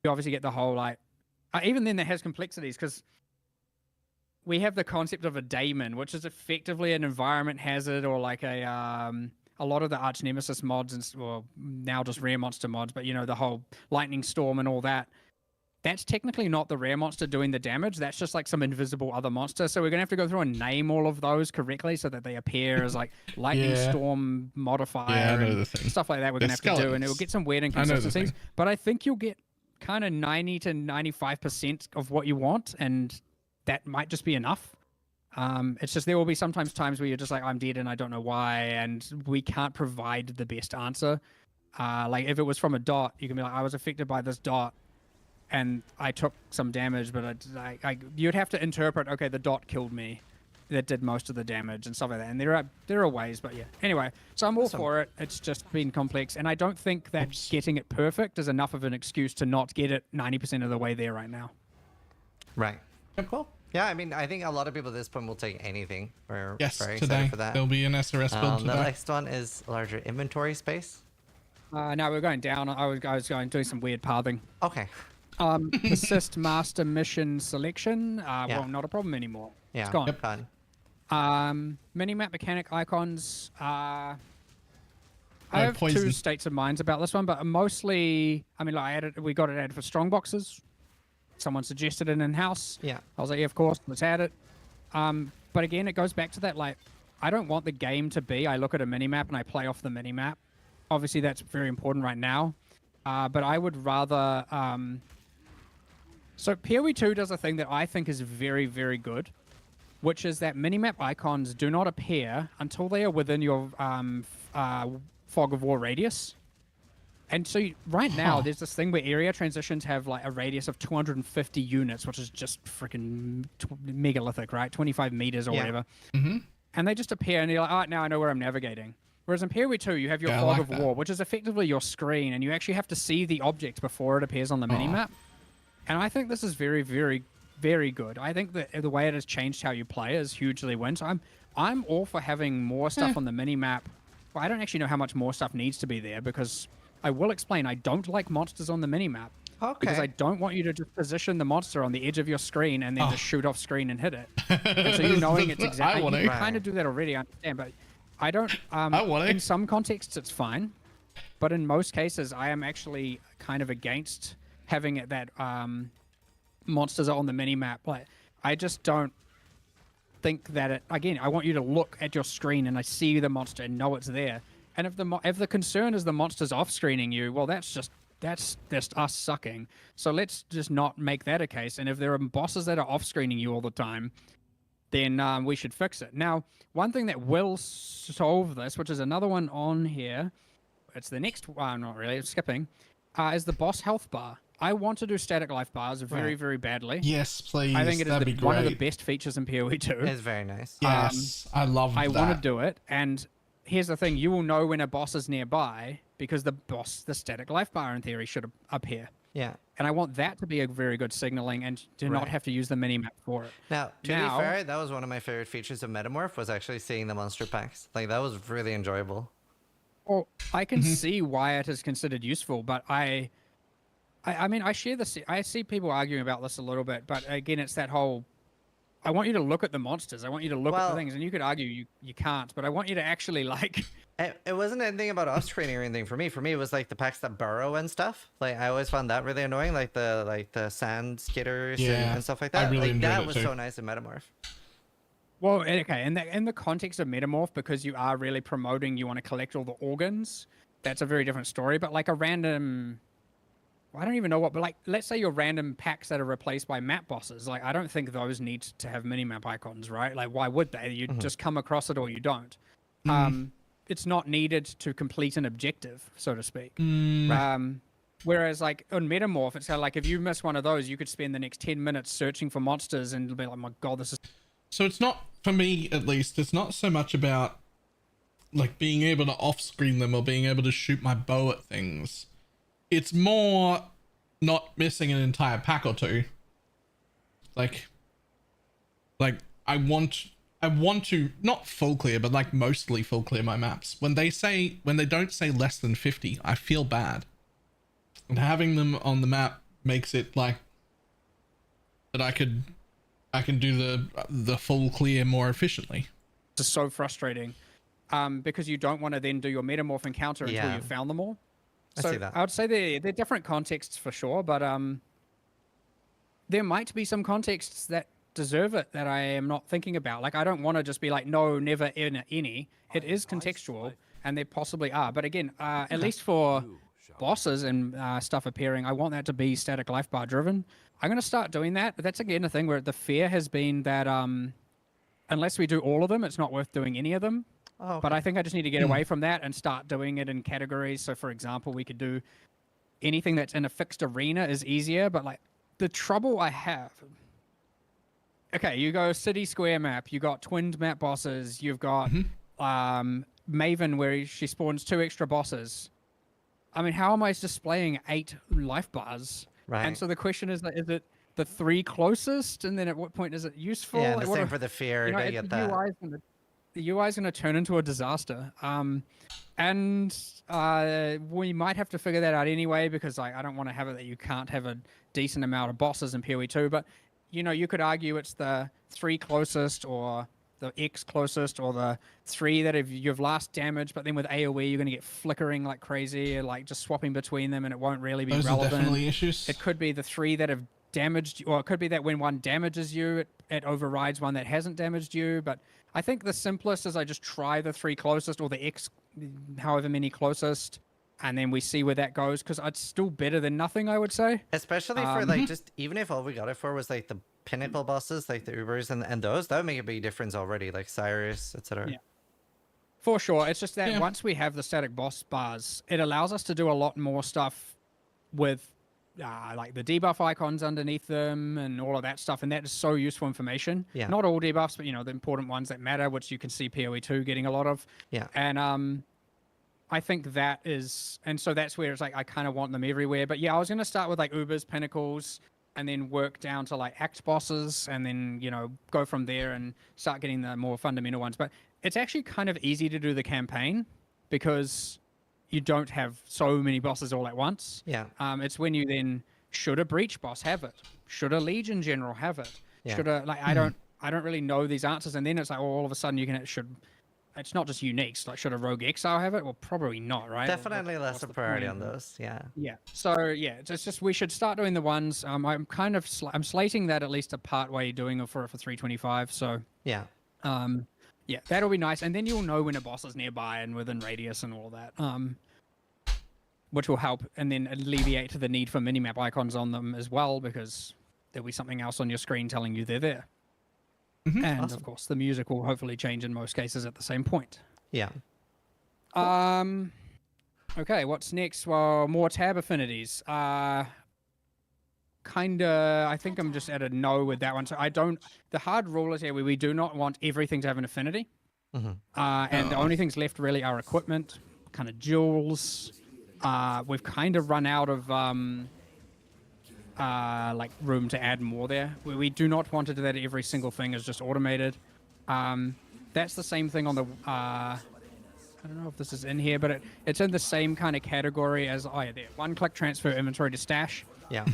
obviously get the whole like even then that has complexities because we have the concept of a daemon, which is effectively an environment hazard or like a lot of the arch nemesis mods and well now just rare monster mods, but you know the whole lightning storm and all that. That's technically not the rare monster doing the damage. That's just like some invisible other monster. So we're gonna have to go through and name all of those correctly so that they appear as like lightning storm modifier and stuff like that. We're gonna have to do, and it'll get some weird inconsistencies. But I think you'll get kind of 90 to 95% of what you want, and that might just be enough. It's just there will be sometimes times where you're just like, I'm dead and I don't know why, and we can't provide the best answer. Like if it was from a dot, you can be like, I was affected by this dot and I took some damage, but you'd have to interpret, okay, the dot killed me. That did most of the damage and stuff like that. And there are ways, but yeah. Anyway, so I'm all for it. It's just been complex, and I don't think that getting it perfect is enough of an excuse to not get it 90% of the way there right now. Right. Cool. Yeah, I mean, I think a lot of people at this point will take anything. We're yes, very today excited for that. There'll be an SRS build today. The next one is larger inventory space. No, we're going down. I was doing some weird pathing. Okay. Assist master mission selection. Well, not a problem anymore. Yeah, it's gone. Yep. Gone. Minimap mechanic icons. I have two states of minds about this one, but mostly, I mean, like we got it added for strong boxes. Someone suggested it in-house. Yeah. I was like, yeah, of course, let's add it. But again, it goes back to that, like, I don't want the game to be, I look at a minimap and I play off the minimap. Obviously, that's very important right now. But I would rather... So PoE 2 does a thing that I think is very, very good, which is that minimap icons do not appear until they are within your fog of war radius. And so right now, there's this thing where area transitions have like a radius of 250 units, which is just freaking megalithic, right? 25 meters or whatever. Mm-hmm. And they just appear, and you're like, oh, now I know where I'm navigating. Whereas in PoE 2, you have your fog of war, which is effectively your screen, and you actually have to see the object before it appears on the minimap. And I think this is very, very, very good. I think that the way it has changed how you play is hugely win. So I'm all for having more stuff on the minimap. Well, I don't actually know how much more stuff needs to be there because I will explain. I don't like monsters on the minimap. Okay. Because I don't want you to just position the monster on the edge of your screen and then just shoot off screen and hit it. And so you knowing it's exactly... You kind of do that already, I understand, but I don't... in some contexts, it's fine. But in most cases, I am actually kind of against having it that monsters are on the minimap. Like, I just don't think that it... Again, I want you to look at your screen and I see the monster and know it's there. And if the concern is the monster's off-screening you, well, that's just us sucking. So let's just not make that a case. And if there are bosses that are off-screening you all the time, then we should fix it. Now, one thing that will solve this, which is another one on here, it's the next one, not really, it's skipping, is the boss health bar. I want to do static life bars very, very badly. Yes, please. I think it is one of the best features in PoE 2. It's very nice. Yes, I love that. I want to do it, and here's the thing. You will know when a boss is nearby because the static life bar in theory should appear. Yeah. And I want that to be a very good signaling and to not have to use the minimap for it. Now, to be fair, that was one of my favorite features of Metamorph was actually seeing the monster packs. Like, that was really enjoyable. Well, I can see why it is considered useful, but I mean, I see people arguing about this a little bit, but again, it's that whole... I want you to look at the monsters. I want you to look at the things, and you could argue you can't, but I want you to actually like... It wasn't anything about off-screening or anything for me. For me, it was like the packs that burrow and stuff. Like, I always found that really annoying, like the sand skitters and stuff like that. I really enjoyed that it was too. so nice in Metamorph. Well, okay, in the context of Metamorph, because you are really promoting, you want to collect all the organs, that's a very different story. But like a random I don't even know what, but like, let's say your random packs that are replaced by map bosses. Like, I don't think those need to have mini-map icons, right? Like, why would they? You just come across it or you don't. It's not needed to complete an objective, so to speak. Whereas, like, on Metamorph, it's kind of like, if you miss one of those, you could spend the next 10 minutes searching for monsters and be like, my God, this is... So it's not, for me at least, it's not so much about like being able to off-screen them or being able to shoot my bow at things. It's more not missing an entire pack or two. Like I want to not full clear, but like mostly full clear my maps. When they don't say less than 50, I feel bad. And having them on the map makes it like that I can do the full clear more efficiently. It's so frustrating. Because you don't want to then do your Metamorph encounter until you've found them all. So I see that. I would say they're different contexts for sure, but there might be some contexts that deserve it that I am not thinking about. Like, I don't want to just be like, no, never in any. It is contextual, and there possibly are. But again, at least for bosses and stuff appearing, I want that to be static life bar driven. I'm going to start doing that, but that's again a thing where the fear has been that unless we do all of them, it's not worth doing any of them. Oh, But I think I just need to get away from that and start doing it in categories. So, for example, we could do anything that's in a fixed arena is easier. But like the trouble I have, okay, you go city square map, you got twinned map bosses, you've got Maven where she spawns 2 extra bosses. I mean, how am I displaying 8 life bars? Right. And so the question is it the 3 closest? And then at what point is it useful? Yeah, Like, the what same if- for the fear. you know, I get that. the UI is going to turn into a disaster. And we might have to figure that out anyway, because I don't want to have it that you can't have a decent amount of bosses in PoE 2. But, you know, you could argue it's the 3 closest or the X closest or the 3 that you've last damaged. But then with AoE, you're going to get flickering like crazy, like just swapping between them, and it won't really be Those relevant. are definitely issues. It could be the 3 that have damaged, or it could be that when one damages you, it overrides one that hasn't damaged you. But I think the simplest is I just try the 3 closest or the X, however many closest, and then we see where that goes, because it's still better than nothing, I would say. Especially for like just even if all we got it for was like the pinnacle bosses, like the Ubers and those, that would make a big difference already, like Cyrus, etc. Yeah. For sure. It's just that once we have the static boss bars, it allows us to do a lot more stuff with like the debuff icons underneath them and all of that stuff, and that is so useful information. Yeah. Not all debuffs, but you know, the important ones that matter, which you can see PoE 2 getting a lot of. Yeah. And I think that is, and so that's where it's like I kind of want them everywhere. But yeah, I was going to start with like Ubers, Pinnacles, and then work down to like Axe bosses, and then, you know, go from there and start getting the more fundamental ones. But it's actually kind of easy to do the campaign because you don't have so many bosses all at once. Yeah. It's when you then, should a Breach boss have it? Should a Legion General have it? Yeah. Should a, like, I don't really know these answers. And then it's like, oh, all of a sudden you can, it's not just uniques. Like, should a Rogue Exile have it? Well, probably not, right? Definitely less what's of the priority point? on those. Yeah. Yeah. So yeah, it's just we should start doing the ones. I'm kind of I'm slating that at least a part way doing it for 325. So Yeah. yeah, that'll be nice. And then you'll know when a boss is nearby and within radius and all that. Which will help, and then alleviate the need for minimap icons on them as well, because there'll be something else on your screen telling you they're there. And Awesome. of course, the music will hopefully change in most cases at the same point. Yeah. Okay, what's next? Well, more tab affinities. I think I'm just at a no with that one. So the hard rule is here we do not want everything to have an affinity. And the only things left really are equipment, kind of jewels. We've kind of run out of like room to add more there. We do not want to do that. Every single thing is just automated. That's the same thing on the I don't know if this is in here, but it's in the same kind of category as there. One-click transfer inventory to stash. Yeah.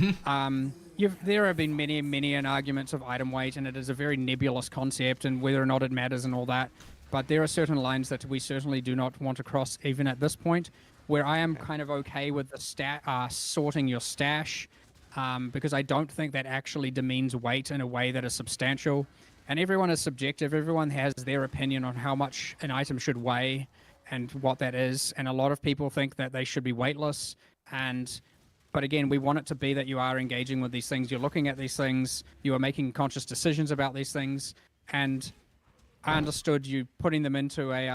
There have been many arguments of item weight, and it is a very nebulous concept, and whether or not it matters and all that. But there are certain lines that we certainly do not want to cross, even at this point, where I am kind of okay with the sorting your stash, because I don't think that actually demeans weight in a way that is substantial. And everyone is subjective. Everyone has their opinion on how much an item should weigh and what that is. And a lot of people think that they should be weightless. And But again, we want it to be that you are engaging with these things, you're looking at these things, you are making conscious decisions about these things, and I understood you putting them into a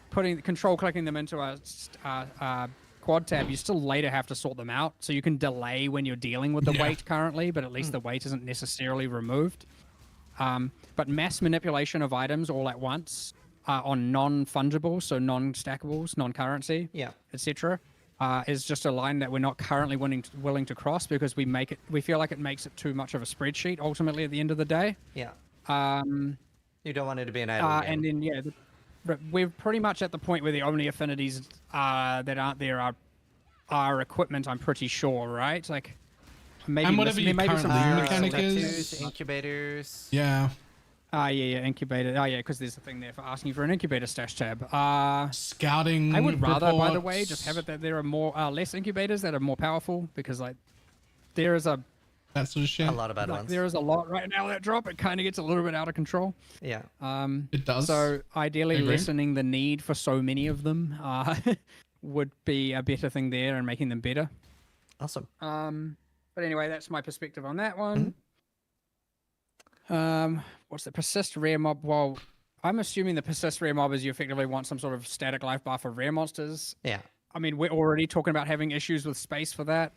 clicking them into a quad tab. You still later have to sort them out, so you can delay when you're dealing with the weight currently, but at least the weight isn't necessarily removed. But mass manipulation of items all at once on non-fungible, so non-stackables, non-currency, etc., is just a line that we're not currently willing to cross because we feel like it makes it too much of a spreadsheet ultimately at the end of the day. Yeah. You don't want it to be an idle game. And then we're pretty much at the point where the Omni affinities that aren't there are equipment. I'm pretty sure, right? Like maybe and whatever your current lead mechanic is. Incubators. Yeah. Incubator. Oh, yeah, because there's a thing there for asking for an incubator stash tab. Scouting. I would rather, reports. by the way, just have it that there are more less incubators that are more powerful because like there is that sort of shit. A lot of bad ones. There is a lot right now that drop. It kind of gets a little bit out of control. Yeah. It does. So ideally, lessening the need for so many of them would be a better thing there and making them better. Awesome. But anyway, that's my perspective on that one. What's the persist rare mob? Well, I'm assuming the persist rare mob is you effectively want some sort of static life bar for rare monsters. Yeah. I mean, we're already talking about having issues with space for that.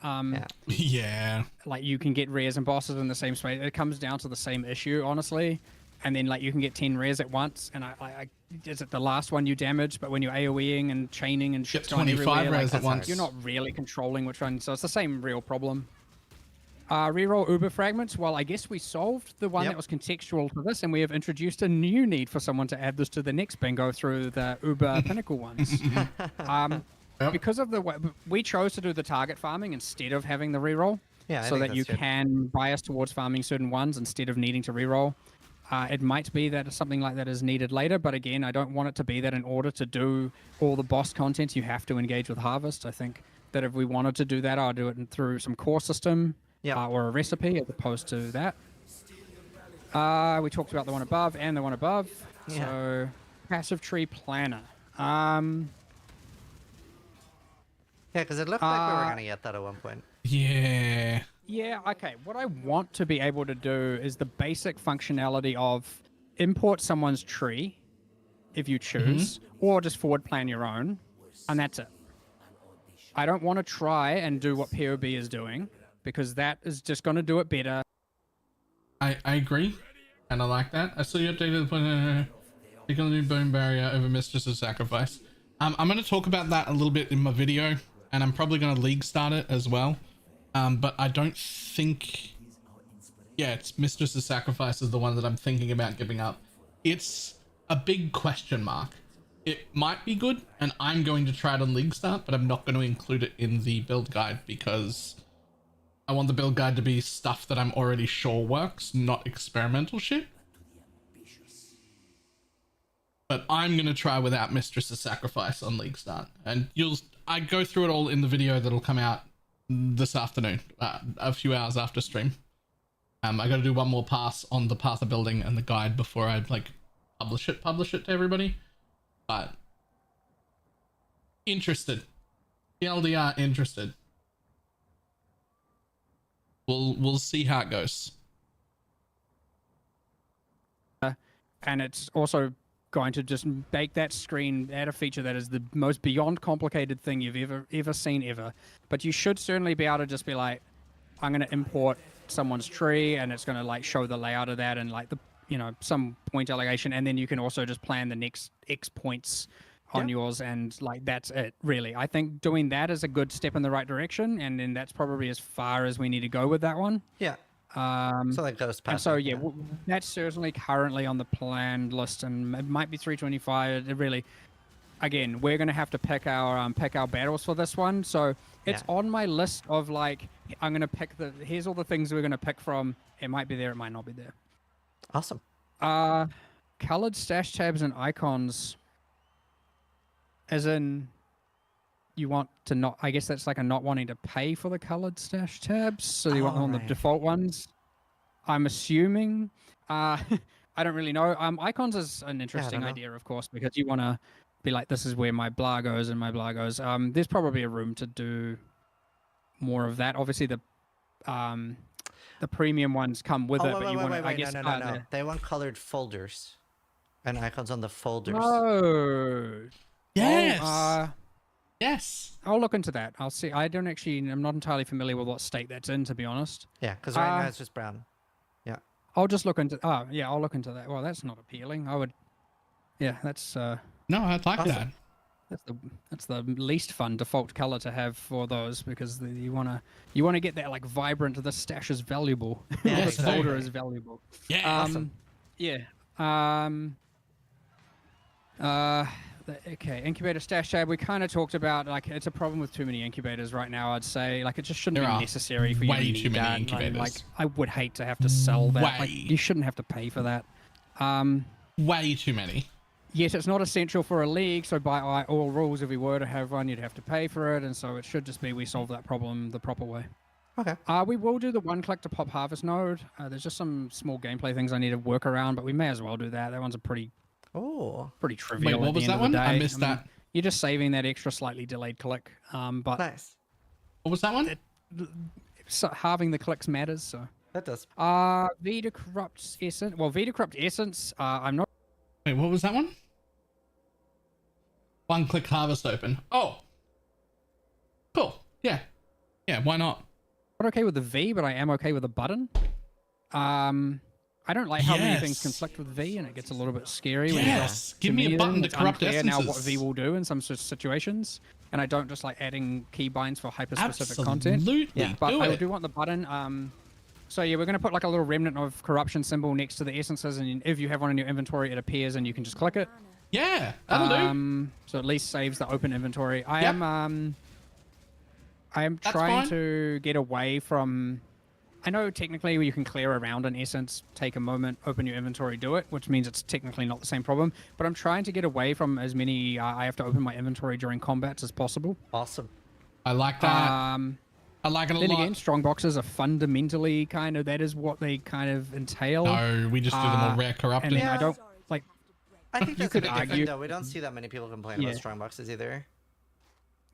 Yeah. Like you can get rares and bosses in the same space. It comes down to the same issue, honestly. And then like you can get 10 rares at once. And I is it the last one you damage? But when you're AoEing and chaining and shit's going 25 everywhere, rares at once. You're not really controlling which one. So it's the same real problem. Reroll Uber fragments. Well, I guess we solved the one that was contextual to this, and we have introduced a new need for someone to add this to the next bingo through the Uber Pinnacle ones. Because of the way we chose to do the target farming instead of having the reroll, so that you can bias towards farming certain ones instead of needing to reroll. It might be that something like that is needed later, but again, I don't want it to be that in order to do all the boss content, you have to engage with Harvest. I think that if we wanted to do that, I'll do it through some core system. Or a recipe as opposed to that. We talked about the one above and the one above. So, passive tree planner. Yeah, because it looked like we were going to get that at one point. Yeah. Yeah, okay. What I want to be able to do is the basic functionality of import someone's tree, if you choose, or just forward plan your own, and that's it. I don't want to try and do what POB is doing, because that is just going to do it better. I agree, and I like that. I saw you updated the point. Taking the new bone barrier over Mistress of Sacrifice. I'm going to talk about that a little bit in my video, and I'm probably going to league start it as well. But I don't think... Yeah, it's Mistress of Sacrifice is the one that I'm thinking about giving up. It's a big question mark. It might be good, and I'm going to try it on league start, but I'm not going to include it in the build guide because... I want the build guide to be stuff that I'm already sure works, not experimental shit. But I'm going to try without Mistress of Sacrifice on League Start. And I go through it all in the video that'll come out this afternoon, a few hours after stream. I got to do one more pass on the Path of Building and the guide before I publish it to everybody. But interested. TLDR interested. We'll see how it goes. And it's also going to just make that screen add a feature that is the most beyond complicated thing you've ever seen ever. But you should certainly be able to just be like, I'm going to import someone's tree, and it's going to show the layout of that and some point allocation, and then you can also just plan the next X points on yours, and that's it, really. I think doing that is a good step in the right direction, and then that's probably as far as we need to go with that one. Yeah. So that goes past. And so that's certainly currently on the planned list, and it might be 325. It really, again, we're going to have to pick our battles for this one. So it's on my list of I'm going to pick here's all the things we're going to pick from. It might be there, it might not be there. Awesome. Colored stash tabs and icons. As in, you want to not... I guess that's a not wanting to pay for the colored stash tabs, so you want them on the default ones. I'm assuming. I don't really know. Icons is an interesting idea, of course, because you want to be like, this is where my blah goes and my blah goes. There's probably a room to do more of that. Obviously, the premium ones come with Oh, it, wait, but wait, you wait, want wait, to, I wait, guess, no. They want colored folders and icons on the folders. No. Yes. Yes. I'll look into that. I'll see. I'm not entirely familiar with what state that's in, to be honest. Yeah, because right now it's just brown. Yeah. I'll just look into. Oh, yeah, I'll look into that. Well, that's not appealing. I would. Yeah, that's. No, I'd like that. That's the least fun default color to have for those because you wanna get that like vibrant. The stash is valuable. Yeah, the exactly. folder is valuable. Yeah. Awesome. Yeah. Okay, incubator stash tab. We kind of talked about like it's a problem with too many incubators right now. I'd say like it just shouldn't There be are necessary for you to way need too many that. incubators. Like I would hate to have to sell that. Like Way. you shouldn't have to pay for that. Way too many. Yet it's not essential for a league, so by all rules, if we were to have one, you'd have to pay for it, and so it should just be we solve that problem the proper way. Okay. We will do the one click to pop harvest node. There's just some small gameplay things I need to work around, but we may as well do that. That one's a pretty trivial. Wait, what at was the that end of one? the I day. missed mean, that. You're just saving that extra slightly delayed click. But Nice. What was that one? halving the clicks matters. So. That does. Vita Corrupt Essence. Well, Vita Corrupt Essence. I'm not. Wait, what was that one? One click harvest open. Oh. Cool. Yeah. Yeah, why not? Not okay with the V, but I am okay with the button. I don't like how many things Yes. conflict with V, and it gets a little bit scary. Yes. When Give me a button to it's corrupt unclear now what essences. V will do in some sort of situations, and I don't just like adding keybinds for hyper-specific content. Absolutely. But Do I it. do want the button. So yeah, we're going to put like a little remnant of corruption symbol next to the essences, and if you have one in your inventory, it appears, and you can just click it. Yeah, that'll do. So at least saves the open inventory. I Yep. am That's trying fine. to get away from. I know technically you can clear around an essence, take a moment, open your inventory, do it, which means it's technically not the same problem. But I'm trying to get away from as many. I have to open my inventory during combats as possible. Awesome. I like that. I like it a Then lot. again, strong boxes are fundamentally kind of that is what they kind of entail. No, we just do them all rare corrupted. And then I Yeah. don't like. I think that's could a bit different, argue- though. We don't see that many people complain Yeah. about strong boxes either.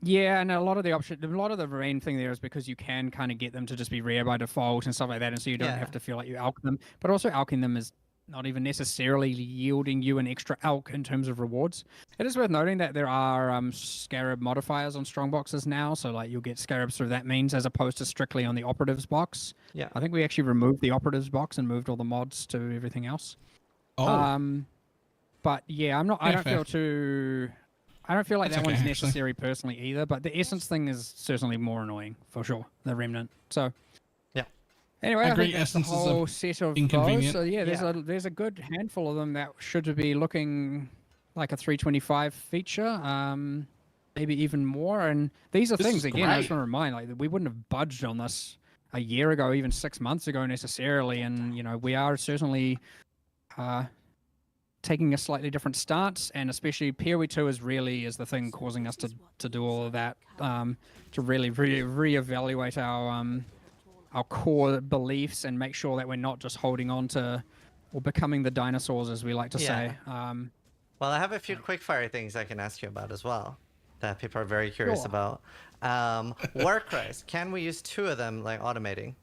Yeah, and a lot of the main thing there is because you can kind of get them to just be rare by default and stuff like that, and so you don't Yeah. have to feel like you alch them. But also alching them is not even necessarily yielding you an extra alch in terms of rewards. It is worth noting that there are Scarab modifiers on strong boxes now, so like you'll get Scarabs through that means as opposed to strictly on the operatives box. Yeah. I think we actually removed the operatives box and moved all the mods to everything else. Oh. But yeah, I'm not. I Yeah, don't fair. feel too. I don't feel like That's that okay, one's actually. necessary personally either. But the essence thing is certainly more annoying for sure. The remnant. So. Yeah. Anyway, I I agree, think that's the essences are whole set of those. inconvenient. So yeah, Yeah. there's a good handful of them that should be looking like a 325 feature. Maybe even more. And these are This things is again. I just great. want to remind like we wouldn't have budged on this a year ago, even 6 months ago necessarily. And you know we are certainly. Taking a slightly different stance, and especially PoE 2 is the thing causing us to do all of that, to really reevaluate our core beliefs and make sure that we're not just holding on to or becoming the dinosaurs, as we like to say. Well, I have a few quick-fire things I can ask you about as well that people are very curious Sure. about. Warcries, can we use 2 of them, like automating?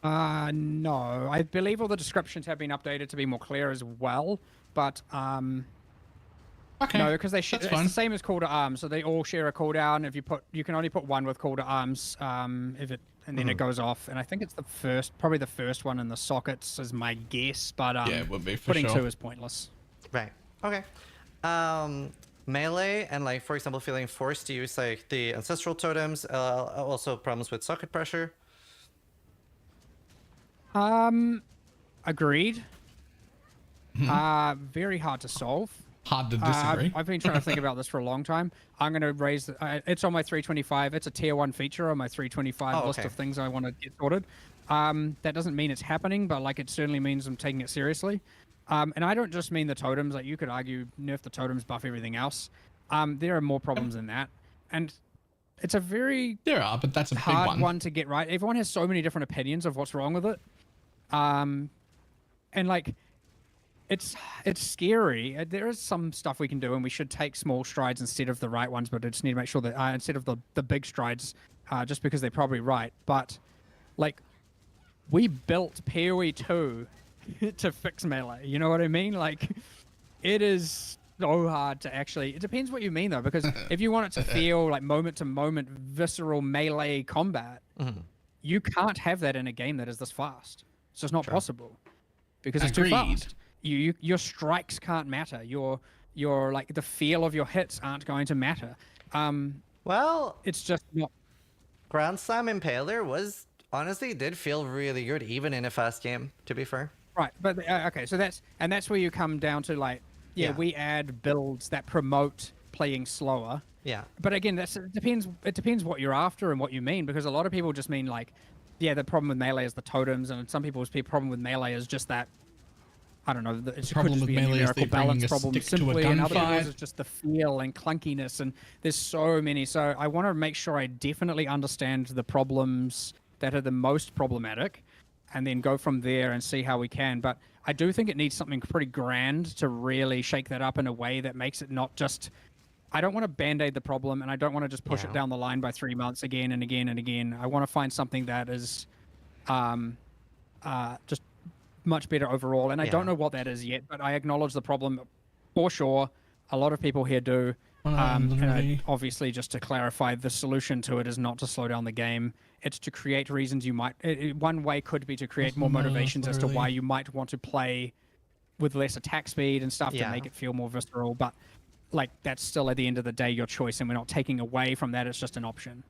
No, I believe all the descriptions have been updated to be more clear as well, but Okay. no, because it's That's fine. the same as call to arms, so they all share a cooldown. If you can only put one with call to arms, and then it goes off. And I think it's probably the first one in the sockets is my guess, but Yeah, it would be for putting sure. 2 is pointless. Right. Okay. Melee and like, for example, feeling forced to use like the ancestral totems. Also problems with socket pressure. Agreed. Mm-hmm. Very hard to solve. Hard to disagree. I've been trying to think about this for a long time. I'm going to raise it's on my 325. It's a tier 1 feature on my 325 list okay. of things I want to get sorted. That doesn't mean it's happening, but like it certainly means I'm taking it seriously. And I don't just mean the totems. Like you could argue nerf the totems, buff everything else. There are more problems than that. And it's a very There are, but that's a big hard one. to get right. Everyone has so many different opinions of what's wrong with it. And like it's scary. There is some stuff we can do, and we should take small strides instead of the right ones. But I just need to make sure that instead of the big strides, just because they're probably right. But like, we built PoE 2 to fix melee. You know what I mean? Like, it is so hard to actually. It depends what you mean though, because if you want it to feel like moment to moment visceral melee combat, you can't have that in a game that is this fast. It's just not possible because it's too fast. Your strikes can't matter. Your like the feel of your hits aren't going to matter. Well, It's just not. Grand Slam Impaler was honestly did feel really good even in a fast game. To be fair. Right, but okay, so that's where you come down to like, Yeah. we add builds that promote playing slower. Yeah. But again, it depends what you're after and what you mean, because a lot of people just mean like, the problem with melee is the totems, and some people's problem with melee is just that, I don't know, it could just be a numerical balance problem simply, and other people's is just the feel and clunkiness, and there's so many. So I want to make sure I definitely understand the problems that are the most problematic, and then go from there and see how we can. But I do think it needs something pretty grand to really shake that up in a way that makes it not just. I don't want to band-aid the problem, and I don't want to just push it down the line by 3 months again and again and again. I want to find something that is just much better overall. And I don't know what that is yet, but I acknowledge the problem for sure. A lot of people here do. And obviously, just to clarify, the solution to it is not to slow down the game. It's to create reasons you might. One way could be to create more motivations as to why you might want to play with less attack speed and stuff to make it feel more visceral. But like, that's still at the end of the day your choice, and we're not taking away from that. It's just an option.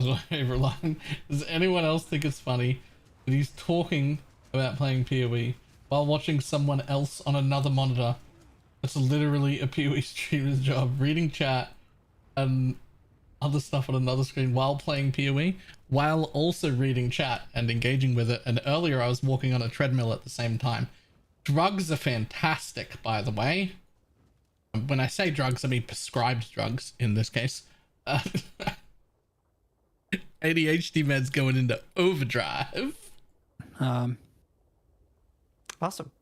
My favorite line. Does anyone else think it's funny that he's talking about playing PoE while watching someone else on another monitor? It's literally a PoE streamer's job, reading chat and other stuff on another screen while playing PoE, while also reading chat and engaging with it. And earlier I was walking on a treadmill at the same time. Drugs are fantastic, by the way. When I say drugs, I mean prescribed drugs in this case. ADHD meds going into overdrive. Awesome.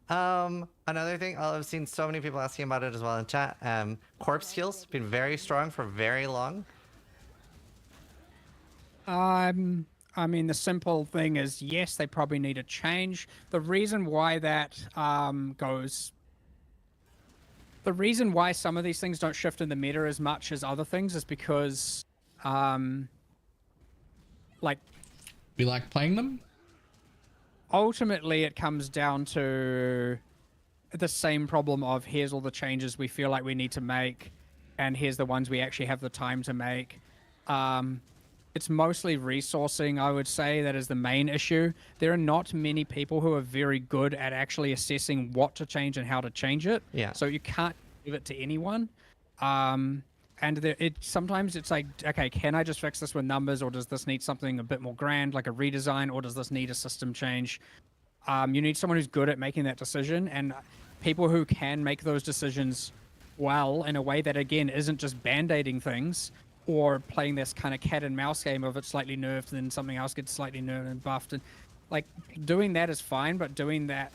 Another thing, I've seen so many people asking about it as well in chat. Corpse heals been very strong for very long. I mean, the simple thing is, yes, they probably need a change. The reason why that the reason why some of these things don't shift in the meta as much as other things is because, like, we like playing them. Ultimately, it comes down to the same problem of here's all the changes we feel like we need to make, and here's the ones we actually have the time to make. It's mostly resourcing, I would say, that is the main issue. There are not many people who are very good at actually assessing what to change and how to change it. Yeah. So you can't give it to anyone. And sometimes it's like, okay, can I just fix this with numbers, or does this need something a bit more grand, like a redesign, or does this need a system change? You need someone who's good at making that decision, and people who can make those decisions well in a way that, again, isn't just band-aiding things or playing this kind of cat and mouse game of it's slightly nerfed and then something else gets slightly nerfed and buffed. And like, doing that is fine, but doing that,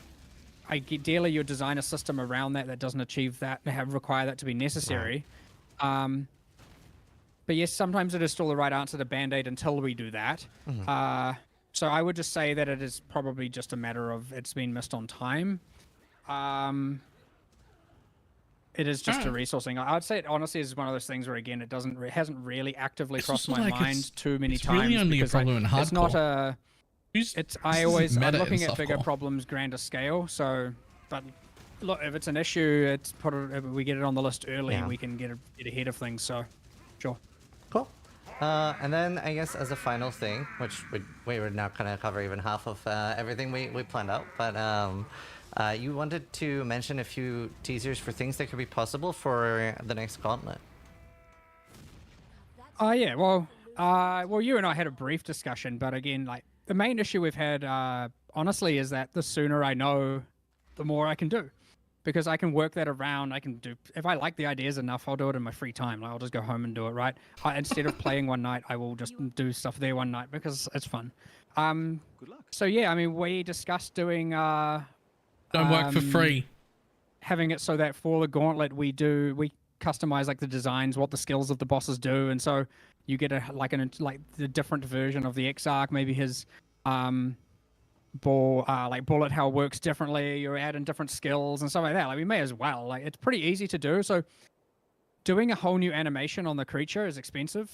ideally you design a system around that doesn't achieve that, require that to be necessary. Right. But yes, sometimes it is still the right answer to band-aid until we do that. So I would just say that it is probably just a matter of it's been missed on time. It is just a resourcing. I would say it honestly is one of those things where, again, it hasn't really actively crossed my mind too many times. It's really only a problem in hardcore. It's not a. I'm looking at bigger problems, grander scale. So, but look, if it's an issue, if we get it on the list early, we can get ahead of things. So, sure. Cool. And then I guess as a final thing, which we would now kind of cover even half of everything we planned out, but you wanted to mention a few teasers for things that could be possible for the next gauntlet. Yeah. Well, you and I had a brief discussion, but again, like, the main issue we've had, honestly, is that the sooner I know, the more I can do. Because I can work that around. I can do, if I like the ideas enough, I'll do it in my free time. Like, I'll just go home and do it, right? Instead of playing one night, I will just do stuff there one night because it's fun. Good luck. So yeah, I mean, we discussed doing don't work for free. Having it so that for the gauntlet we customize like the designs, what the skills of the bosses do, and so you get like the different version of the Exarch. Maybe his bullet hell works differently. You're adding different skills and stuff like that. Like we may as well. Like it's pretty easy to do. So doing a whole new animation on the creature is expensive.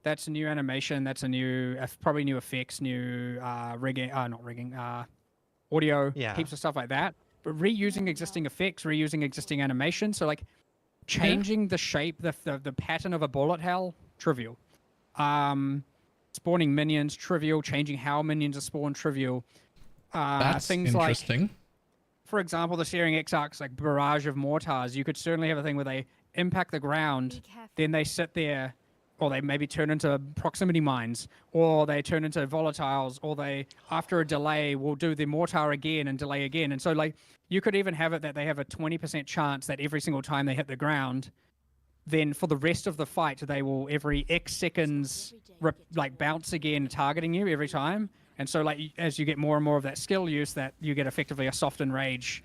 That's a new animation. That's a new, probably new effects, new audio, heaps of stuff like that. But reusing existing effects, reusing existing animation. So like changing the shape, the pattern of a bullet hell, trivial. Spawning minions, trivial. Changing how minions are spawned, trivial. That's things interesting. Like, for example, the Searing Exarchs, like barrage of mortars. You could certainly have a thing where they impact the ground, then they sit there, or they maybe turn into proximity mines, or they turn into volatiles, or they, after a delay, will do the mortar again and delay again. And so, like, you could even have it that they have a 20% chance that every single time they hit the ground, then for the rest of the fight, they will every X seconds bounce again, targeting you every time. And so, like, as you get more and more of that skill use, that you get effectively a soft and rage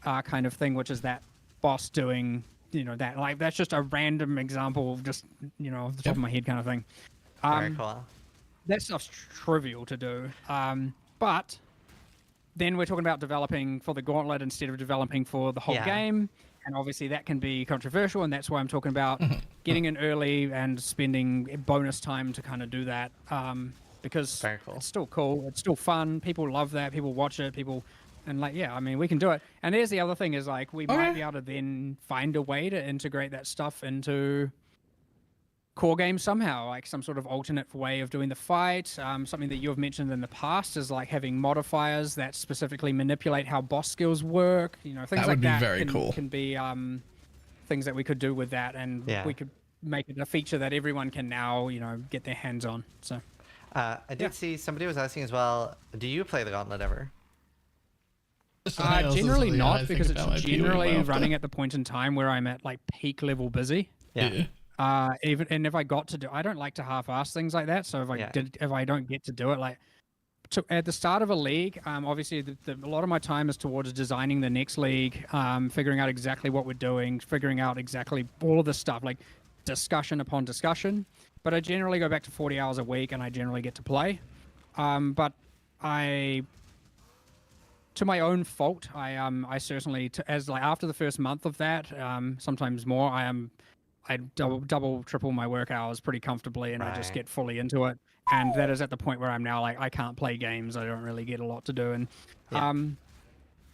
kind of thing, which is that boss doing, you know, that, like, that's just a random example of just, you know, off the top of my head kind of thing. Very cool. That stuff's trivial to do. But then we're talking about developing for the Gauntlet instead of developing for the whole game. And obviously that can be controversial, and that's why I'm talking about getting in early and spending bonus time to kind of do that. Because it's still cool, it's still fun, people love that, people watch it, and like, yeah, I mean, we can do it. And there's the other thing is, like, we might be able to then find a way to integrate that stuff into core games somehow, like some sort of alternate way of doing the fight. Something that you have mentioned in the past is like having modifiers that specifically manipulate how boss skills work, you know, things like that. That would be very cool. Can be things that we could do with that, and we could make it a feature that everyone can now, you know, get their hands on. So I did see somebody was asking as well, do you play the Gauntlet ever? Generally not, because it's generally running at the point in time where I'm at like peak level busy. Even, and if I got to do, I don't like to half-ass things like that. So if I don't get to do it, like at the start of a league, obviously a lot of my time is towards designing the next league, figuring out exactly what we're doing, figuring out exactly all of this stuff, like discussion upon discussion. But I generally go back to 40 hours a week, and I generally get to play. But to my own fault, I certainly, as like after the first month of that, sometimes more, I double, triple my work hours pretty comfortably, and I just get fully into it. And that is at the point where I'm now like, I can't play games. I don't really get a lot to do. And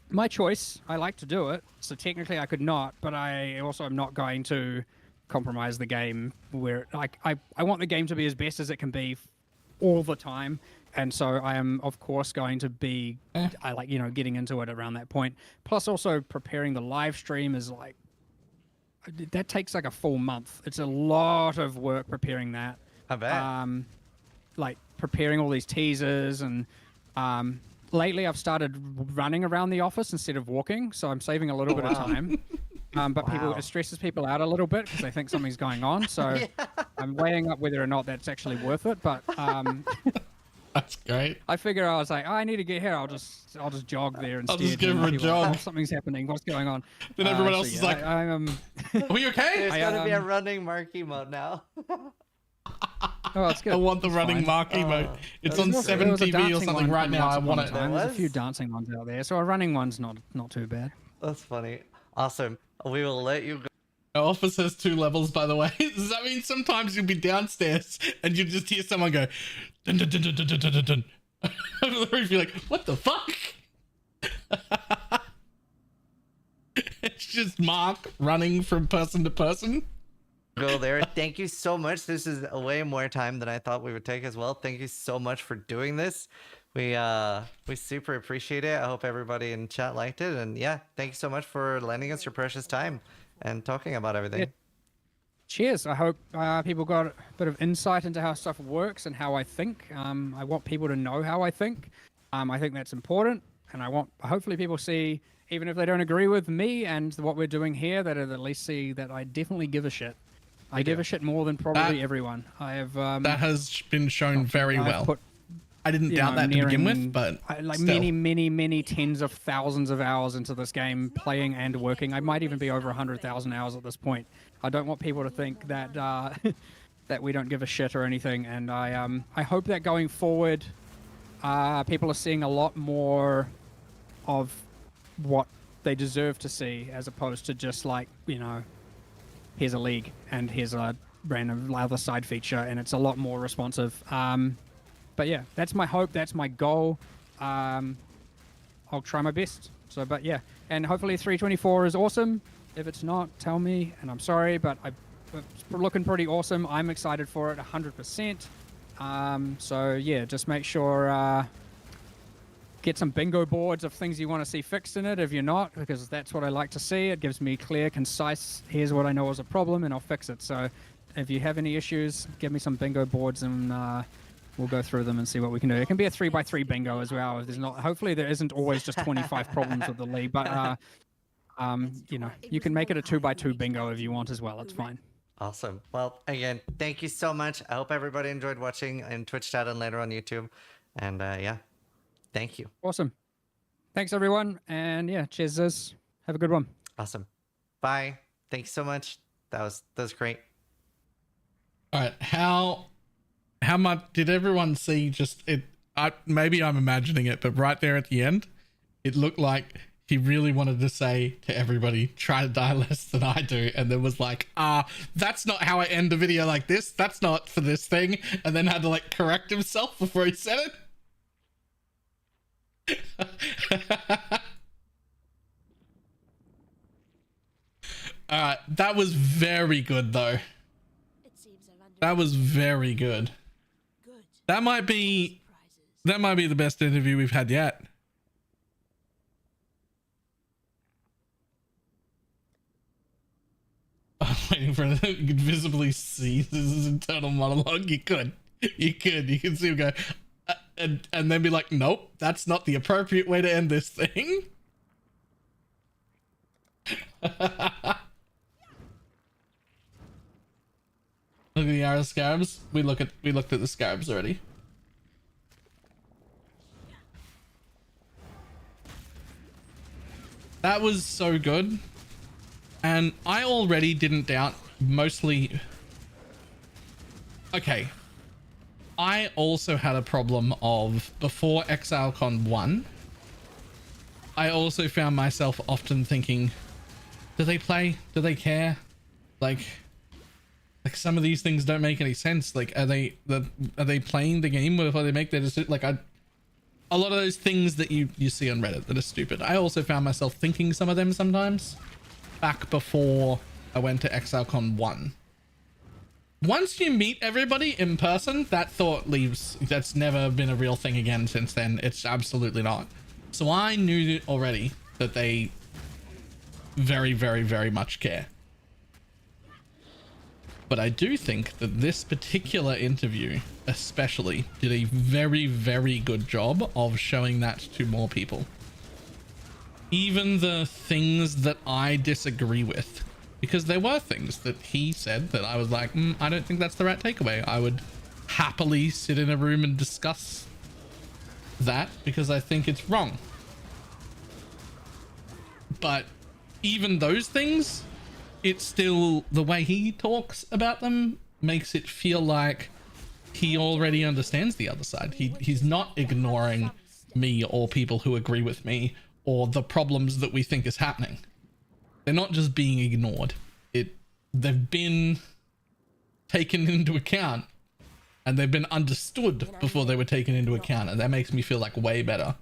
my choice, I like to do it. So technically I could not, but I also am not going to compromise the game where like I want the game to be as best as it can be all the time. And so I am, of course, going to be, I like, you know, getting into it around that point. Plus also preparing the live stream is like, that takes like a full month. It's a lot of work preparing that. I bet. Like preparing all these teasers, and lately I've started running around the office instead of walking, so I'm saving a little bit of time. But it stresses people out a little bit because they think something's going on. So I'm weighing up whether or not that's actually worth it. But that's great. I figure, I was like, oh, I need to get here. I'll just jog there instead. I'll just give her a jog. Oh, something's happening. What's going on? Then everyone else is like, are you okay? There's gonna be a running marquee mode now. Oh, it's good. I want the running marquee mode. It's on 7 TV or something right now. I want it. There's a few dancing ones out there, so a running one's not too bad. That's funny. Awesome. We will let you go. Our office has 2 levels, by the way. Does that mean sometimes you'll be downstairs and you just hear someone go dun dun dun dun dun dun dun dun. Over the roof, you're like, what the fuck? It's just Mark running from person to person. Go there. Thank you so much. This is way more time than I thought we would take as well. Thank you so much for doing this. We super appreciate it. I hope everybody in chat liked it, and yeah, thank you so much for lending us your precious time and talking about everything. Yeah. Cheers. I hope people got a bit of insight into how stuff works and how I think. I want people to know how I think. I think that's important, and I want hopefully people see, even if they don't agree with me and what we're doing here, that at least see that I definitely give a shit. I give a shit more than probably everyone. I have that has been shown very well. I didn't doubt that to begin with, but like still. many tens of thousands of hours into this game, playing and working. I might even be over 100,000 hours at this point. I don't want people to think that that we don't give a shit or anything, and I hope that going forward, people are seeing a lot more of what they deserve to see, as opposed to just like, you know, here's a league and here's a random other side feature, and it's a lot more responsive. But yeah, that's my hope, that's my goal. I'll try my best. So, but yeah, and hopefully 324 is awesome. If it's not, tell me, and I'm sorry, but it's looking pretty awesome. I'm excited for it 100%. So yeah, just make sure, get some bingo boards of things you want to see fixed in it if you're not, because that's what I like to see. It gives me clear, concise, here's what I know is a problem, and I'll fix it. So if you have any issues, give me some bingo boards, and we'll go through them and see what we can do. It can be a 3x3 bingo as well. If there's not, hopefully there isn't always just 25 problems with the league, but you know, you can make it a 2x2 bingo if you want as well. It's fine. Awesome. Well, again, thank you so much. I hope everybody enjoyed watching in Twitch chat and later on YouTube. And yeah, thank you. Awesome. Thanks everyone, and yeah, cheers. Have a good one. Awesome. Bye. Thanks so much. That was great. All right, how much did everyone see? Just it, maybe I'm imagining it, but right there at the end, it looked like he really wanted to say to everybody, try to die less than I do, and then was like, that's not how I end a video like this, that's not for this thing, and then had to like correct himself before he said it. That was very good though. That was very good. That might be the best interview we've had yet. I'm waiting for it. You could visibly see this internal monologue. You can see him go, and then be like, nope, that's not the appropriate way to end this thing. Look at the arrow scarabs. We looked at the scarabs already. That was so good. And I already didn't doubt, mostly. Okay. I also had a problem of before ExileCon 1. I also found myself often thinking, do they play? Do they care? Like some of these things don't make any sense. Like, are they playing the game before they make their decision? Like, a lot of those things that you see on Reddit that are stupid. I also found myself thinking some of them sometimes back before I went to ExileCon 1. Once you meet everybody in person, that thought leaves. That's never been a real thing again since then. It's absolutely not. So I knew already that they very, very, very much care. But I do think that this particular interview especially did a very, very good job of showing that to more people. Even the things that I disagree with, because there were things that he said that I was like, I don't think that's the right takeaway. I would happily sit in a room and discuss that because I think it's wrong. But even those things, it's still the way he talks about them makes it feel like he already understands the other side. He's not ignoring me or people who agree with me or the problems that we think is happening. They're not just being ignored. They've been taken into account, and they've been understood before they were taken into account, and that makes me feel like way better.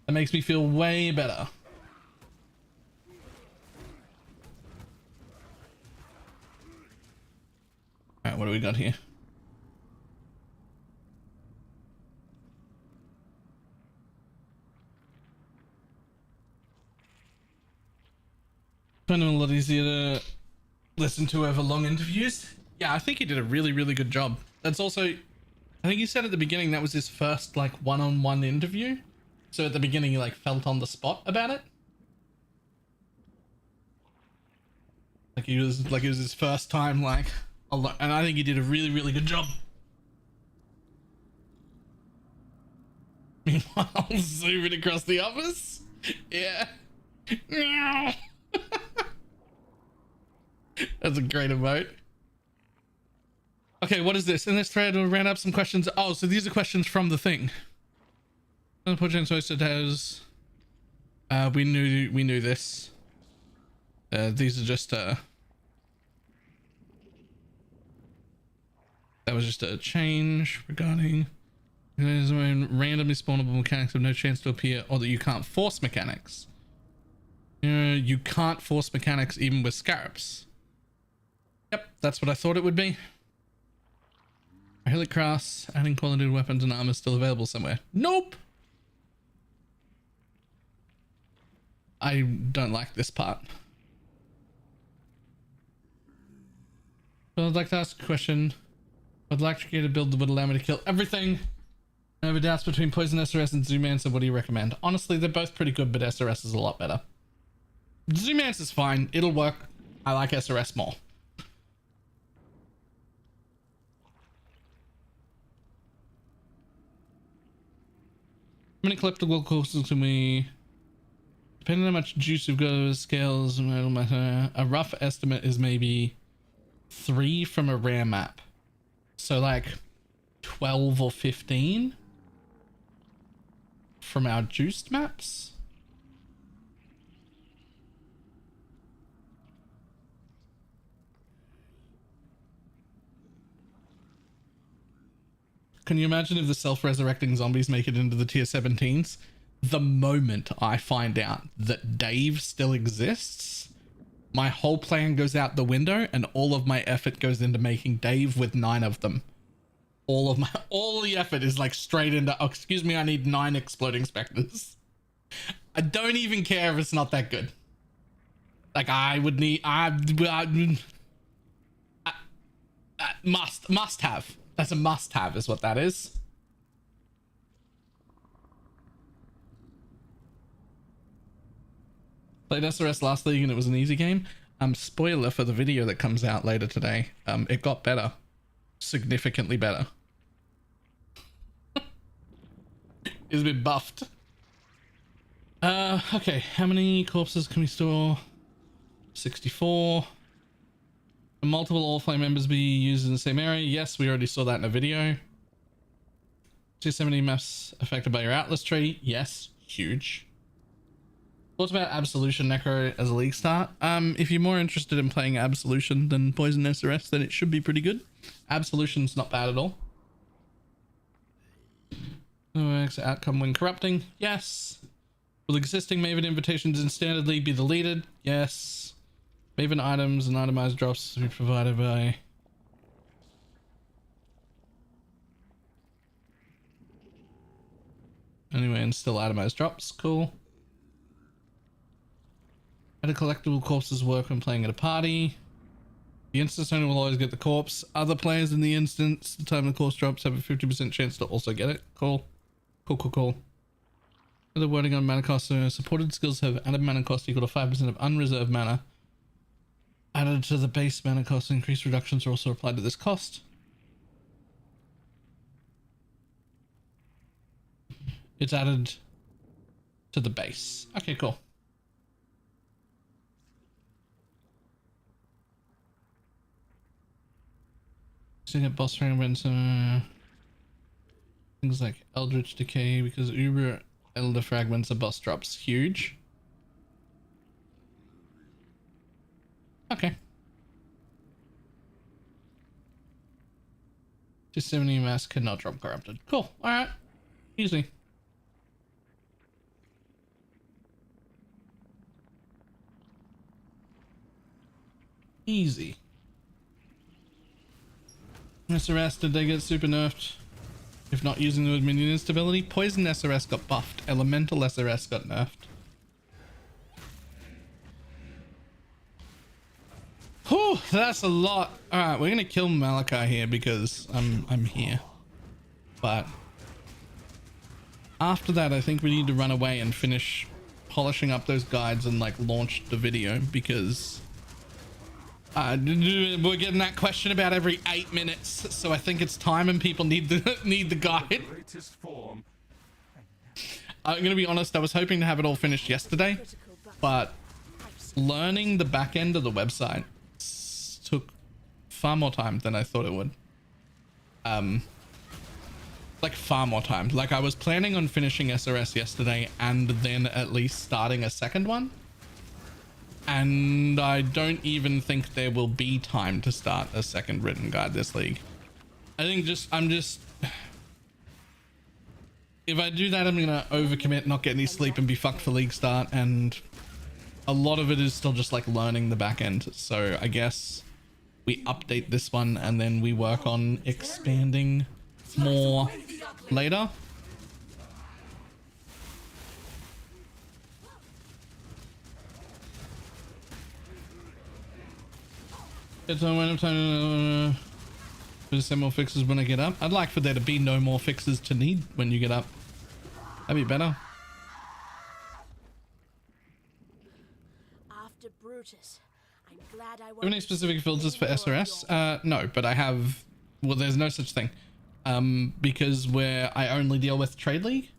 That makes me feel way better. All right, what do we got here? Find it a lot easier to listen to over long interviews. Yeah, I think he did a really, really good job. That's also, I think he said at the beginning that was his first like one-on-one interview. So at the beginning he like felt on the spot about it. Like it was his first time like a lot, and I think he did a really, really good job. Meanwhile, zooming across the office. Yeah. That's a great emote. Okay, what is this? In this thread, we ran up some questions. Oh, so these are questions from the thing. We knew this. These are just that was just a change regarding randomly spawnable mechanics have no chance to appear, or that you can't force mechanics. You can't force mechanics even with Scarabs. Yep, that's what I thought it would be. Helicross, adding quality weapons and armor still available somewhere. Nope. I don't like this part. Well, I'd like to ask a question. I'd like to build that would allow me to kill everything. I have a doubt between Poison SRS and Zoomance, what do you recommend? Honestly, they're both pretty good, but SRS is a lot better. Zoomance is fine. It'll work. I like SRS more. How many collectible courses can we... Depending on how much juice you've got, scales, it'll matter. A rough estimate is maybe 3 from a rare map. So like 12 or 15 from our juiced maps. Can you imagine if the self-resurrecting zombies make it into the tier 17s? The moment I find out that Dave still exists, my whole plan goes out the window and all of my effort goes into making Dave with 9 of them. All the effort is like straight into, oh, excuse me, I need 9 exploding specters. I don't even care if it's not that good. Like I would need, must have. That's a must have is what that is. Played SRS last league and it was an easy game. Spoiler for the video that comes out later today. It got better. Significantly better. It's been buffed. Okay, how many corpses can we store? 64. Can multiple All Flame members be used in the same area? Yes, we already saw that in a video. 270 maps affected by your Atlas tree? Yes, huge. What about Absolution Necro as a league start? If you're more interested in playing Absolution than Poison SRS, then it should be pretty good. Absolution's not bad at all. Outcome when corrupting? Yes. Will existing Maven invitations in Standard League be deleted? Yes. Maven items and itemized drops will be provided by... Anyway, and still itemized drops. Cool. How do collectible corpses work when playing at a party? The instance owner will always get the corpse. Other players in the instance, the time the corpse drops, have a 50% chance to also get it. Cool. Cool. The wording on mana cost, supported skills have added mana cost equal to 5% of unreserved mana. Added to the base mana cost, increased reductions are also applied to this cost. It's added to the base. Okay, cool. So you get boss fragments, things like Eldritch Decay, because Uber Elder Fragments are boss drops. Huge. Okay. 270 mass cannot drop corrupted. Cool. Alright. Easy. Easy. SRS, did they get super nerfed? If not using the minion instability, Poison SRS got buffed. Elemental SRS got nerfed. Whew, that's a lot. Alright, we're gonna kill Malachi here because I'm here. But after that, I think we need to run away and finish polishing up those guides and like launch the video because we're getting that question about every 8 minutes, so I think it's time and people need the guide. Greatest form, and I'm gonna be honest, I was hoping to have it all finished yesterday, but learning the back end of the website took far more time than I thought it would. Like far more time. Like I was planning on finishing SRS yesterday and then at least starting a second one. And I don't even think there will be time to start a second written guide this league. I think if I do that, I'm gonna overcommit, not get any sleep, and be fucked for league start. And a lot of it is still just like learning the back end. So I guess we update this one and then we work on expanding more later. It's a when time to send more fixes when I get up. I'd like for there to be no more fixes to need when you get up. That'd be better. After Brutus, I'm glad I Do you have any specific filters for SRS? No, but I have. Well, there's no such thing. Because I only deal with Trade League.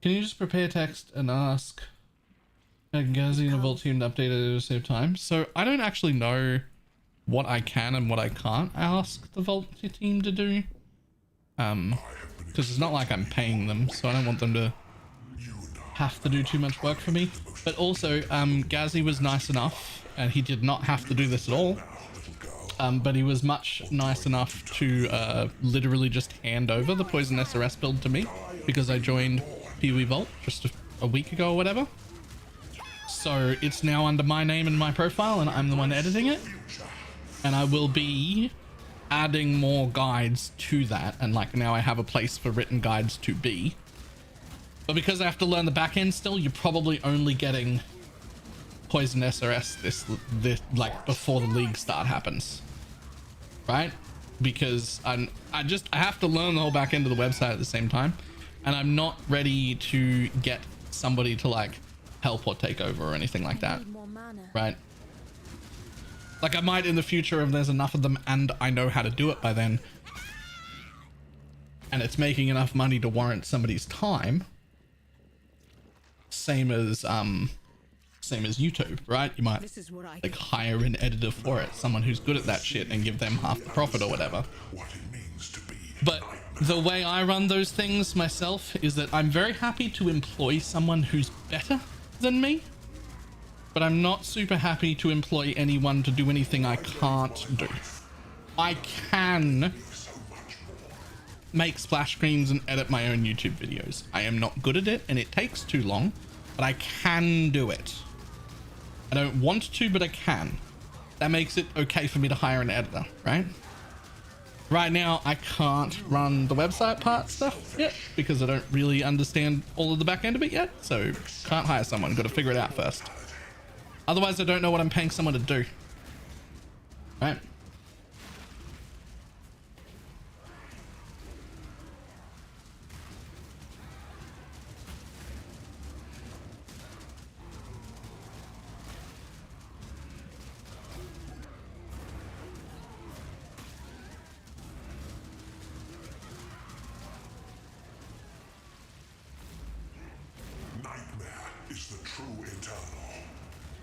Can you just prepare text and ask Gazi and the Vault team to update it at the same time? So I don't actually know what I can and what I can't ask the Vault team to do. Because it's not like I'm paying them, so I don't want them to have to do too much work for me. But also, Gazi was nice enough, and he did not have to do this at all. But he was much nice enough to literally just hand over the Poison SRS build to me because I joined Pee-wee Vault just a week ago or whatever. So it's now under my name and my profile, and I'm the one editing it. And I will be adding more guides to that, and like now I have a place for written guides to be. But because I have to learn the back end still, you're probably only getting Poison SRS this like before the league start happens, right? Because I have to learn the whole back end of the website at the same time, and I'm not ready to get somebody to like help or take over or anything like that, right? Like I might in the future if there's enough of them and I know how to do it by then, and it's making enough money to warrant somebody's time. Same as YouTube, right? You might like hire an editor for it, someone who's good at that shit, and give them half the profit or whatever. But the way I run those things myself is that I'm very happy to employ someone who's better than me, but I'm not super happy to employ anyone to do anything I can't do. I can make splash screens and edit my own YouTube videos. I am not good at it and it takes too long, but I can do it. I don't want to, but I can. That makes it okay for me to hire an editor, right? Right now, I can't run the website part stuff yet because I don't really understand all of the back end of it yet. So can't hire someone, got to figure it out first. Otherwise, I don't know what I'm paying someone to do, right?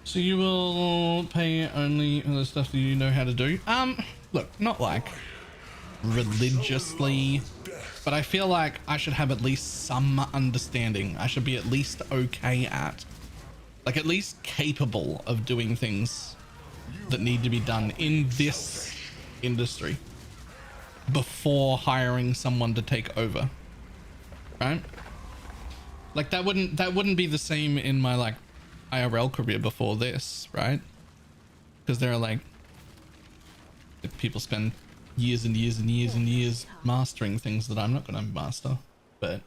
So you will pay only the stuff that you know how to do. Look, not like religiously, but I feel like I should have at least some understanding. I should be at least okay at, like at least capable of doing things that need to be done in this industry before hiring someone to take over, right? Like that wouldn't be the same in my like IRL career before this, right? Because there are like people spend years and years and years and years mastering things that I'm not going to master. But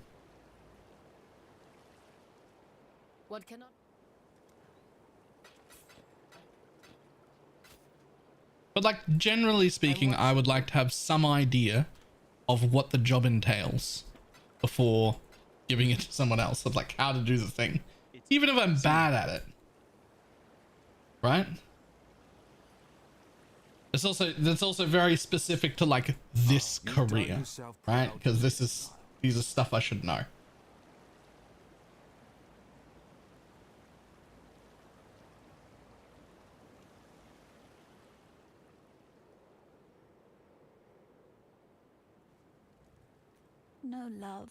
What cannot? like generally speaking, I would like to have some idea of what the job entails before giving it to someone else, of like how to do the thing, even if I'm bad at it, right? That's also very specific to like this career, right? Because these are stuff I should know. No love.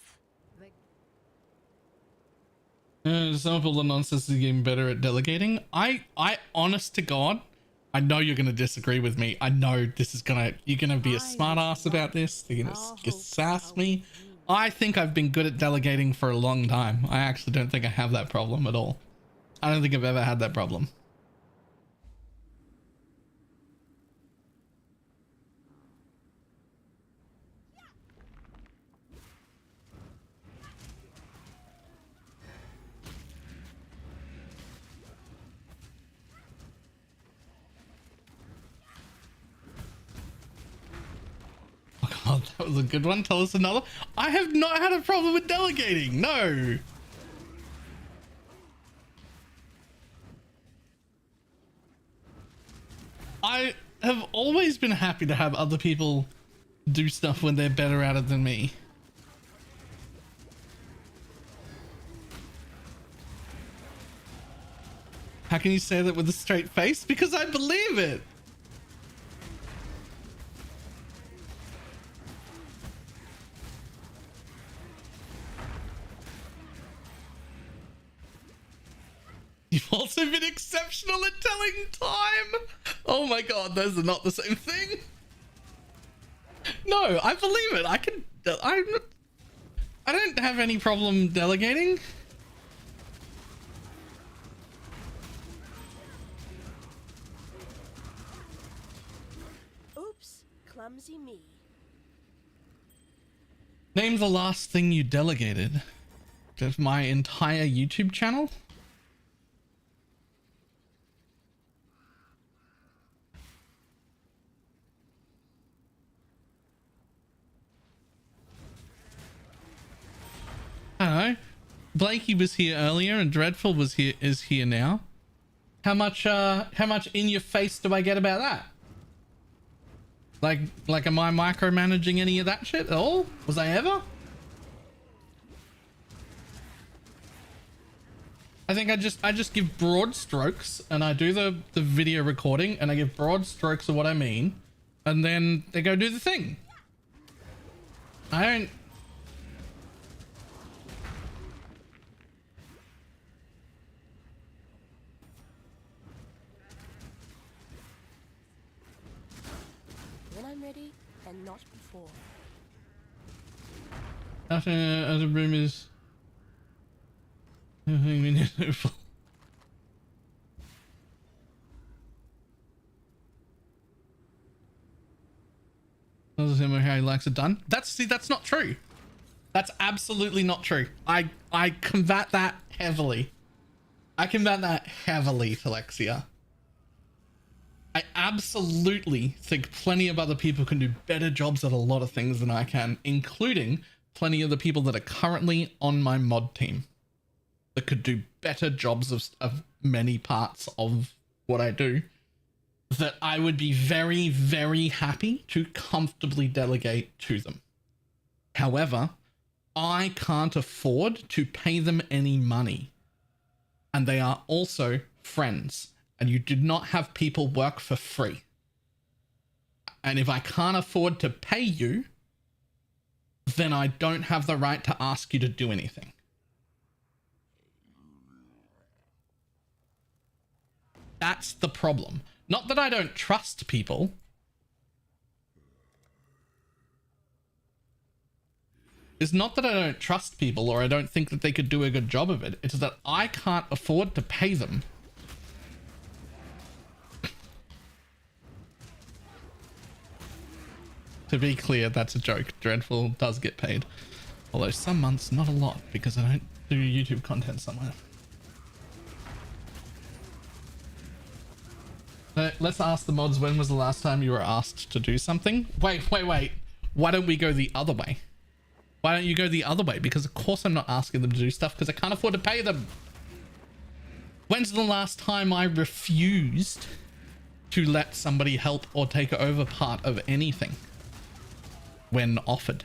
Some people the nonsense is getting better at delegating. I honest to God, I know you're gonna disagree with me. I know this is you're gonna be a smart ass about this. You're gonna sass me. I think I've been good at delegating for a long time. I actually don't think I have that problem at all. I don't think I've ever had that problem. Oh god, that was a good one. Tell us another. I have not had a problem with delegating. No. I have always been happy to have other people do stuff when they're better at it than me. How can you say that with a straight face? Because I believe it. You've also been exceptional at telling time. Oh my god, those are not the same thing. No, I believe it. I don't have any problem delegating. Oops, clumsy me. Name the last thing you delegated. Just my entire YouTube channel. I don't know. Blakey was here earlier and Dreadful is here now. How much in your face do I get about that? Like am I micromanaging any of that shit at all? Was I ever? I think I just give broad strokes and I do the video recording and I give broad strokes of what I mean and then they go do the thing. I don't. When I'm ready and not before. After other room is. Doesn't seem like how he likes it done. That's not true. That's absolutely not true. I combat that heavily. I combat that heavily, Alexia. I absolutely think plenty of other people can do better jobs at a lot of things than I can, including plenty of the people that are currently on my mod team that could do better jobs of many parts of what I do, that I would be very, very happy to comfortably delegate to them. However, I can't afford to pay them any money. And they are also friends. And you did not have people work for free. And if I can't afford to pay you, then I don't have the right to ask you to do anything. That's the problem. Not that I don't trust people. It's not that I don't trust people or I don't think that they could do a good job of it. It's that I can't afford to pay them. To be clear, that's a joke. Dreadful does get paid. Although some months, not a lot, because I don't do YouTube content somewhere. Let's ask the mods, when was the last time you were asked to do something? Wait. Why don't we go the other way? Why don't you go the other way? Because of course I'm not asking them to do stuff because I can't afford to pay them. When's the last time I refused to let somebody help or take over part of anything when offered.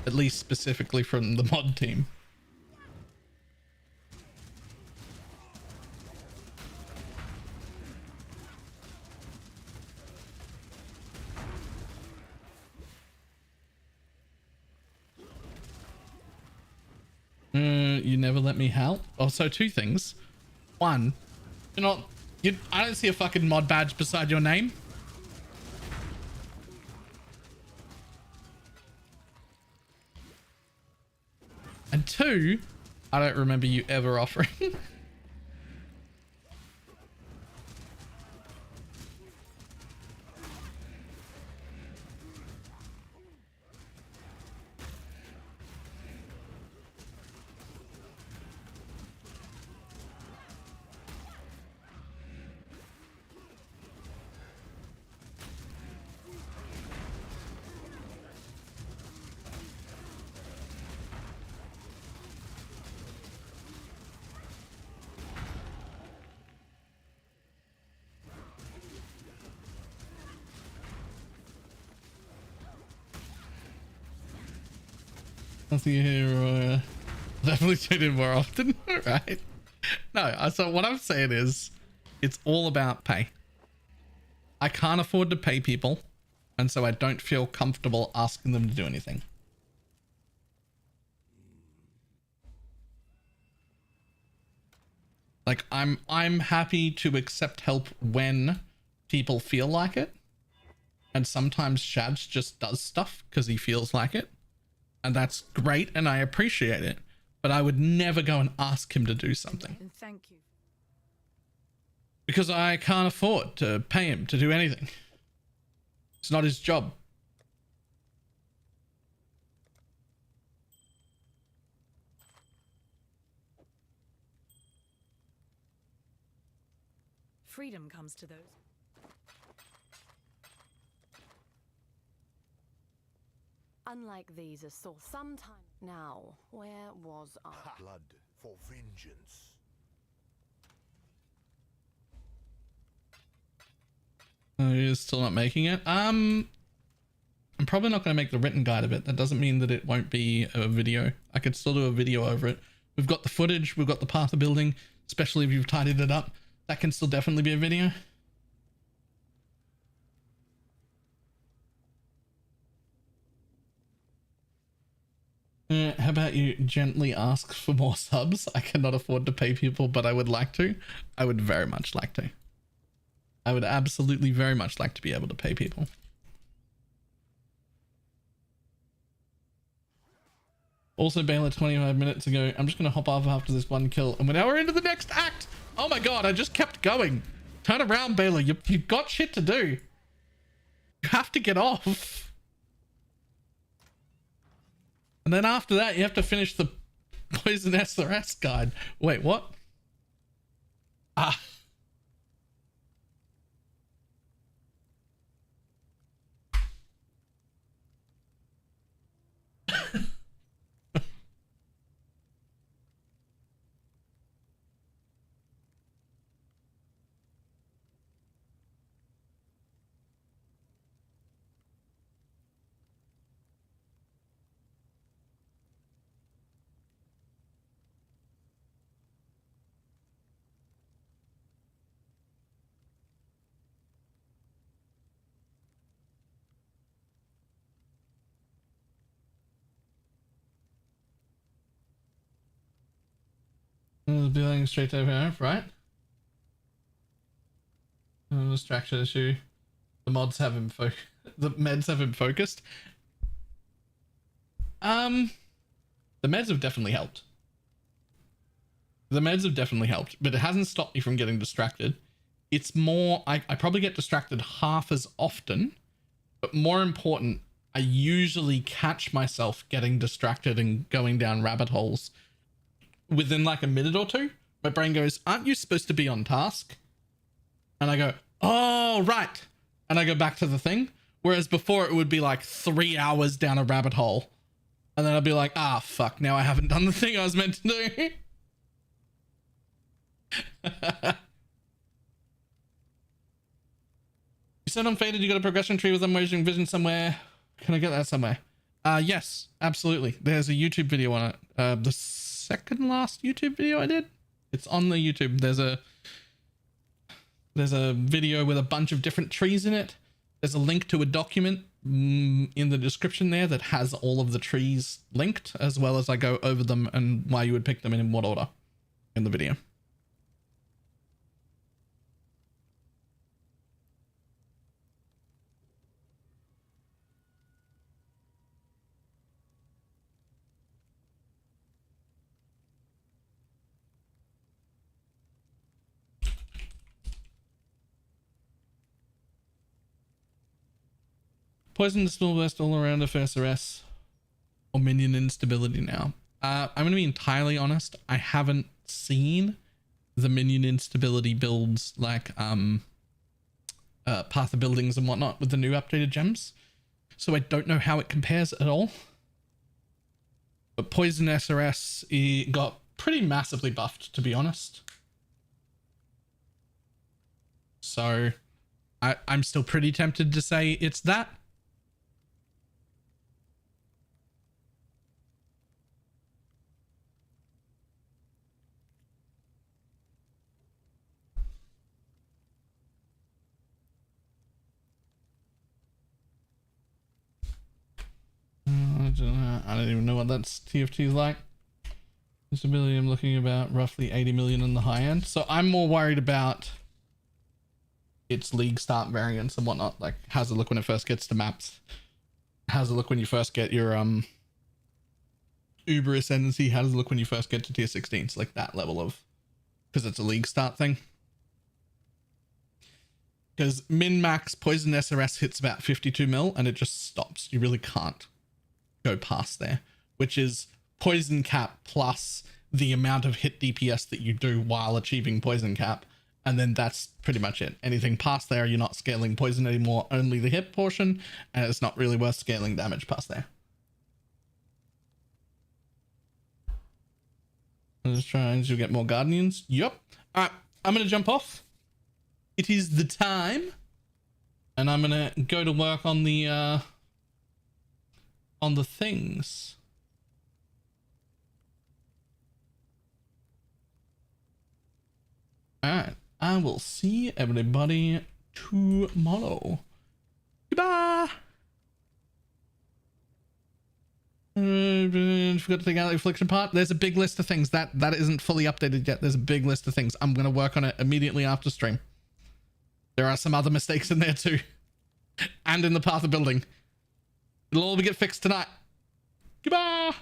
At least specifically from the mod team. You never let me help. Also, two things. One, I don't see a fucking mod badge beside your name. And two, I don't remember you ever offering. I see you here. Definitely tune in more often, right? No, so what I'm saying is, it's all about pay. I can't afford to pay people, and so I don't feel comfortable asking them to do anything. Like, I'm happy to accept help when people feel like it, and sometimes Shads just does stuff because he feels like it. And that's great, and I appreciate it. But I would never go and ask him to do something. And thank you. Because I can't afford to pay him to do anything. It's not his job. Freedom comes to those. Unlike these, a soul. Sometime now, where was I? Blood for vengeance. Oh, you're still not making it? I'm probably not going to make the written guide of it. That doesn't mean that it won't be a video. I could still do a video over it. We've got the footage, we've got the path of building, especially if you've tidied it up. That can still definitely be a video. How about you gently ask for more subs? I cannot afford to pay people, but I would like to. I would very much like to. I would absolutely very much like to be able to pay people. Also, Baylor 25 minutes ago. I'm just going to hop off after this one kill. And now we're into the next act. Oh my god, I just kept going. Turn around, Baylor. You've got shit to do. You have to get off. And then after that, you have to finish the Poison SRS guide. Wait, what? Ah. Building straight over here, right? Distraction issue. The mods have him the meds have him focused. The meds have definitely helped. The meds have definitely helped, but it hasn't stopped me from getting distracted. It's more, I probably get distracted half as often, but more important, I usually catch myself getting distracted and going down rabbit holes within like a minute or two. My brain goes, aren't you supposed to be on task? And I go, oh, right. And I go back to the thing. Whereas before it would be like 3 hours down a rabbit hole And then I'll be like, ah, fuck, now I haven't done the thing I was meant to do. You said on Faded you got a progression tree with emerging vision somewhere. Can I get that somewhere? Yes, absolutely. There's a YouTube video on it. The second last YouTube video I did. It's on the YouTube. There's a video with a bunch of different trees in it. There's a link to a document in the description there that has all of the trees linked, as well as I go over them and why you would pick them and in what order in the video. Poison to still best all around if SRS or minion instability now. I'm going to be entirely honest. I haven't seen the minion instability builds like Path of Buildings and whatnot with the new updated gems. So I don't know how it compares at all. But Poison SRS got pretty massively buffed, to be honest. So I'm still pretty tempted to say it's that. I don't even know what that's TFT is like. This ability I'm looking about roughly 80 million on the high end. So I'm more worried about its league start variants and whatnot. Like, how's it look when it first gets to maps? How's it look when you first get your Uber Ascendancy? How does it look when you first get to tier 16s? Like that level of, because it's a league start thing. Because min-max Poison SRS hits about 52 mil and it just stops. You really can't go past there, which is poison cap plus the amount of hit DPS that you do while achieving poison cap, and then that's pretty much it. Anything past there, you're not scaling poison anymore, only the hit portion, and it's not really worth scaling damage past there. I'm just trying to get more guardians. Yep. All right, I'm gonna jump off. It is the time, and I'm gonna go to work on the things. All right, I will see everybody tomorrow. Goodbye. Forgot to take out the affliction part. There's a big list of things that isn't fully updated yet. There's a big list of things. I'm gonna work on it immediately after stream. There are some other mistakes in there too, and in the Path of Building. It'll all get fixed tonight. Goodbye.